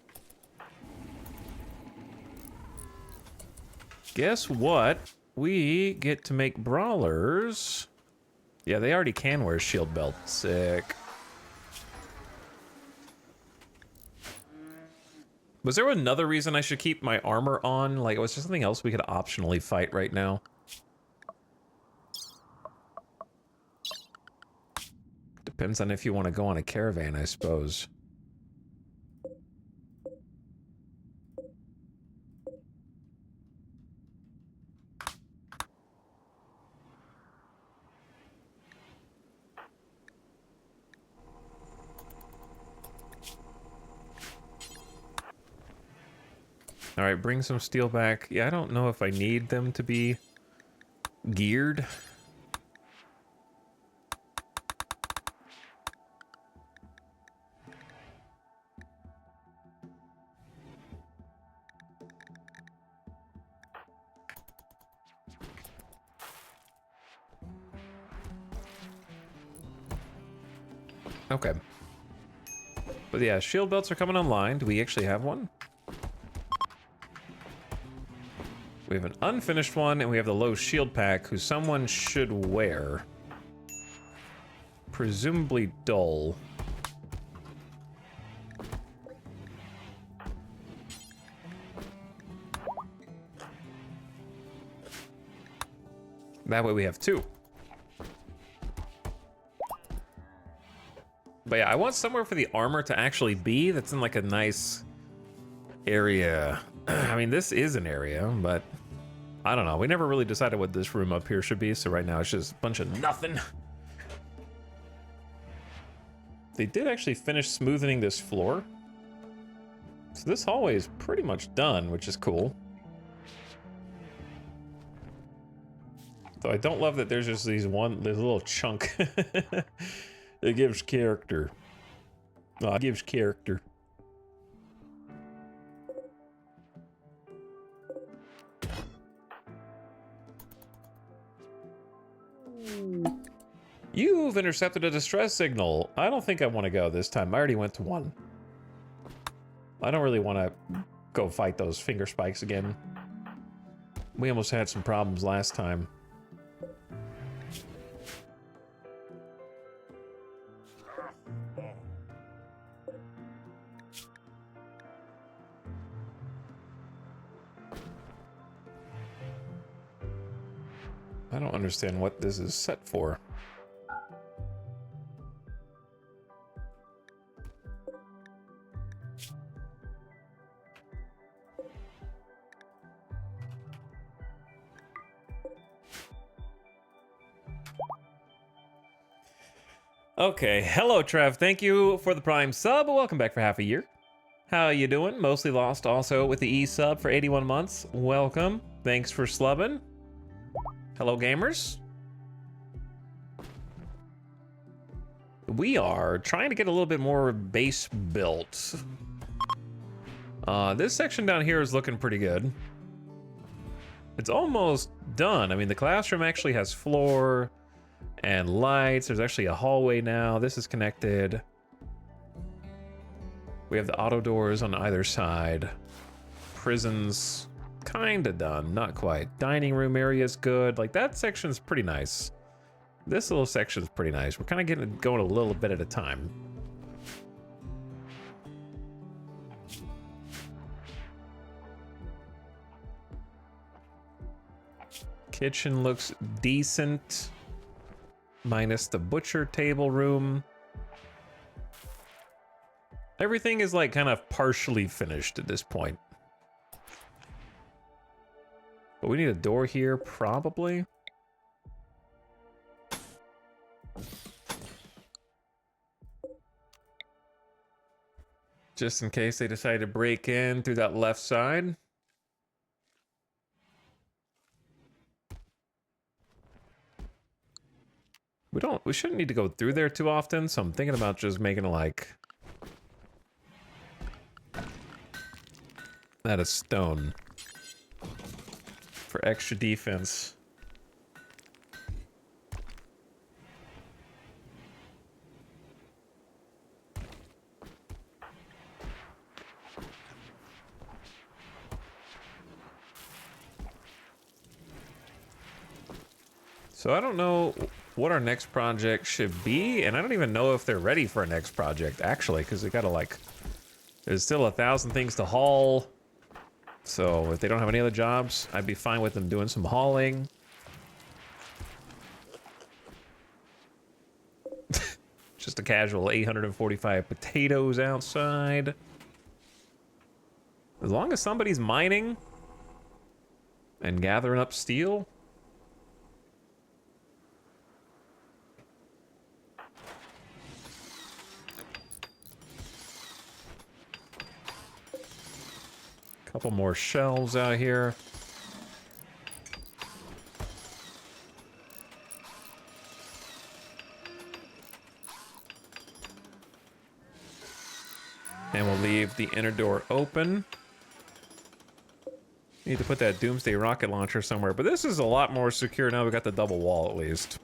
Guess what? We get to make brawlers. Yeah, they already can wear shield belt. Sick. Was there another reason I should keep my armor on? Like, was there something else we could optionally fight right now? Depends on if you want to go on a caravan, I suppose. All right, bring some steel back. Yeah, I don't know if I need them to be geared. Okay. But yeah, shield belts are coming online. Do we actually have one? We have an unfinished one, and we have the low shield pack, who someone should wear. Presumably dull. That way we have two. But yeah, I want somewhere for the armor to actually be that's in like a nice area. I mean, this is an area, but I don't know. We never really decided what this room up here should be, so right now it's just a bunch of nothing. They did actually finish smoothing this floor. So this hallway is pretty much done, which is cool. Though I don't love that there's just this little chunk. It gives character. Oh, it gives character. You've intercepted a distress signal. I don't think I want to go this time. I already went to one. I don't really want to go fight those finger spikes again. We almost had some problems last time. I don't understand what this is set for. Okay, hello Trev, thank you for the Prime sub. Welcome back for half a year. How you doing? Mostly Lost also with the E-sub for 81 months. Welcome. Thanks for slubbing. Hello gamers. We are trying to get a little bit more base built. This section down here is looking pretty good. It's almost done. I mean, the classroom actually has floor and lights. There's actually a hallway now. This is connected. We have the auto doors on either side. Prisons, kinda done, not quite. Dining room area is good. Like, that section's pretty nice. This little section's pretty nice. We're kind of going a little bit at a time. Kitchen looks decent, minus the butcher table room. Everything is like kind of partially finished at this point. But we need a door here, probably. Just in case they decide to break in through that left side. We shouldn't need to go through there too often, so I'm thinking about just making it like out of stone for extra defense. So I don't know what our next project should be, and I don't even know if they're ready for a next project, actually, because they gotta, like, There's still 1,000 things to haul. So if they don't have any other jobs, I'd be fine with them doing some hauling. Just a casual 845 potatoes outside. As long as somebody's mining and gathering up steel. Couple more shelves out here. And we'll leave the inner door open. Need to put that Doomsday rocket launcher somewhere, but this is a lot more secure now we got the double wall at least.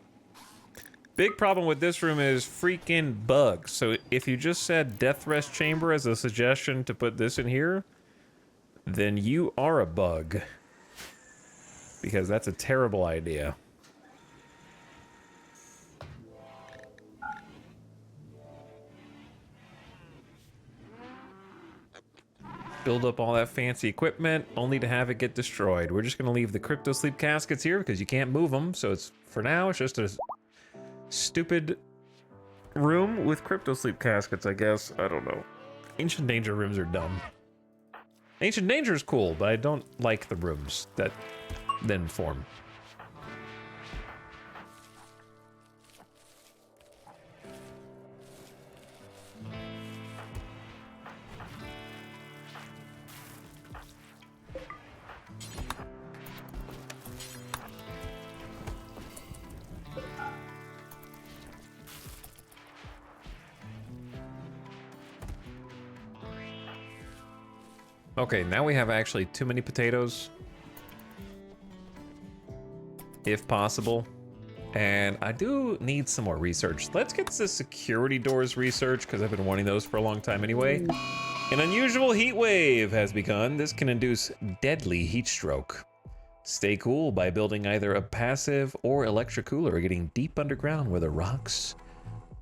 Big problem with this room is freaking bugs. So if you just said death rest chamber as a suggestion to put this in here, then you are a bug. Because that's a terrible idea. Build up all that fancy equipment, only to have it get destroyed. We're just gonna leave the crypto sleep caskets here because you can't move them. So it's, for now, it's just a stupid room with crypto sleep caskets, I guess. I don't know. Ancient Danger rooms are dumb. Ancient Danger is cool, but I don't like the rooms that then form. Okay, now we have actually too many potatoes. If possible. And I do need some more research. Let's get the security doors research, because I've been wanting those for a long time anyway. An unusual heat wave has begun. This can induce deadly heat stroke. Stay cool by building either a passive or electric cooler, getting deep underground where the rocks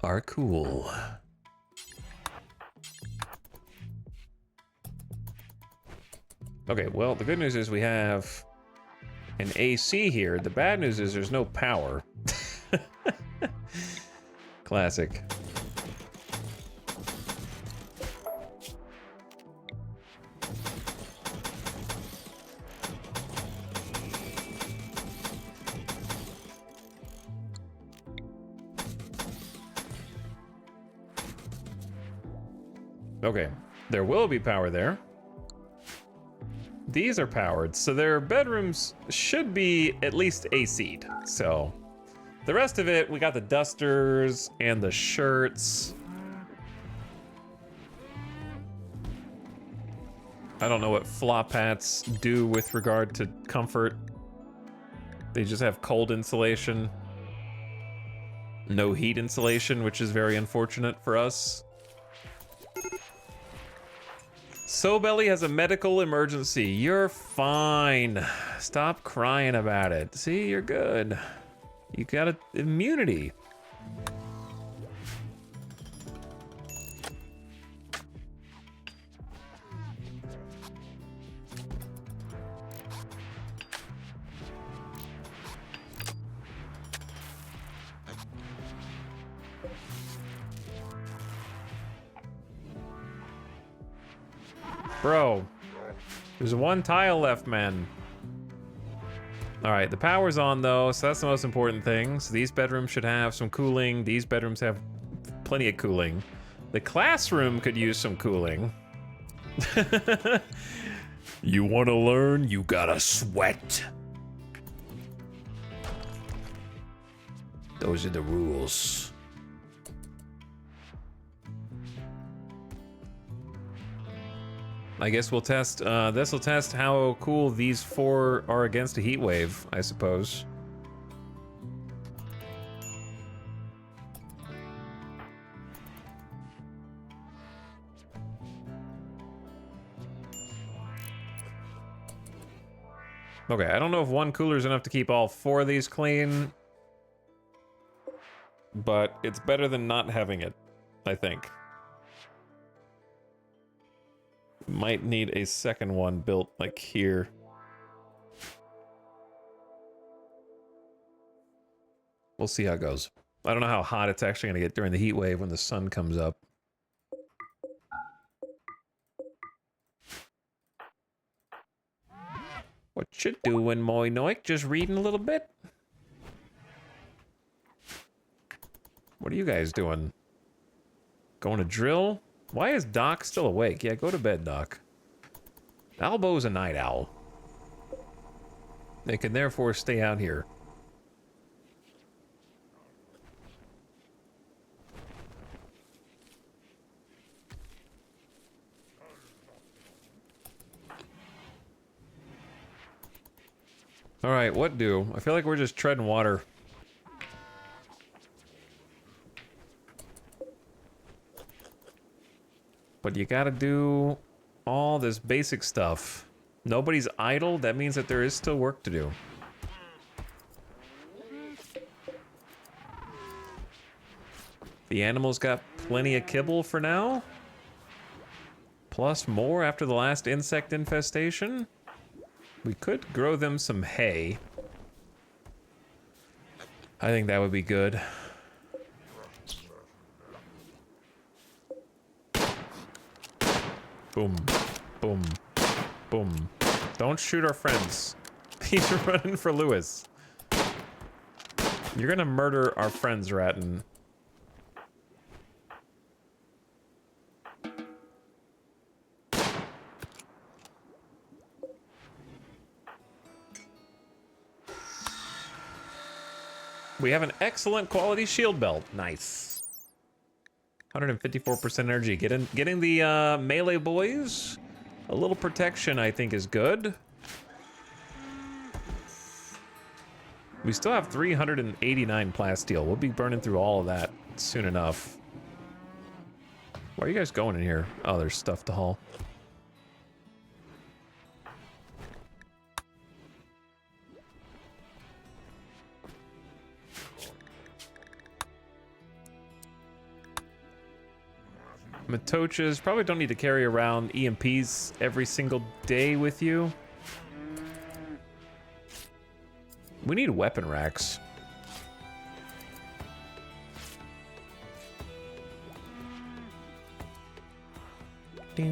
are cool. Okay, well, the good news is we have an AC here. The bad news is there's no power. Classic. Okay, there will be power there. These are powered, so their bedrooms should be at least AC'd. So the rest of it, we got the dusters and the shirts. I don't know what flop hats do with regard to comfort. They just have cold insulation. No heat insulation, which is very unfortunate for us. So Belly has a medical emergency. You're fine. Stop crying about it. See, you're good. You got immunity. Bro, there's one tile left, man. All right, the power's on though, so that's the most important thing. So these bedrooms should have some cooling. These bedrooms have plenty of cooling. The classroom could use some cooling. You want to learn? You gotta sweat. Those are the rules. I guess we'll test, this will test how cool these four are against a heat wave, I suppose. Okay, I don't know if one cooler is enough to keep all four of these clean, but it's better than not having it, I think. Might need a second one built like here. We'll see how it goes. I don't know how hot it's actually going to get during the heat wave when the sun comes up. What you doing, Moy Noik? Just reading a little bit? What are you guys doing? Going to drill? Why is Doc still awake? Yeah, go to bed, Doc. Albo's a night owl. They can therefore stay out here. All right, what do? I feel like we're just treading water. But you gotta do all this basic stuff. Nobody's idle. That means that there is still work to do. The animals got plenty of kibble for now. Plus more after the last insect infestation. We could grow them some hay. I think that would be good. Boom, boom, boom. Don't shoot our friends. He's running for Lewis. You're gonna murder our friends, Ratton. We have an excellent quality shield belt. Nice. 154% energy. Getting the melee boys a little protection, I think, is good. We still have 389 plasteel. We'll be burning through all of that soon enough. Where are you guys going in here? Oh, there's stuff to haul. Matochas, probably don't need to carry around EMPs every single day with you. We need weapon racks. We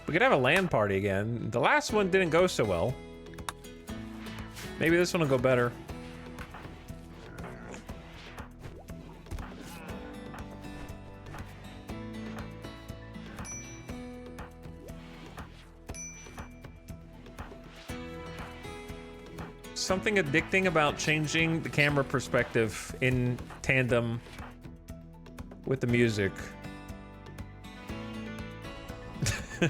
could have a LAN party again. The last one didn't go so well. Maybe this one will go better. Something addicting about changing the camera perspective in tandem with the music. All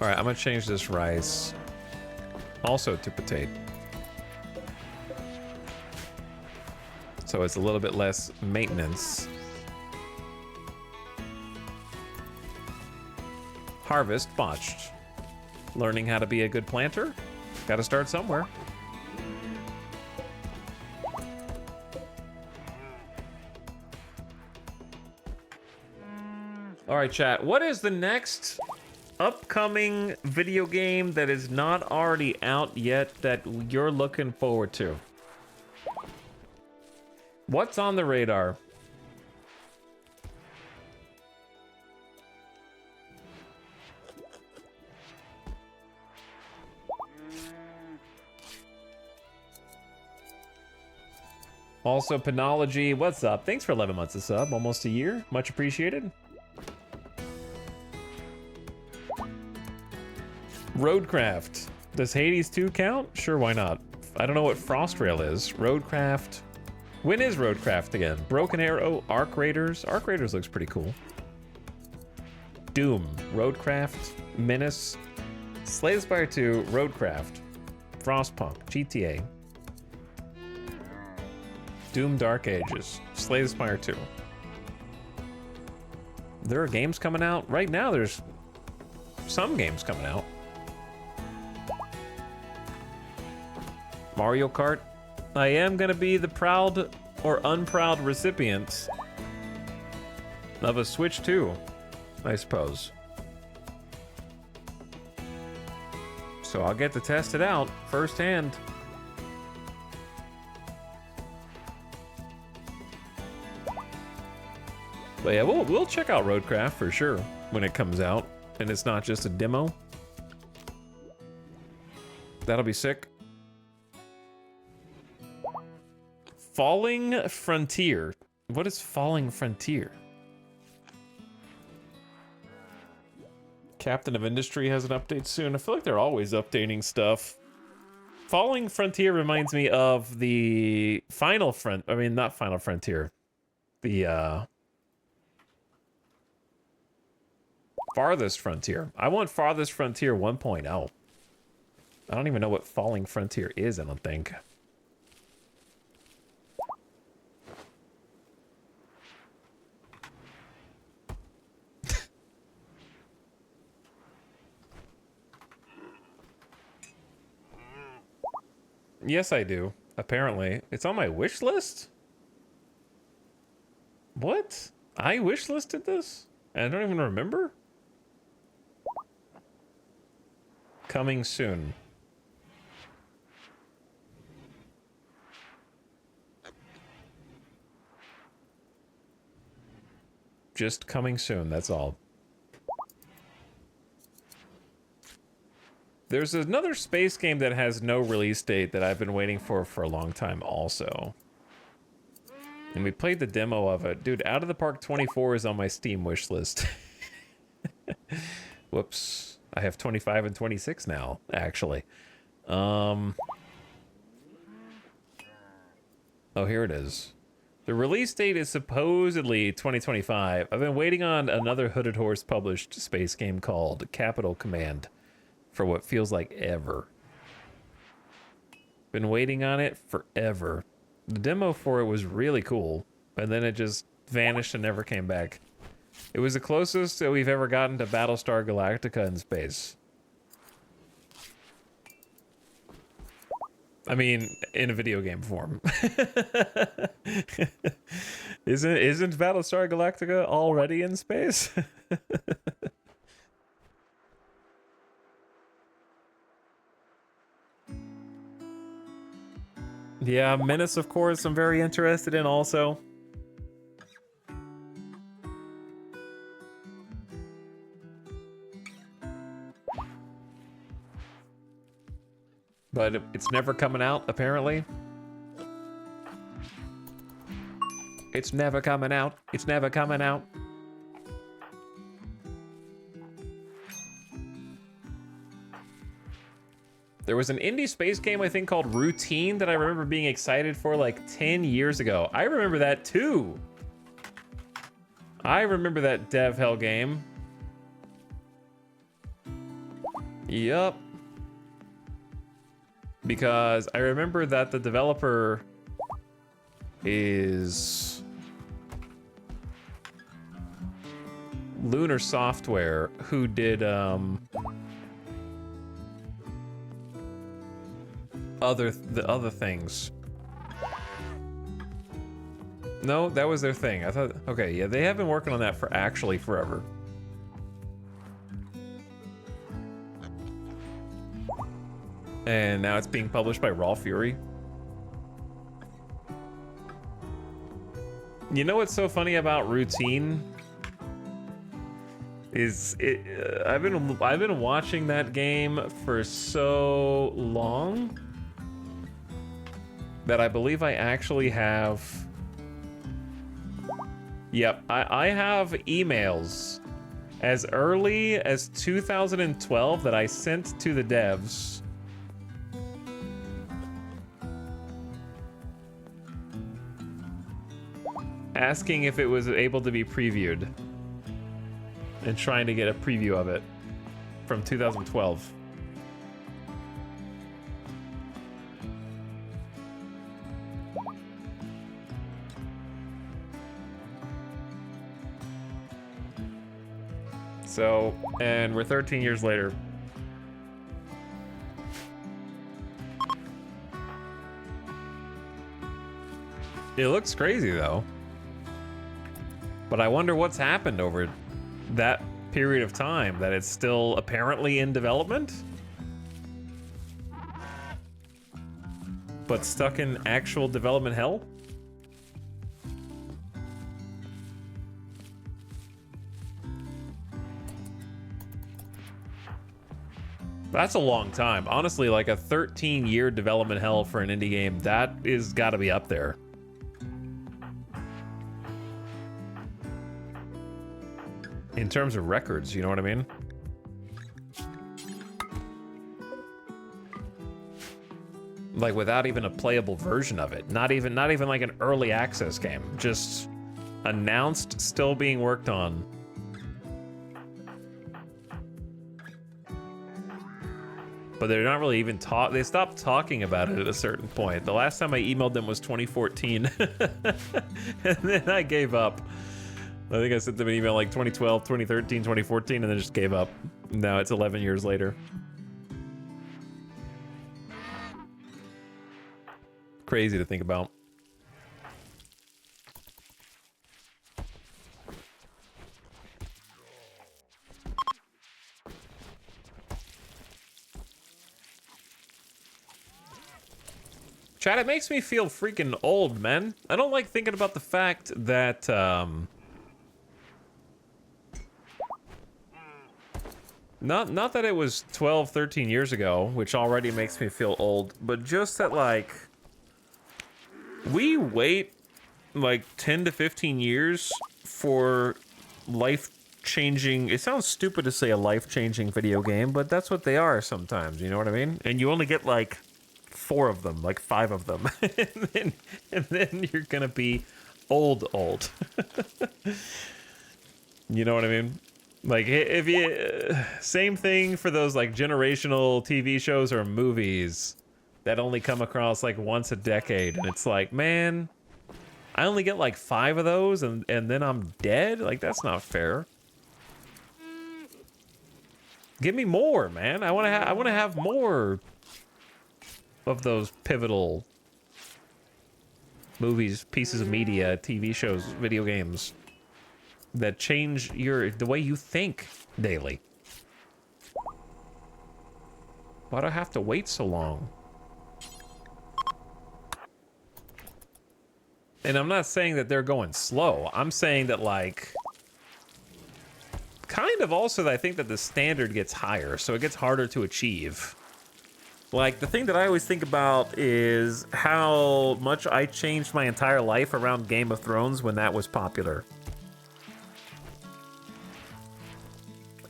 right, I'm gonna change this rice also to potato. So it's a little bit less maintenance. Harvest botched. Learning how to be a good planter? Gotta start somewhere. All right, chat. What is the next upcoming video game that is not already out yet that you're looking forward to? What's on the radar? Also, Penology, what's up? Thanks for 11 months of sub, almost a year. Much appreciated. Roadcraft. Does Hades 2 count? Sure, why not? I don't know what Frostrail is. Roadcraft. When is Roadcraft again? Broken Arrow, Arc Raiders. Arc Raiders looks pretty cool. Doom, Roadcraft, Menace, Slay the Spire 2, Roadcraft, Frostpunk, GTA, Doom Dark Ages, Slay the Spire 2. There are games coming out right now. There's some games coming out. Mario Kart. I am gonna be the proud or unproud recipient of a Switch 2, I suppose. So I'll get to test it out firsthand. But yeah, we'll check out Roadcraft for sure when it comes out, and it's not just a demo. That'll be sick. Falling Frontier. What is Falling Frontier? Captain of Industry has an update soon. I feel like they're always updating stuff. Falling Frontier reminds me of the Final Front. I mean, not Final Frontier. The Farthest Frontier. I want Farthest Frontier 1.0. I don't even know what Falling Frontier is, I don't think. Yes, I do. Apparently. It's on my wish list? What? I wish listed this? And I don't even remember? Coming soon. Just coming soon, that's all. There's another space game that has no release date that I've been waiting for a long time also. And we played the demo of it. Dude, Out of the Park 24 is on my Steam wish list. Whoops. I have 25 and 26 now, actually. Oh, here it is. The release date is supposedly 2025. I've been waiting on another Hooded Horse published space game called Capital Command for what feels like ever. Been waiting on it forever. The demo for it was really cool, and then it just vanished and never came back. It was the closest that we've ever gotten to Battlestar Galactica in space. I mean, in a video game form. Isn't Battlestar Galactica already in space? Yeah, Menace, of course, I'm very interested in also. But it's never coming out, apparently. It's never coming out. It's never coming out. There was an indie space game, I think, called Routine that I remember being excited for like 10 years ago. I remember that too. I remember that dev hell game. Yup. Because I remember that the developer is Lunar Software, who did the other things. No, that was their thing. I thought, okay, yeah, they have been working on that for actually forever. And now it's being published by Raw Fury. You know what's so funny about Routine? Is it? I've been watching that game for so long that I believe I actually have. Yep, I have emails as early as 2012 that I sent to the devs. Asking if it was able to be previewed. And trying to get a preview of it from 2012. So, and we're 13 years later. It looks crazy though. But I wonder what's happened over that period of time that it's still apparently in development, but stuck in actual development hell. That's a long time. Honestly, like a 13-year development hell for an indie game, that is gotta be up there. In terms of records, you know what I mean? Like without even a playable version of it. Not even like an early access game. Just announced, still being worked on. But they're not really even they stopped talking about it at a certain point. The last time I emailed them was 2014. And then I gave up. I think I sent them an email like 2012, 2013, 2014, and then just gave up. Now it's 11 years later. Crazy to think about. Chat, it makes me feel freaking old, man. I don't like thinking about the fact that, Not that it was 12, 13 years ago, which already makes me feel old, but just that, like, we wait, like, 10 to 15 years for life-changing... It sounds stupid to say a life-changing video game, but that's what they are sometimes, you know what I mean? And you only get, like, 4 of them, like 5 of them, and then you're gonna be old. You know what I mean? Like, if you... same thing for those, like, generational TV shows or movies that only come across, like, once a decade. And it's like, man, I only get, like, 5 of those, and then I'm dead? Like, that's not fair. Give me more, man. I wanna have more of those pivotal movies, pieces of media, TV shows, video games that change the way you think daily. Why do I have to wait so long? And I'm not saying that they're going slow. I'm saying that, like, kind of also that I think that the standard gets higher, so it gets harder to achieve. Like, the thing that I always think about is how much I changed my entire life around Game of Thrones when that was popular.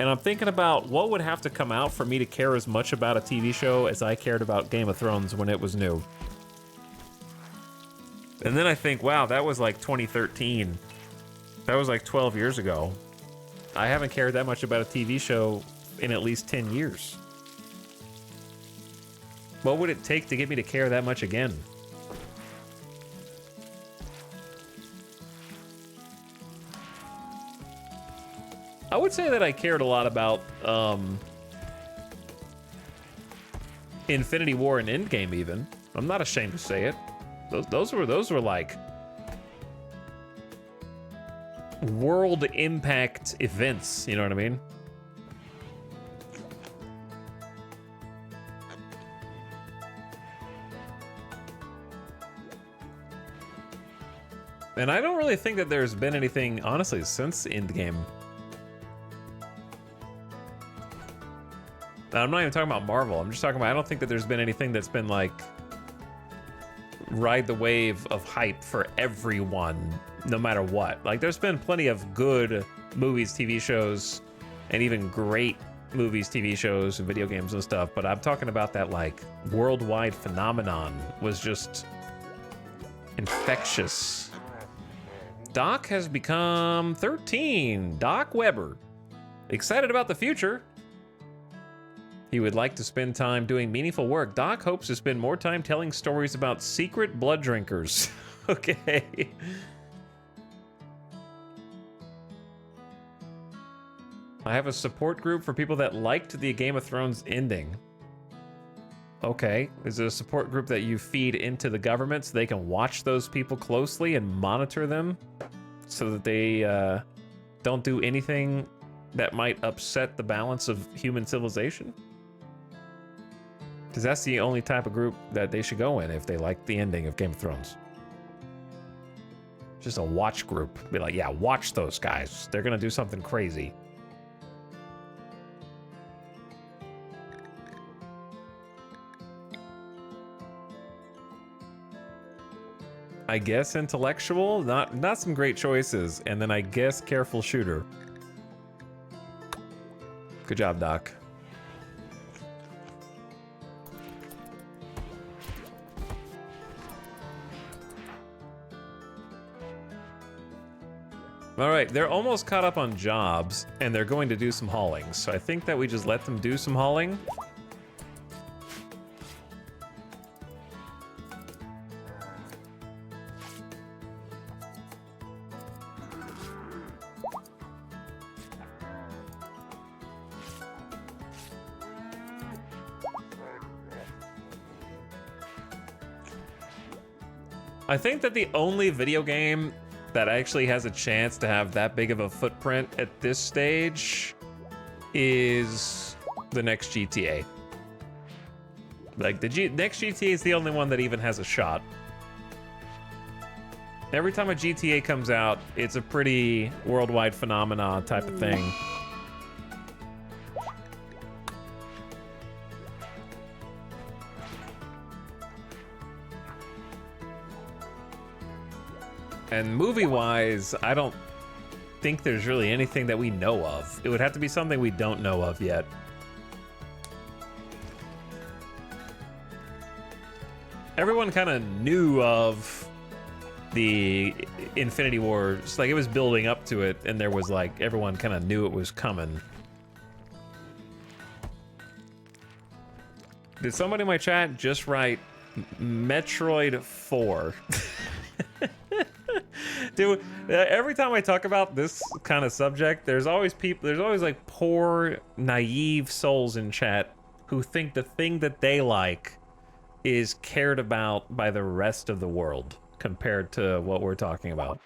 And I'm thinking about what would have to come out for me to care as much about a TV show as I cared about Game of Thrones when it was new. And then I think, wow, that was like 2013. That was like 12 years ago. I haven't cared that much about a TV show in at least 10 years. What would it take to get me to care that much again? I would say that I cared a lot about Infinity War and Endgame even. I'm not ashamed to say it. Those were like world impact events, you know what I mean? And I don't really think that there's been anything, honestly, since Endgame. I'm not even talking about Marvel. I'm just talking about, I don't think that there's been anything that's been like ride the wave of hype for everyone, no matter what. Like, there's been plenty of good movies, TV shows, and even great movies, TV shows, and video games and stuff, but I'm talking about that, like, worldwide phenomenon was just infectious. Doc has become 13. Doc Weber. Excited about the future. He would like to spend time doing meaningful work. Doc hopes to spend more time telling stories about secret blood drinkers. Okay. I have a support group for people that liked the Game of Thrones ending. Okay, is it a support group that you feed into the government so they can watch those people closely and monitor them so that they don't do anything that might upset the balance of human civilization? Because that's the only type of group that they should go in if they like the ending of Game of Thrones. Just a watch group. Be like, yeah, watch those guys. They're gonna do something crazy. I guess intellectual, not some great choices, and then I guess careful shooter. Good job, Doc. All right, they're almost caught up on jobs, and they're going to do some hauling. So I think that we just let them do some hauling. I think that the only video game that actually has a chance to have that big of a footprint at this stage is the next GTA. Like, the next GTA is the only one that even has a shot. Every time a GTA comes out, it's a pretty worldwide phenomenon type of thing. And movie-wise, I don't think there's really anything that we know of. It would have to be something we don't know of yet. Everyone kind of knew of the Infinity War. Just like it was building up to it, and there was like, everyone kind of knew it was coming. Did somebody in my chat just write Metroid 4? Dude, every time I talk about this kind of subject, there's always like poor, naive souls in chat who think the thing that they like is cared about by the rest of the world compared to what we're talking about.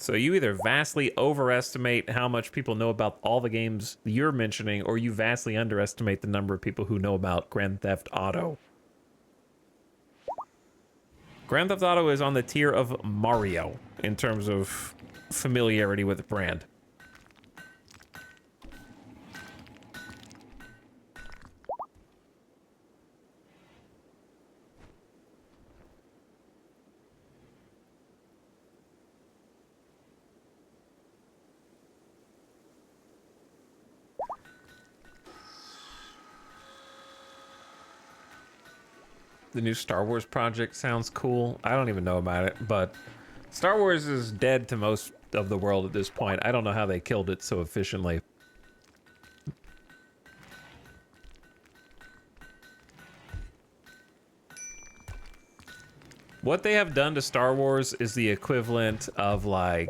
So you either vastly overestimate how much people know about all the games you're mentioning, or you vastly underestimate the number of people who know about Grand Theft Auto. Grand Theft Auto is on the tier of Mario in terms of familiarity with the brand. The new Star Wars project sounds cool. I don't even know about it, but Star Wars is dead to most of the world at this point. I don't know how they killed it so efficiently. What they have done to Star Wars is the equivalent of like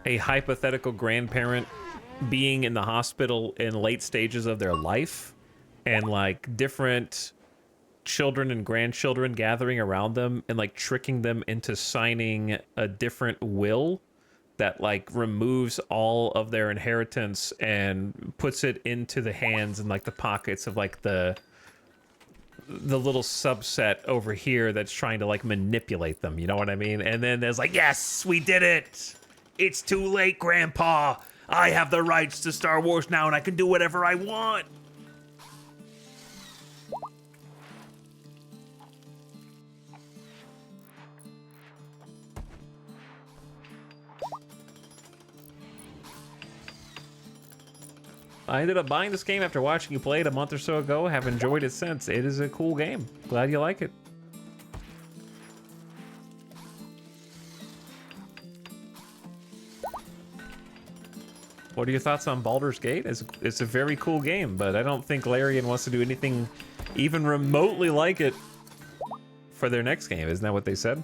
a hypothetical grandparent being in the hospital in late stages of their life, and like different children and grandchildren gathering around them and like tricking them into signing a different will that like removes all of their inheritance and puts it into the hands and like the pockets of like the little subset over here that's trying to like manipulate them, you know what I mean? And then there's like, yes, we did it. It's too late, Grandpa. I have the rights to Star Wars now and I can do whatever I want. I ended up buying this game after watching you play it a month or so ago. Have enjoyed it since. It is a cool game. Glad you like it. What are your thoughts on Baldur's Gate? It's a very cool game, but I don't think Larian wants to do anything even remotely like it. for their next game. Isn't that what they said?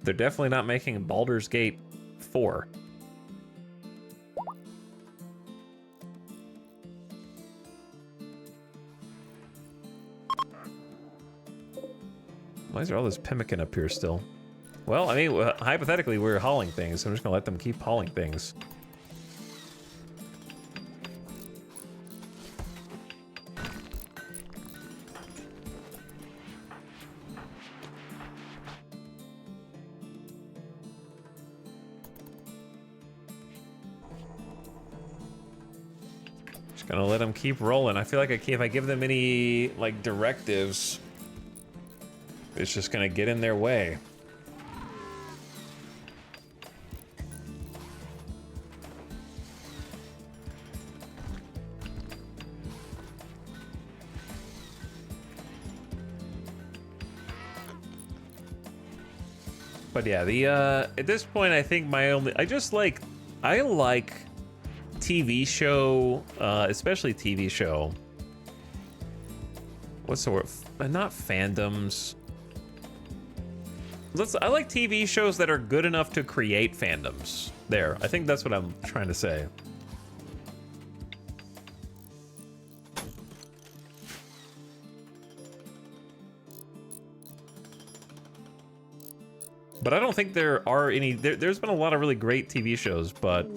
They're definitely not making Baldur's Gate 4. Why is there all this pemmican up here still? Well, I mean, hypothetically, we're hauling things, so I'm just gonna let them keep hauling things. Just gonna let them keep rolling. I feel like if I give them any, like, directives, it's just gonna get in their way. But yeah, at this point, I think I like TV show, especially TV show. What's the word? Not fandoms. I like TV shows that are good enough to create fandoms. There, I think that's what I'm trying to say. But I don't think there are any. There's been a lot of really great TV shows, but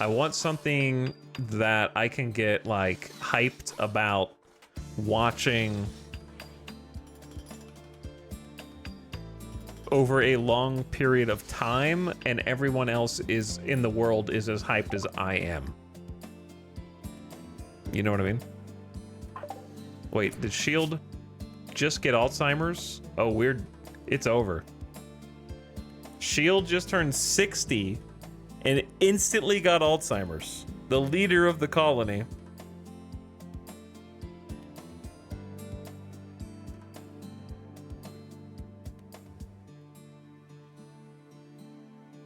I want something that I can get like hyped about watching over a long period of time, and everyone else is in the world is as hyped as I am. You know what I mean? Wait, did Shield just get Alzheimer's? Oh, weird. It's over. Shield just turned 60 and instantly got Alzheimer's. The leader of the colony.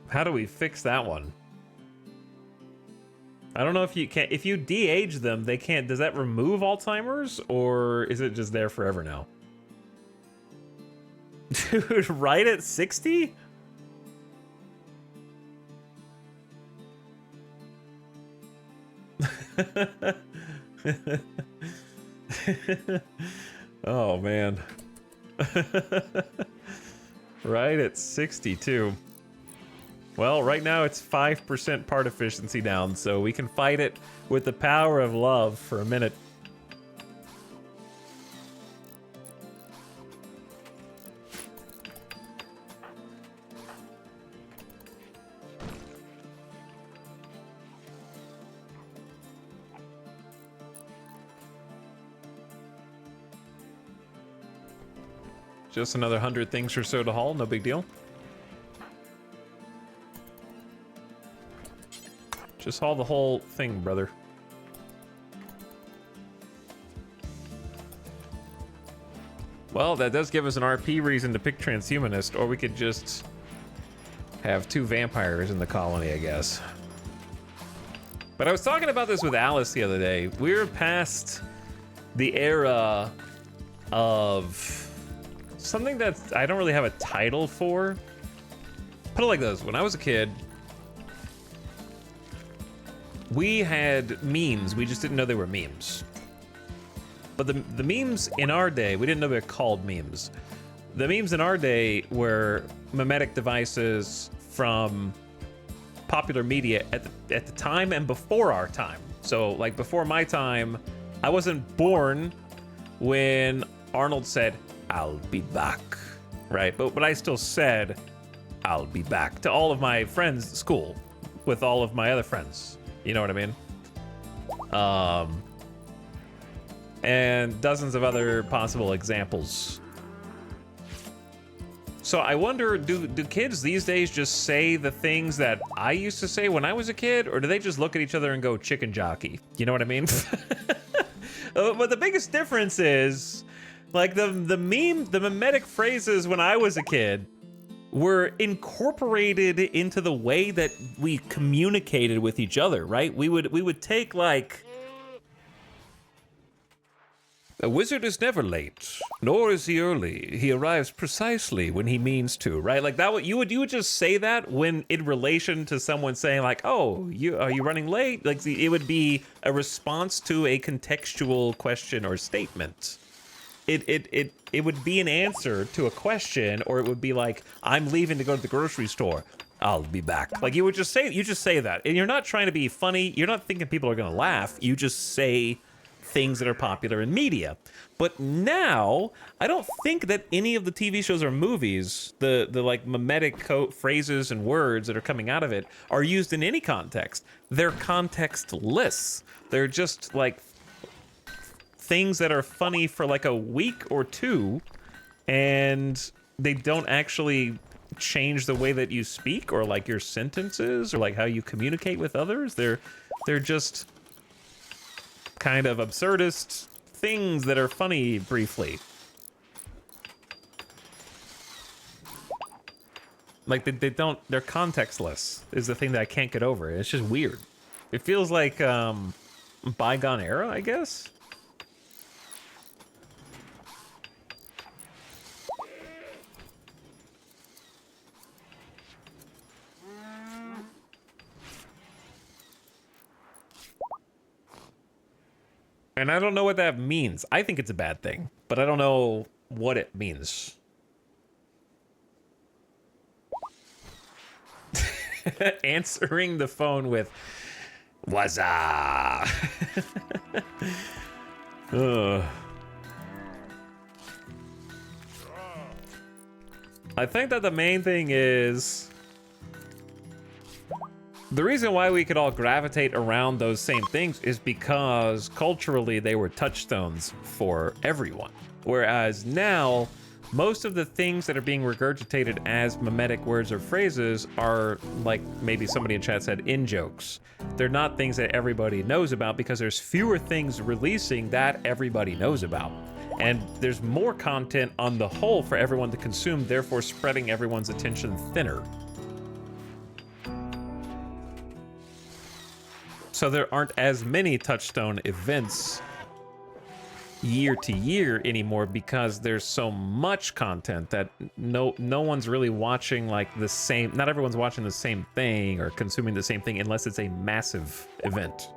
How do we fix that one? I don't know if you can. If you de-age them, they can't. Does that remove Alzheimer's, or is it just there forever now? Dude, right at 60? Oh man. Right at 62. Well, right now it's 5% part efficiency down, so we can fight it with the power of love for a minute. Just another 100 things or so to haul, no big deal. Just haul the whole thing, brother. Well, that does give us an RP reason to pick transhumanist, or we could just have 2 vampires in the colony, I guess. But I was talking about this with Alice the other day. We're past the era of something that I don't really have a title for. Put it like this, when I was a kid, we had memes, we just didn't know they were memes. But the memes in our day, we didn't know they were called memes. The memes in our day were mimetic devices from popular media at the time and before our time. So like before my time, I wasn't born when Arnold said, "I'll be back," right? But I still said, "I'll be back" to all of my friends at school with all of my other friends. You know what I mean? And dozens of other possible examples. So I wonder, do kids these days just say the things that I used to say when I was a kid, or do they just look at each other and go chicken jockey? You know what I mean? But the biggest difference is, like the mimetic phrases when I was a kid were incorporated into the way that we communicated with each other, right? We would take like A wizard is never late, nor is he early. He arrives precisely when he means to, right? Like that, you would just say that when in relation to someone saying like, "Oh, are you running late?" Like it would be a response to a contextual question or statement. It would be an answer to a question, or it would be like, "I'm leaving to go to the grocery store. I'll be back." Like you just say that, and you're not trying to be funny. You're not thinking people are gonna laugh. You just say things that are popular in media. But now, I don't think that any of the TV shows or movies, the like mimetic phrases and words that are coming out of it are used in any context. They're contextless. They're just like things that are funny for like a week or two, and they don't actually change the way that you speak or like your sentences or like how you communicate with others. They're just kind of absurdist things that are funny briefly. Like they're contextless is the thing that I can't get over. It's just weird. It feels like bygone era, I guess. And I don't know what that means. I think it's a bad thing, but I don't know what it means. Answering the phone with "Wazza." I think that the main thing is the reason why we could all gravitate around those same things is because culturally they were touchstones for everyone. Whereas now, most of the things that are being regurgitated as mimetic words or phrases are, like maybe somebody in chat said, in-jokes. They're not things that everybody knows about because there's fewer things releasing that everybody knows about. And there's more content on the whole for everyone to consume, therefore spreading everyone's attention thinner. So there aren't as many touchstone events year to year anymore because there's so much content that no one's really watching like the same, not everyone's watching the same thing or consuming the same thing unless it's a massive event.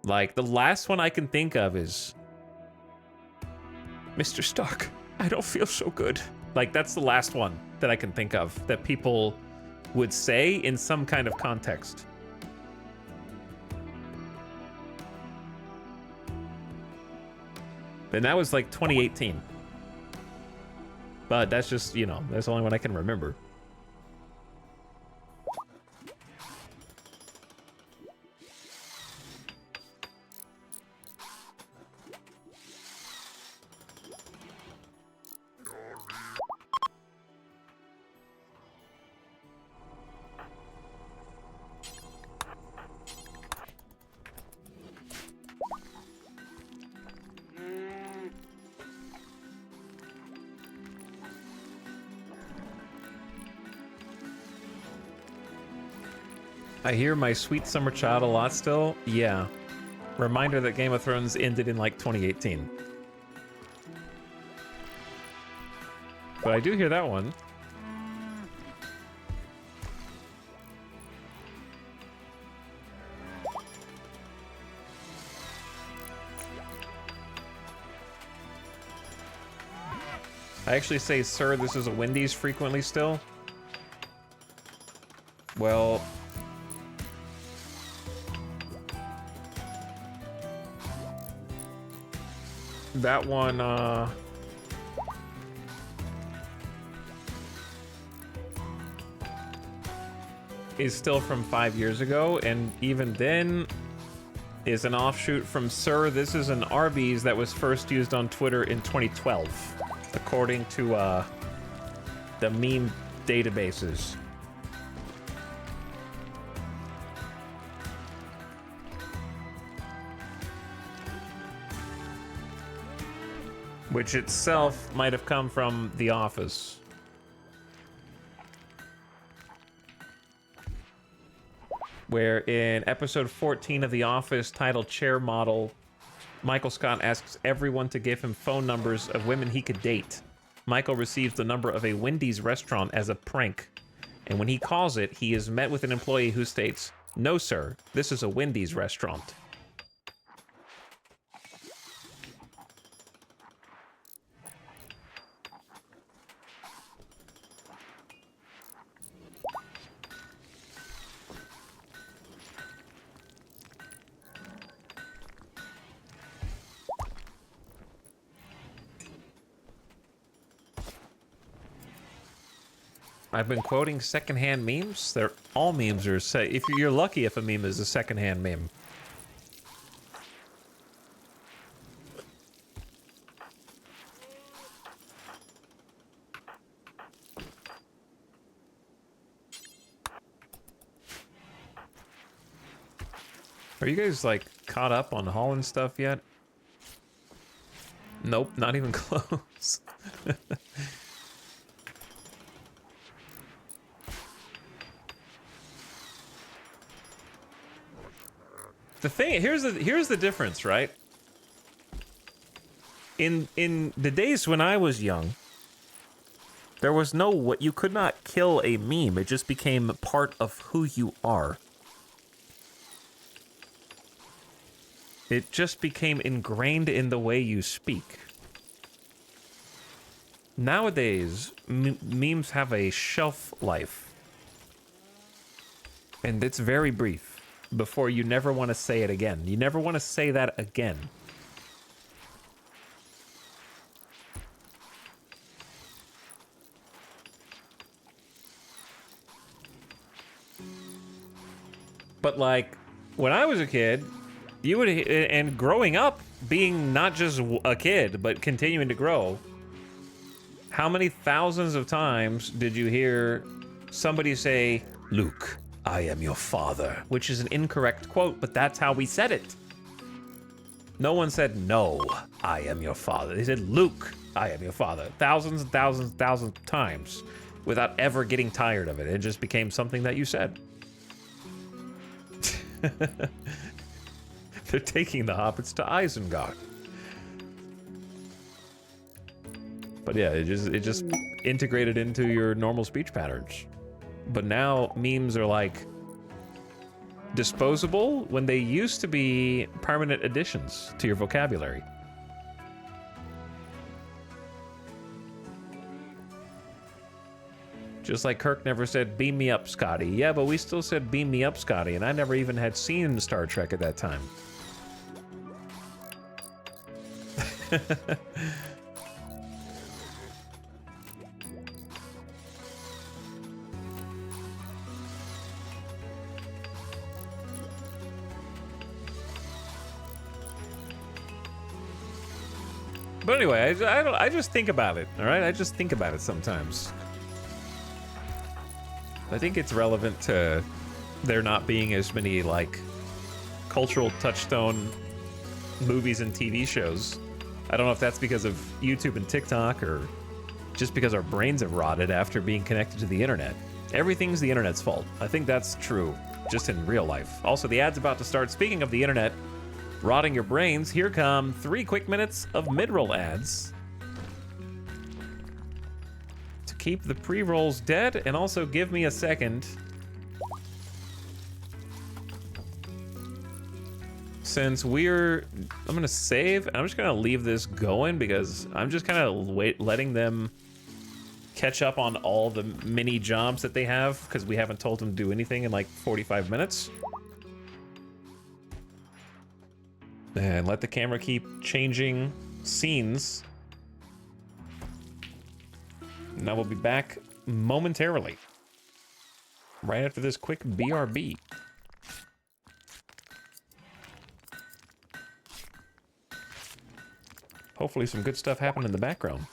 Like the last one I can think of is Mr. Stark, I don't feel so good. Like that's the last one that I can think of that people would say in some kind of context. And that was like 2018. But that's just, you know, that's the only one I can remember. I hear my sweet summer child a lot still. Yeah. Reminder that Game of Thrones ended in like 2018. But I do hear that one. I actually say, sir, this is a Wendy's frequently still. Well, that one, is still from 5 years ago, and even then is an offshoot from Sir. This is an Arby's that was first used on Twitter in 2012, according to the meme databases. Which itself might have come from The Office. Where in episode 14 of The Office, titled Chair Model, Michael Scott asks everyone to give him phone numbers of women he could date. Michael receives the number of a Wendy's restaurant as a prank. And when he calls it, he is met with an employee who states, "No, sir, this is a Wendy's restaurant." I've been quoting secondhand memes. They're all memes are say if you're lucky if a meme is a secondhand meme. Are you guys like caught up on Holland stuff yet? Nope, not even close. The thing here's the difference, right? In the days when I was young, there was no what you could not kill a meme. It just became part of who you are. It just became ingrained in the way you speak. Nowadays, memes have a shelf life. And it's very brief. Before you never want to say it again. You never want to say that again. But like, when I was a kid, you would, and growing up, being not just a kid, but continuing to grow, how many thousands of times did you hear somebody say, "Luke, I am your father," which is an incorrect quote, but that's how we said it. No one said, "No, I am your father." They said, "Luke, I am your father." Thousands and thousands and thousands of times without ever getting tired of it. It just became something that you said. They're taking the hobbits to Isengard. But yeah, it just integrated into your normal speech patterns. But now memes are like disposable when they used to be permanent additions to your vocabulary. Just like Kirk never said, "Beam me up, Scotty." Yeah, but we still said, "Beam me up, Scotty," and I never even had seen Star Trek at that time. But anyway, I just think about it, all right? I just think about it sometimes. I think it's relevant to there not being as many, like, cultural touchstone movies and TV shows. I don't know if that's because of YouTube and TikTok or just because our brains have rotted after being connected to the internet. Everything's the internet's fault. I think that's true, just in real life. Also, the ad's about to start. Speaking of the internet rotting your brains, here come 3 quick minutes of mid-roll ads to keep the pre-rolls dead and also give me a second. Since I'm gonna save, and I'm just gonna leave this going because I'm just kind of letting them catch up on all the mini jobs that they have because we haven't told them to do anything in like 45 minutes. And let the camera keep changing scenes. Now we'll be back momentarily. Right after this quick BRB. Hopefully some good stuff happened in the background.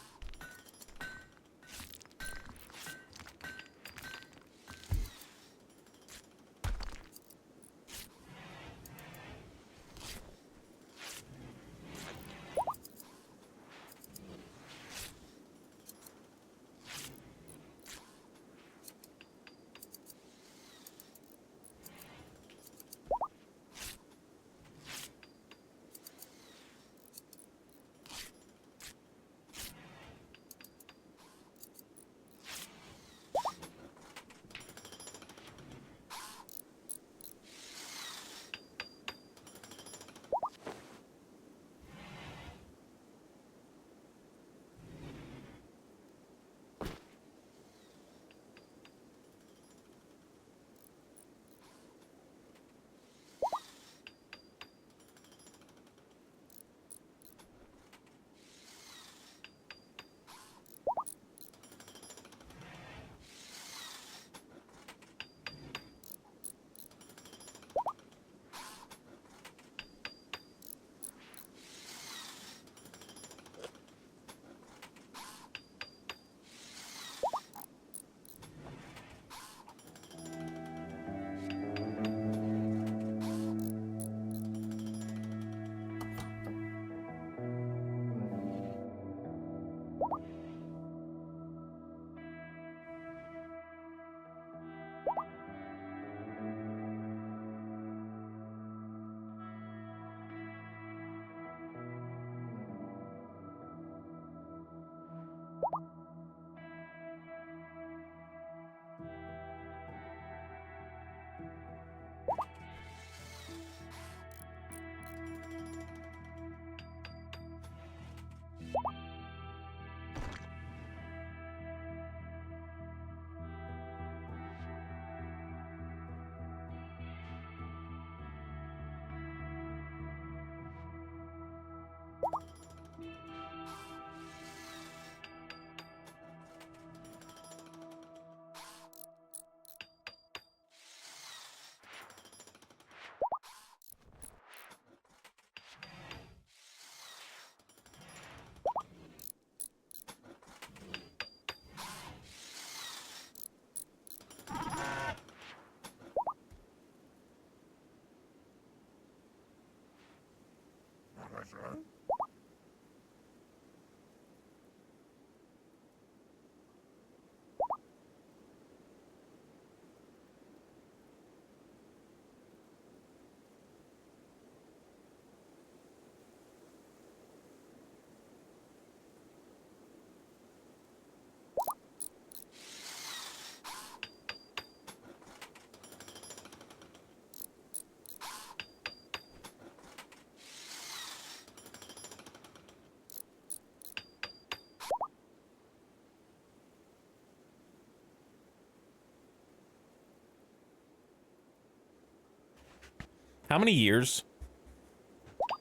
How many years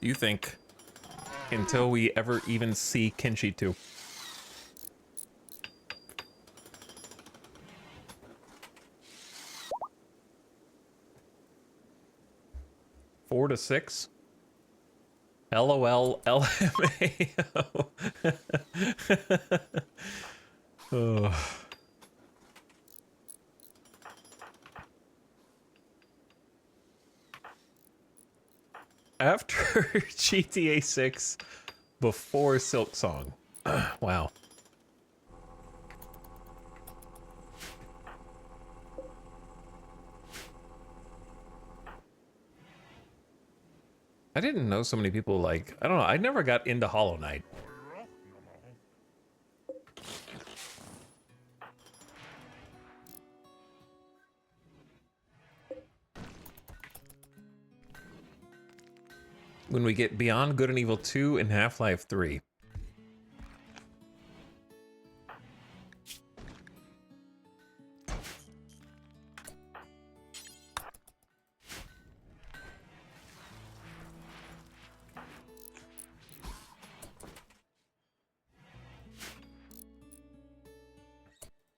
do you think until we ever even see Kenshi 2? 4 to 6? LOL LMAO. Ugh. After GTA 6, before Silk Song. Wow. I didn't know so many people like, I don't know, I never got into Hollow Knight. When we get Beyond Good and Evil 2 and Half-Life 3.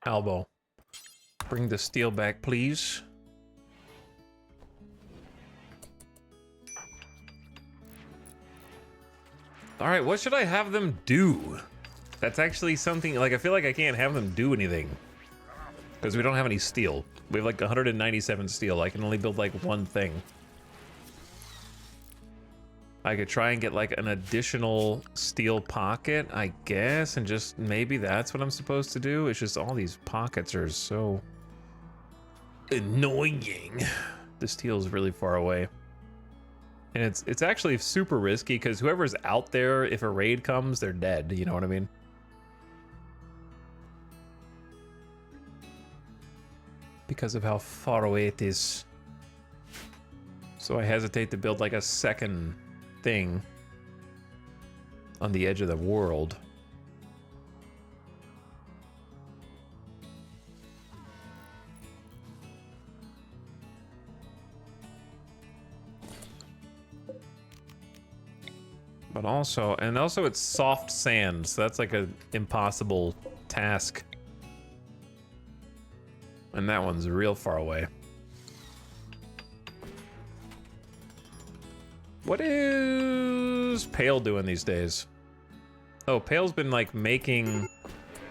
Albo, bring the steel back, please. All right, what should I have them do? That's actually something, like, I feel like I can't have them do anything. Because we don't have any steel. We have like 197 steel. I can only build like one thing. I could try and get like an additional steel pocket, I guess, and just maybe that's what I'm supposed to do. It's just all these pockets are so annoying. The steel's really far away. And it's actually super risky because whoever's out there, if a raid comes, they're dead. You know what I mean? Because of how far away it is. So I hesitate to build like a second thing on the edge of the world. But also, and also it's soft sand, so that's like an impossible task. And that one's real far away. What is Pale doing these days? Oh, Pale's been like making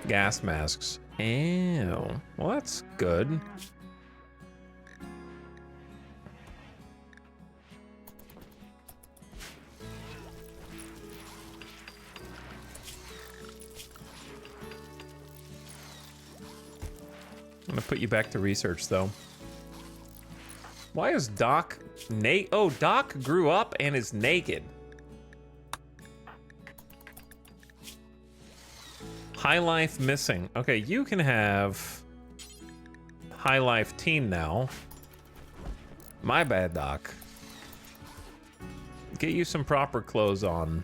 gas masks. Ew. Well, that's good. I'm gonna put you back to research, though. Why is Doc naked? Oh, Doc grew up and is naked. High Life missing. Okay, you can have High Life teen now. My bad, Doc. Get you some proper clothes on.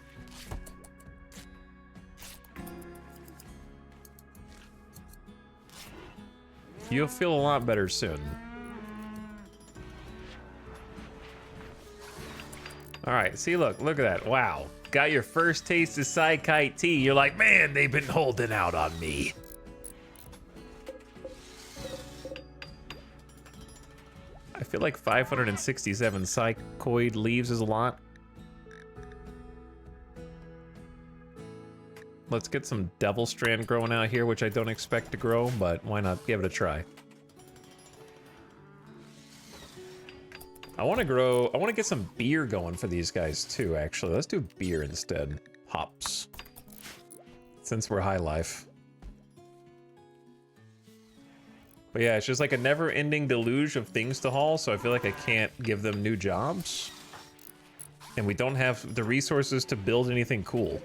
You'll feel a lot better soon. All right, see, look at that. Wow. Got your first taste of Psykite tea. You're like, man, they've been holding out on me. I feel like 567 psychoid leaves is a lot. Let's get some Devil Strand growing out here, which I don't expect to grow, but why not give it a try? I want to get some beer going for these guys too, actually. Let's do beer instead. Hops. Since we're high life. But yeah, it's just like a never-ending deluge of things to haul, so I feel like I can't give them new jobs. And we don't have the resources to build anything cool.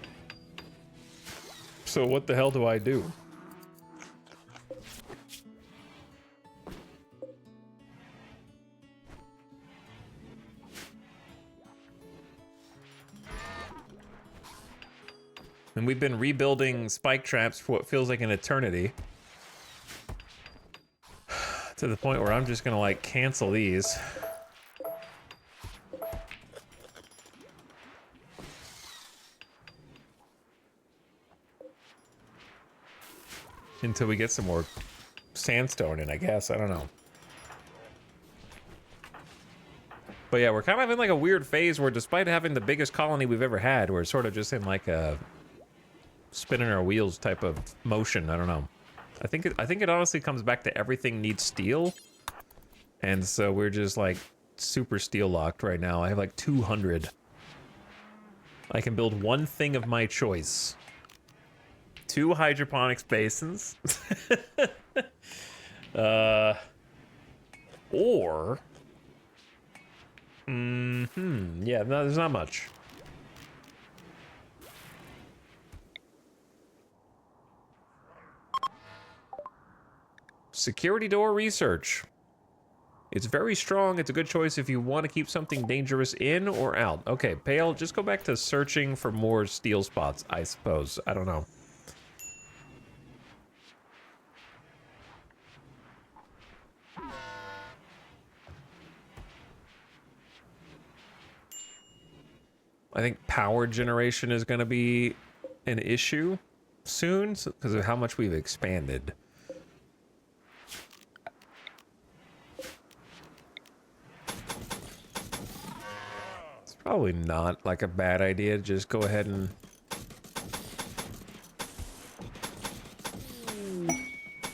So what the hell do I do? And we've been rebuilding spike traps for what feels like an eternity. To the point where I'm just gonna like cancel these. Until we get some more sandstone in, I guess. I don't know. But yeah, we're kind of in like a weird phase where despite having the biggest colony we've ever had, we're sort of just in like a spinning our wheels type of motion. I don't know. I think it honestly comes back to everything needs steel. And so we're just like super steel locked right now. I have like 200. I can build one thing of my choice. 2 hydroponics basins. Or... yeah, no, there's not much. Security door research. It's very strong. It's a good choice if you want to keep something dangerous in or out. Okay, Pale, just go back to searching for more steel spots, I suppose. I don't know. I think power generation is going to be an issue soon because of how much we've expanded. It's probably not like a bad idea to just go ahead and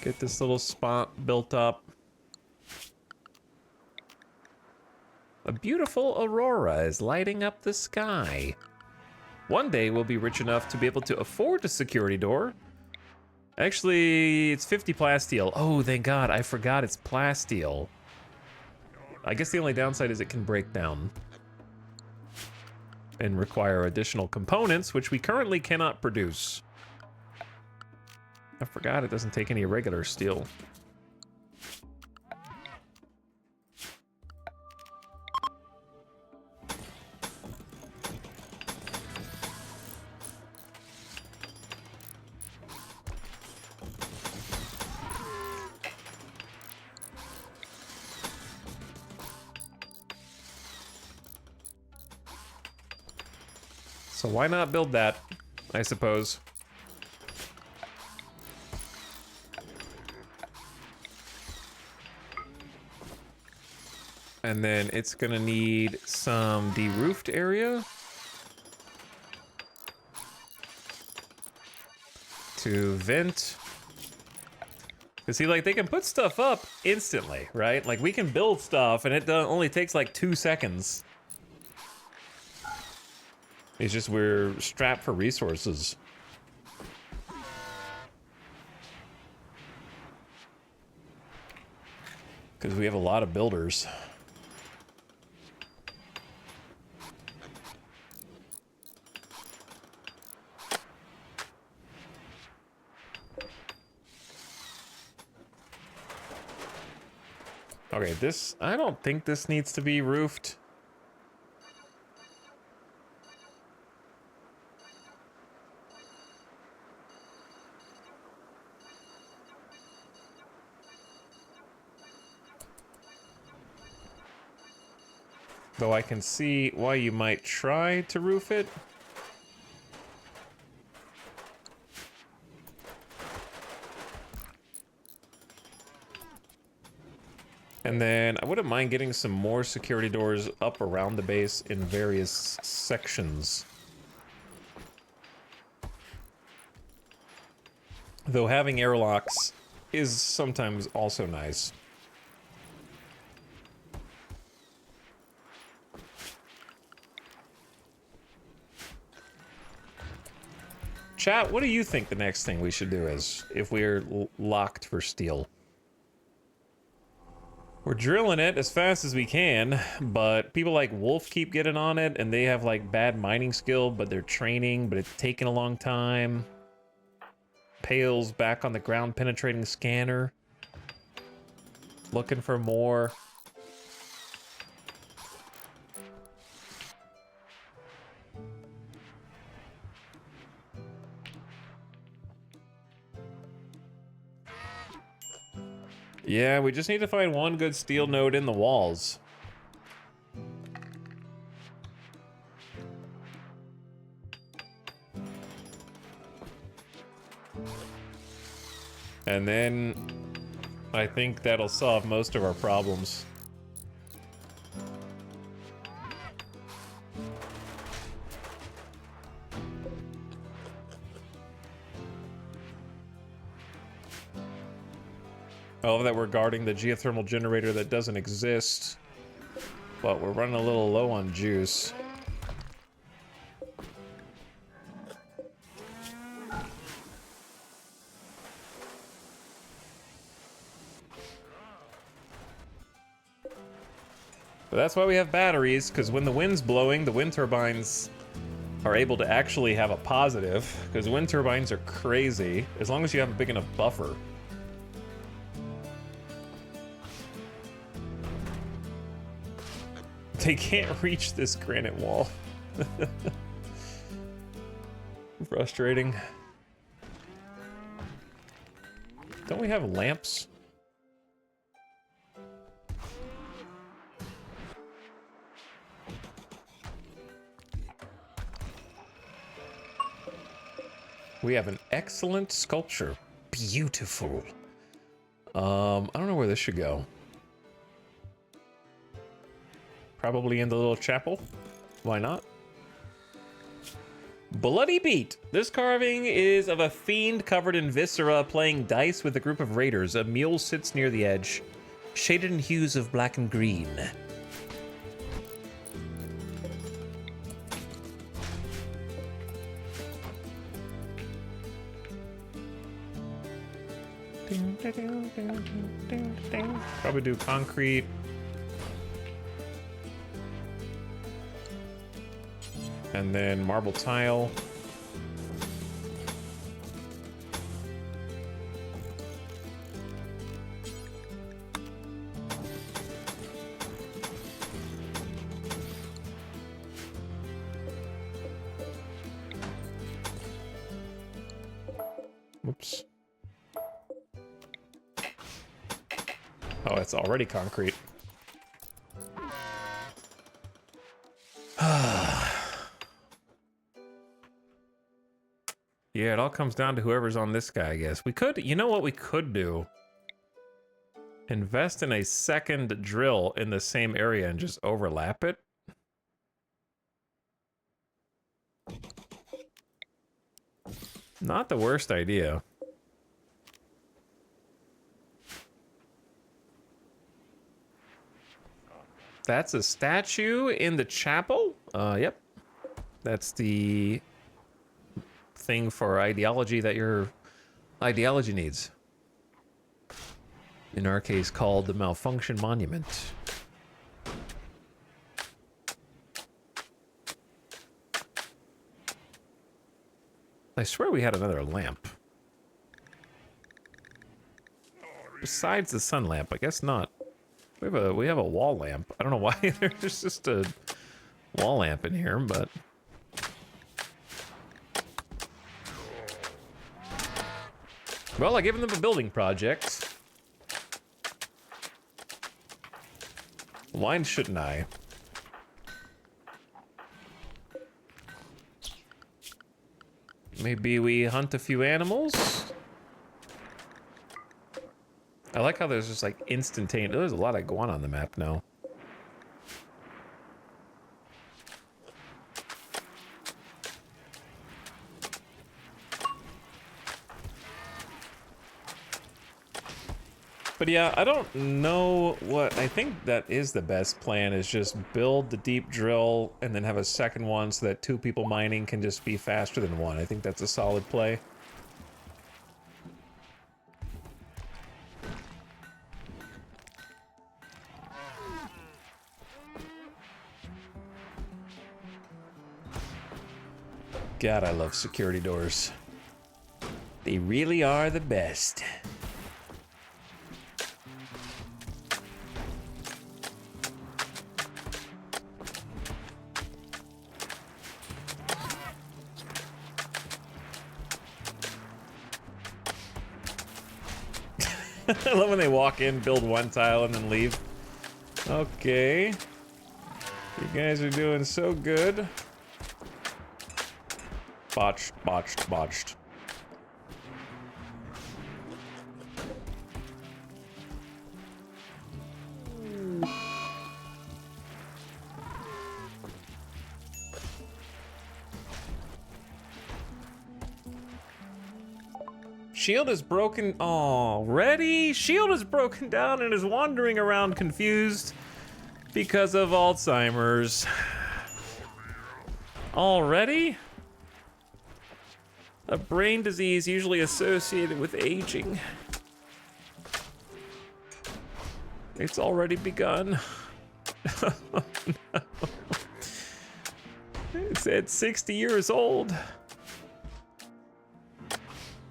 get this little spot built up. A beautiful aurora is lighting up the sky. One day we'll be rich enough to be able to afford a security door. Actually, it's 50 plasteel. Oh, thank God, I forgot it's plasteel. I guess the only downside is it can break down and require additional components, which we currently cannot produce. I forgot it doesn't take any regular steel. So why not build that, I suppose. And then it's gonna need some de-roofed area to vent. Cause see, like, they can put stuff up instantly, right? Like, we can build stuff and it only takes like 2 seconds. It's just we're strapped for resources. Because we have a lot of builders. Okay, this, I don't think this needs to be roofed. Though I can see why you might try to roof it. And then I wouldn't mind getting some more security doors up around the base in various sections. Though having airlocks is sometimes also nice. Chat, what do you think the next thing we should do is if we're locked for steel? We're drilling it as fast as we can, but people like Wolf keep getting on it, and they have like bad mining skill, but they're training, but it's taking a long time. Pale's back on the ground penetrating scanner. Looking for more. Yeah, we just need to find one good steel node in the walls. And then I think that'll solve most of our problems. I love that we're guarding the geothermal generator that doesn't exist, but we're running a little low on juice. But that's why we have batteries, because when the wind's blowing, the wind turbines are able to actually have a positive, because wind turbines are crazy, as long as you have a big enough buffer. They can't reach this granite wall. Frustrating. Don't we have lamps? We have an excellent sculpture. Beautiful. I don't know where this should go. Probably in the little chapel. Why not? Bloody Beat. This carving is of a fiend covered in viscera playing dice with a group of raiders. A mule sits near the edge, shaded in hues of black and green. Probably do concrete. And then marble tile. Whoops. Oh, it's already concrete. Yeah, it all comes down to whoever's on this guy, I guess. We could, you know what we could do? Invest in a second drill in the same area and just overlap it. Not the worst idea. That's a statue in the chapel? Yep. That's the thing for ideology that your ideology needs. In our case, called the Malfunction Monument. I swear we had another lamp. Besides the sun lamp, I guess not. We have a wall lamp. I don't know why there's just a wall lamp in here, but well, I given them a building project. Why shouldn't I? Maybe we hunt a few animals? I like how there's just like instantaneous. There's a lot of iguana on the map now. But yeah, I don't know what, I think that is the best plan, is just build the deep drill and then have a second one so that 2 people mining can just be faster than 1. I think that's a solid play. God, I love security doors. They really are the best. I love when they walk in, build 1 tile, and then leave. Okay. You guys are doing so good. Botched, botched, botched. Shield is broken already? Shield is broken down and is wandering around confused because of Alzheimer's. Already? A brain disease usually associated with aging. It's already begun. Oh, no. It's at 60 years old.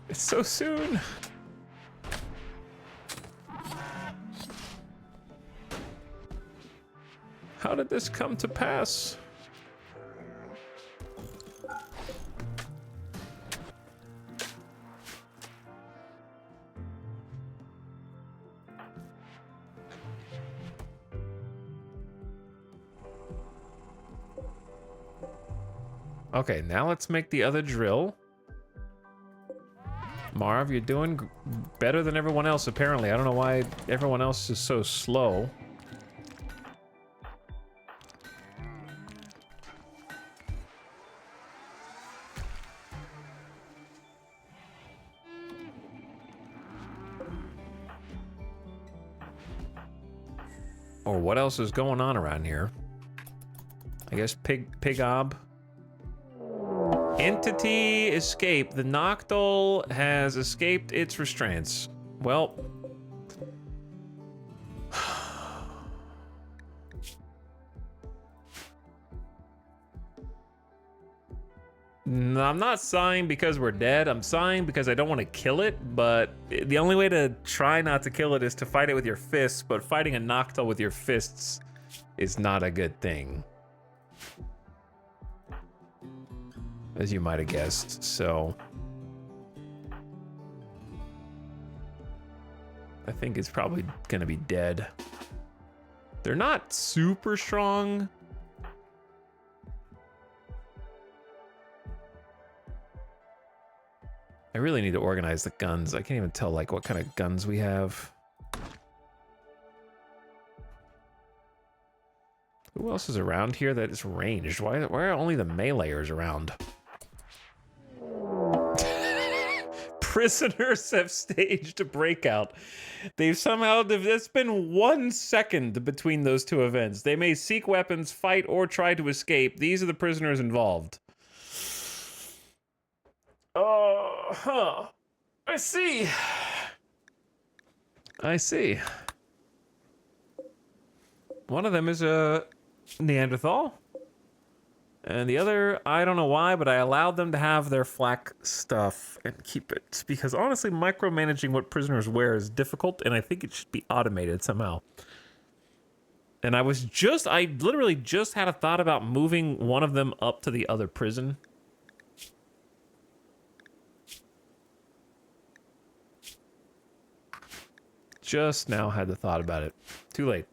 It's so soon. How did this come to pass? Okay, now let's make the other drill. Marv, you're doing better than everyone else, apparently. I don't know why everyone else is so slow. Or what else is going on around here? I guess Pig-Ob. Entity escape. The Noctol has escaped its restraints. Well. No, I'm not sighing because we're dead. I'm sighing because I don't want to kill it, but the only way to try not to kill it is to fight it with your fists, but fighting a Noctol with your fists is not a good thing, as you might have guessed, so I think it's probably gonna be dead. They're not super strong. I really need to organize the guns. I can't even tell like what kind of guns we have. Who else is around here that is ranged? Why are only the meleeers around? Prisoners have staged a breakout. They've somehow, it's been 1 second between those 2 events. They may seek weapons, fight, or try to escape. These are the prisoners involved. Oh, huh. I see. I see. One of them is a Neanderthal. And the other, I don't know why, but I allowed them to have their flak stuff and keep it. Because honestly, micromanaging what prisoners wear is difficult, and I think it should be automated somehow. And I literally just had a thought about moving one of them up to the other prison. Just now had the thought about it. Too late.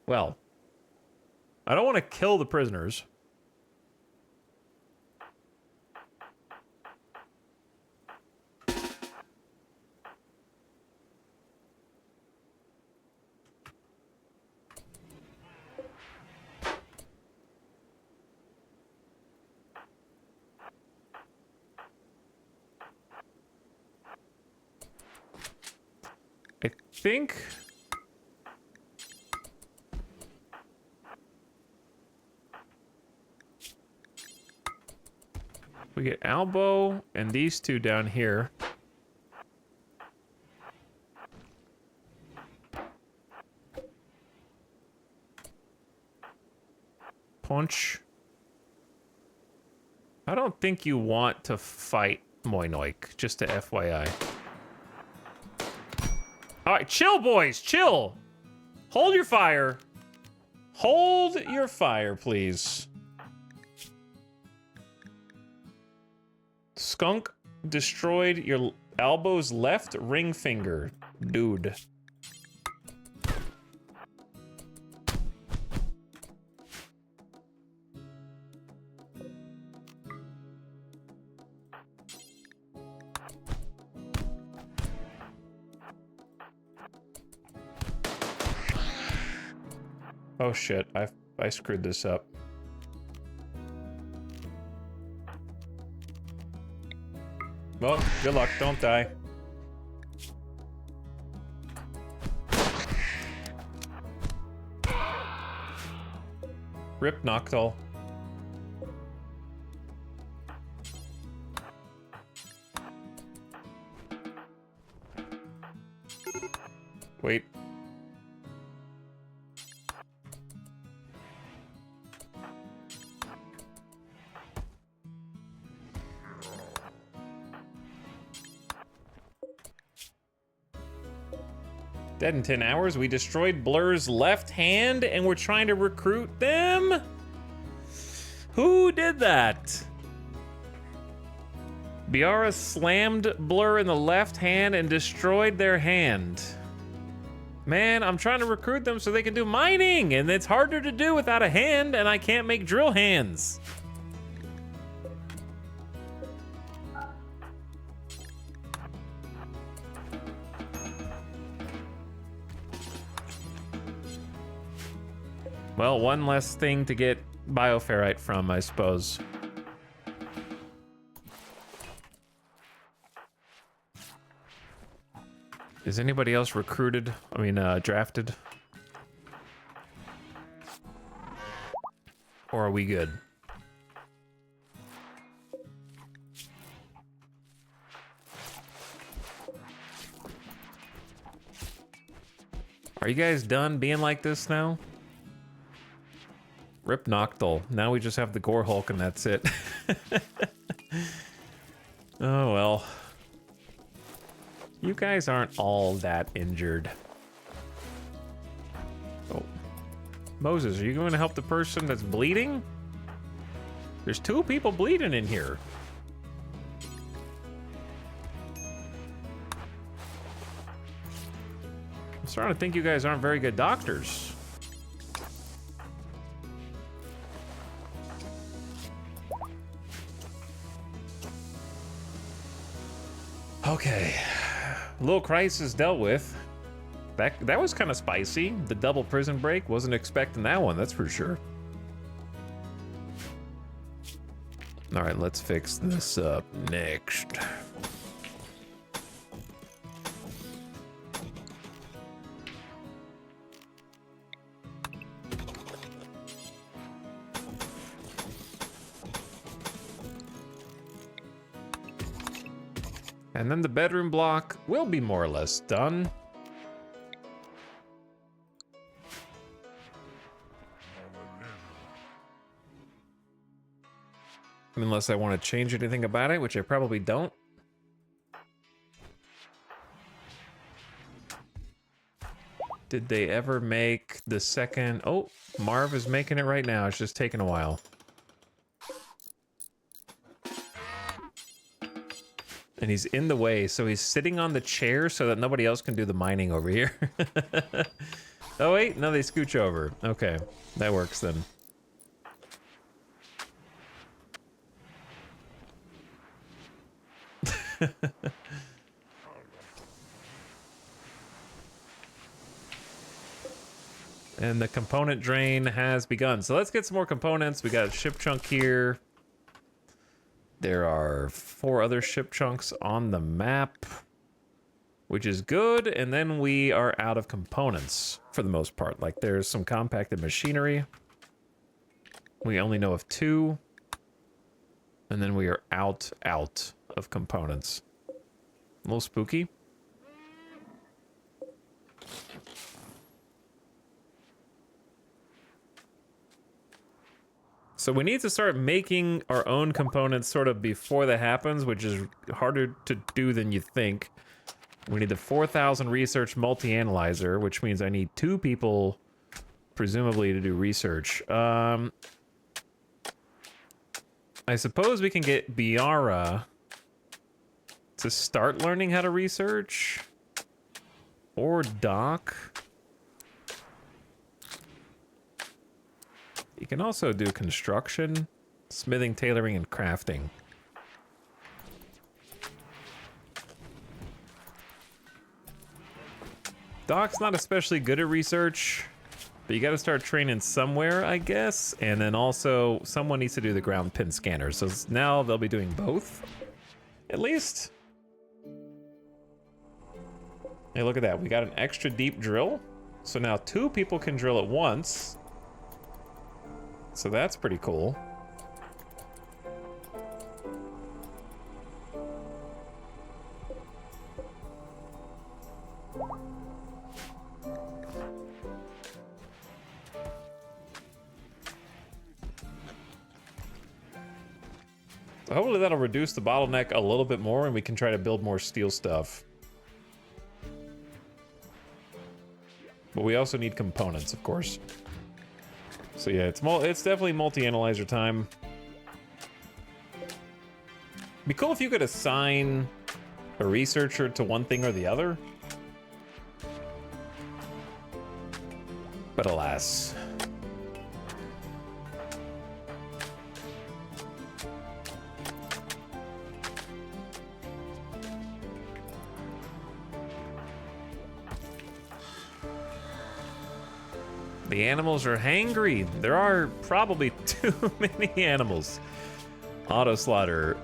Well, I don't want to kill the prisoners. think... we get elbow and these two down here. Punch. I don't think you want to fight Moinoik, just to FYI. All right, chill, boys, chill. Hold your fire. Hold your fire, please. Skunk destroyed your elbow's left ring finger, dude. Oh shit, I screwed this up. Well, good luck, don't die. Rip Noctul. Wait. Dead in 10 hours, we destroyed Blur's left hand and we're trying to recruit them? Who did that? Biara slammed Blur in the left hand and destroyed their hand. Man, I'm trying to recruit them so they can do mining, and it's harder to do without a hand, and I can't make drill hands. Well, one less thing to get bioferrite from, I suppose. Is anybody else recruited? I mean, drafted? Or are we good? Are you guys done being like this now? Rip Noctul. Now we just have the Gore Hulk and that's it. Oh well. You guys aren't all that injured. Oh. Moses, are you going to help the person that's bleeding? There's 2 people bleeding in here. I'm starting to think you guys aren't very good doctors. Okay, little crisis dealt with. That was kind of spicy. The double prison break, wasn't expecting that one, that's for sure. All right, let's fix this up next. And then the bedroom block will be more or less done. Unless I want to change anything about it, which I probably don't. Did they ever make the second? Oh, Marv is making it right now. It's just taking a while. And he's in the way, so he's sitting on the chair so that nobody else can do the mining over here. Oh wait, no, they scooch over. Okay, that works then. And the component drain has begun. So let's get some more components. We got a ship chunk here. There are 4 other ship chunks on the map. which is good. And then we are out of components for the most part. Like there's some compacted machinery. We only know of 2. And then we are out of components. A little spooky. So we need to start making our own components sort of before that happens, which is harder to do than you think. We need the 4,000 research multi-analyzer, which means I need 2 people, presumably, to do research. I suppose we can get Biara to start learning how to research. Or Doc. You can also do construction, smithing, tailoring, and crafting. Doc's not especially good at research, but you gotta start training somewhere, I guess. And then also, someone needs to do the ground pin scanner. So now they'll be doing both, at least. Hey, look at that. We got an extra deep drill. So now 2 people can drill at once. So that's pretty cool. So hopefully that'll reduce the bottleneck a little bit more and we can try to build more steel stuff. But we also need components, of course. So yeah, it's definitely multi-analyzer time. Be cool if you could assign a researcher to one thing or the other. But alas. The animals are hangry. There are probably too many animals. Auto slaughter.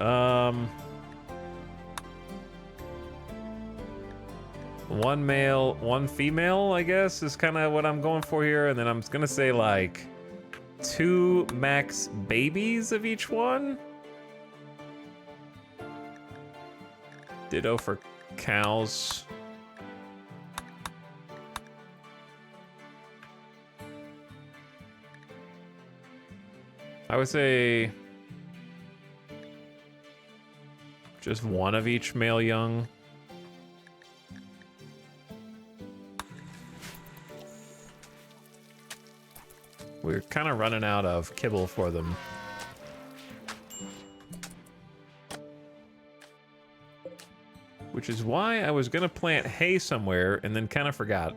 One male, one female, I guess, is kind of what I'm going for here. And then I'm gonna say like 2 max babies of each one. Ditto for cows. I would say just 1 of each male young. We're kind of running out of kibble for them. Which is why I was gonna plant hay somewhere and then kind of forgot.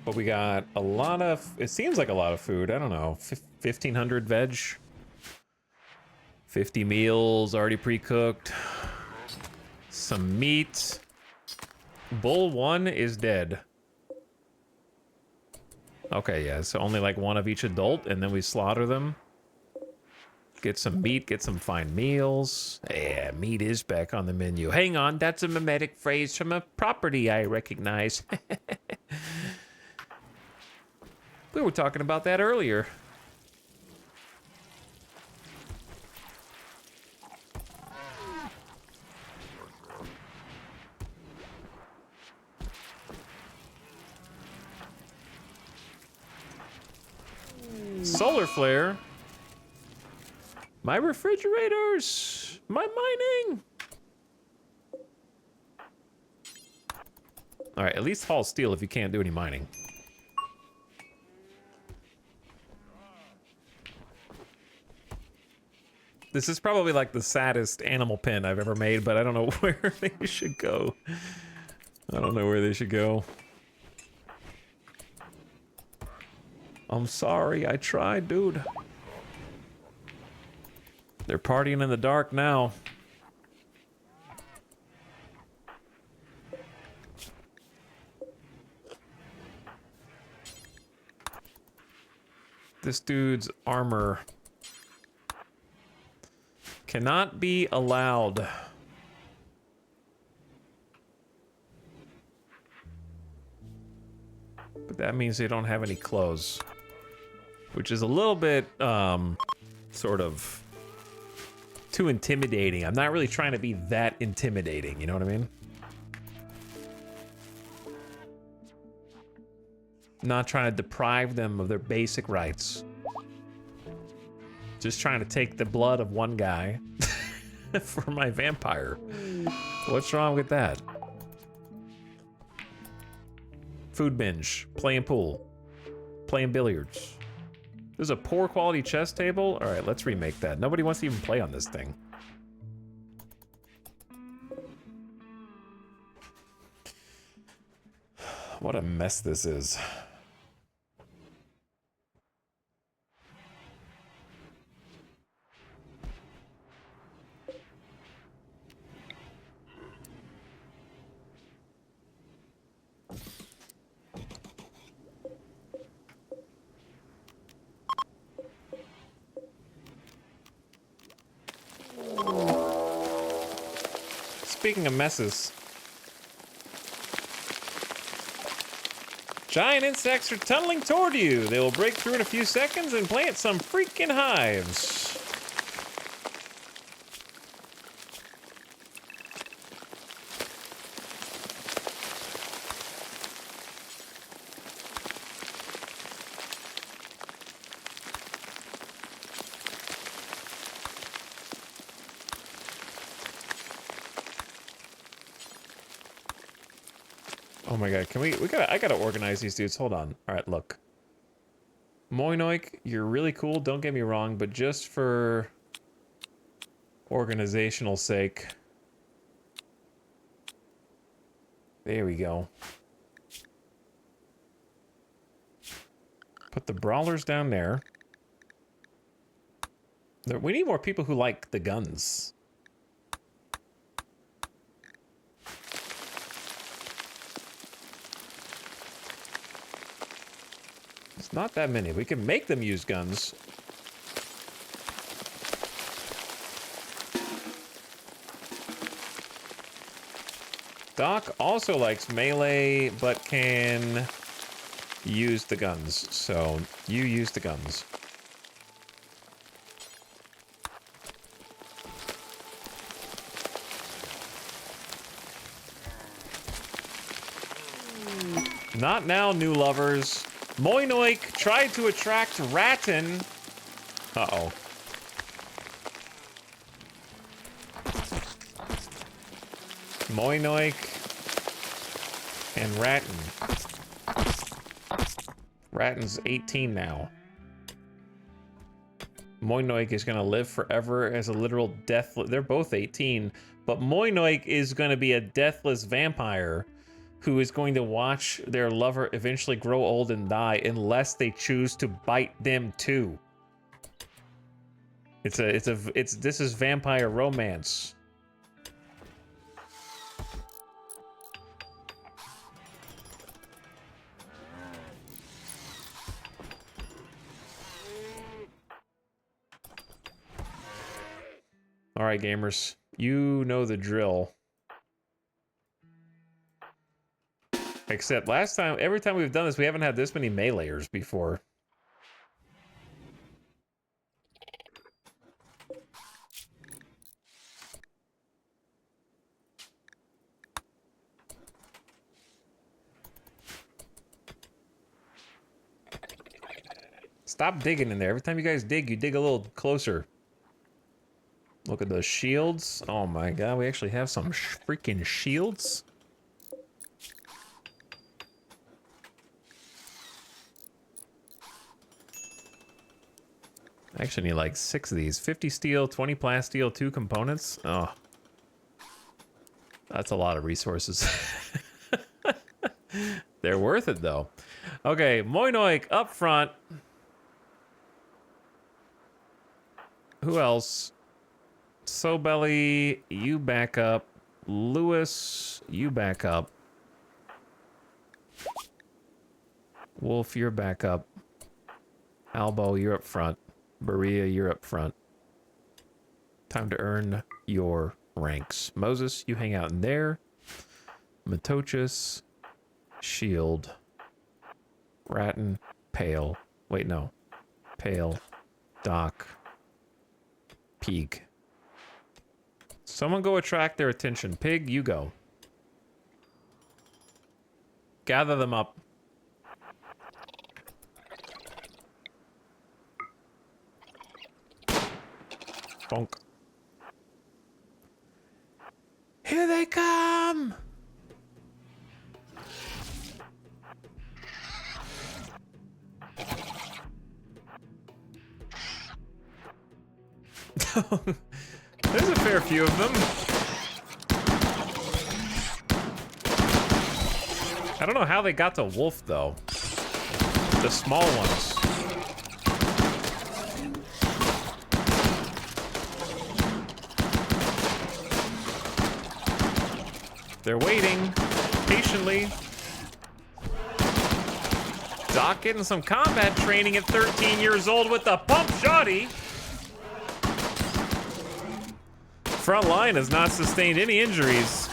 But we got a lot of, it seems like a lot of food. I don't know, 1,500 veg. 50 meals already pre-cooked. Some meat. Bull 1 is dead. Okay, yeah, so only like 1 of each adult, and then we slaughter them. Get some meat, get some fine meals. Yeah, meat is back on the menu. Hang on, that's a mimetic phrase from a property I recognize. We were talking about that earlier. Solar flare. My refrigerators. My mining. All right, at least haul steel if you can't do any mining. This is probably like the saddest animal pen I've ever made, but I don't know where they should go. I don't know where they should go. I'm sorry, I tried, dude. They're partying in the dark now. This dude's armor cannot be allowed. But that means they don't have any clothes. Which is a little bit, sort of too intimidating. I'm not really trying to be that intimidating, you know what I mean? Not trying to deprive them of their basic rights. Just trying to take the blood of one guy for my vampire. What's wrong with that? Food binge, playing pool, playing billiards. There's a poor quality chess table? All right, let's remake that. Nobody wants to even play on this thing. What a mess this is. Speaking of messes, giant insects are tunneling toward you. They will break through in a few seconds and plant some freaking hives. Oh my god, I gotta organize these dudes. Hold on. Alright, look. Moinoik, you're really cool, don't get me wrong, but just for organizational sake. There we go. Put the brawlers down there. We need more people who like the guns. It's not that many. We can make them use guns. Doc also likes melee, but can use the guns. So, you use the guns. Not now, new lovers. Moinoik tried to attract Rattan. Uh-oh. Moinoik and Rattan. Rattan's 18 now. Moinoik is gonna live forever as a literal deathless... They're both 18, but Moinoik is gonna be a deathless vampire who is going to watch their lover eventually grow old and die unless they choose to bite them too. This is vampire romance. All right, gamers, you know the drill. Except last time, every time we've done this, we haven't had this many meleeers before. Stop digging in there. Every time you guys dig, you dig a little closer. Look at those shields. Oh my god, we actually have some freaking shields. I actually need like 6 of these. 50 steel, 20 plasteel, 2 components. Oh. That's a lot of resources. They're worth it though. Okay, Moinoik up front. Who else? Sobelly, you back up. Lewis, you back up. Wolf, you're back up. Albo, you're up front. Berea, you're up front. Time to earn your ranks. Moses, you hang out in there. Matochus, Shield, Ratton, Pale. Wait, no. Pale, Doc, Pig. Someone go attract their attention. Pig, you go. Gather them up. Bonk. Here they come! There's a fair few of them. I don't know how they got to Wolf, though. The small ones. They're waiting patiently. Doc getting some combat training at 13 years old with the pump shotty. Front line has not sustained any injuries.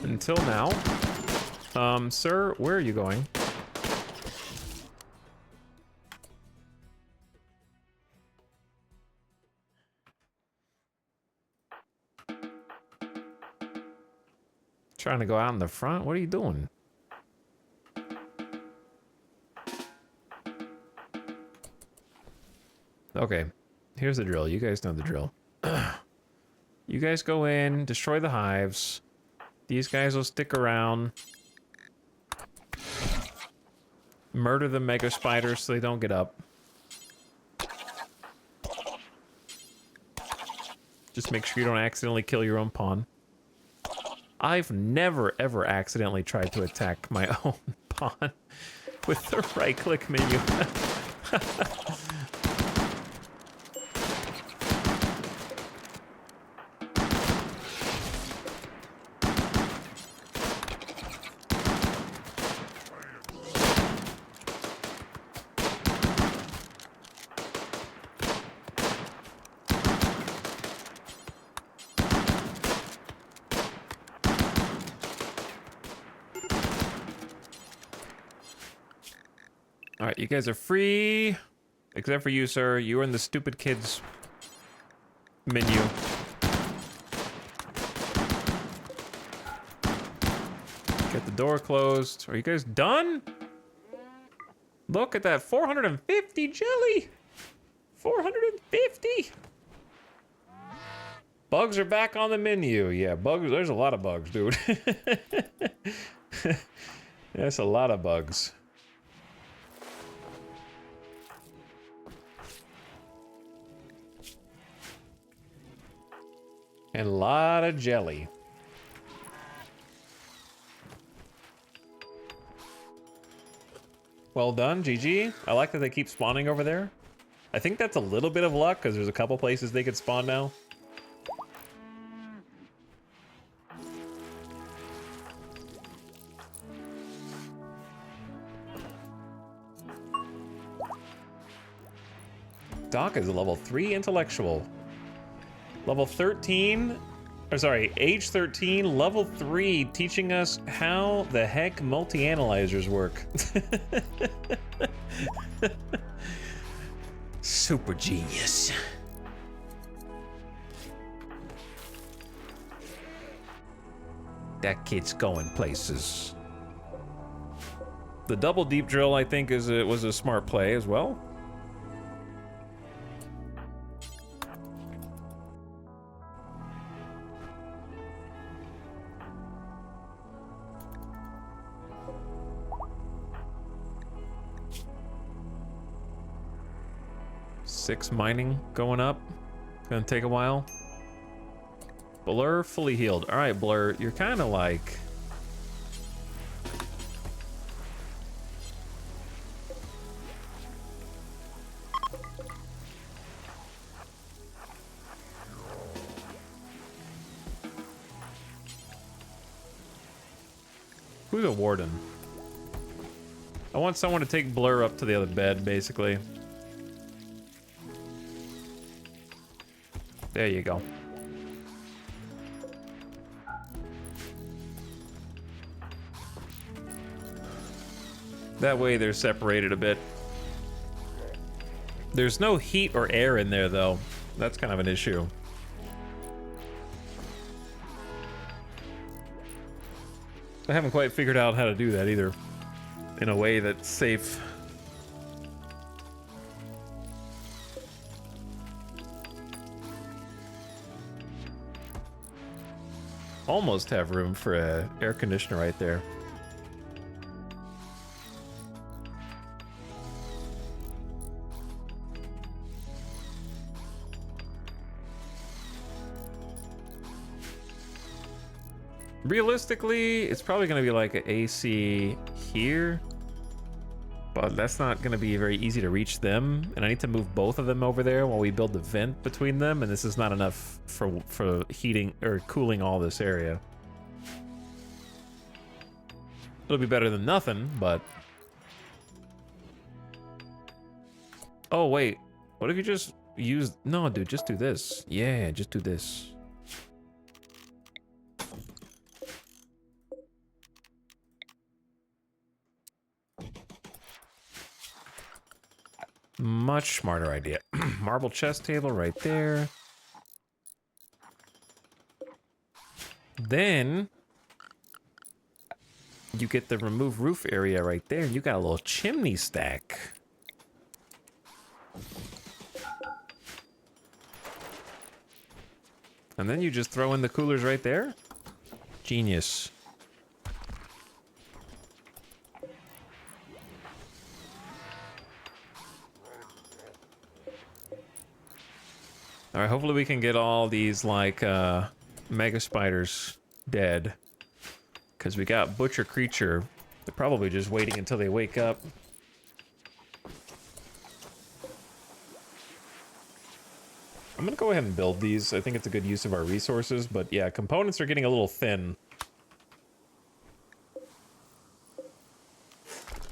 Until now. Sir, where are you going? Trying to go out in the front? What are you doing? Okay, here's the drill. You guys know the drill. You guys go in, destroy the hives. These guys will stick around. Murder the mega spiders so they don't get up. Just make sure you don't accidentally kill your own pawn. I've never, ever accidentally tried to attack my own pawn with the right-click menu. All right, you guys are free, except for you, sir. You are in the stupid kids menu. Get the door closed. Are you guys done? Look at that, 450 jelly. 450. Bugs are back on the menu. Yeah, bugs. There's a lot of bugs, dude. That's a lot of bugs. And a lot of jelly. Well done, GG. I like that they keep spawning over there. I think that's a little bit of luck, because there's a couple places they could spawn now. Doc is a level 3 intellectual. Level 13, or sorry, age 13, level 3, teaching us how the heck multi-analyzers work. Super genius. That kid's going places. The double deep drill, I think, was a smart play as well. Six mining going up. Gonna take a while. Blur fully healed. All right, Blur, you're kind of like... Who's a warden? I want someone to take Blur up to the other bed, basically. There you go. That way they're separated a bit. There's no heat or air in there, though. That's kind of an issue. I haven't quite figured out how to do that either, in a way that's safe. Almost have room for an air conditioner right there. Realistically, it's probably going to be like an AC here, but that's not going to be very easy to reach them, and I need to move both of them over there while we build the vent between them, and this is not enough for heating or cooling all this area. It'll be better than nothing, but... Oh, wait. What if you just used... No, dude, just do this. Yeah, just do this. Much smarter idea. Marble chest table right there. Then you get the remove roof area right there, and you got a little chimney stack. And then you just throw in the coolers right there. Genius. All right, hopefully we can get all these, like, mega spiders dead. Because we got Butcher Creature. They're probably just waiting until they wake up. I'm gonna go ahead and build these. I think it's a good use of our resources, but yeah, components are getting a little thin.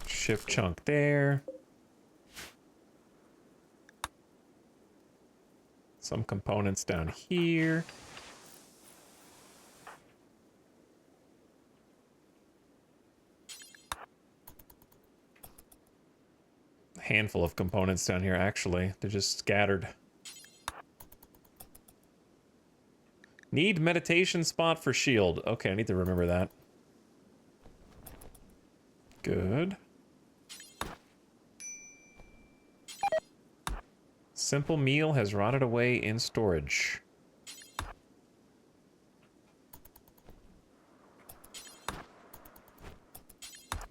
Shift chunk there. Some components down here. A handful of components down here, actually. They're just scattered. Need meditation spot for shield. Okay, I need to remember that. Good. Simple meal has rotted away in storage.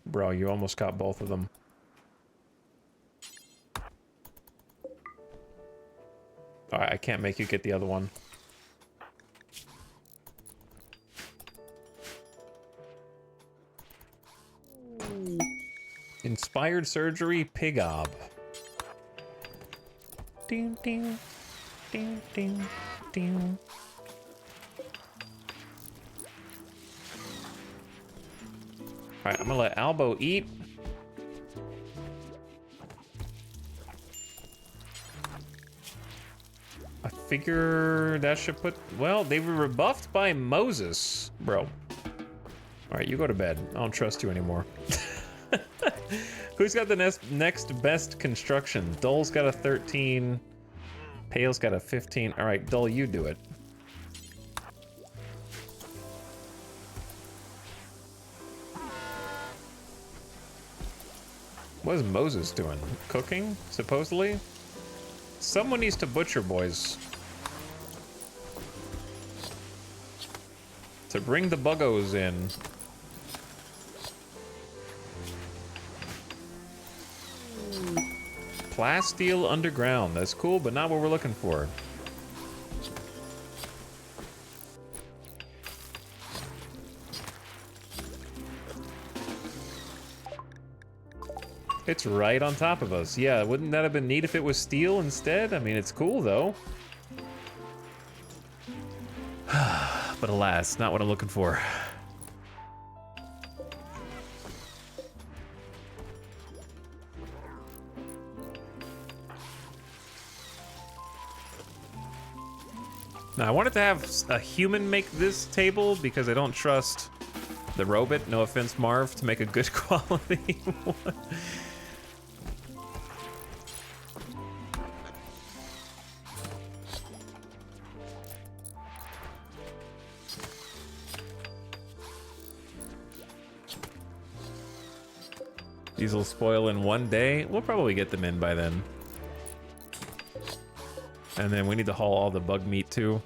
Bro, you almost got both of them. Alright, I can't make you get the other one. Inspired surgery, pig ob. Ding, ding, ding, ding, ding. Alright, I'm gonna let Albo eat. I figure that should put... Well, they were rebuffed by Moses, bro. Alright, you go to bed. I don't trust you anymore. Who's got the next best construction? Dull's got a 13. Pale's got a 15. All right, Dull, you do it. What is Moses doing? Cooking, supposedly? Someone needs to butcher, boys. To bring the buggos in. Plasteel underground. That's cool, but not what we're looking for. It's right on top of us. Yeah, wouldn't that have been neat if it was steel instead? I mean, it's cool, though. But alas, not what I'm looking for. Now, I wanted to have a human make this table because I don't trust the robot, no offense, Marv, to make a good quality one. These will spoil in one day. We'll probably get them in by then. And then we need to haul all the bug meat too.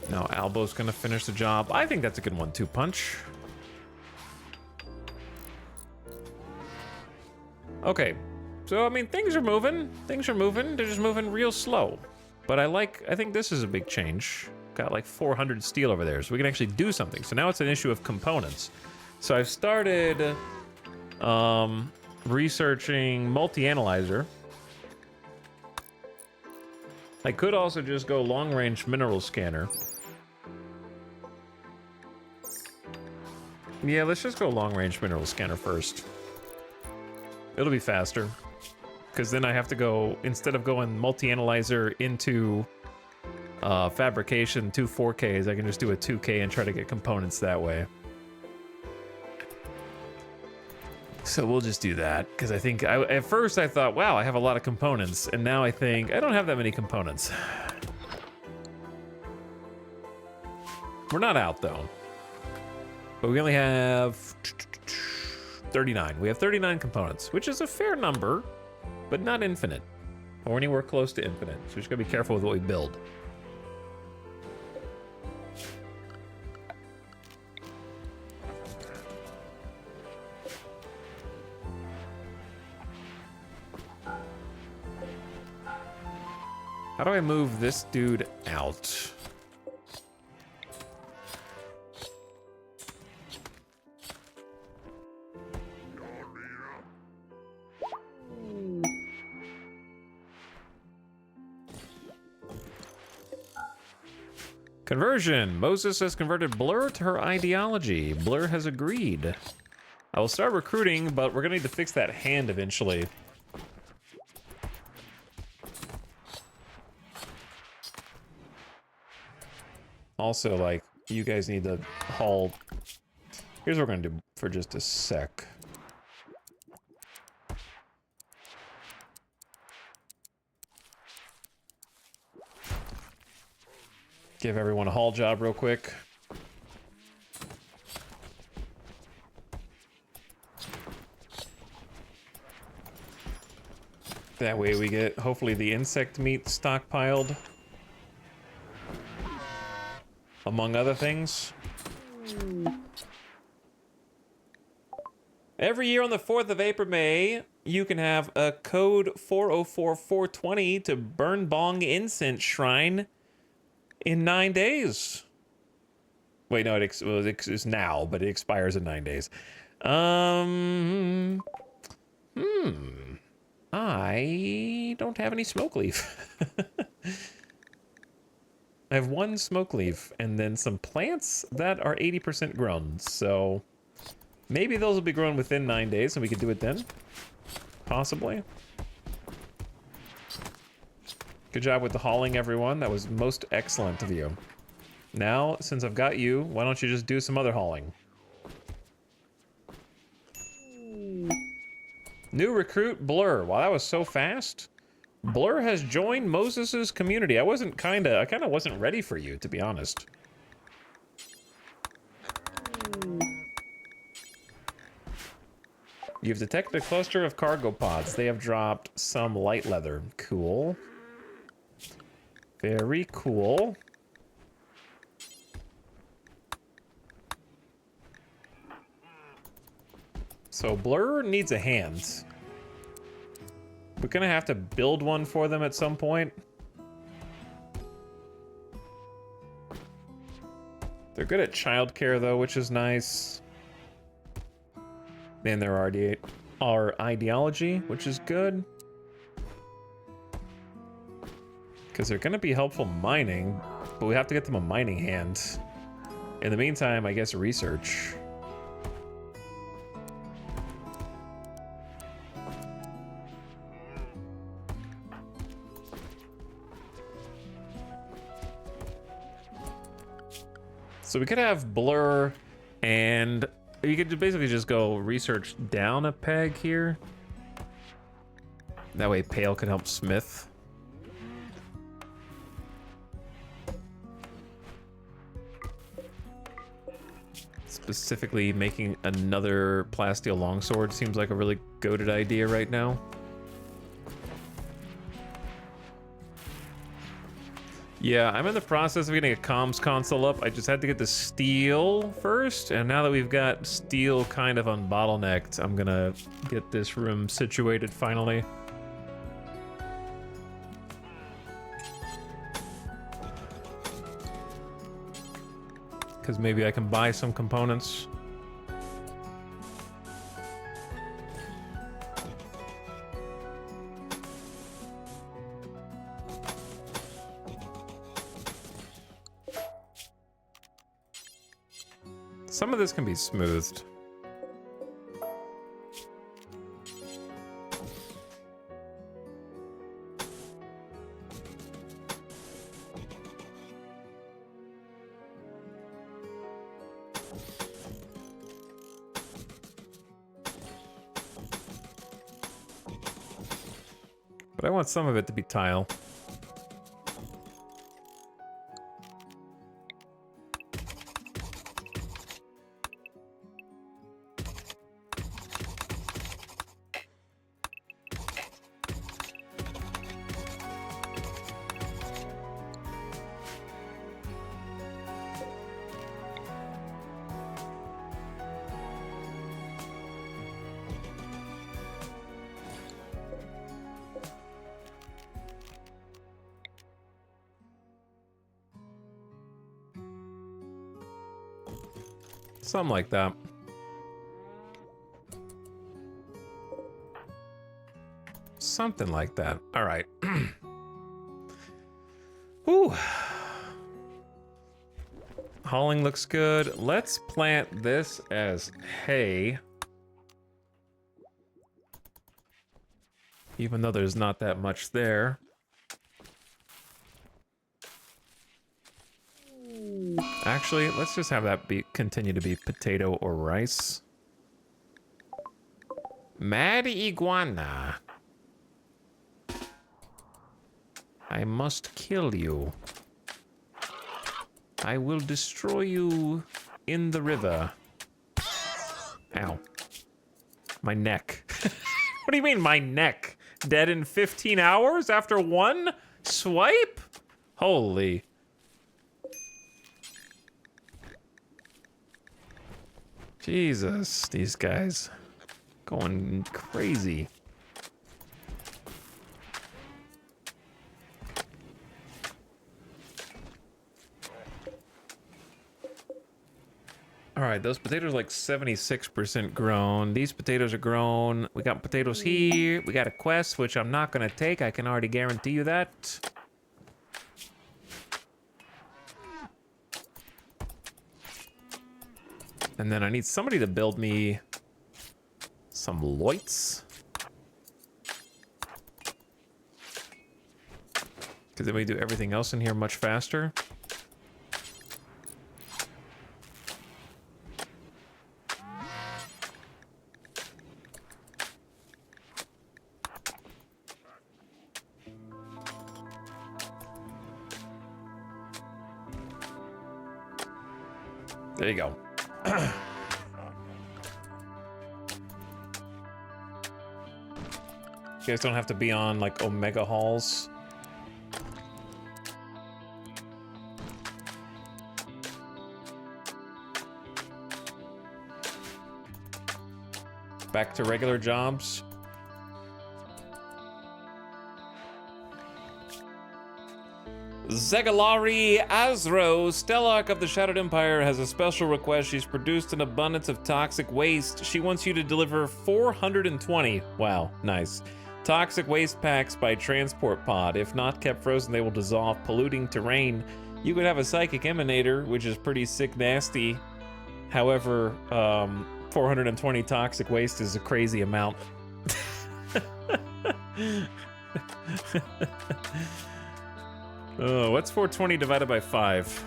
Now Albo's gonna finish the job. I think that's a good 1-2 punch. Okay, so I mean things are moving. Things are moving. They're just moving real slow. But I think this is a big change. Got like 400 steel over there, so we can actually do something. So now it's an issue of components. So I've started researching multi-analyzer. I could also just go long-range mineral scanner. Yeah, let's just go long-range mineral scanner first. It'll be faster. Because then I have to go, instead of going multi-analyzer into fabrication 2 4Ks, I can just do a 2K and try to get components that way. So we'll just do that, because I think, at first I thought, wow, I have a lot of components, and now I think, I don't have that many components. We're not out, though. But we only have 39. We have 39 components, which is a fair number, but not infinite, or anywhere close to infinite. So we just gotta be careful with what we build. How do I move this dude out? Conversion. Moses has converted Blur to her ideology. Blur has agreed. I will start recruiting, but we're gonna need to fix that hand eventually. Also, like, you guys need to haul. Here's what we're gonna do for just a sec. Give everyone a haul job real quick. That way we get, hopefully, the insect meat stockpiled. Among other things. Every year on the 4th of April, May, you can have a code 404420 to burn Bong Incense Shrine in 9 days. Wait, no, it's now, but it expires in 9 days. I don't have any smoke leaf. I have 1 smoke leaf and then some plants that are 80% grown. So maybe those will be grown within 9 days and we can do it then. Possibly. Good job with the hauling, everyone. That was most excellent of you. Now, since I've got you, why don't you just do some other hauling? New recruit, Blur. Wow, that was so fast. Blur has joined Moses's community. I kind of wasn't ready for you, to be honest. You've detected a cluster of cargo pods. They have dropped some light leather. Cool. Very cool. So Blur needs a hand. We're gonna have to build one for them at some point. They're good at childcare though, which is nice. And their ideology, which is good. Because they're gonna be helpful mining, but we have to get them a mining hand. In the meantime, I guess research. So we could have blur, and you could basically just go research down a peg here. That way pale can help smith. Specifically making another plasteel longsword seems like a really goated idea right now. Yeah, I'm in the process of getting a comms console up. I just had to get the steel first, and now that we've got steel kind of unbottlenecked, I'm gonna get this room situated finally. Because maybe I can buy some components. Some of this can be smoothed. But I want some of it to be tile. Something like that. Something like that. All right. Ooh. Hauling looks good. Let's plant this as hay. Even though there's not that much there. Actually, let's just have that continue to be potato or rice. Mad iguana. I must kill you. I will destroy you in the river. Ow. My neck. What do you mean, my neck? Dead in 15 hours after one swipe? Holy. Jesus, these guys going crazy. All right, those potatoes are like 76% grown. These potatoes are grown. We got potatoes here. We got a quest, which I'm not gonna take. I can already guarantee you that. And then I need somebody to build me some loits. Because then we do everything else in here much faster. There you go. You guys don't have to be on like Omega Halls. Back to regular jobs. Zegalari Azro, Stellarch of the Shattered Empire, has a special request. She's produced an abundance of toxic waste. She wants you to deliver 420. Wow, nice. Toxic waste packs by transport pod. If not kept frozen, they will dissolve, polluting terrain. You could have a psychic emanator, which is pretty sick nasty. However, 420 toxic waste is a crazy amount. Oh, what's 420 divided by 5?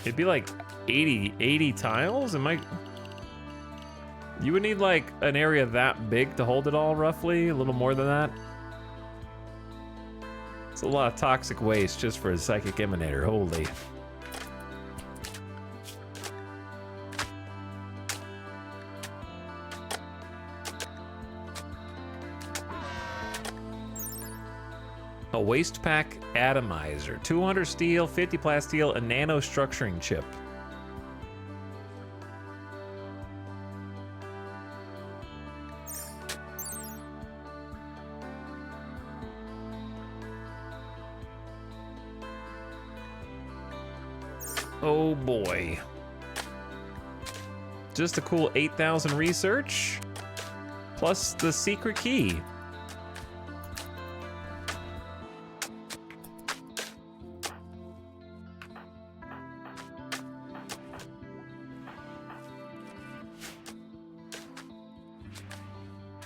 It'd be like 80 tiles? It might... You would need like an area that big to hold it all, roughly. A little more than that. It's a lot of toxic waste just for a psychic emanator. Holy. A waste pack atomizer. 200 steel, 50 plasteel, a nano structuring chip. Oh boy. Just a cool 8,000 research, plus the secret key.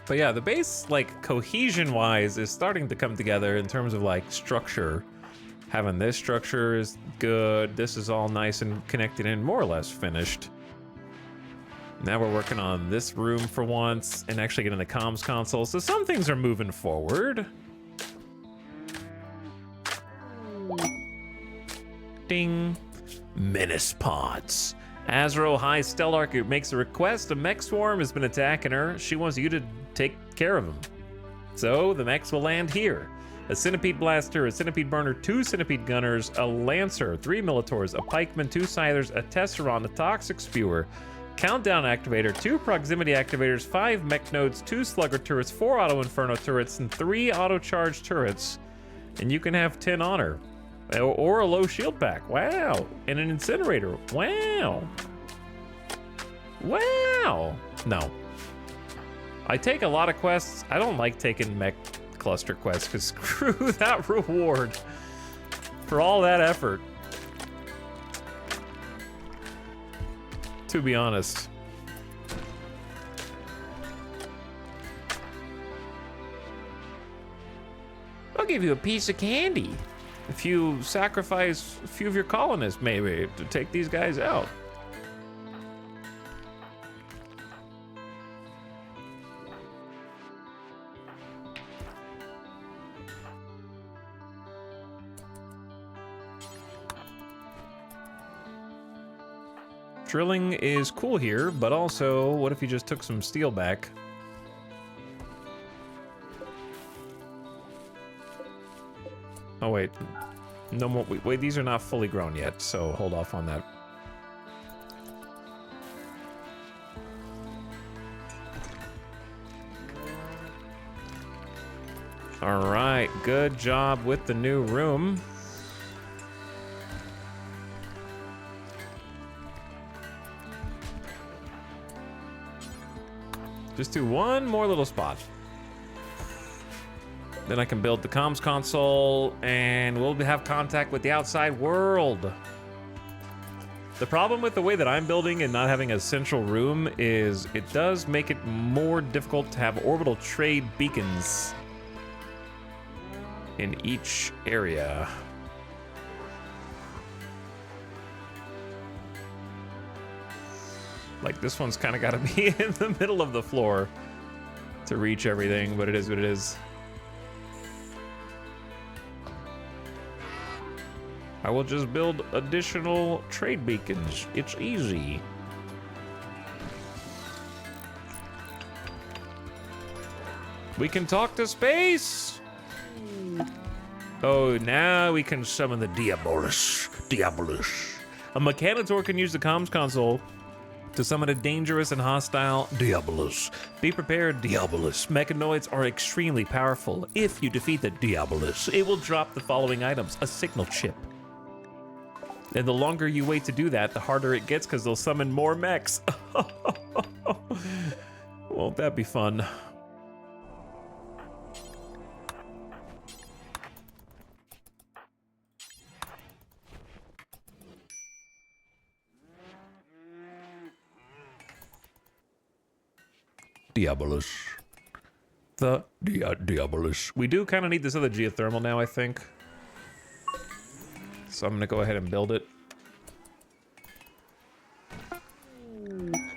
But yeah, the base, like, cohesion-wise, is starting to come together in terms of, like, structure. Having this structure is good. This is all nice and connected and more or less finished. Now we're working on this room for once and actually getting the comms console. So some things are moving forward. Ding. Menace pods. Azro High Stellark makes a request. A mech swarm has been attacking her. She wants you to take care of them. So the mechs will land here. A centipede blaster, a centipede burner, 2 centipede gunners, a lancer, 3 militors, a pikeman, 2 scythers, a tesseron, a toxic spewer, countdown activator, 2 proximity activators, 5 mech nodes, 2 slugger turrets, 4 auto inferno turrets, and 3 auto charge turrets. And you can have 10 honor. Or a low shield pack. Wow. And an incinerator. Wow. Wow. No. I take a lot of quests. I don't like taking mech cluster quests because screw that reward for all that effort. To be honest. I'll give you a piece of candy if you sacrifice a few of your colonists, maybe, to take these guys out. Drilling is cool here, but also, what if you just took some steel back? Oh wait, no more, wait, these are not fully grown yet, so hold off on that. All right, good job with the new room. Just do one more little spot. Then I can build the comms console and we'll have contact with the outside world. The problem with the way that I'm building and not having a central room is it does make it more difficult to have orbital trade beacons in each area. Like this one's kind of got to be in the middle of the floor to reach everything, but it is what it is. I will just build additional trade beacons. It's easy. We can talk to space. Oh, now we can summon the Diabolus. Diabolus. A Mechanitor can use the comms console to summon a dangerous and hostile Diabolus. Be prepared, Diabolus. Mechanoids are extremely powerful. If you defeat the Diabolus, it will drop the following items: a signal chip. And the longer you wait to do that, the harder it gets because they'll summon more mechs. Won't that be fun? Diabolus. The Diabolus. We do kind of need this other geothermal now, I think. So I'm gonna go ahead and build it.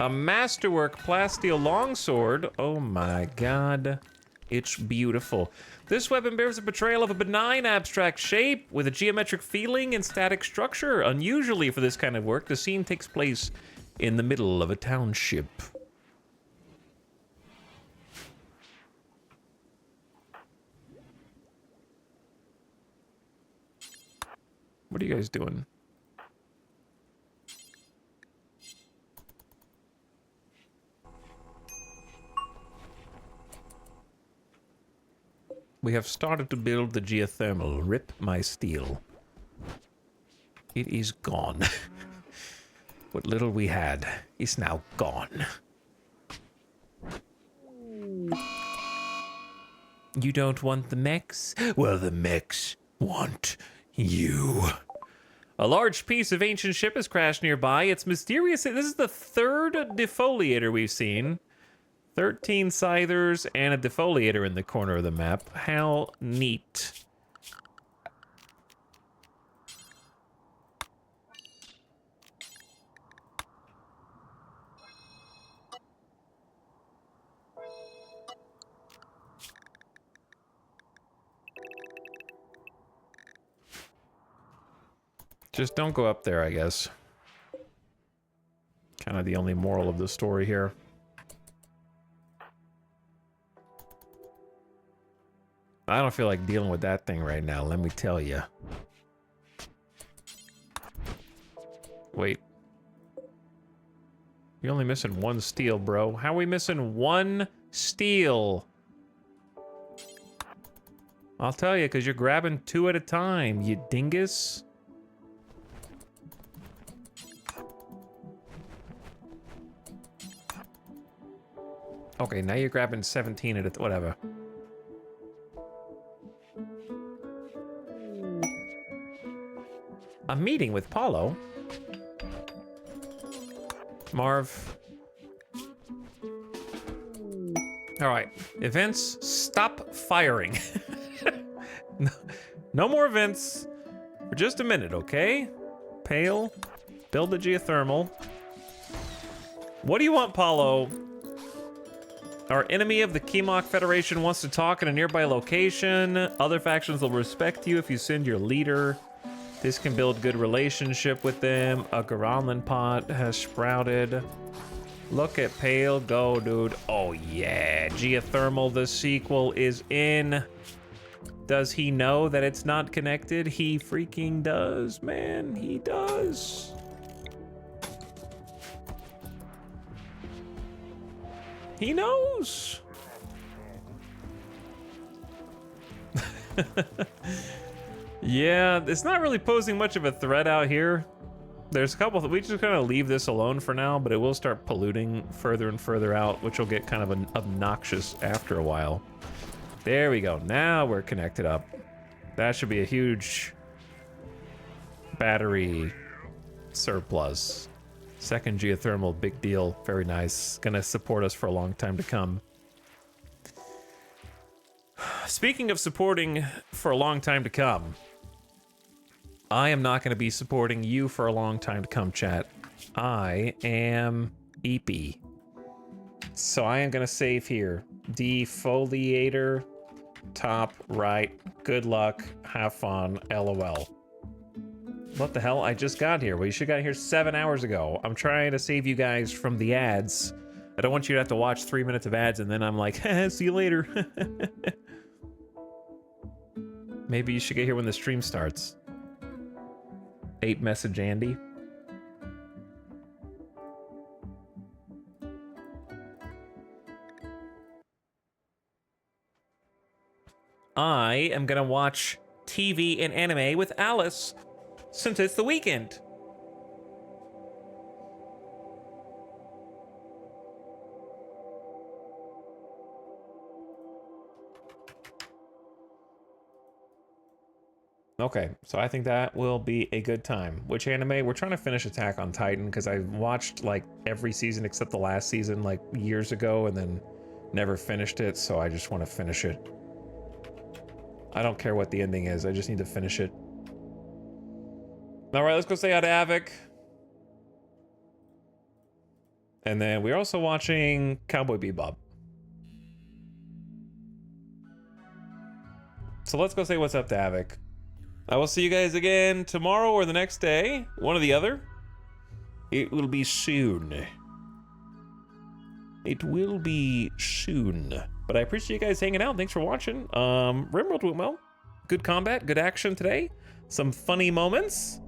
A masterwork plasteel longsword. Oh my god. It's beautiful. This weapon bears a portrayal of a benign abstract shape with a geometric feeling and static structure. Unusually for this kind of work, the scene takes place in the middle of a township. What are you guys doing? We have started to build the geothermal. Rip my steel. It is gone. What little we had is now gone. You don't want the mechs? Well, the mechs want you. A large piece of ancient ship has crashed nearby. It's mysterious. This is the third defoliator we've seen. 13 scythers and a defoliator in the corner of the map. How neat. Just don't go up there, I guess. Kind of the only moral of the story here. I don't feel like dealing with that thing right now, let me tell you. Wait. You're only missing one steel, bro. How are we missing one steel? I'll tell you, because you're grabbing two at a time, you dingus. Okay, now you're grabbing 17 at a whatever. A meeting with Paulo. Marv. All right, events, stop firing. No more events for just a minute, okay? Pale, build the geothermal. What do you want, Paulo? Our enemy of the Kemok Federation wants to talk in a nearby location. Other factions will respect you if you send your leader. This can build good relationship with them. A Garandland pot has sprouted. Look at Pale go, dude. Oh yeah, Geothermal, the sequel is in. Does he know that it's not connected? He freaking does, man. He does. He knows. Yeah, it's not really posing much of a threat out here. There's a couple that we just kind of leave this alone for now, but it will start polluting further and further out, which will get kind of obnoxious after a while. There we go. Now we're connected up. That should be a huge battery surplus. Second geothermal, big deal. Very nice. Gonna support us for a long time to come. Speaking of supporting for a long time to come, I am not going to be supporting you for a long time to come, chat. I am EP. So I am going to save here. Defoliator, top right. Good luck. Have fun. LOL. What the hell? I just got here. Well, you should have got here 7 hours ago. I'm trying to save you guys from the ads. I don't want you to have to watch 3 minutes of ads and then I'm like, see you later. Maybe you should get here when the stream starts. 8 message Andy. I am gonna watch TV and anime with Alice since it's the weekend. Okay, so I think that will be a good time. Which anime? We're trying to finish Attack on Titan because I watched like every season except the last season like years ago and then never finished it, so I just want to finish it. I don't care what the ending is, I just need to finish it. All right, let's go say hi to Avic. And then we're also watching Cowboy Bebop. So let's go say what's up to Havoc. I will see you guys again tomorrow or the next day. One or the other. It will be soon. It will be soon. But I appreciate you guys hanging out. Thanks for watching. RimWorld went well. Good combat, good action today. Some funny moments.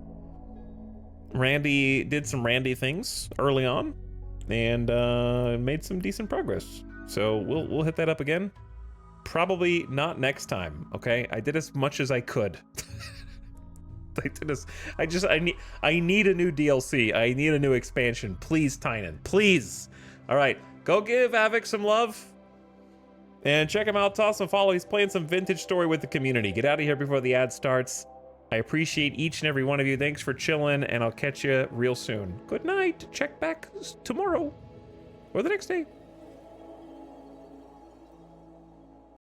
Randy did some Randy things early on and made some decent progress. So we'll hit that up again. Probably not next time, okay? I did as much as I could. I need a new DLC. I need a new expansion. Please, Tynan, please. All right, go give Havoc some love. And check him out, toss him a follow. He's playing some vintage story with the community. Get out of here before the ad starts. I appreciate each and every one of you. Thanks for chilling, and I'll catch you real soon. Good night. Check back tomorrow or the next day.